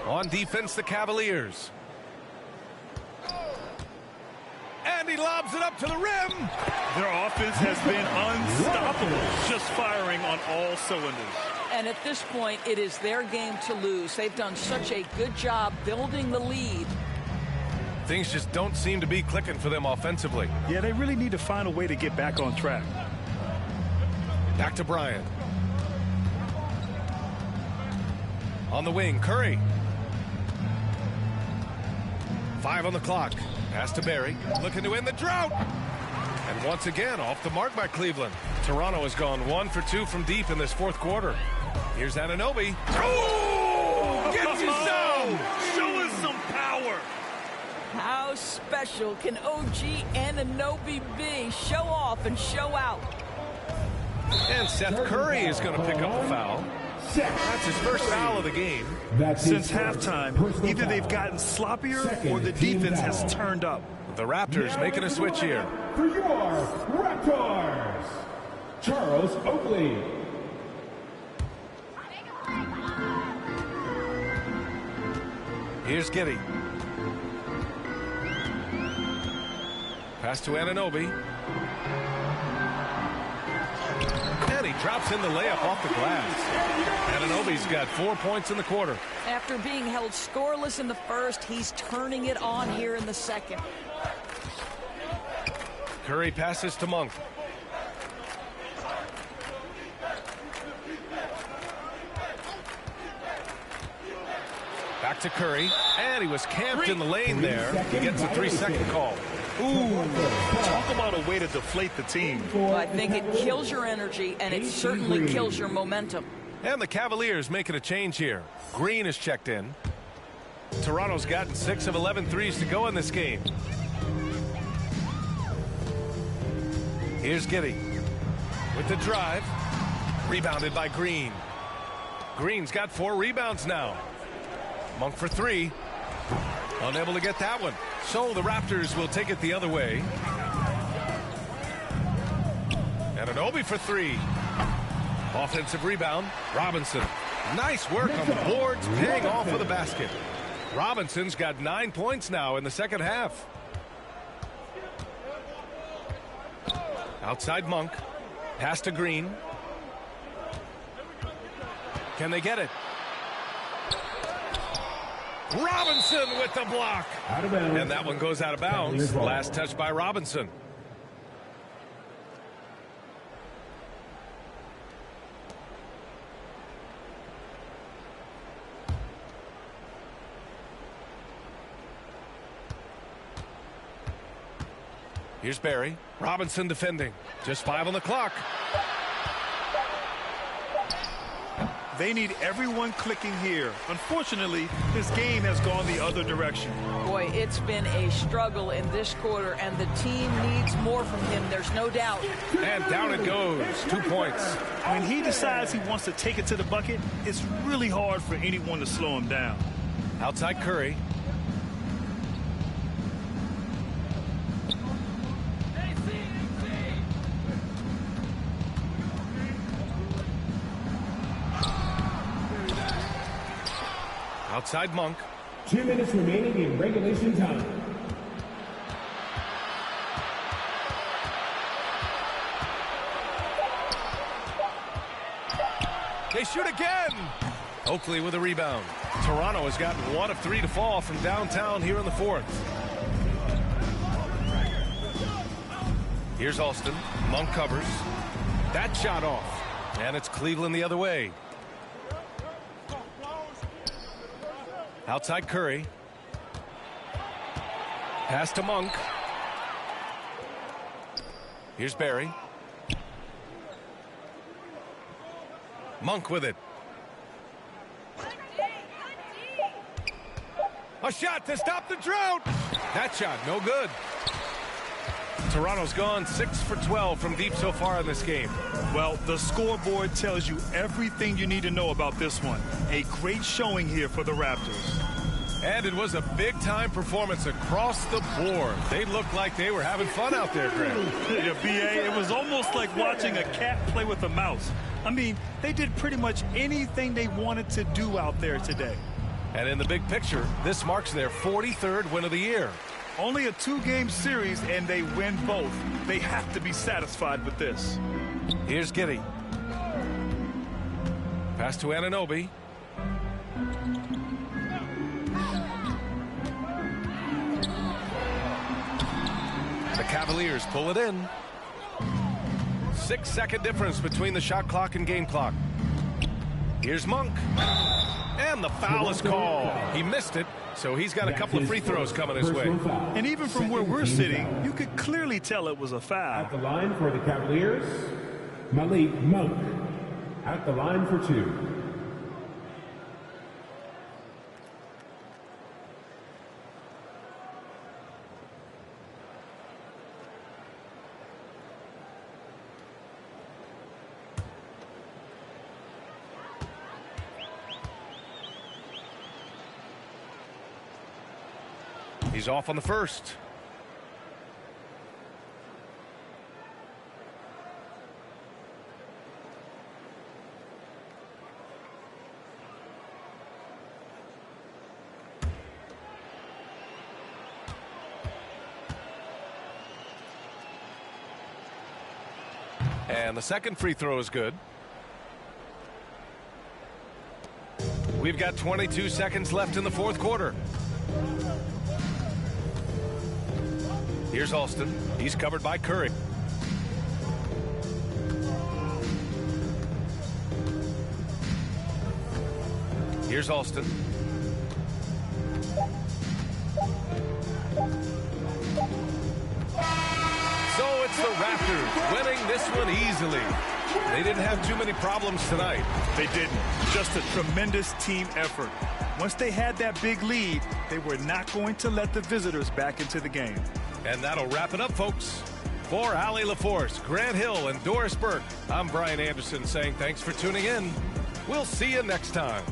On defense, the Cavaliers. And he lobs it up to the rim. Their offense has been unstoppable, just firing on all cylinders. And at this point, it is their game to lose. They've done such a good job building the lead. Things just don't seem to be clicking for them offensively. Yeah, they really need to find a way to get back on track. Back to Bryant. On the wing, Curry. 5 on the clock. Pass to Barry. Looking to end the drought. And once again, off the mark by Cleveland. Toronto has gone 1 for 2 from deep in this fourth quarter. Here's Anunoby. Oh! Gets you some! Show us some power. How special can OG Anunoby be? Show off and show out. And Seth Curry is going to pick up the foul. That's his first foul of the game. Since halftime, either they've gotten sloppier or the defense has turned up. The Raptors making a switch here. For your Raptors, Charles Oakley. Here's Giddey. Pass to Anunoby. And he drops in the layup off the glass. Anunoby's got 4 points in the quarter. After being held scoreless in the first, he's turning it on here in the second. Curry passes to Monk. Back to Curry, and he was camped in the lane there. He gets a 3-second call. Ooh, talk about a way to deflate the team. Well, I think it kills your energy, and it certainly kills your momentum. And the Cavaliers making a change here. Green is checked in. Toronto's gotten 6 of 11 threes to go in this game. Here's Giddey with the drive. Rebounded by Green. Green's got 4 rebounds now. Monk for 3. Unable to get that one. So the Raptors will take it the other way. Anunoby for 3. Offensive rebound. Robinson. Nice work on the boards, paying off with a basket. Robinson's got 9 points now in the second half. Outside Monk. Pass to Green. Can they get it? Robinson with the block. Out of bounds. And that one goes out of bounds. Last touch by Robinson. Here's Barry. Robinson defending. Just 5 on the clock. They need everyone clicking here. Unfortunately, this game has gone the other direction. Boy, it's been a struggle in this quarter, and the team needs more from him. There's no doubt. And down it goes. 2 points. When he decides he wants to take it to the bucket, it's really hard for anyone to slow him down. Outside Curry. Outside Monk. 2 minutes remaining in regulation time. They shoot again. Oakley with a rebound. Toronto has gotten 1 of 3 to fall from downtown here in the 4th. Here's Alston. Monk covers. That shot off. And it's Cleveland the other way. Outside Curry. Pass to Monk. Here's Barry. Monk with it. A shot to stop the drought. That shot no good. Toronto's gone 6 for 12 from deep so far in this game. Well, the scoreboard tells you everything you need to know about this one. A great showing here for the Raptors. And it was a big-time performance across the board. They looked like they were having fun out there, Greg. Yeah, B.A., it was almost like watching a cat play with a mouse. I mean, they did pretty much anything they wanted to do out there today. And in the big picture, this marks their 43rd win of the year. Only a 2-game series, and they win both. They have to be satisfied with this. Here's Giddey. Pass to Anunoby. The Cavaliers pull it in. 6-second difference between the shot clock and game clock. Here's Monk. And the foul is called. He missed it, so he's got a couple of free throws coming his way. And even from where we're sitting, you could clearly tell it was a foul. At the line for the Cavaliers, Malik Monk. At the line for 2. He's off on the first. And the second free throw is good. We've got 22 seconds left in the 4th quarter. Here's Alston. He's covered by Curry. Here's Alston. So it's the Raptors winning this one easily. They didn't have too many problems tonight. They didn't. Just a tremendous team effort. Once they had that big lead, they were not going to let the visitors back into the game. And that'll wrap it up, folks. For Allie LaForce, Grant Hill, and Doris Burke, I'm Brian Anderson saying thanks for tuning in. We'll see you next time.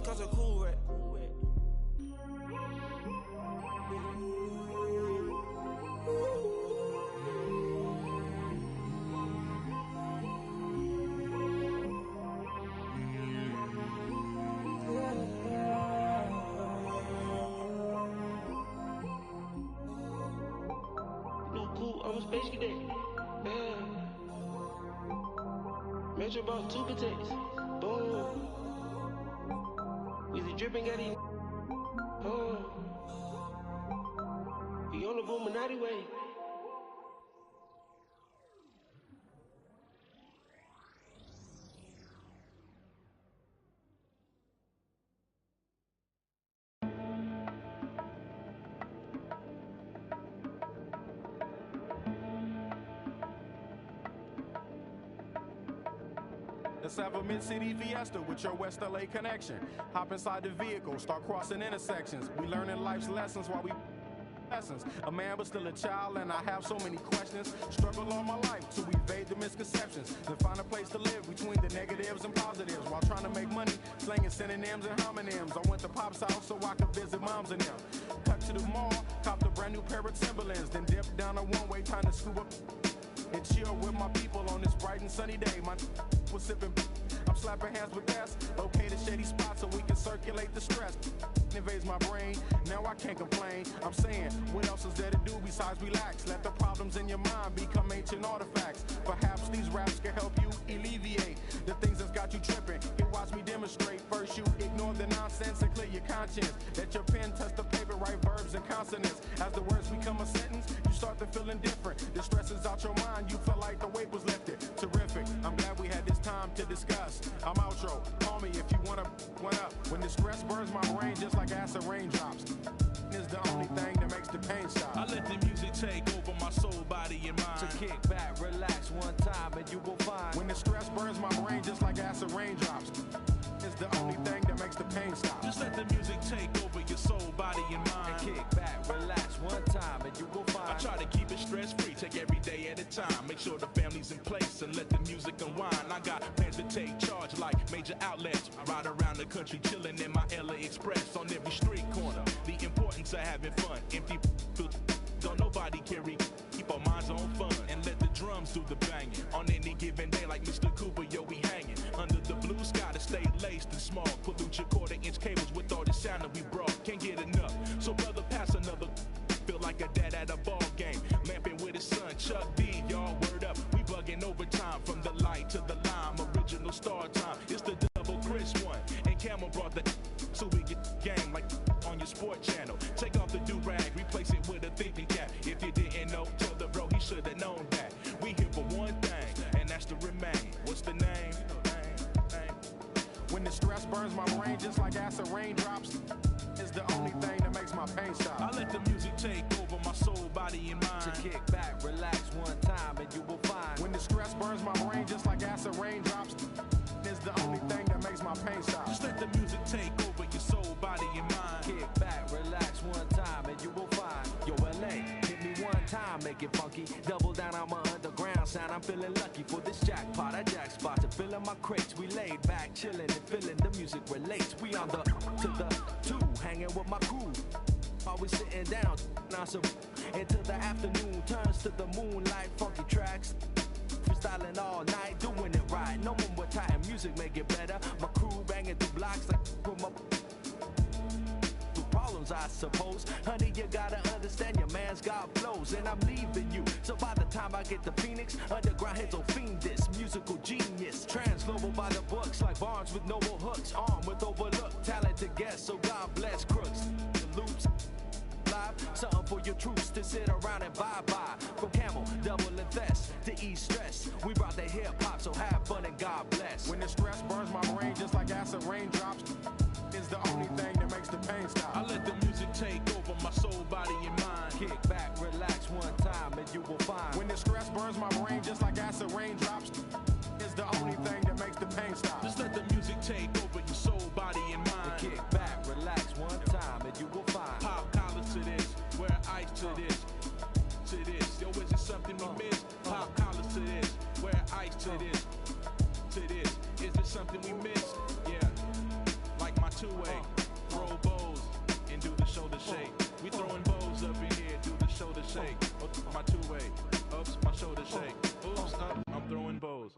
cause a cool wreck. I'm a space cadet. Yeah. Measure about 2 protects. Boom. With the dripping got it. Oh. We on the Illuminati way. Let's have a mid-city fiesta with your West LA connection. Hop inside the vehicle, start crossing intersections. We learning life's lessons while we lessons. A man but still a child, and I have so many questions. Struggle all my life to evade the misconceptions. Then find a place to live between the negatives and positives while trying to make money, slinging synonyms and homonyms. I went to Pop's house so I could visit moms and them. Cut to the mall, copped a brand new pair of Timberlands, then dipped down a one-way trying to scoop up and chill with my people on this bright and sunny day. My was sipping, I'm slapping hands with us. Okay, the shady spot so we can circulate the stress. Invades my brain, now I can't complain. I'm saying, what else is there to do besides relax? Let the problems in your mind become ancient artifacts. Perhaps these raps can help you alleviate the things that's got you tripping. Here, watch me demonstrate. First, you ignore the nonsense and clear your conscience. Let your pen touch the paper, write verbs and consonants. As the words become a sentence, you start to feel indifferent. The stress is out your mind, you feel like the weight was lifted. Terrific, I'm glad we had this time to discuss. I'm outro, call me if you wanna one up. When the stress burns my brain just like acid raindrops, is the only thing that makes the pain stop. I let the music take over my soul, body, and mind. So kick back, relax one time, and you will find. When the stress burns my brain just like acid raindrops, is the only thing that makes the pain stop. Just let the music take over your soul, body, and mind. And kick back, relax one time, and you will find. I try to keep it stress-free, take every day at a time. Make sure the family's in place and let the music unwind. I got plans to take charge like major outlets. I ride around the country chilling in my LA Express on every street corner. The importance of having fun, empty don't nobody carry. Keep our minds on fun and let the drums do the banging. On any given day like Mr. Cooper, yo, we hanging. Under the blue sky to stay laced and small. Pollute your quarter-inch cables with all the sound that we brought. Can't get enough, so brother, pass another. Feel like a dad at a ball game. Lamping with his son, Chuck D, y'all, word up. We bugging overtime from the light to the lime. Original star time, it's the double Chris one. And Camel brought the so we get game like on your sport channel. Take off the do-rag, replace it with a thinking cap. If you didn't know, tell the bro he should have known that. We here for one thing, and that's to remain. What's the name? When the stress burns my brain just like acid raindrops, is the only thing that makes my pain stop. I let the music take over my soul, body, and mind. So kick back, relax one time, and you will find. When the stress burns my brain just like acid raindrops, is the only thing that makes my pain stop. Just let the music take over your soul, body, and mind. Kick back, relax one time, and you will find. Yo, LA, hit me one time, make it funky. Double down on my underground sound. I'm feeling lucky for this jackpot. I jack spot to fill in my crates. We laid back, chilling and feeling the music relates. We on the to the two, hanging with my crew. Always sitting down, until the afternoon turns to the moonlight. Funky tracks, freestyling all night, doing it right. No one with tight music make it better. My crew banging through blocks like from my problems, I suppose. Honey, you gotta understand your man's got flows, and I'm leaving you. So by the time I get to Phoenix, underground hits will fiend this musical genius. Transglobal by the books, like Barnes with noble hooks, armed with overlooked talented guests. So God bless crooks. The loops. Something for your troops to sit around and bye-bye. From Camel, double and Thess to East Stress, we brought the hip-hop, so have fun and God bless. When the stress burns my brain just like acid raindrops, is the only thing that makes the pain stop. I let the music take over my soul, body, and mind. Kick back, relax one time, and you will find. When the stress burns my brain just like acid raindrops, is the only thing that makes the pain stop. Just let the music take over your soul, body, and mind. Kick back, relax one time, and you will find. Pop collars to this, wear ice to this, to this. Yo, is it something we miss? Pop collars to this, wear ice to this, to this. Is it something we miss? Yeah, like my two-way. Throw bows and do the shoulder shake. We throwing bows up in here, do the shoulder shake. Oh, my two-way. Oops, my shoulder shake. Oops, up, I'm throwing bows.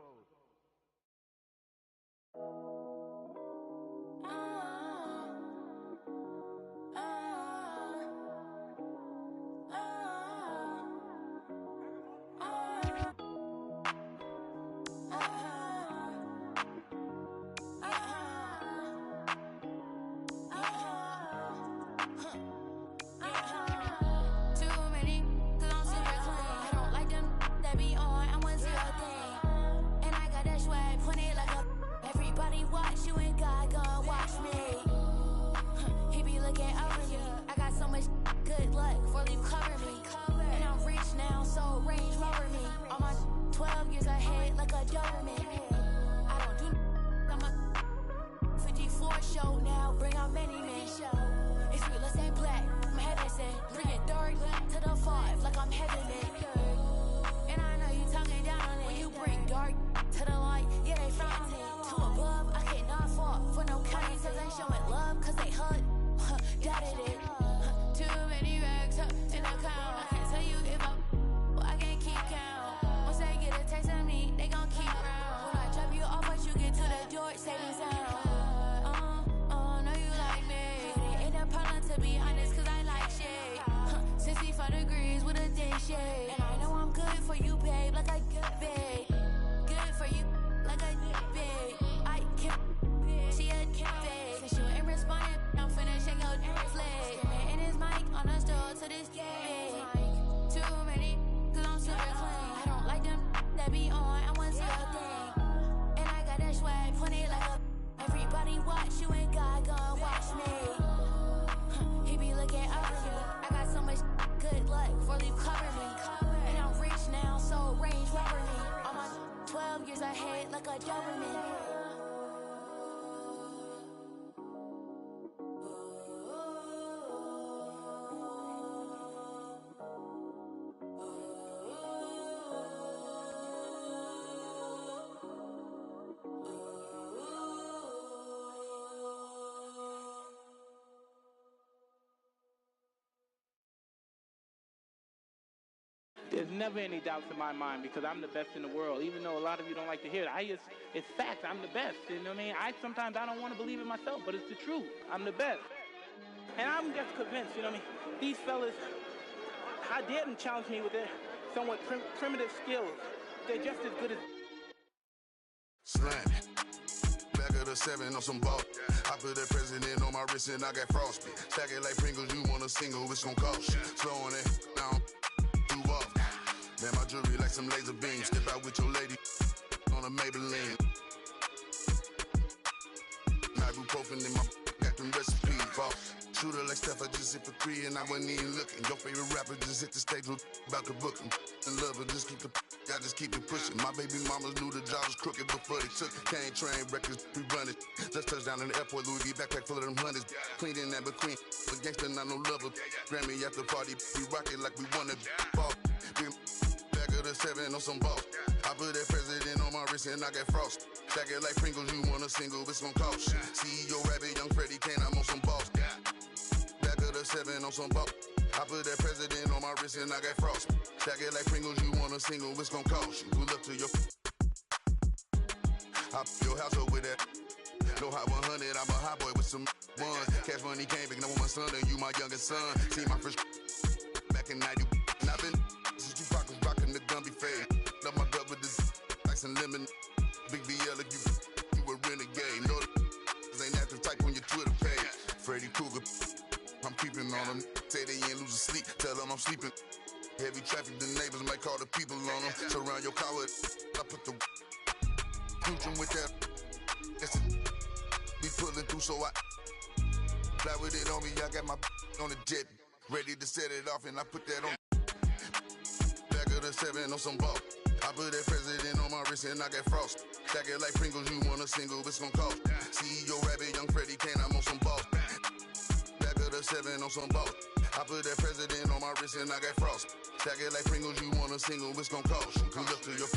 There's never any doubts in my mind because I'm the best in the world. Even though a lot of you don't like to hear it, it's fact. I'm the best. You know what I mean? Sometimes I don't want to believe it myself, but it's the truth. I'm the best. And I'm just convinced, you know what I mean? These fellas, how dare them challenge me with their somewhat primitive skills? They're just as good as... Slam. Back of the 7 on some ball. I put that president on my wrist and I got frostbite. Stack it like Pringles, you want a single, it's gon' cost you. Slowing it down. Man, my jewelry like some laser beams. Step out with your lady on a Maybelline. Ibuprofen in my got them recipes. Boss. Shooter like Steph, I just hit for 3 and I wasn't even looking. Your favorite rapper just hit the stage with about to book him. And love her, just keep I just keep it pushing. My baby mamas knew the job was crooked before they took it. Can't train records, we run it. Just touched down in the airport, Louis V backpack full of them hundreds. Clean in that between. A gangster, not no lover. Grammy after party, we rock it like we wanna ball. Back of the 7 on some ball. I put that president on my wrist and I got frost. Stack it like Pringles, you want a single, it's gon' cost. CEO Rabbit, Young Freddie Kane, I'm on some balls. Back of the 7 on some ball. I put that president on my wrist and I got frost. Stack it like Pringles, you want a single, it's gon' cost you. Good luck to your... Hop your house up with that. No hot 100, I'm a hot boy with some ones. Cash money came back, now with my son, and you my youngest son. See my first back in 90. And I've been since you pockets rockin' the Gumby fade. Love my gut with this ice and lemon. Big BL if you a renegade. No, ain't active type on your Twitter page. Freddy Krueger, I'm creeping on them. Say they ain't losing sleep, tell them I'm sleeping. Heavy traffic, the neighbors might call the people on them. Surround your car with, I put the cruising with that. Be pulling through, so I fly with it on me. I got my on the jet, ready to set it off, and I put that on. Back of the 7 on some ball. I put that president on my wrist and I got frost. Stack it like Pringles, you want a single, it's gon' cost. CEO Rabbit, Young Freddie Kane, I'm on some balls. Back of the 7 on some ball. I put that president on my wrist and I got frost. Stack it like Pringles, you want a single, it's gon' cost. Good luck to your...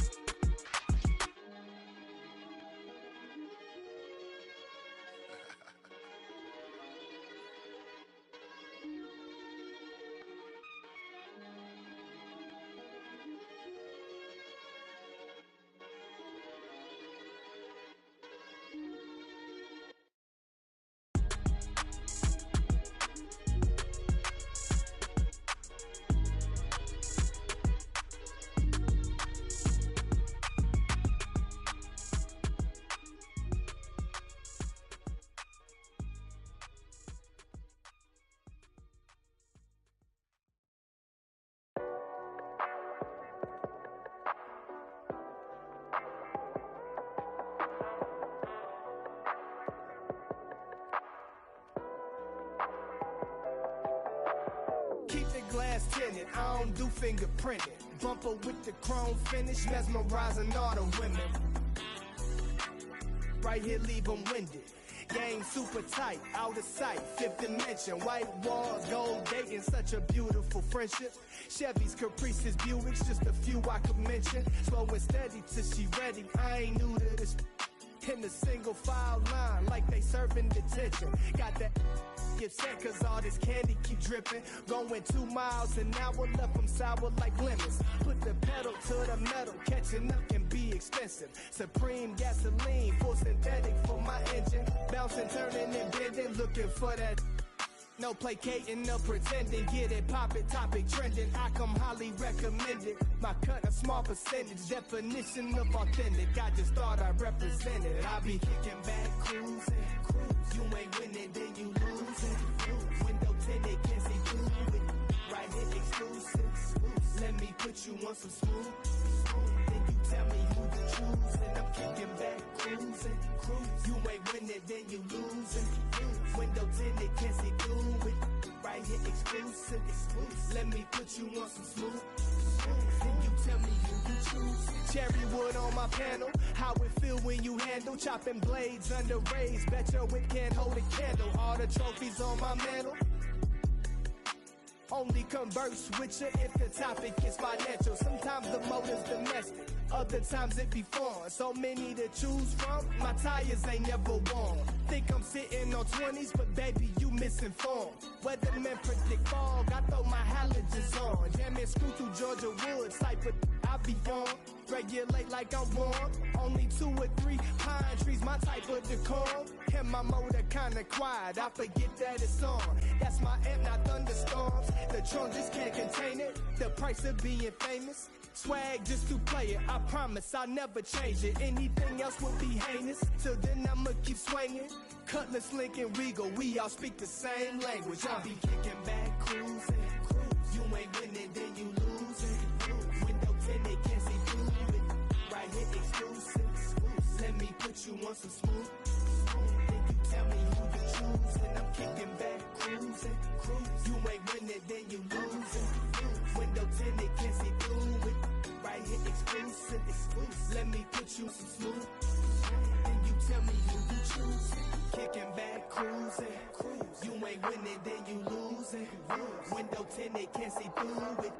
glass tinted, I don't do fingerprinting. Bumper with the chrome finish, mesmerizing all the women. Right here, leave them winded. Game super tight, out of sight, fifth dimension. White walls, gold dating, such a beautiful friendship. Chevys, Caprices, Buicks, just a few I could mention. Slow and steady till she ready, I ain't new to this. In the single file line, like they serving detention. Got that upset cause all this candy keep dripping. Going 2 miles an hour, left them sour like lemons. Put the pedal to the metal, catching up can be expensive. Supreme gasoline, full synthetic for my engine. Bouncing, turning and bending, looking for that. No placating, no pretending, get it poppin', topic trending. I come highly recommended. My cut a small percentage, definition of authentic. I just thought I represented. I be kicking back, cruising. You ain't winning, then you losing. Window tinted, can't see through it. Right here, exclusive. Let me put you on some smooth. Then you tell me who to choose, and I'm kicking back, cruising. You ain't winning, then you losing. Window tinted, can't see through it. Right here, exclusive. Let me put you on some smooth. Then you tell me who to choose. Cherry wood on my panel. How it feel when you handle chopping blades under rays. Bet your whip can't hold a candle. All the trophies on my mantle. Only converse with you if the topic is financial. Sometimes the motive's domestic, other times it be foreign. So many to choose from, my tires ain't never worn. Think I'm sitting on 20s, but baby, you misinformed. Weathermen predict fog, I throw my halogens on. Jamming screw through Georgia woods, type of I be on. Regulate like I'm warm. Only 2 or 3 pine trees, my type of decor. And my motor kinda quiet, I forget that it's on. That's my amp, not thunderstorms. The trunk just can't contain it. The price of being famous. Swag just to play it. I promise I'll never change it. Anything else would be heinous. Till then I'ma keep swinging. Cutlass, Lincoln, Regal, we all speak the same language. I be kicking back, cruising. You ain't winning, then you losing. Window tinted, can't see through it. Right here, exclusive. Let me put you on some smooth. Then you tell me who to choose, and I'm kicking back, cruising. You ain't winning, then you losing. Window tinted, can't see through it. Right here, exclusive. Let me put you on some smooth. Then you tell me who to choose. Kicking back, cruising. You ain't winning, then you losing. Window tinted, can't see through it.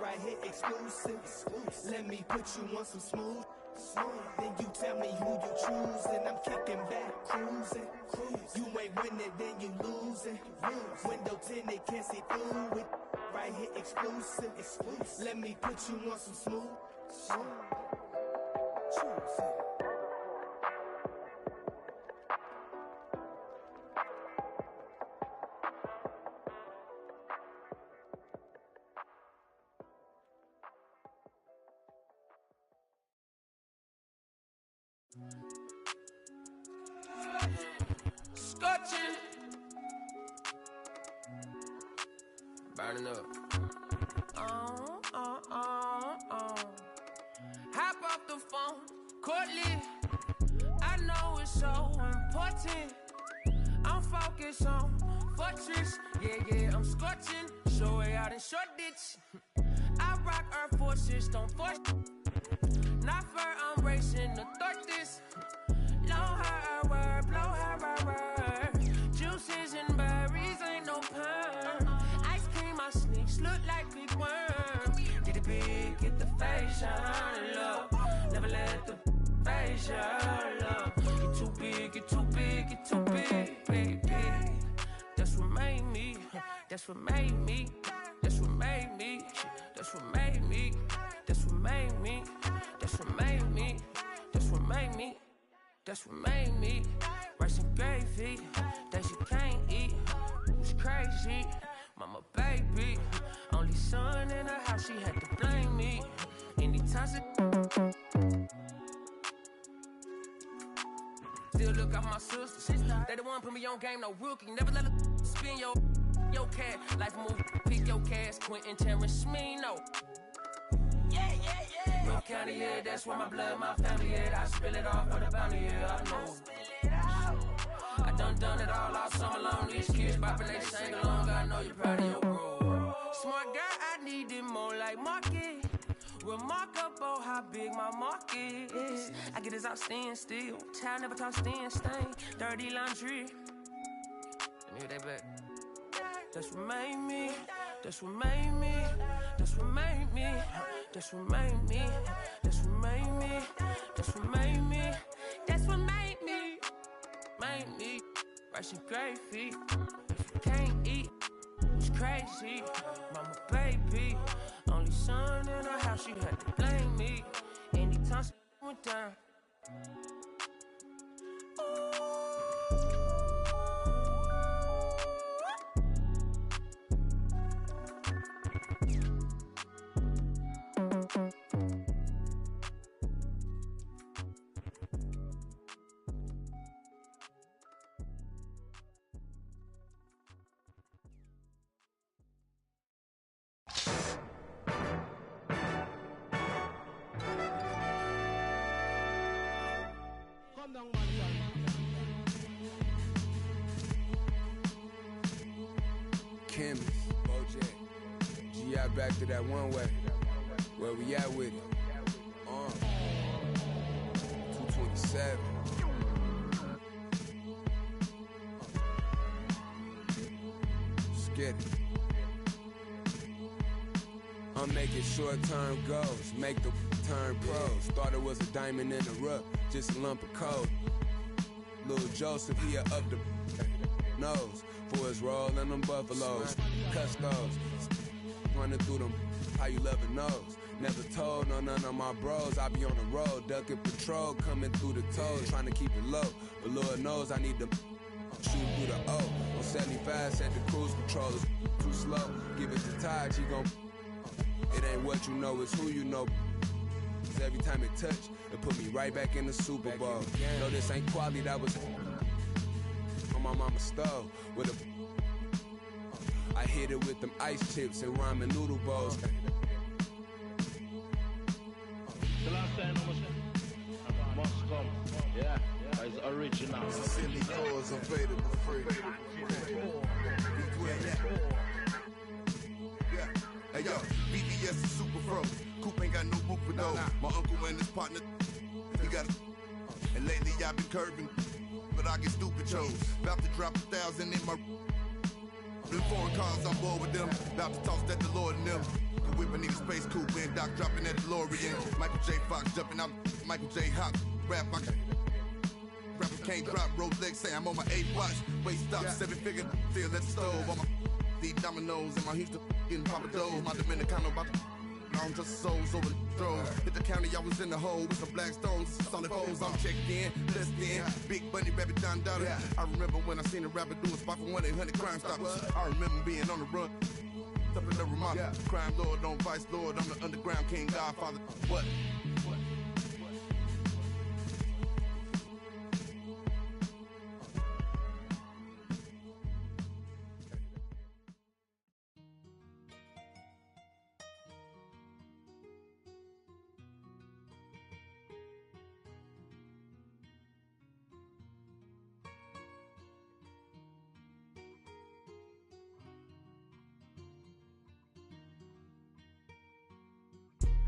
Right here, exclusive. Let me put you on some smooth. Then you tell me who you choose, and I'm kicking back, cruising. You ain't winning, then you losing. Window tinted, can't see through it. Right here, exclusive. Let me put you on some smooth. Choose it. Scotching, burning up. Hop off the phone, Courtly. I know it's so important. I'm focused on Fortress. Yeah, I'm scorching. Show way out in short ditch. I rock Air Forces, don't force. Not fur, I'm racing the tortoise. Blow her word, blow her word. Juices and berries, ain't no perm. Ice cream, my sneaks look like big worms. Get it big, get the facial love. Never let the facial love. Get too big, get too big, get too big, baby. That's what made me. That's what made me. That's what made me. That's what made me. That's what made me. That's what made me. That's what made me. That's what made me. Rice and gravy that you can't eat. It's crazy. Mama baby, only son in her house, she had to blame me. Anytime still look out my sisters. They the one put me on game, no rookie. Never let her spin your cat. Life move, pick your cast. Quentin Terrence, me, no. Yeah. North County, yeah, that's where my blood, my family, yeah. I spill it all for the bounty, yeah, I know. I done it all summer long. These kids poppin', they sing along. I know you're proud of your bro. Smart guy. a mark up on how big my mark is. I get this out staying still. Child never talk staying stain. Dirty laundry. And here they back. That's what made me. That's what made me. That's what made me. That's what made me. That's what made me. That's what made me. That's what made me. Made me. Russian gravy. If you can't eat, it's crazy. Mama baby. Only son in the house, she had to blame me. Anytime she went down. Chemist, Bojack, G.I. back to that one way. Where we at with it? 227. Let's get it. I'm making short-term goals, make the turn pros. Thought it was a diamond in the rough, just a lump of coal. Little Joseph, he up the nose for his roll in them buffaloes. Custos, running through them, how you love it knows. Never told none of my bros, I be on the road, ducking patrol, coming through the toes, trying to keep it low. But Lord knows I need to shoot through the O. On 75, set the cruise control, it's too slow. Give it to Taj, he gon' it ain't what you know, it's who you know. Cause every time it touch, it put me right back in the Super Bowl. No, this ain't quality, that was on my mama's stove with a I hit it with them ice chips and ramen noodle bowls. The last time must come. Yeah, it's original. Silly cause available free. Hey yo, BBS is super fro. Coop ain't got no roof for those. My uncle and his partner, he got a. And lately I've been curving, but I get stupid chose. About to drop 1,000 in my. Them foreign cars, I'm bored with them. About to toss that Lord in them. The whip, I need a space coupe and Doc dropping that DeLorean. Michael J. Fox jumping out. Michael J. Hop. Rapper can't drop. Rolex say I'm on my 8 watch. Waist stop, 7-figure. Still at the stove. On my these dominoes and my Houston getting Papa Doe. My Dominicano about to. I'm just souls over the throws. Hit the county, I was in the hole with some black stones, solid foes. I'm checked in, blessed in. Big Bunny, Rabbit, Don Dollar. I remember when I seen a rapper do a spot for 1-800 Crime Stoppers. I remember being on the run. Up in the Ramada. Crime Lord, don't Vice Lord. I'm the underground king, Godfather. What?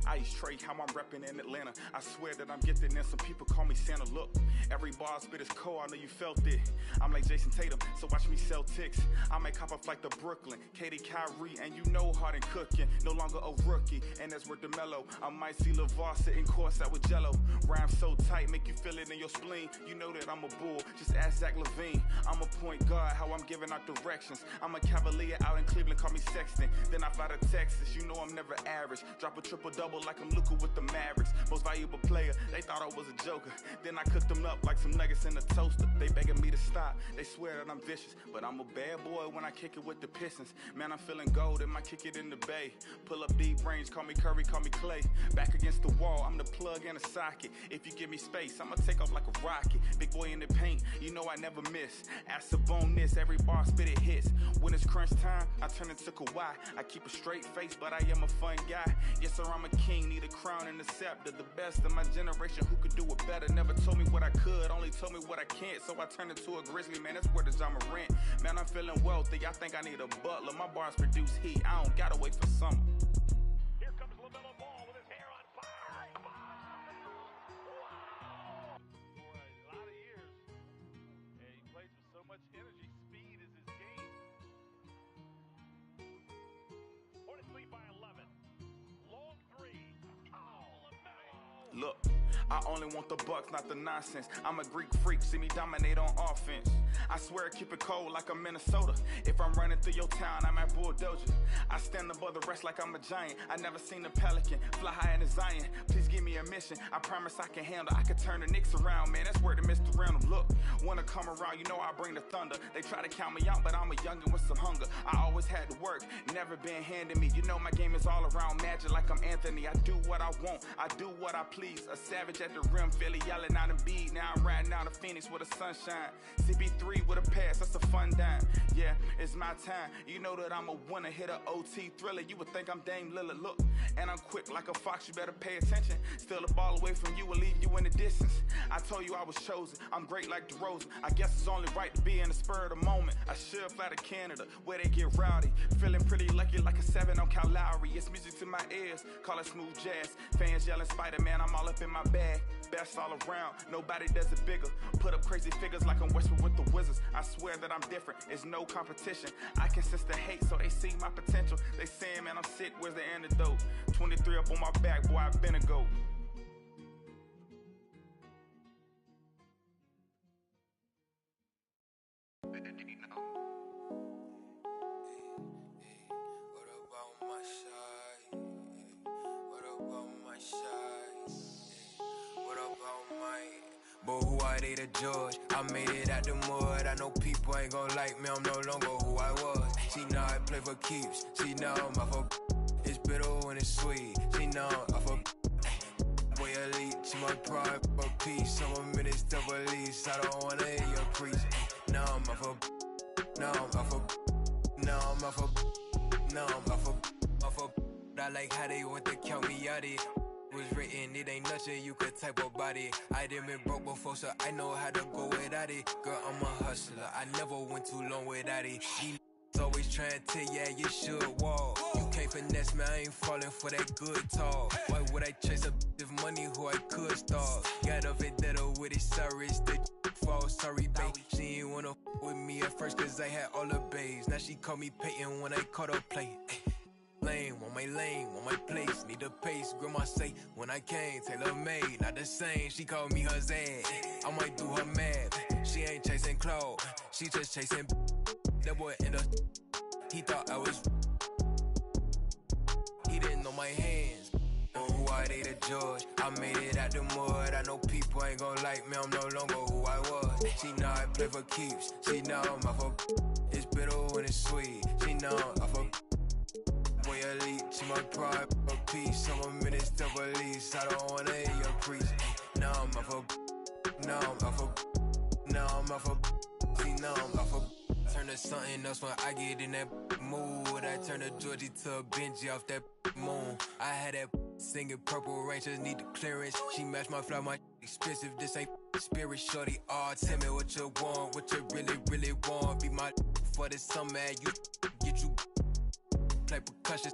Ice Trey, how I'm reppin' in Atlanta. I swear that I'm gifted and some people call me Santa. Look, every bar spit is cold, I know you felt it. I'm like Jason Tatum, so watch me sell ticks. I might cop a flight to Brooklyn, Katie, Kyrie, and you know Harden cooking. No longer a rookie, and that's worth the mellow. I might see LeVar sitting courtside with Jello. Rhyme so tight, make you feel it in your spleen. You know that I'm a bull, just ask Zach LaVine. I'm a point guard, how I'm giving out directions. I'm a Cavalier out in Cleveland, call me Sexton. Then I fly to Texas, you know I'm never average. Drop a triple-double like I'm Luka with the Mavericks. Most valuable player, they thought I was a joker. Then I cooked them up like some nuggets in a toaster. They begging me to stop, they swear that I'm vicious. But I'm a bad boy when I kick it with the Pistons. Man, I'm feeling gold and I kick it in the bay. Pull up deep range, call me Curry, call me Clay. Back against the wall, I'm the plug in a socket. If you give me space, I'ma take off like a rocket. Big boy in the paint, you know I never miss. Ask a bonus, every bar spit it hits. When it's crunch time, I turn into Kawhi. I keep a straight face, but I am a fun guy. Yes sir, I'm a king, need a crown and a scepter. The best of my generation, who could do it better? Never told me what I could, only told me what I can't. So I turned into a grizzly, man, that's where the John Morant. Man, I'm feeling wealthy, I think I need a butler. My bars produce heat, I don't gotta wait for summer. Here comes LaMelo Ball with his hair on Look, I only want the bucks, not the nonsense. I'm a Greek freak, see me dominate on offense. I swear I keep it cold like I'm Minnesota. If I'm running through your town, I might bulldoze you. I stand above the rest like I'm a giant. I never seen a pelican fly high in the Zion. Please give me a mission. I promise I can handle. I can turn the Knicks around, man. That's where the Mr. Random. Look, wanna come around, you know I bring the thunder. They try to count me out, but I'm a youngin' with some hunger. I always had to work, never been handed me. You know my game is all around magic like I'm Anthony. I do what I want, I do what I please. A savage at the rim, Philly yelling out a beat. Now I'm riding out of Phoenix with a sunshine. CP3 with a pass, that's a fun dime. Yeah, it's my time. You know that I'm a winner, hit a OT thriller. You would think I'm Dame Lillard. Look, and I'm quick like a fox, you better pay attention. Steal the ball away from you and leave you in the distance. I told you I was chosen, I'm great like DeRozan. I guess it's only right to be in the spur of the moment. I should fly to Canada, where they get rowdy. Feeling pretty lucky like a 7 on Cal Lowry. It's music to my ears, call it smooth jazz. Fans yelling Spider-Man, I'm all up in my bag. Best all around, nobody does it bigger. Put up crazy figures like I'm Westwood with the Wizards. I swear that I'm different, it's no competition. I can sense the hate, so they see my potential. They saying, man, I'm sick, where's the antidote? 23 up on my back, boy, I've been a goat. But who are they to judge? I made it out the mud. I know people ain't gon' like me, I'm no longer who I was. She know I play for keeps. She know I'm off of it's bitter when it's sweet. She know I'm off of boy elite. She my pride for peace. Some of minutes to release. I don't wanna hear your preach. Now I'm off of now I'm off of now I'm off of now I'm off of I like how they want to count me out it. Was written, it ain't nothing you could type about it. I done been broke before, so I know how to go without it. Girl, I'm a hustler, I never went too long without it. These always trying to tell ya you should walk. You can't finesse me, I ain't falling for that good talk. Why would I chase a if money who I could start? Got a vendetta with it, sorry, it's the fault. Sorry, babe, she ain't wanna with me at first cause I had all the babes. Now she call me Peyton when I caught her play. Lane, want my place, need a pace. Grandma say, when I came, tailor made, not the same. She called me her Zad, I might do her mad. She ain't chasing clout, she just chasing. That boy in the, he thought I was. He didn't know my hands. But who are they to judge? I made it out the mud. I know people ain't gon' like me, I'm no longer who I was. She know I play for keeps. She know I'm off of it's bitter when it's sweet. She know I'm off of boy elite, she my pride for peace. Some minutes to release. I don't wanna hear your preach. Now I'm off of now I'm off of now I'm off of see now I'm off of turn to something else when I get in that mood. I turn a Georgie to a Benji off that moon. I had that singing Purple Rain, just need the clearance. She match my fly, my expensive. This ain't spirit, shorty. Oh, tell me what you want, what you really want. Be my for this summer, you get you play percussion.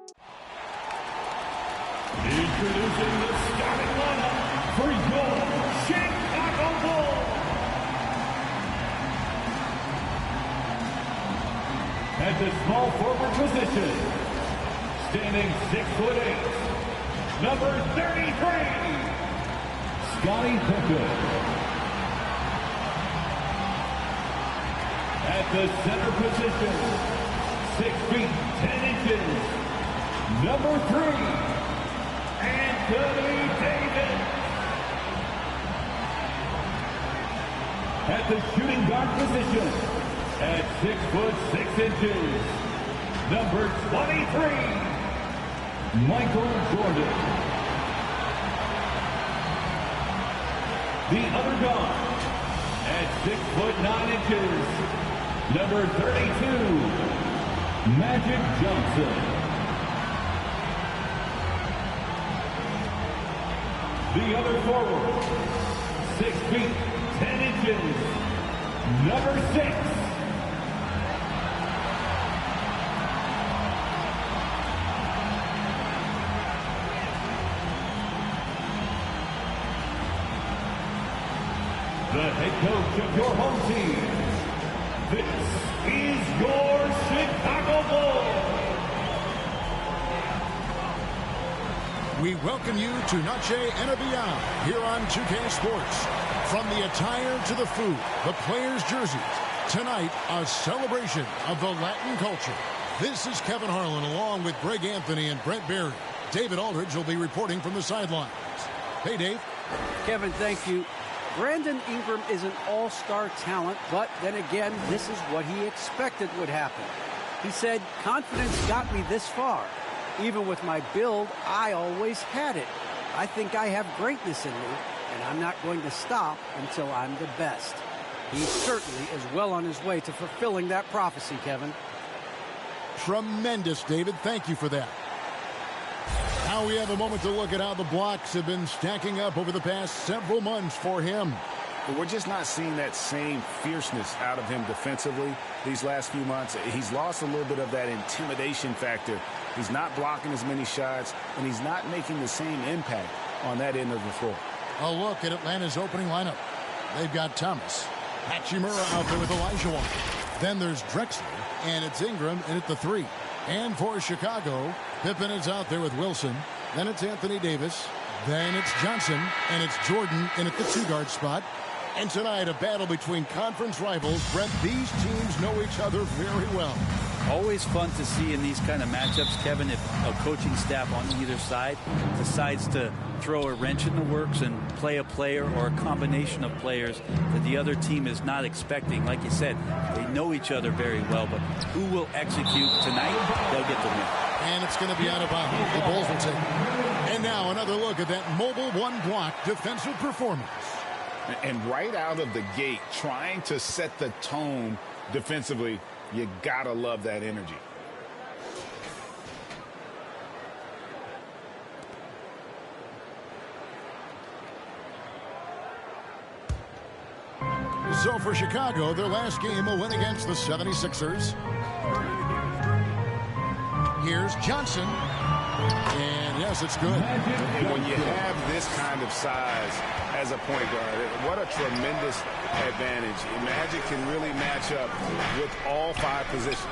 Introducing the starting lineup for your Chicago Bulls. At the small forward position, standing 6'8", number 33, Scottie Pippen. At the center position, 6 feet 10 inches, number 3, Anthony Davis. At the shooting guard position, at 6'6", number 23, Michael Jordan. The other guard, at 6'9", number 32, Magic Johnson. The other forward, 6 feet 10 inches, number 6, the head coach of your home team. This is your Chicago Bulls. We welcome you to Noche and Beyond here on 2K Sports. From the attire to the food, the players' jerseys, tonight a celebration of the Latin culture. This is Kevin Harlan along with Greg Anthony and Brent Barry. David Aldridge will be reporting from the sidelines. Hey, Dave. Kevin, thank you. Brandon Ingram is an all-star talent, but then again, this is what he expected would happen. He said, confidence got me this far. Even with my build, I always had it. I think I have greatness in me, and I'm not going to stop until I'm the best. He certainly is well on his way to fulfilling that prophecy, Kevin. Tremendous, David. Thank you for that. Now we have a moment to look at how the blocks have been stacking up over the past several months for him. But we're just not seeing that same fierceness out of him defensively these last few months. He's lost a little bit of that intimidation factor. He's not blocking as many shots, and he's not making the same impact on that end of the floor. A look at Atlanta's opening lineup. They've got Thomas, Hachimura out there with Olajuwon. Then there's Drexler, and it's Ingram in at the 3. And for Chicago, Pippen is out there with Wilson. Then it's Anthony Davis. Then it's Johnson, and it's Jordan in at the 2-guard spot. And tonight, a battle between conference rivals. Brent, these teams know each other very well. Always fun to see in these kind of matchups, Kevin, if a coaching staff on either side decides to throw a wrench in the works and play a player or a combination of players that the other team is not expecting. Like you said, they know each other very well, but who will execute tonight, they'll get the win. And it's going to be out of bounds. The Bulls will take it. And now another look at that mobile one-block defensive performance. And right out of the gate, trying to set the tone defensively, you gotta love that energy. So for Chicago, their last game will win against the 76ers. Here's Johnson. And yes, it's good. And when you have this kind of size as a point guard, what a tremendous advantage. Magic can really match up with all 5 positions.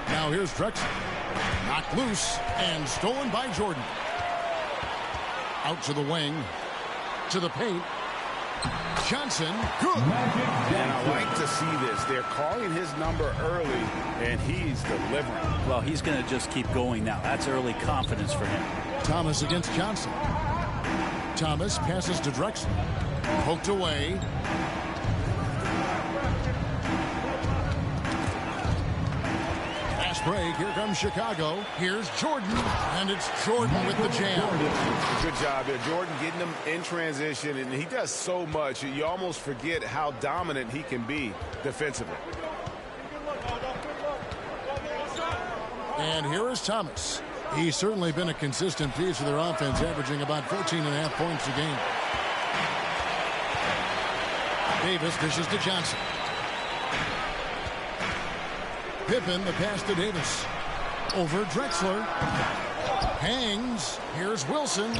Now here's Drexler. Knocked loose and stolen by Jordan. Out to the wing. To the paint. Johnson, good. And I like to see this. They're calling his number early, and he's delivering. Well, he's going to just keep going now. That's early confidence for him. Thomas against Johnson. Thomas passes to Drexler. Poked away. Fast break. Here comes Chicago. Here's Jordan. And it's Jordan with the jam. Good job there. Jordan getting him in transition, and he does so much. You almost forget how dominant he can be defensively. And here is Thomas. He's certainly been a consistent piece of their offense, averaging about 14.5 points a game. Davis dishes to Johnson. Pippen, the pass to Davis. Over Drexler. Hangs. Here's Wilson.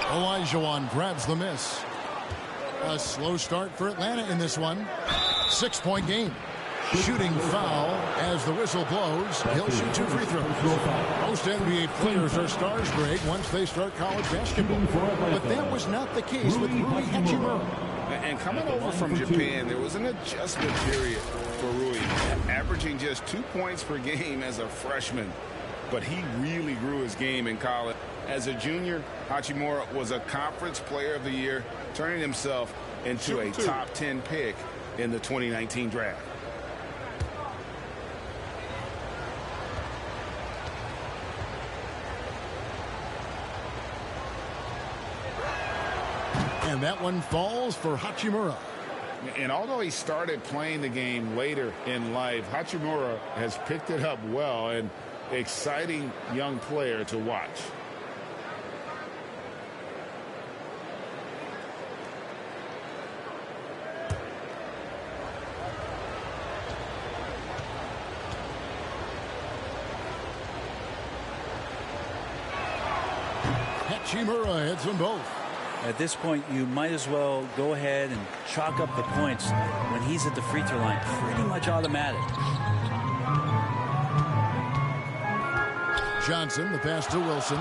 Olajuwon grabs the miss. A slow start for Atlanta in this one. 6-point game. Shooting foul as the whistle blows. He'll shoot 2 free throws. Most NBA players are stars, Greg, once they start college basketball. But that was not the case with Rui Hachimura. And coming over from Japan, there was an adjustment period for Rui, averaging just 2 points per game as a freshman. But he really grew his game in college. As a junior, Hachimura was a conference player of the year, turning himself into a top 10 pick in the 2019 draft. And that one falls for Hachimura. And although he started playing the game later in life, Hachimura has picked it up well, and exciting young player to watch. Hachimura hits them both. At this point, you might as well go ahead and chalk up the points when he's at the free throw line. Pretty much automatic. Johnson, the pass to Wilson.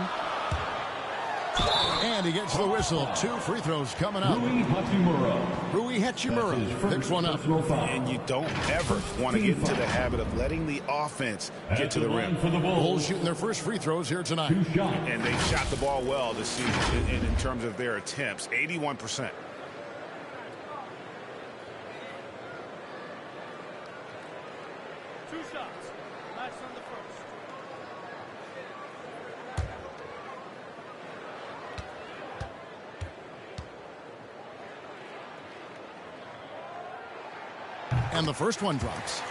And he gets the whistle. 2 free throws coming up. Rui Hachimura picks one up. And you don't ever want to get into the habit of letting the offense get to the rim. Bulls shooting their first free throws here tonight. And they shot the ball well this season in terms of their attempts. 81%. And the first one drops.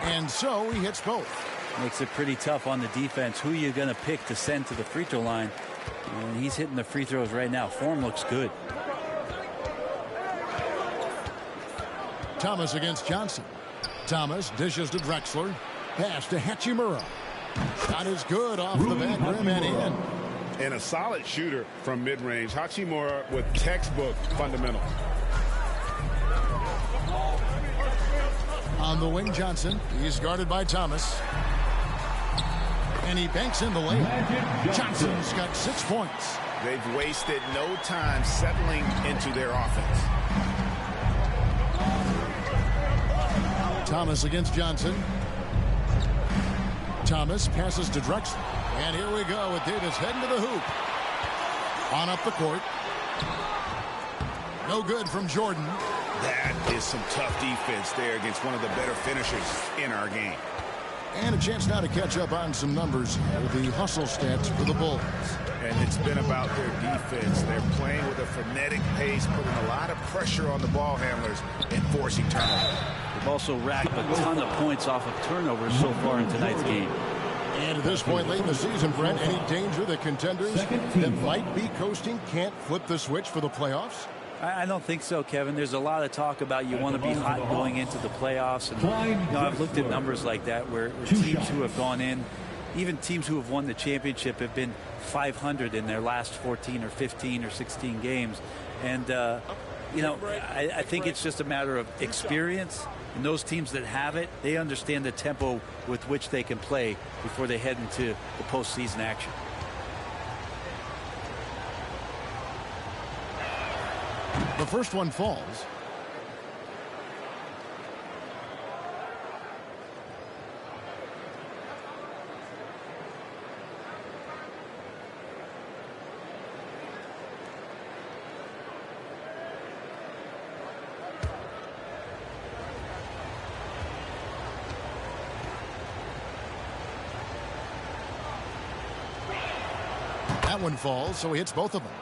And so he hits both. Makes it pretty tough on the defense. Who are you going to pick to send to the free throw line? And he's hitting the free throws right now. Form looks good. Thomas against Johnson. Thomas dishes to Drexler. Pass to Hachimura. Shot is good off the back rim and in. And a solid shooter from mid-range. Hachimura with textbook fundamentals. On the wing, Johnson. He's guarded by Thomas. And he banks in the layup. Johnson's got 6 points. They've wasted no time settling into their offense. Thomas against Johnson. Thomas passes to Drexler. And here we go with Davis heading to the hoop. On up the court. No good from Jordan. That is some tough defense there against one of the better finishers in our game. And a chance now to catch up on some numbers with the hustle stats for the Bulls. And it's been about their defense. They're playing with a frenetic pace, putting a lot of pressure on the ball handlers and forcing turnovers. They've also racked a ton of points off of turnovers so far in tonight's game. And at this point late in the season, Brent, any danger that contenders that might be coasting can't flip the switch for the playoffs? I don't think so, Kevin. There's a lot of talk about you want to be hot going into the playoffs. And I've looked at numbers like that where teams who have gone in, even teams who have won the championship, have been 500 in their last 14 or 15 or 16 games. And, I think it's just a matter of experience. And those teams that have it, they understand the tempo with which they can play before they head into the postseason action. The first one falls. That one falls, so he hits both of them.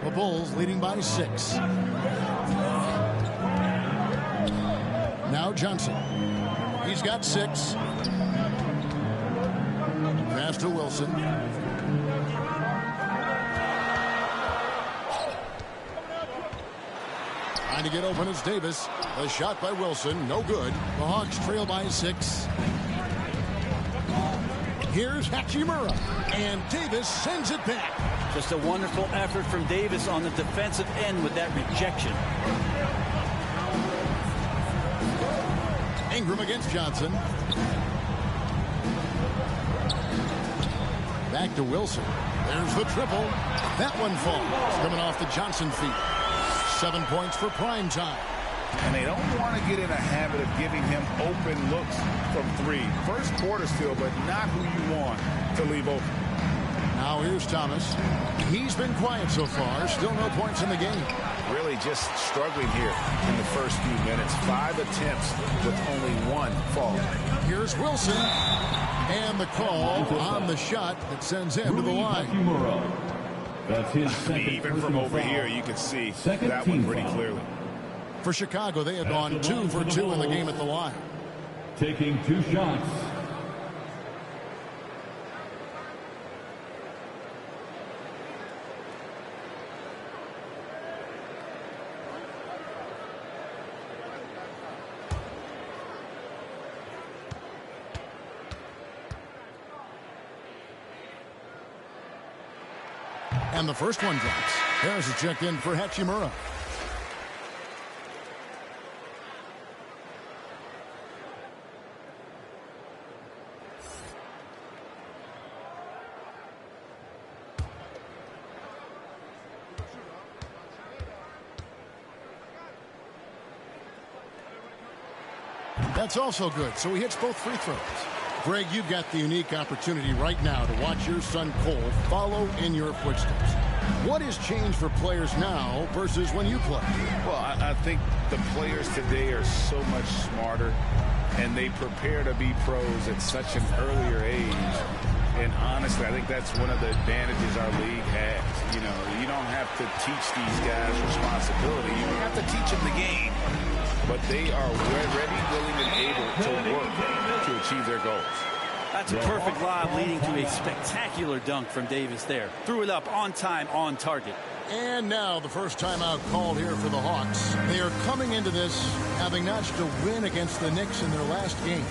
The Bulls leading by 6. Now Johnson. He's got 6. Pass to Wilson. Trying to get open is Davis. A shot by Wilson. No good. The Hawks trail by 6. Here's Hachimura. And Davis sends it back. Just a wonderful effort from Davis on the defensive end with that rejection. Ingram against Johnson. Back to Wilson. There's the triple. That one falls. Coming off the Johnson feet. 7 points for prime time. And they don't want to get in a habit of giving him open looks from 3. First quarter still, but not who you want to leave open. Now here's Thomas. He's been quiet so far. Still no points in the game. Really just struggling here in the first few minutes. 5 attempts with only 1 fall. Here's Wilson. And the call on the shot that sends him to the line. That's his second. Even from over here, you can see that one pretty clearly. For Chicago, they had gone 2 for 2 in the game at the line. Taking 2 shots. And the first one drops. Harris is checked in for Hachimura. That's also good. So he hits both free throws. Greg, you've got the unique opportunity right now to watch your son Cole follow in your footsteps. What has changed for players now versus when you played? Well, I think the players today are so much smarter, and they prepare to be pros at such an earlier age. And honestly, I think that's one of the advantages our league has. You know, you don't have to teach these guys responsibility. You have to teach them the game. But they are ready, willing, and able to work to achieve their goals. That's a perfect lob leading to a spectacular dunk from Davis there. Threw it up on time, on target. And now the first timeout called here for the Hawks. They are coming into this having notched a win against the Knicks in their last game.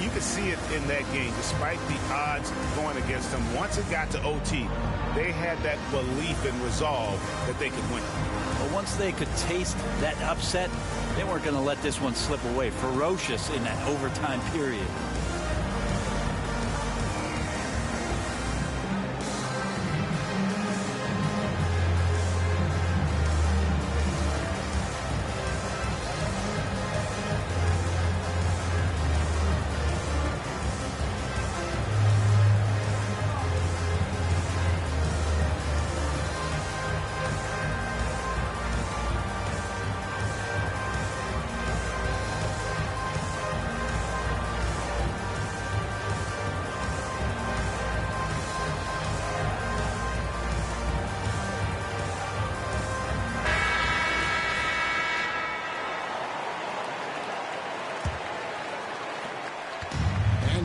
You could see it in that game, despite the odds going against them. Once it got to OT, they had that belief and resolve that they could win. But once they could taste that upset, they weren't going to let this one slip away. Ferocious in that overtime period.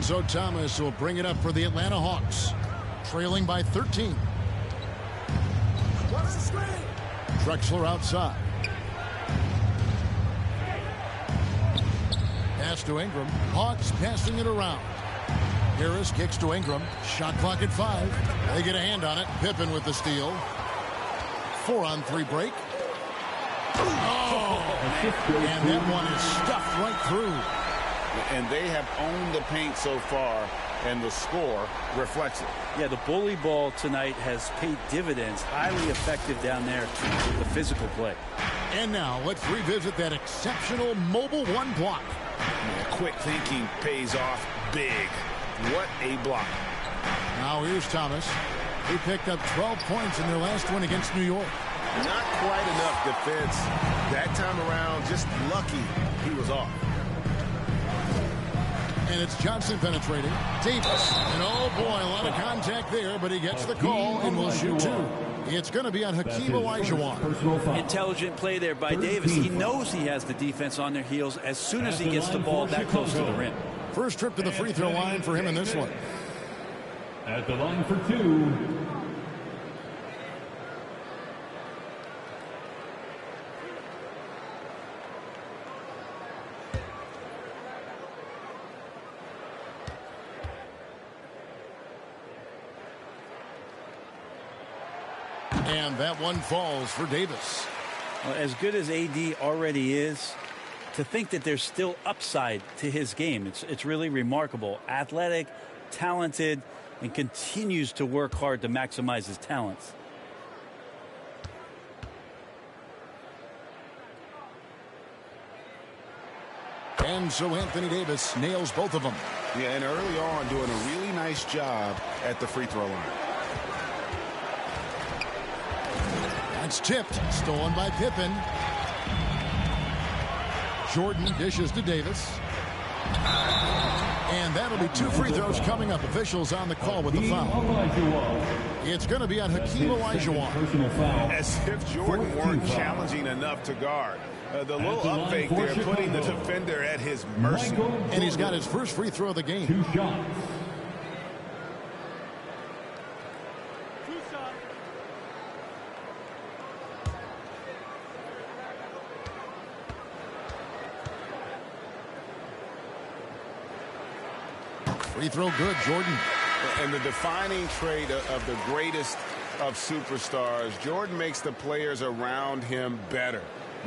So Thomas will bring it up for the Atlanta Hawks, trailing by 13. Drexler outside. Pass to Ingram. Hawks passing it around. Harris kicks to Ingram. Shot clock at 5. They get a hand on it. Pippen with the steal. 4-on-3 break. Oh, and that one is stuffed right through. And they have owned the paint so far, and the score reflects it. Yeah, the bully ball tonight has paid dividends. Highly effective down there with the physical play. And now let's revisit that exceptional mobile one block. Yeah, quick thinking pays off big. What a block. Now here's Thomas. He picked up 12 points in their last win against New York. Not quite enough defense. That time around, just lucky he was off. And it's Johnson penetrating. Davis. And oh boy, a lot of contact there, but he gets the call and will shoot 2. It's going to be on Hakeem Olajuwon. Intelligent play there by Davis. He knows he has the defense on their heels as soon as he gets the ball that close to the rim. First trip to the free throw line for him in this one. At the line for 2. And that one falls for Davis. Well, as good as AD already is, to think that there's still upside to his game, it's really remarkable. Athletic, talented, and continues to work hard to maximize his talents. And so Anthony Davis nails both of them. Yeah, and early on doing a really nice job at the free throw line. That's tipped. Stolen by Pippen. Jordan dishes to Davis. And that'll be 2 free throws coming up. Officials on the call with the foul. It's going to be on Hakeem Olajuwon. As if Jordan weren't challenging enough to guard. The little up fake there, putting the defender at his mercy. And he's got his first free throw of the game. 2 shots. Free throw good, Jordan. And the defining trait of the greatest of superstars. Jordan makes the players around him better,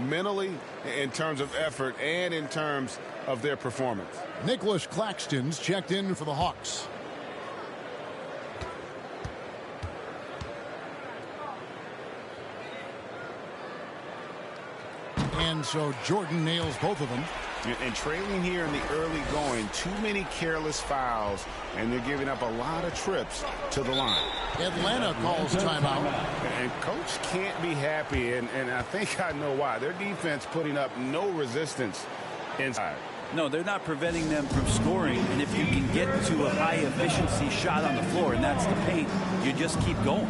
mentally, in terms of effort, and in terms of their performance. Nicholas Claxton's checked in for the Hawks. And so Jordan nails both of them. And trailing here in the early going, too many careless fouls, and they're giving up a lot of trips to the line. Atlanta calls timeout. And coach can't be happy, and I think I know why. Their defense putting up no resistance inside. No, they're not preventing them from scoring, and if you can get to a high-efficiency shot on the floor, and that's the paint, you just keep going.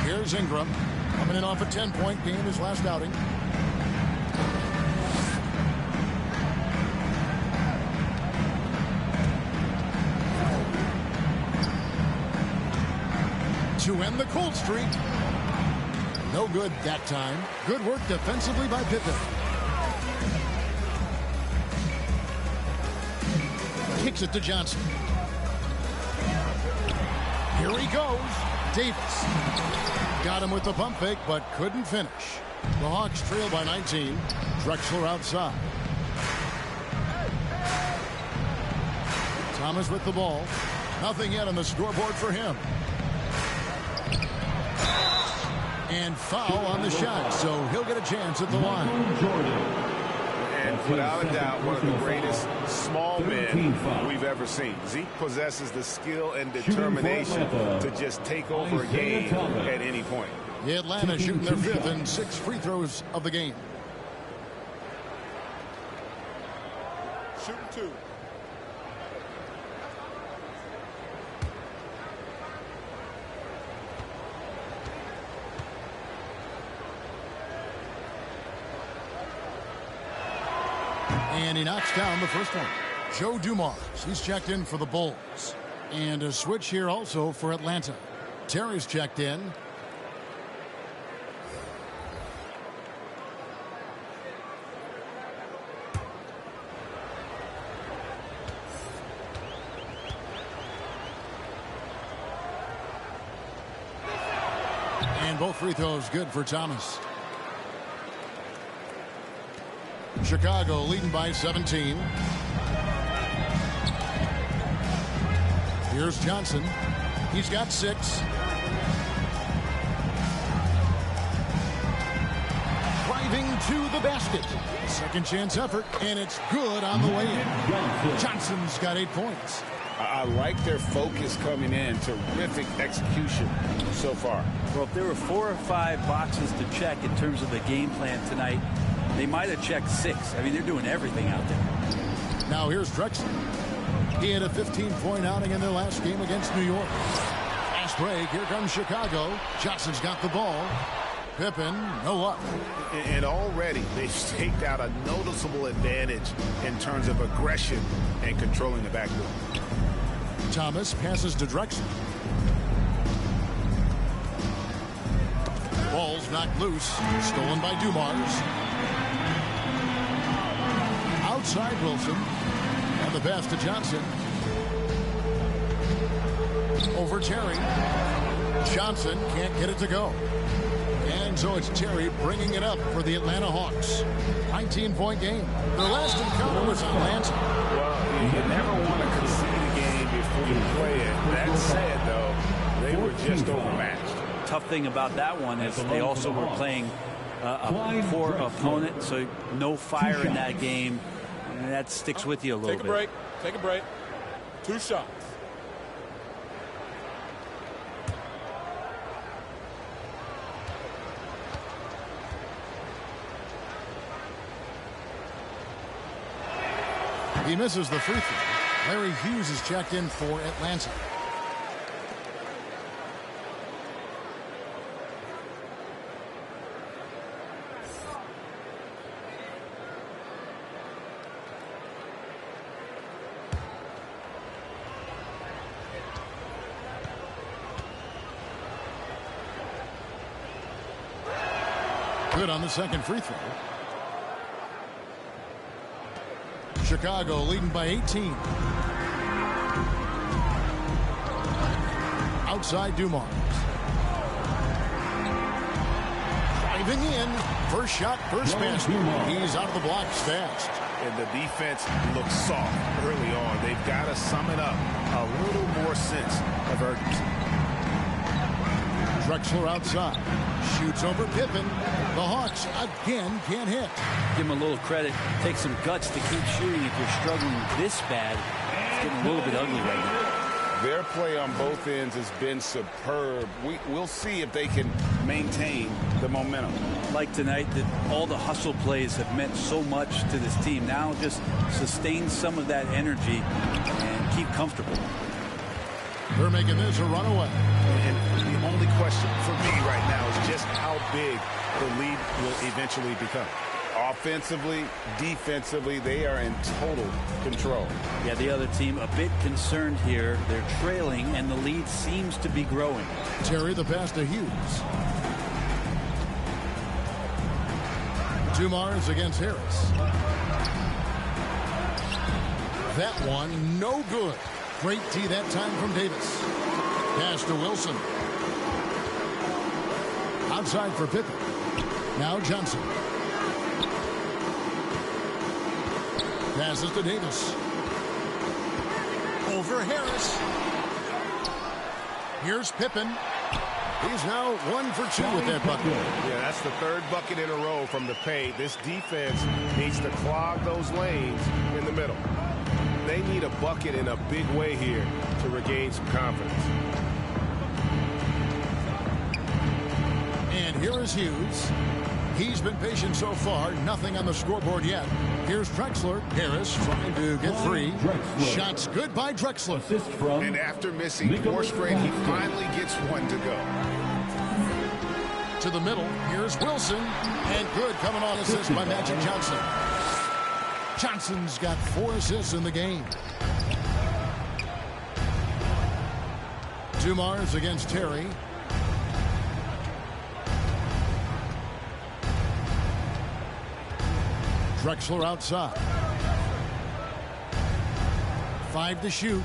Here's Ingram, coming in off a 10-point game his last outing. To end the cold streak. No good that time. Good work defensively by Pippen. Kicks it to Johnson. Here he goes. Davis. Got him with the pump fake, but couldn't finish. The Hawks trail by 19. Drexler outside. Thomas with the ball. Nothing yet on the scoreboard for him. And foul on the shot, so he'll get a chance at the line. And without a doubt, one of the greatest small men we've ever seen. Zeke possesses the skill and determination to just take over a game at any point. Atlanta shooting their fifth and 6 free throws of the game. Shooting 2. And he knocks down the first one. Joe Dumars, he's checked in for the Bulls. And a switch here also for Atlanta. Terry's checked in. And both free throws good for Thomas. Chicago leading by 17. Here's Johnson. He's got 6. Driving to the basket. Second chance effort, and it's good on the way in. Johnson's got 8 points. I like their focus coming in. Terrific execution so far. Well, if there were 4 or 5 boxes to check in terms of the game plan tonight, they might have checked 6. I mean, they're doing everything out there. Now here's Drexler. He had a 15-point outing in their last game against New York. Fast break. Here comes Chicago. Johnson's got the ball. Pippen, no luck. And already they've staked out a noticeable advantage in terms of aggression and controlling the backcourt. Thomas passes to Drexler. Ball's knocked loose. Stolen by Dumars. Outside Wilson. And the pass to Johnson. Over Terry. Johnson can't get it to go. And so it's Terry bringing it up for the Atlanta Hawks. 19-point game. Their last encounter was on Lansing. Well, you never want to concede a game before you play it. That said, though, they were just overmatched. Tough thing about that one is they also were playing a poor opponent, so no fire in that game, and that sticks with you a little bit. Take a break. Take a break. 2 shots. He misses the free throw. Larry Hughes is checked in for Atlanta. Good on the second free throw. Chicago leading by 18. Outside Dumars. Driving in. First shot, first basket. He's out of the blocks fast. And the defense looks soft early on. They've got to sum it up. A little more sense of urgency. Drexler outside. Shoots over Pippen. The Hawks again can't hit. Give him a little credit. Take some guts to keep shooting if you're struggling this bad. It's getting a little bit ugly right now. Their play on both ends has been superb. We'll see if they can maintain the momentum. Like tonight, that all the hustle plays have meant so much to this team. Now just sustain some of that energy and keep comfortable. They're making this a runaway. And the only question for me right now is just how big the lead will eventually become. Offensively, defensively, they are in total control. Yeah, the other team a bit concerned here. They're trailing, and the lead seems to be growing. Terry the pass to Hughes. Dumars against Harris. That one, no good. Great D that time from Davis. Pass to Wilson. Outside for Pippen. Now Johnson. Passes to Davis. Over Harris. Here's Pippen. He's now 1 for 2 with that bucket. Yeah, that's the third bucket in a row from the paint. This defense needs to clog those lanes in the middle. They need a bucket in a big way here to regain some confidence. And here is Hughes. He's been patient so far. Nothing on the scoreboard yet. Here's Drexler. Harris trying to get free. Shots good by Drexler. And after missing 4 straight, he finally gets one to go. To the middle. Here's Wilson. And good coming on assist by Magic Johnson. Johnson's got 4 assists in the game. Dumars against Terry. Drexler outside. 5 to shoot.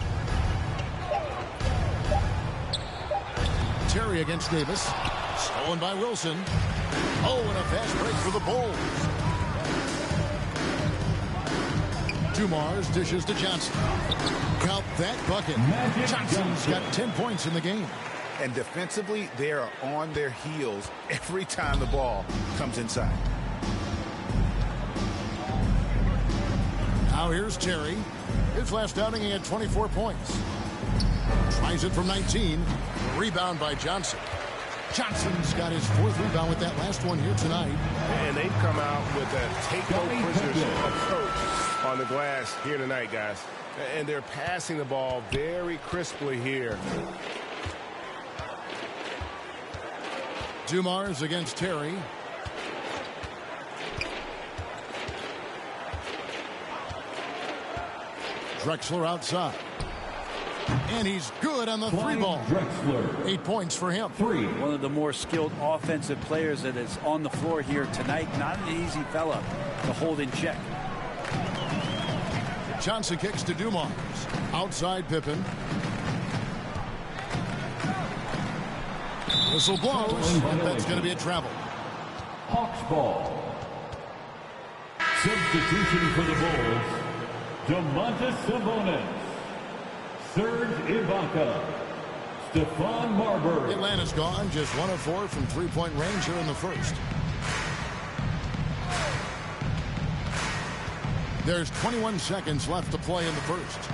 Terry against Davis. Stolen by Wilson. Oh, and a fast break for the Bulls. Dumars dishes to Johnson. Count that bucket. Johnson's got 10 points in the game. And defensively, they are on their heels every time the ball comes inside. Now here's Terry. His last outing, he had 24 points. Tries it from 19. Rebound by Johnson. Johnson's got his 4th rebound with that last one here tonight. And they've come out with a take-no-prisoners approach on the glass here tonight, guys. And they're passing the ball very crisply here. Dumars against Terry. Drexler outside. And he's good on the 3 ball. Drexler. 8 points for him. 3. One of the more skilled offensive players that is on the floor here tonight. Not an easy fella to hold in check. Johnson kicks to Dumars. Outside Pippen. Whistle blows, and that's going to be a travel. Hawks ball. Substitution for the Bulls. Domantas Sabonis. Serge Ibaka. Atlanta's gone just 1 of 4 from three-point range here in the first. There's 21 seconds left to play in the first.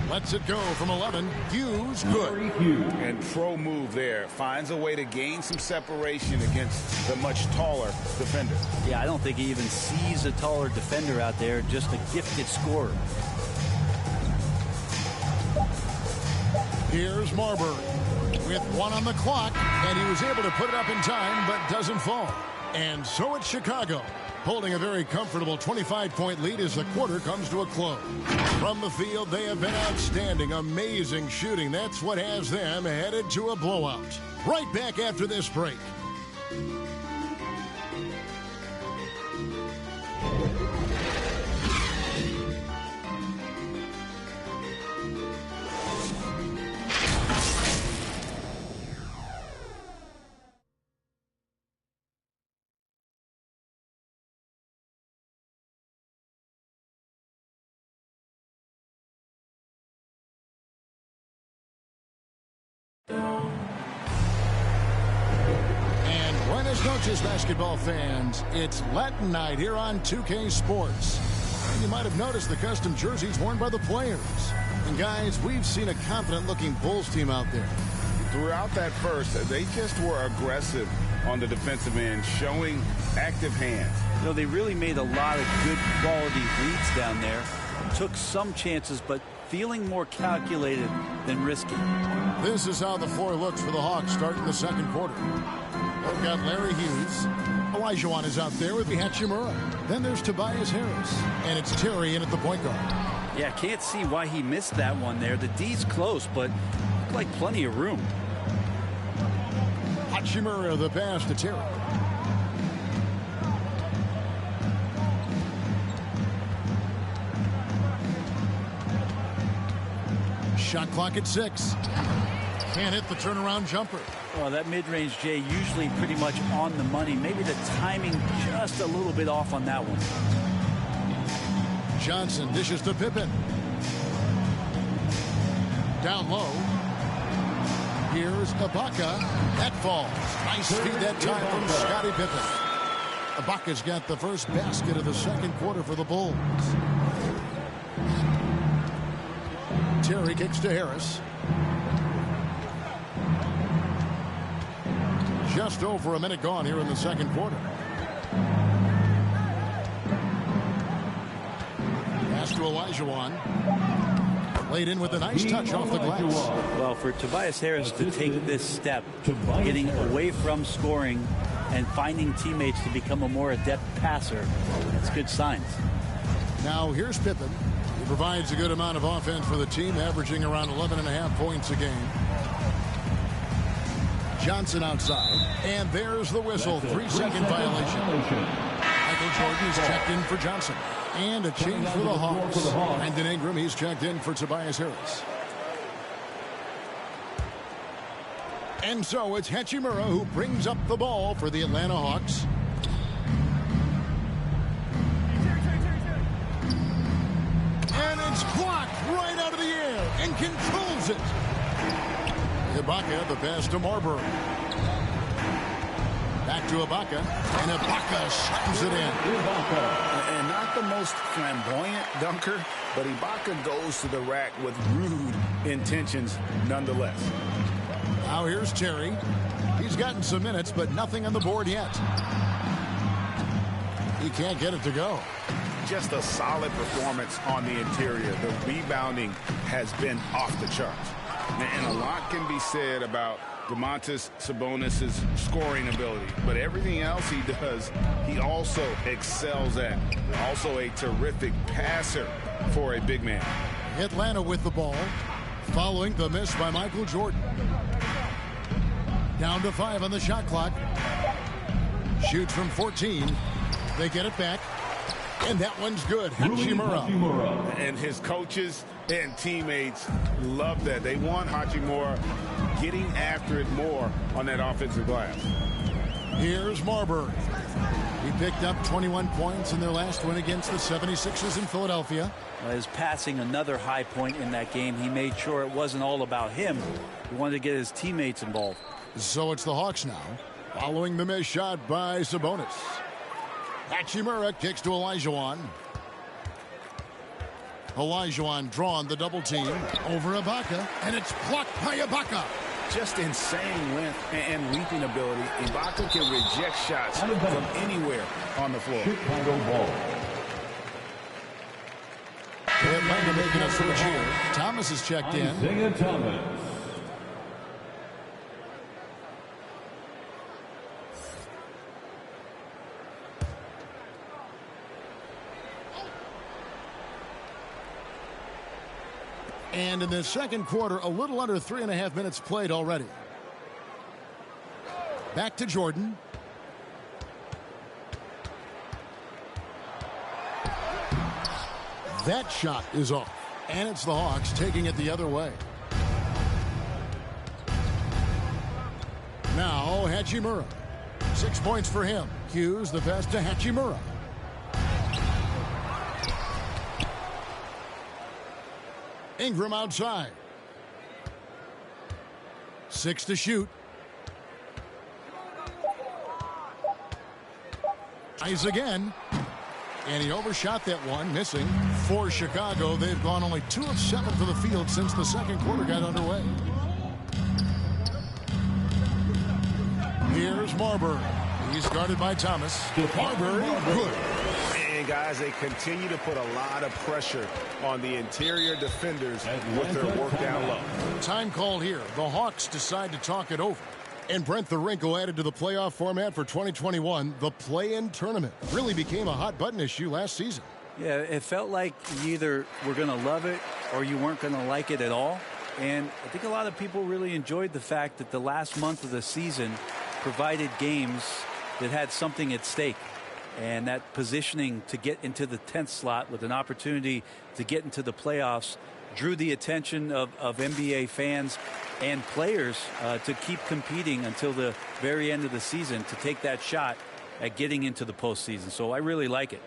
Lets it go from 11. Hughes, good. And pro move there. Finds a way to gain some separation against the much taller defender. Yeah, I don't think he even sees a taller defender out there. Just a gifted scorer. Here's Marbury with 1 on the clock, and he was able to put it up in time, but doesn't fall. And so it's Chicago, holding a very comfortable 25-point lead as the quarter comes to a close. From the field, they have been outstanding, amazing shooting. That's what has them headed to a blowout. Right back after this break. Buenas noches, basketball fans. It's Latin night here on 2K Sports. And you might have noticed the custom jerseys worn by the players. And guys, we've seen a confident-looking Bulls team out there. Throughout that first, they just were aggressive on the defensive end, showing active hands. You know, they really made a lot of good quality reads down there. Took some chances, but feeling more calculated than risky. This is how the floor looks for the Hawks starting the second quarter. We've got Larry Hughes. Olajuwon is out there with Hachimura. Then there's Tobias Harris. And it's Terry in at the point guard. Yeah, can't see why he missed that one there. The D's close, but looked like plenty of room. Hachimura the pass to Terry. Shot clock at 6. Can't hit the turnaround jumper. Well, that mid-range, Jay, usually pretty much on the money. Maybe the timing just a little bit off on that one. Johnson dishes to Pippen. Down low. Here's Ibaka. That falls. Nice feed that time from Scottie Pippen. Ibaka's got the first basket of the second quarter for the Bulls. Terry kicks to Harris. Just over a minute gone here in the second quarter. Pass to Olajuwon. Laid in with a nice touch off the glass. Well, for Tobias Harris to take this step, getting away from scoring and finding teammates to become a more adept passer, that's good signs. Now here's Pippen. He provides a good amount of offense for the team, averaging around 11.5 points a game. Johnson outside, and there's the whistle. 3-second violation. Michael Jordan is checked in for Johnson. And a change for the Hawks. Brandon Ingram, he's checked in for Tobias Harris. And so it's Hachimura who brings up the ball for the Atlanta Hawks. And it's blocked right out of the air and controls it. Ibaka, the pass to Marbury. Back to Ibaka, and Ibaka slams it in. And not the most flamboyant dunker, but Ibaka goes to the rack with rude intentions nonetheless. Now here's Terry. He's gotten some minutes, but nothing on the board yet. He can't get it to go. Just a solid performance on the interior. The rebounding has been off the charts. And a lot can be said about Domantas Sabonis' scoring ability, but everything else he does, he also excels at. Also a terrific passer for a big man. Atlanta with the ball, following the miss by Michael Jordan. Down to 5 on the shot clock. Shoots from 14. They get it back. And that one's good. Hachimura. And his coaches and teammates love that. They want Hachimura getting after it more on that offensive glass. Here's Marbury. He picked up 21 points in their last win against the 76ers in Philadelphia. His passing, another high point in that game. He made sure it wasn't all about him. He wanted to get his teammates involved. So it's the Hawks now, following the missed shot by Sabonis. Hachimura kicks to Olajuwon. Olajuwon drawn the double team over Ibaka, and it's blocked by Ibaka. Just insane length and leaping ability. Ibaka can reject shots from anywhere on the floor. Chicago ball. Atlanta making a switch here. Thomas is checked in. Isaiah Thomas. And in the second quarter, a little under 3.5 minutes played already. Back to Jordan. That shot is off. And it's the Hawks taking it the other way. Now Hachimura. 6 points for him. Hughes the pass to Hachimura. Ingram outside. 6 to shoot. Eyes again. And he overshot that one, missing. For Chicago, they've gone only 2 of 7 for the field since the second quarter got underway. Here's Marbury. He's guarded by Thomas. Marbury, good. And guys, they continue to put a lot of pressure on the interior defenders with their work down low. Time call here. The Hawks decide to talk it over. And Brent, the wrinkle added to the playoff format for 2021, the play-in tournament, really became a hot-button issue last season. Yeah, it felt like you either were going to love it or you weren't going to like it at all. And I think a lot of people really enjoyed the fact that the last month of the season provided games that had something at stake. And that positioning to get into the 10th slot with an opportunity to get into the playoffs drew the attention of NBA fans and players to keep competing until the very end of the season to take that shot at getting into the postseason. So I really like it.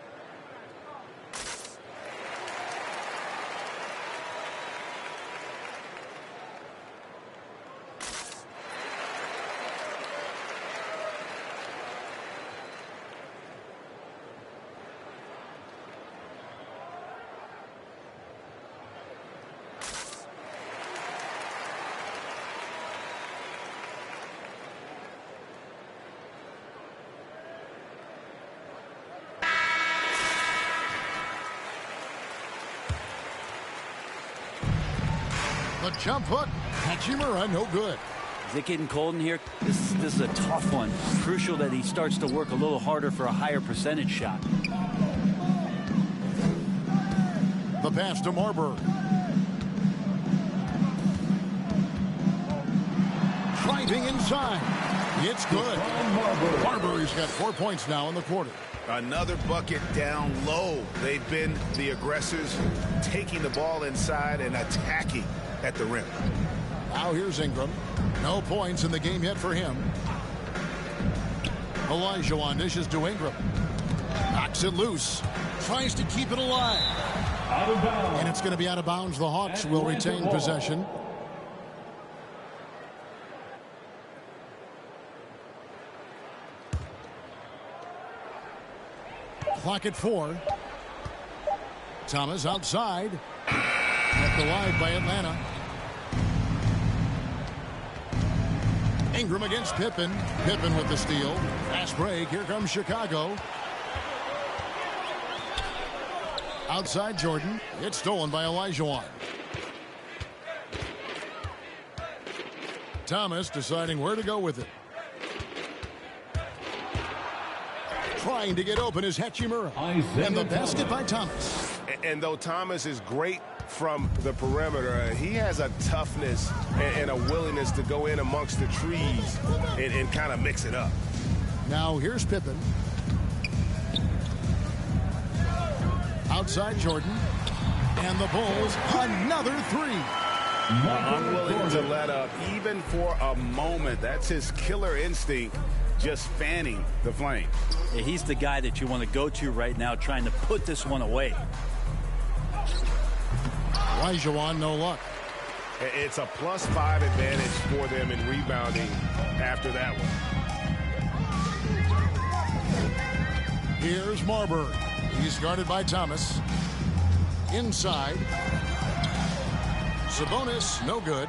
The jump hook. Hachimura, no good. Is it getting cold in here? This is a tough one. Crucial that he starts to work a little harder for a higher percentage shot. The pass to Marbury. Driving inside. It's good. Marbury's got 4 points now in the quarter. Another bucket down low. They've been the aggressors, taking the ball inside and attacking at the rim. Now here's Ingram. No points in the game yet for him. Olajuwon dishes to Ingram. Knocks it loose. Tries to keep it alive. Out of bounds. And it's going to be out of bounds. The Hawks will retain possession. Clock at 4. Thomas outside. Kept alive by Atlanta. Ingram against Pippen. Pippen with the steal. Fast break. Here comes Chicago. Outside Jordan. It's stolen by Olajuwon. Thomas deciding where to go with it. Trying to get open is Hachimura. And the basket by Thomas. And though Thomas is great from the perimeter, he has a toughness and a willingness to go in amongst the trees and kind of mix it up. Now here's Pippen. Outside Jordan. And the Bulls, another three. Unwilling to let up even for a moment. That's his killer instinct just fanning the flame. Yeah, he's the guy that you want to go to right now, trying to put this one away. Olajuwon, no luck. It's a +5 advantage for them in rebounding after that one. Here's Marbury. He's guarded by Thomas. Inside. Sabonis, no good.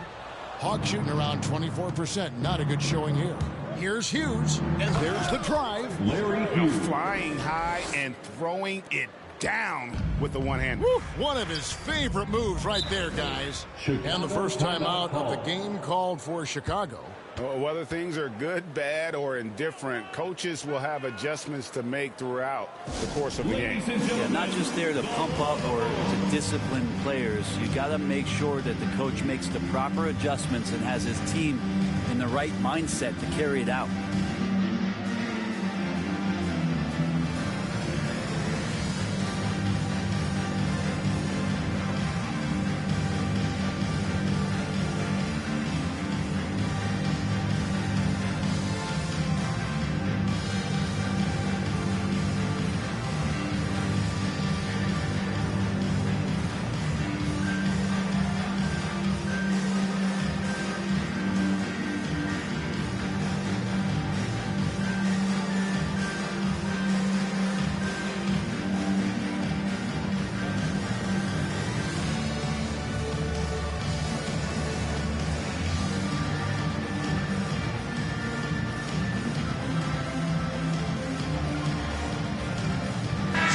Hawks shooting around 24%. Not a good showing here. Here's Hughes. And there's the drive. Larry Hughes flying high and throwing it down with the one hand. One of his favorite moves right there, guys. And the first time out of the game called for Chicago. Whether things are good, bad, or indifferent, coaches will have adjustments to make throughout the course of the game. Yeah, not just there to pump up or to discipline players. You got to make sure that the coach makes the proper adjustments and has his team in the right mindset to carry it out.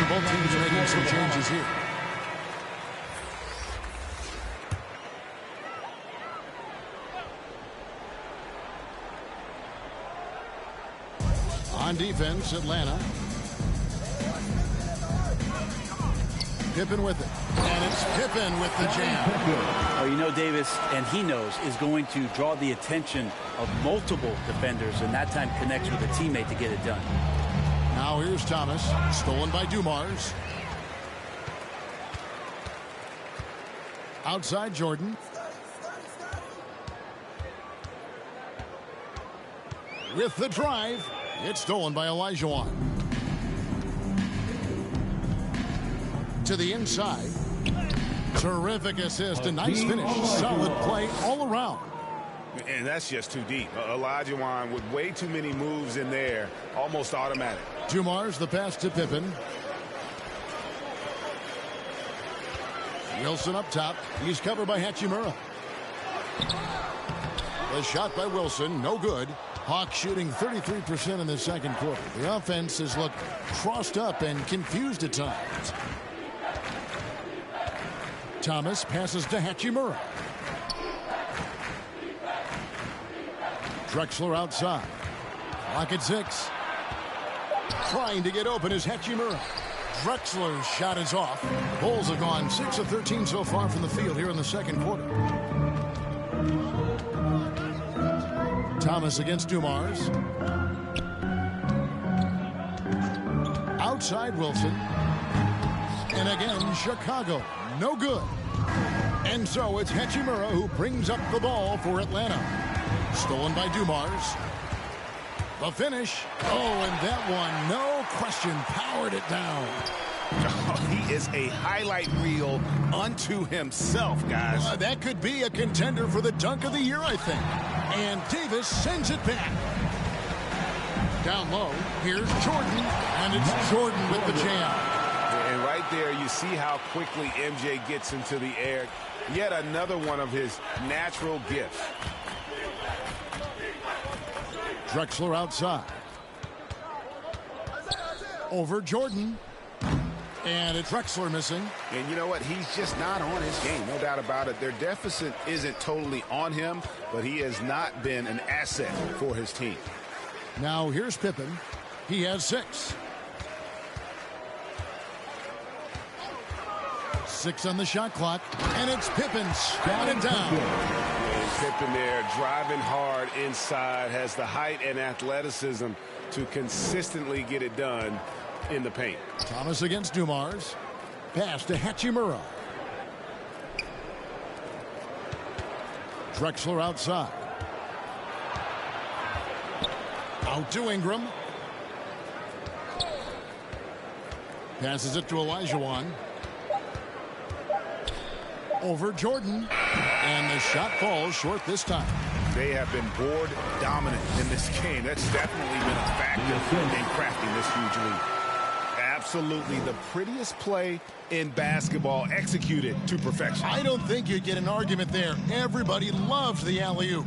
Both teams are making some changes here. On defense, Atlanta. Pippen with it. And it's Pippen with the jam. Oh, you know, Davis, and he knows, is going to draw the attention of multiple defenders, and that time connects with a teammate to get it done. Now here's Thomas, stolen by Dumars. Outside Jordan. With the drive, it's stolen by Olajuwon. To the inside. Terrific assist, a nice finish. Solid play all around. And that's just too deep. Olajuwon with way too many moves in there, almost automatic. Dumars, the pass to Pippen. Wilson up top. He's covered by Hachimura. The shot by Wilson, no good. Hawks shooting 33% in the second quarter. The offense has looked crossed up and confused at times. Thomas passes to Hachimura. Drexler outside. Clock at 6. Trying to get open is Hachimura. Drexler's shot is off. Bulls have gone 6 of 13 so far from the field here in the second quarter. Thomas against Dumars. Outside Wilson. And again, Chicago. No good. And so it's Hachimura who brings up the ball for Atlanta. Stolen by Dumars. The finish. Oh, and that one, no question, powered it down. Oh, he is a highlight reel unto himself, guys. That could be a contender for the dunk of the year, I think. And Davis sends it back. Down low, here's Jordan, and it's Jordan with the jam. And right there, you see how quickly MJ gets into the air. Yet another one of his natural gifts. Drexler outside. Over Jordan. And it's Drexler missing. And you know what? He's just not on his game. No doubt about it. Their deficit isn't totally on him, but he has not been an asset for his team. Now here's Pippen. He has 6. 6 on the shot clock. And it's Pippen spotted down. And Pippen there driving hard inside. Has the height and athleticism to consistently get it done in the paint. Thomas against Dumars. Pass to Hachimura. Drexler outside. Out to Ingram. Passes it to Olajuwon. Over Jordan. And the shot falls short this time. They have been board dominant in this game. That's definitely been a factor in crafting this huge lead. Absolutely the prettiest play in basketball, executed to perfection. I don't think you'd get an argument there. Everybody loves the alley-oop.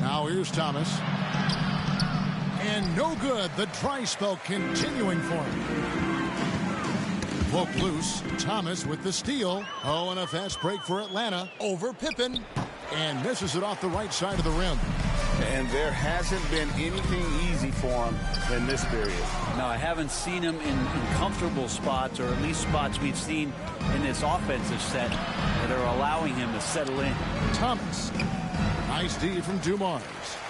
Now here's Thomas. And no good. The dry spell continuing for him. Poke loose. Thomas with the steal. Oh, and a fast break for Atlanta. Over Pippen. And misses it off the right side of the rim. And there hasn't been anything easy for him in this period. No, I haven't seen him in comfortable spots, or at least spots we've seen in this offensive set that are allowing him to settle in. Thomas. Nice D from Dumars.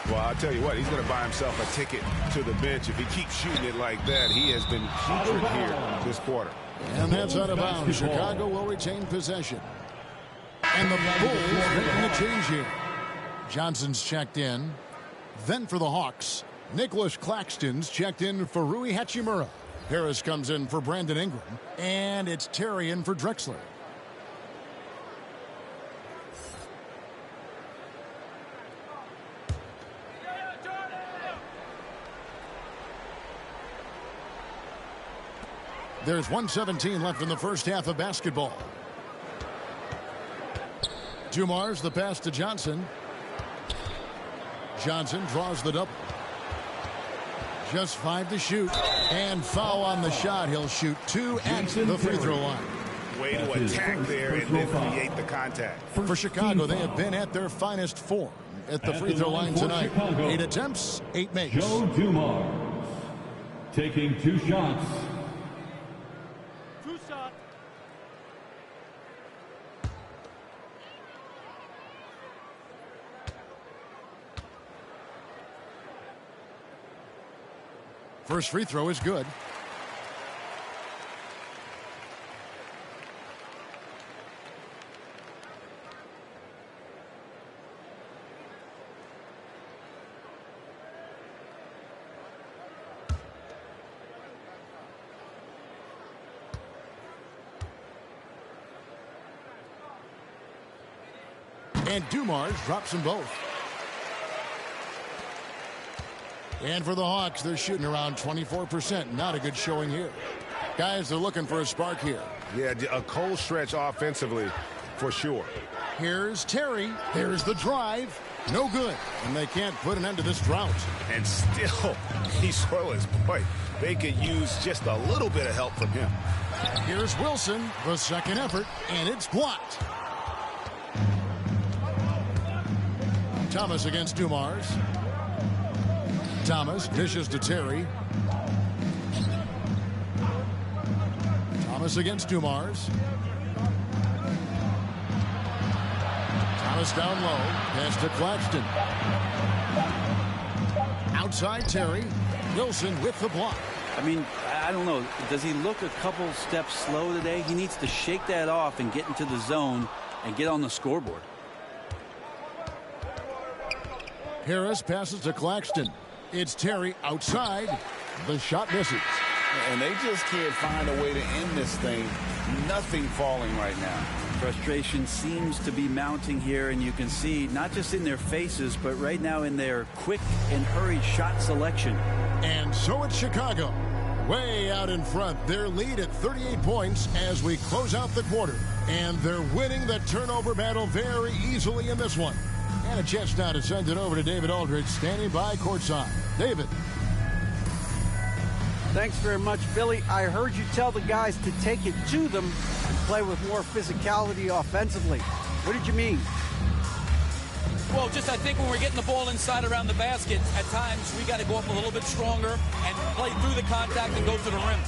Well, I'll tell you what, he's going to buy himself a ticket to the bench. If he keeps shooting it like that, he has been putrid here this quarter. And that's out of bounds. Chicago will retain possession. And the Bulls making a change here. Johnson's checked in. Then for the Hawks, Nicholas Claxton's checked in for Rui Hachimura. Harris comes in for Brandon Ingram. And it's Terry in for Drexler. There's 1:17 left in the first half of basketball. Dumars the pass to Johnson. Johnson draws the double. Just 5 to shoot. And foul on the shot. He'll shoot 2 at the free throw line. Way to attack there and then create the contact. For Chicago, they have been at their finest form at the free throw line tonight. 8 attempts, 8 makes. Joe Dumars taking 2 shots. First free throw is good. And Dumars drops them both. And for the Hawks, they're shooting around 24%. Not a good showing here. Guys, they're looking for a spark here. Yeah, a cold stretch offensively, for sure. Here's Terry. Here's the drive. No good. And they can't put an end to this drought. And still, he's spoilers. Boy, they could use just a little bit of help from him. Here's Wilson, the second effort, and it's blocked. Thomas against Dumars. Thomas dishes to Terry. Thomas against Dumars. Thomas down low. Pass to Claxton. Outside Terry. Wilson with the block. I mean, I don't know. Does he look a couple steps slow today? He needs to shake that off and get into the zone and get on the scoreboard. Harris passes to Claxton. It's Terry outside. The shot misses. And they just can't find a way to end this thing. Nothing falling right now. Frustration seems to be mounting here, and you can see not just in their faces, but right now in their quick and hurried shot selection. And so it's Chicago. Way out in front. Their lead at 38 points as we close out the quarter. And they're winning the turnover battle very easily in this one. And a chance now to send it over to David Aldridge, standing by courtside. David. Thanks very much, Billy. I heard you tell the guys to take it to them and play with more physicality offensively. What did you mean? Well, just I think when we're getting the ball inside around the basket, at times we got to go up a little bit stronger and play through the contact and go to the rim.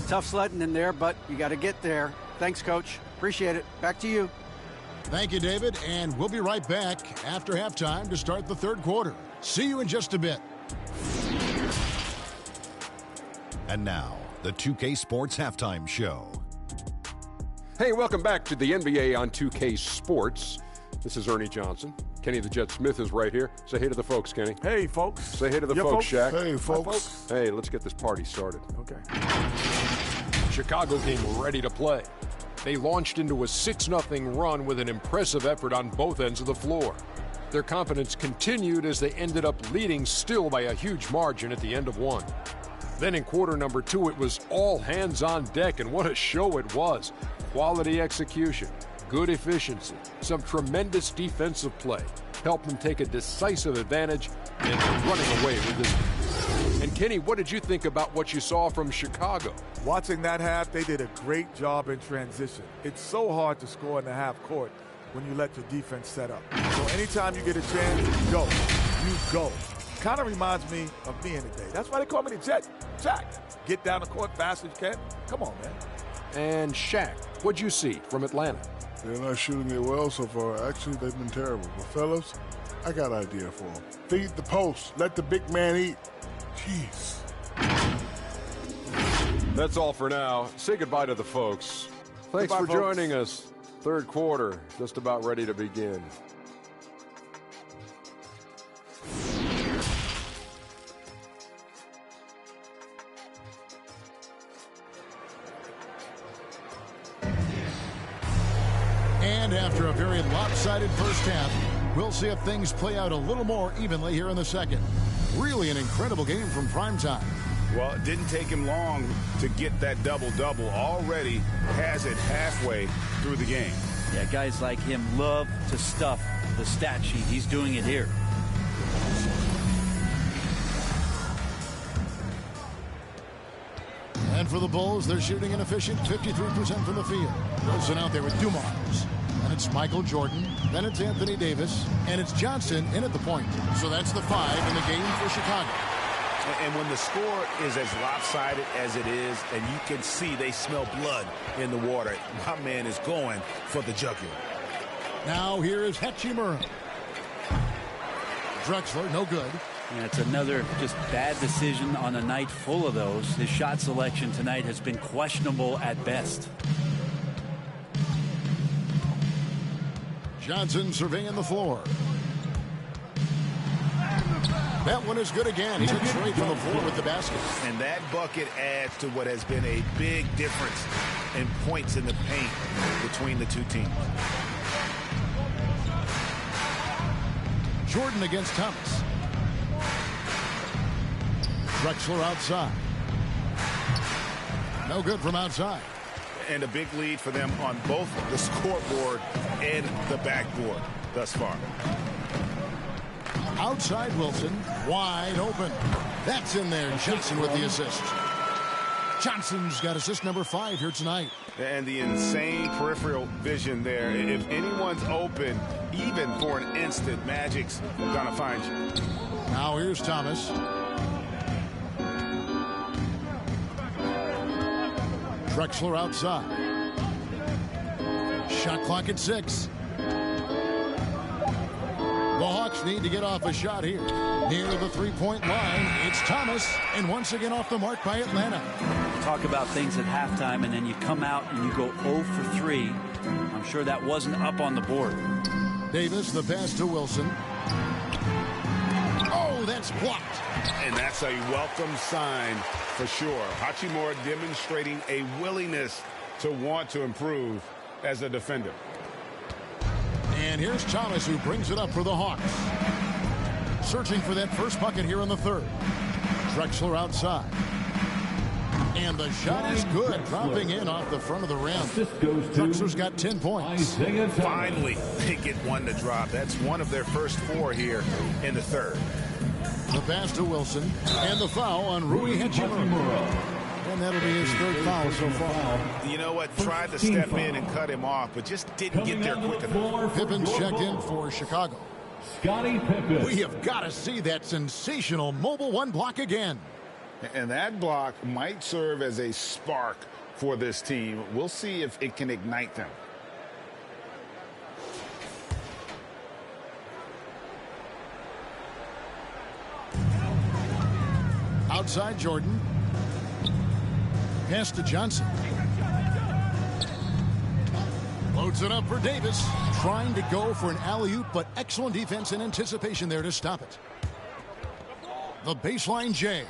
Tough sledding in there, but you got to get there. Thanks, Coach. Appreciate it. Back to you. Thank you, David, and we'll be right back after halftime to start the third quarter. See you in just a bit. And now, the 2K Sports Halftime Show. Hey, welcome back to the NBA on 2K Sports. This is Ernie Johnson. Kenny the Jet Smith is right here. Say hey to the folks, Kenny. Hey, folks. Say hey to the folks, Shaq. Hey, folks. Hey, let's get this party started. Okay. Chicago came ready to play. They launched into a 6-0 run with an impressive effort on both ends of the floor. Their confidence continued as they ended up leading still by a huge margin at the end of one. Then in quarter number 2, it was all hands on deck, and what a show it was. Quality execution, good efficiency, some tremendous defensive play helped them take a decisive advantage and running away with this. And Kenny, what did you think about what you saw from Chicago? Watching that half, they did a great job in transition. It's so hard to score in the half court when you let your defense set up. So anytime you get a chance, go. You go. Kind of reminds me of me in the day. That's why they call me the Jet. Jack, get down the court fast as you can. Come on, man. And Shaq, what'd you see from Atlanta? They're not shooting it well so far. Actually, they've been terrible. But fellas, I got an idea for them. Feed the post. Let the big man eat. Jeez. That's all for now. Say goodbye to the folks. Thanks Goodbye, for folks. joining us. Third quarter, just about ready to begin. And after a very lopsided first half, we'll see if things play out a little more evenly here in the second. Really an incredible game from primetime. Well, it didn't take him long to get that double-double. Already has it halfway through the game. Yeah, guys like him love to stuff the stat sheet. He's doing it here. And for the Bulls, they're shooting an efficient 53% from the field. Wilson out there with Dumars. And it's Michael Jordan. Then it's Anthony Davis. And it's Johnson in at the point. So that's the 5 in the game for Chicago. And when the score is as lopsided as it is, and you can see they smell blood in the water, my man is going for the jugular. Now here is Hachimura. Drexler, no good. Yeah, it's another just bad decision on a night full of those. His shot selection tonight has been questionable at best. Johnson surveying the floor. That one is good again. He took straight from the floor with the basket. And that bucket adds to what has been a big difference in points in the paint between the two teams. Jordan against Thomas. Drexler outside. No good from outside. And a big lead for them on both the scoreboard and the backboard thus far. Outside Wilson, wide open. That's in there. Johnson with the assist. Johnson's got assist number 5 here tonight. And the insane peripheral vision there. If anyone's open, even for an instant, Magic's gonna find you. Now here's Thomas. Drexler outside. Shot clock at 6. The Hawks need to get off a shot here. Near the three-point line, it's Thomas, and once again off the mark by Atlanta. Talk about things at halftime, and then you come out and you go 0 for 3. I'm sure that wasn't up on the board. Davis, the pass to Wilson. Oh, that's blocked. And that's a welcome sign for sure. Hachimura demonstrating a willingness to want to improve as a defender. And here's Thomas, who brings it up for the Hawks. Searching for that first bucket here in the third. Drexler outside. And the shot is good, dropping in off the front of the rim. Drexler's got 10 points. Finally, they get one to drop. That's one of their first 4 here in the third. The pass to Wilson, and the foul on Rui Hachimura. And that'll be his 3rd foul so far. You know what? Tried to step in and cut him off, but just didn't get there quick enough. Pippen's checked in for Chicago. Scottie Pippen. We have got to see that sensational mobile 1 block again. And that block might serve as a spark for this team. We'll see if it can ignite them. Outside Jordan. Pass to Johnson. Loads it up for Davis. Trying to go for an alley-oop, but excellent defense and anticipation there to stop it. The baseline J.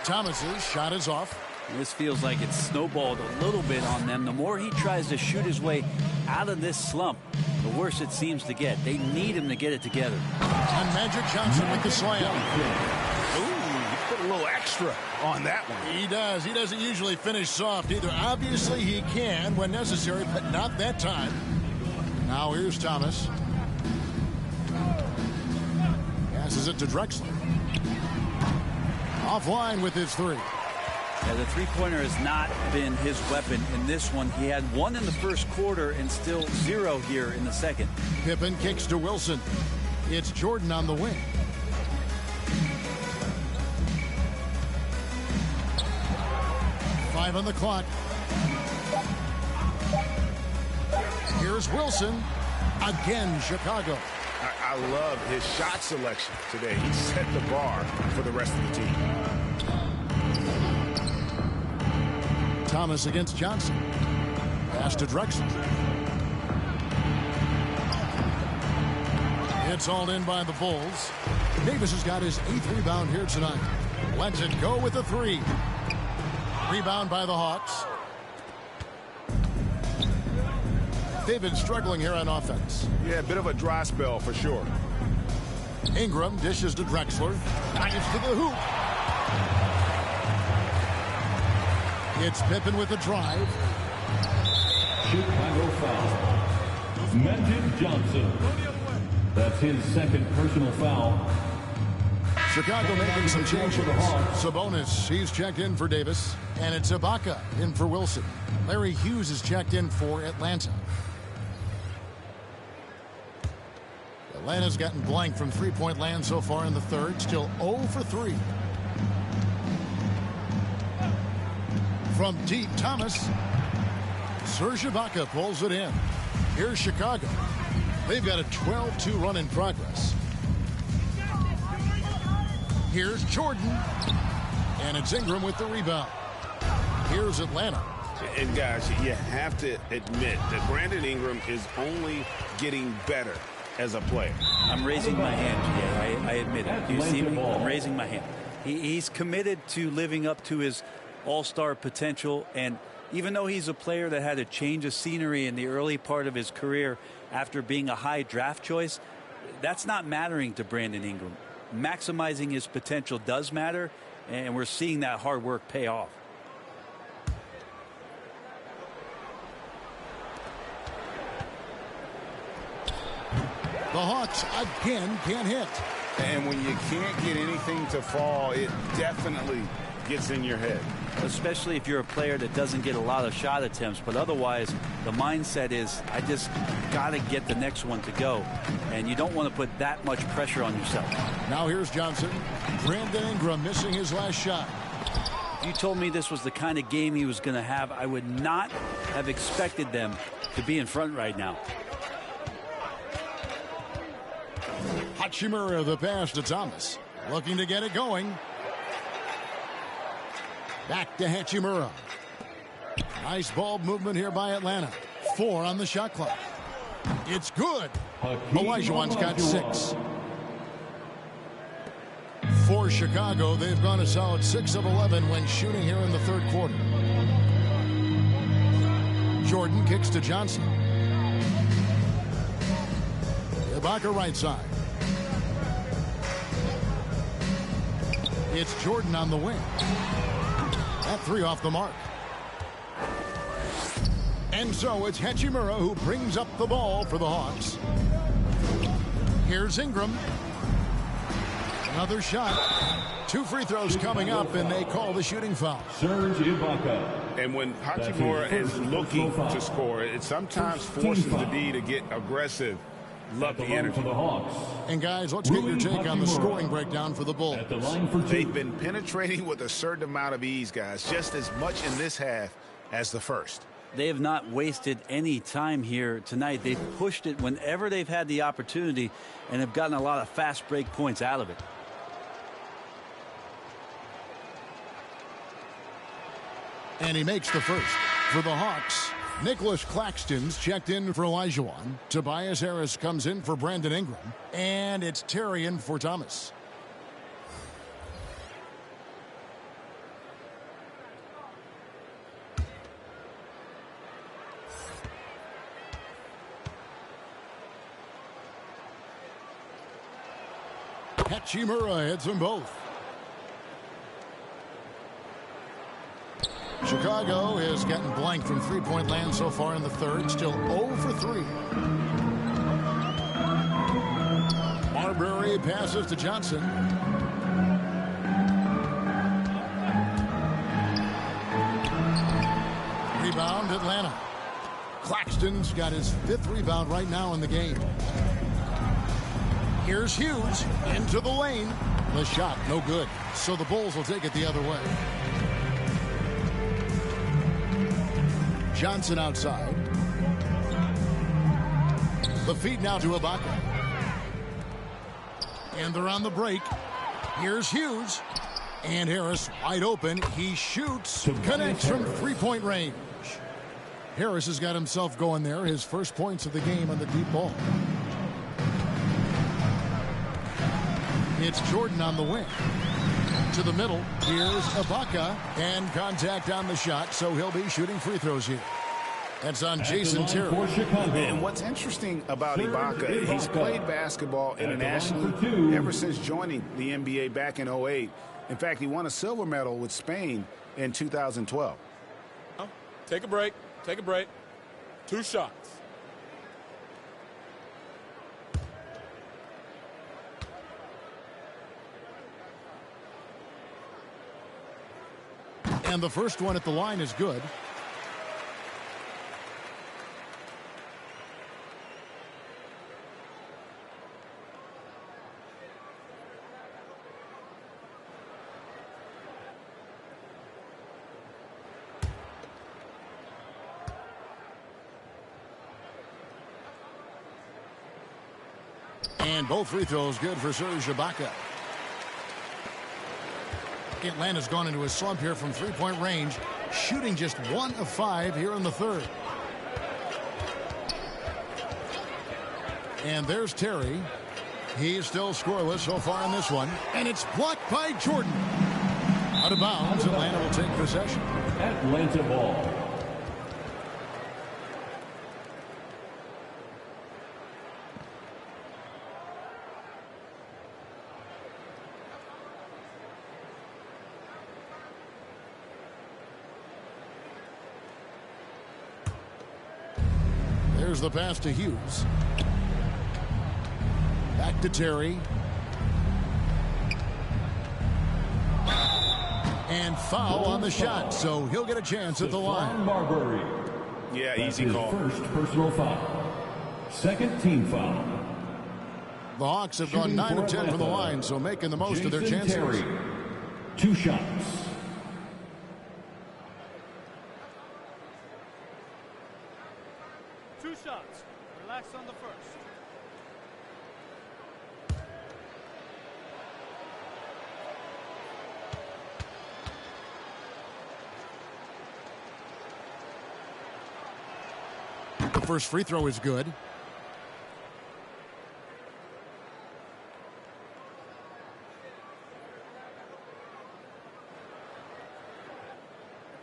Thomas's shot is off. This feels like it's snowballed a little bit on them. The more he tries to shoot his way out of this slump, the worse it seems to get. They need him to get it together. And Magic Johnson with the slam. Put a little extra on that one. He does. He doesn't usually finish soft either. Obviously, he can when necessary, but not that time. Now here's Thomas. Passes it to Drexler. Offline with his three. Yeah, the three-pointer has not been his weapon in this one. He had one in the first quarter and still 0 here in the second. Pippen kicks to Wilson. It's Jordan on the wing. Five on the clock. Here's Wilson. Again, Chicago. I love his shot selection today. He set the bar for the rest of the team. Thomas against Johnson. Pass to Drexler. It's hauled in by the Bulls. Davis has got his 8th rebound here tonight. Lets it go with a three. Rebound by the Hawks. They've been struggling here on offense. Yeah, a bit of a dry spell for sure. Ingram dishes to Drexler. Gets to the hoop. It's Pippen with the drive. Chicago foul. Magic Johnson. That's his second personal foul. Chicago making some changes. Sabonis, he's checked in for Davis. And it's Ibaka in for Wilson. Larry Hughes is checked in for Atlanta. Atlanta's gotten blank from three-point land so far in the third. Still 0 for 3. From deep, Thomas. Serge Ibaka pulls it in. Here's Chicago. They've got a 12-2 run in progress. Here's Jordan. And it's Ingram with the rebound. Here's Atlanta. And guys, you have to admit that Brandon Ingram is only getting better as a player. I'm raising my hand, GA. I admit it. Do you see me? I'm raising my hand. He's committed to living up to his all-star potential, and even though he's a player that had a change of scenery in the early part of his career after being a high draft choice, that's not mattering to Brandon Ingram. Maximizing his potential does matter, and we're seeing that hard work pay off. The Hawks again can't hit. And when you can't get anything to fall, it definitely gets in your head. Especially if you're a player that doesn't get a lot of shot attempts, but otherwise the mindset is, I just got to get the next one to go, and you don't want to put that much pressure on yourself. Now here's Johnson. Brandon Ingram missing his last shot. If you told me this was the kind of game he was going to have, I would not have expected them to be in front right now. Hachimura the pass to Thomas. Looking to get it going. Back to Hachimura. Nice ball movement here by Atlanta. 4 on the shot clock. It's good. Olajuwon's got 6. For Chicago, they've gone a solid 6 of 11 when shooting here in the third quarter. Jordan kicks to Johnson. Ibaka right side. It's Jordan on the wing. That 3 off the mark. And so it's Hachimura who brings up the ball for the Hawks. Here's Ingram. Another shot. 2 free throws coming up, and they call the shooting foul. Serge Ibaka. And when Hachimura is looking to score, it sometimes forces the D to get aggressive. Love the energy. For the Hawks. And guys, let's get your take on the scoring breakdown for the Bulls. At the line for 2. They've been penetrating with a certain amount of ease, guys, just as much in this half as the first. They have not wasted any time here tonight. They've pushed it whenever they've had the opportunity and have gotten a lot of fast break points out of it. And he makes the first. For the Hawks, Nicholas Claxton's checked in for Olajuwon. Tobias Harris comes in for Brandon Ingram. And it's Terry in for Thomas. Hachimura hits them both. Chicago has gotten blank from three-point land so far in the third. Still 0 for 3. Marbury passes to Johnson. Rebound, Atlanta. Claxton's got his 5th rebound right now in the game. Here's Hughes into the lane. The shot, no good. So the Bulls will take it the other way. Johnson outside. The feed now to Ibaka. And they're on the break. Here's Hughes. And Harris wide open. He shoots. Connects from three-point range. Harris has got himself going there. His first points of the game on the deep ball. It's Jordan on the wing. To the middle. Here's Ibaka. And contact on the shot, so he'll be shooting free throws here. That's on Jason Terry. And what's interesting about Ibaka, he's played basketball internationally ever since joining the NBA back in 2008. In fact, he won a silver medal with Spain in 2012. Take a break. Take a break. 2 shots. And the first one at the line is good. And both free throws good for Serge Ibaka. Atlanta's gone into a slump here from three-point range, shooting just 1 of 5 here in the third. And there's Terry. He's still scoreless so far in this one. And it's blocked by Jordan. Out of bounds, Atlanta will take possession. Atlanta ball. There's the pass to Hughes. Back to Terry. And foul on the shot, so he'll get a chance at the line. Marbury. Yeah, That's easy his call. First personal foul. Second team foul. The Hawks have gone 9 of 10 from the line, so making the most of their chances. Terry. 2 shots. Shots. Relax on the first. The first free throw is good.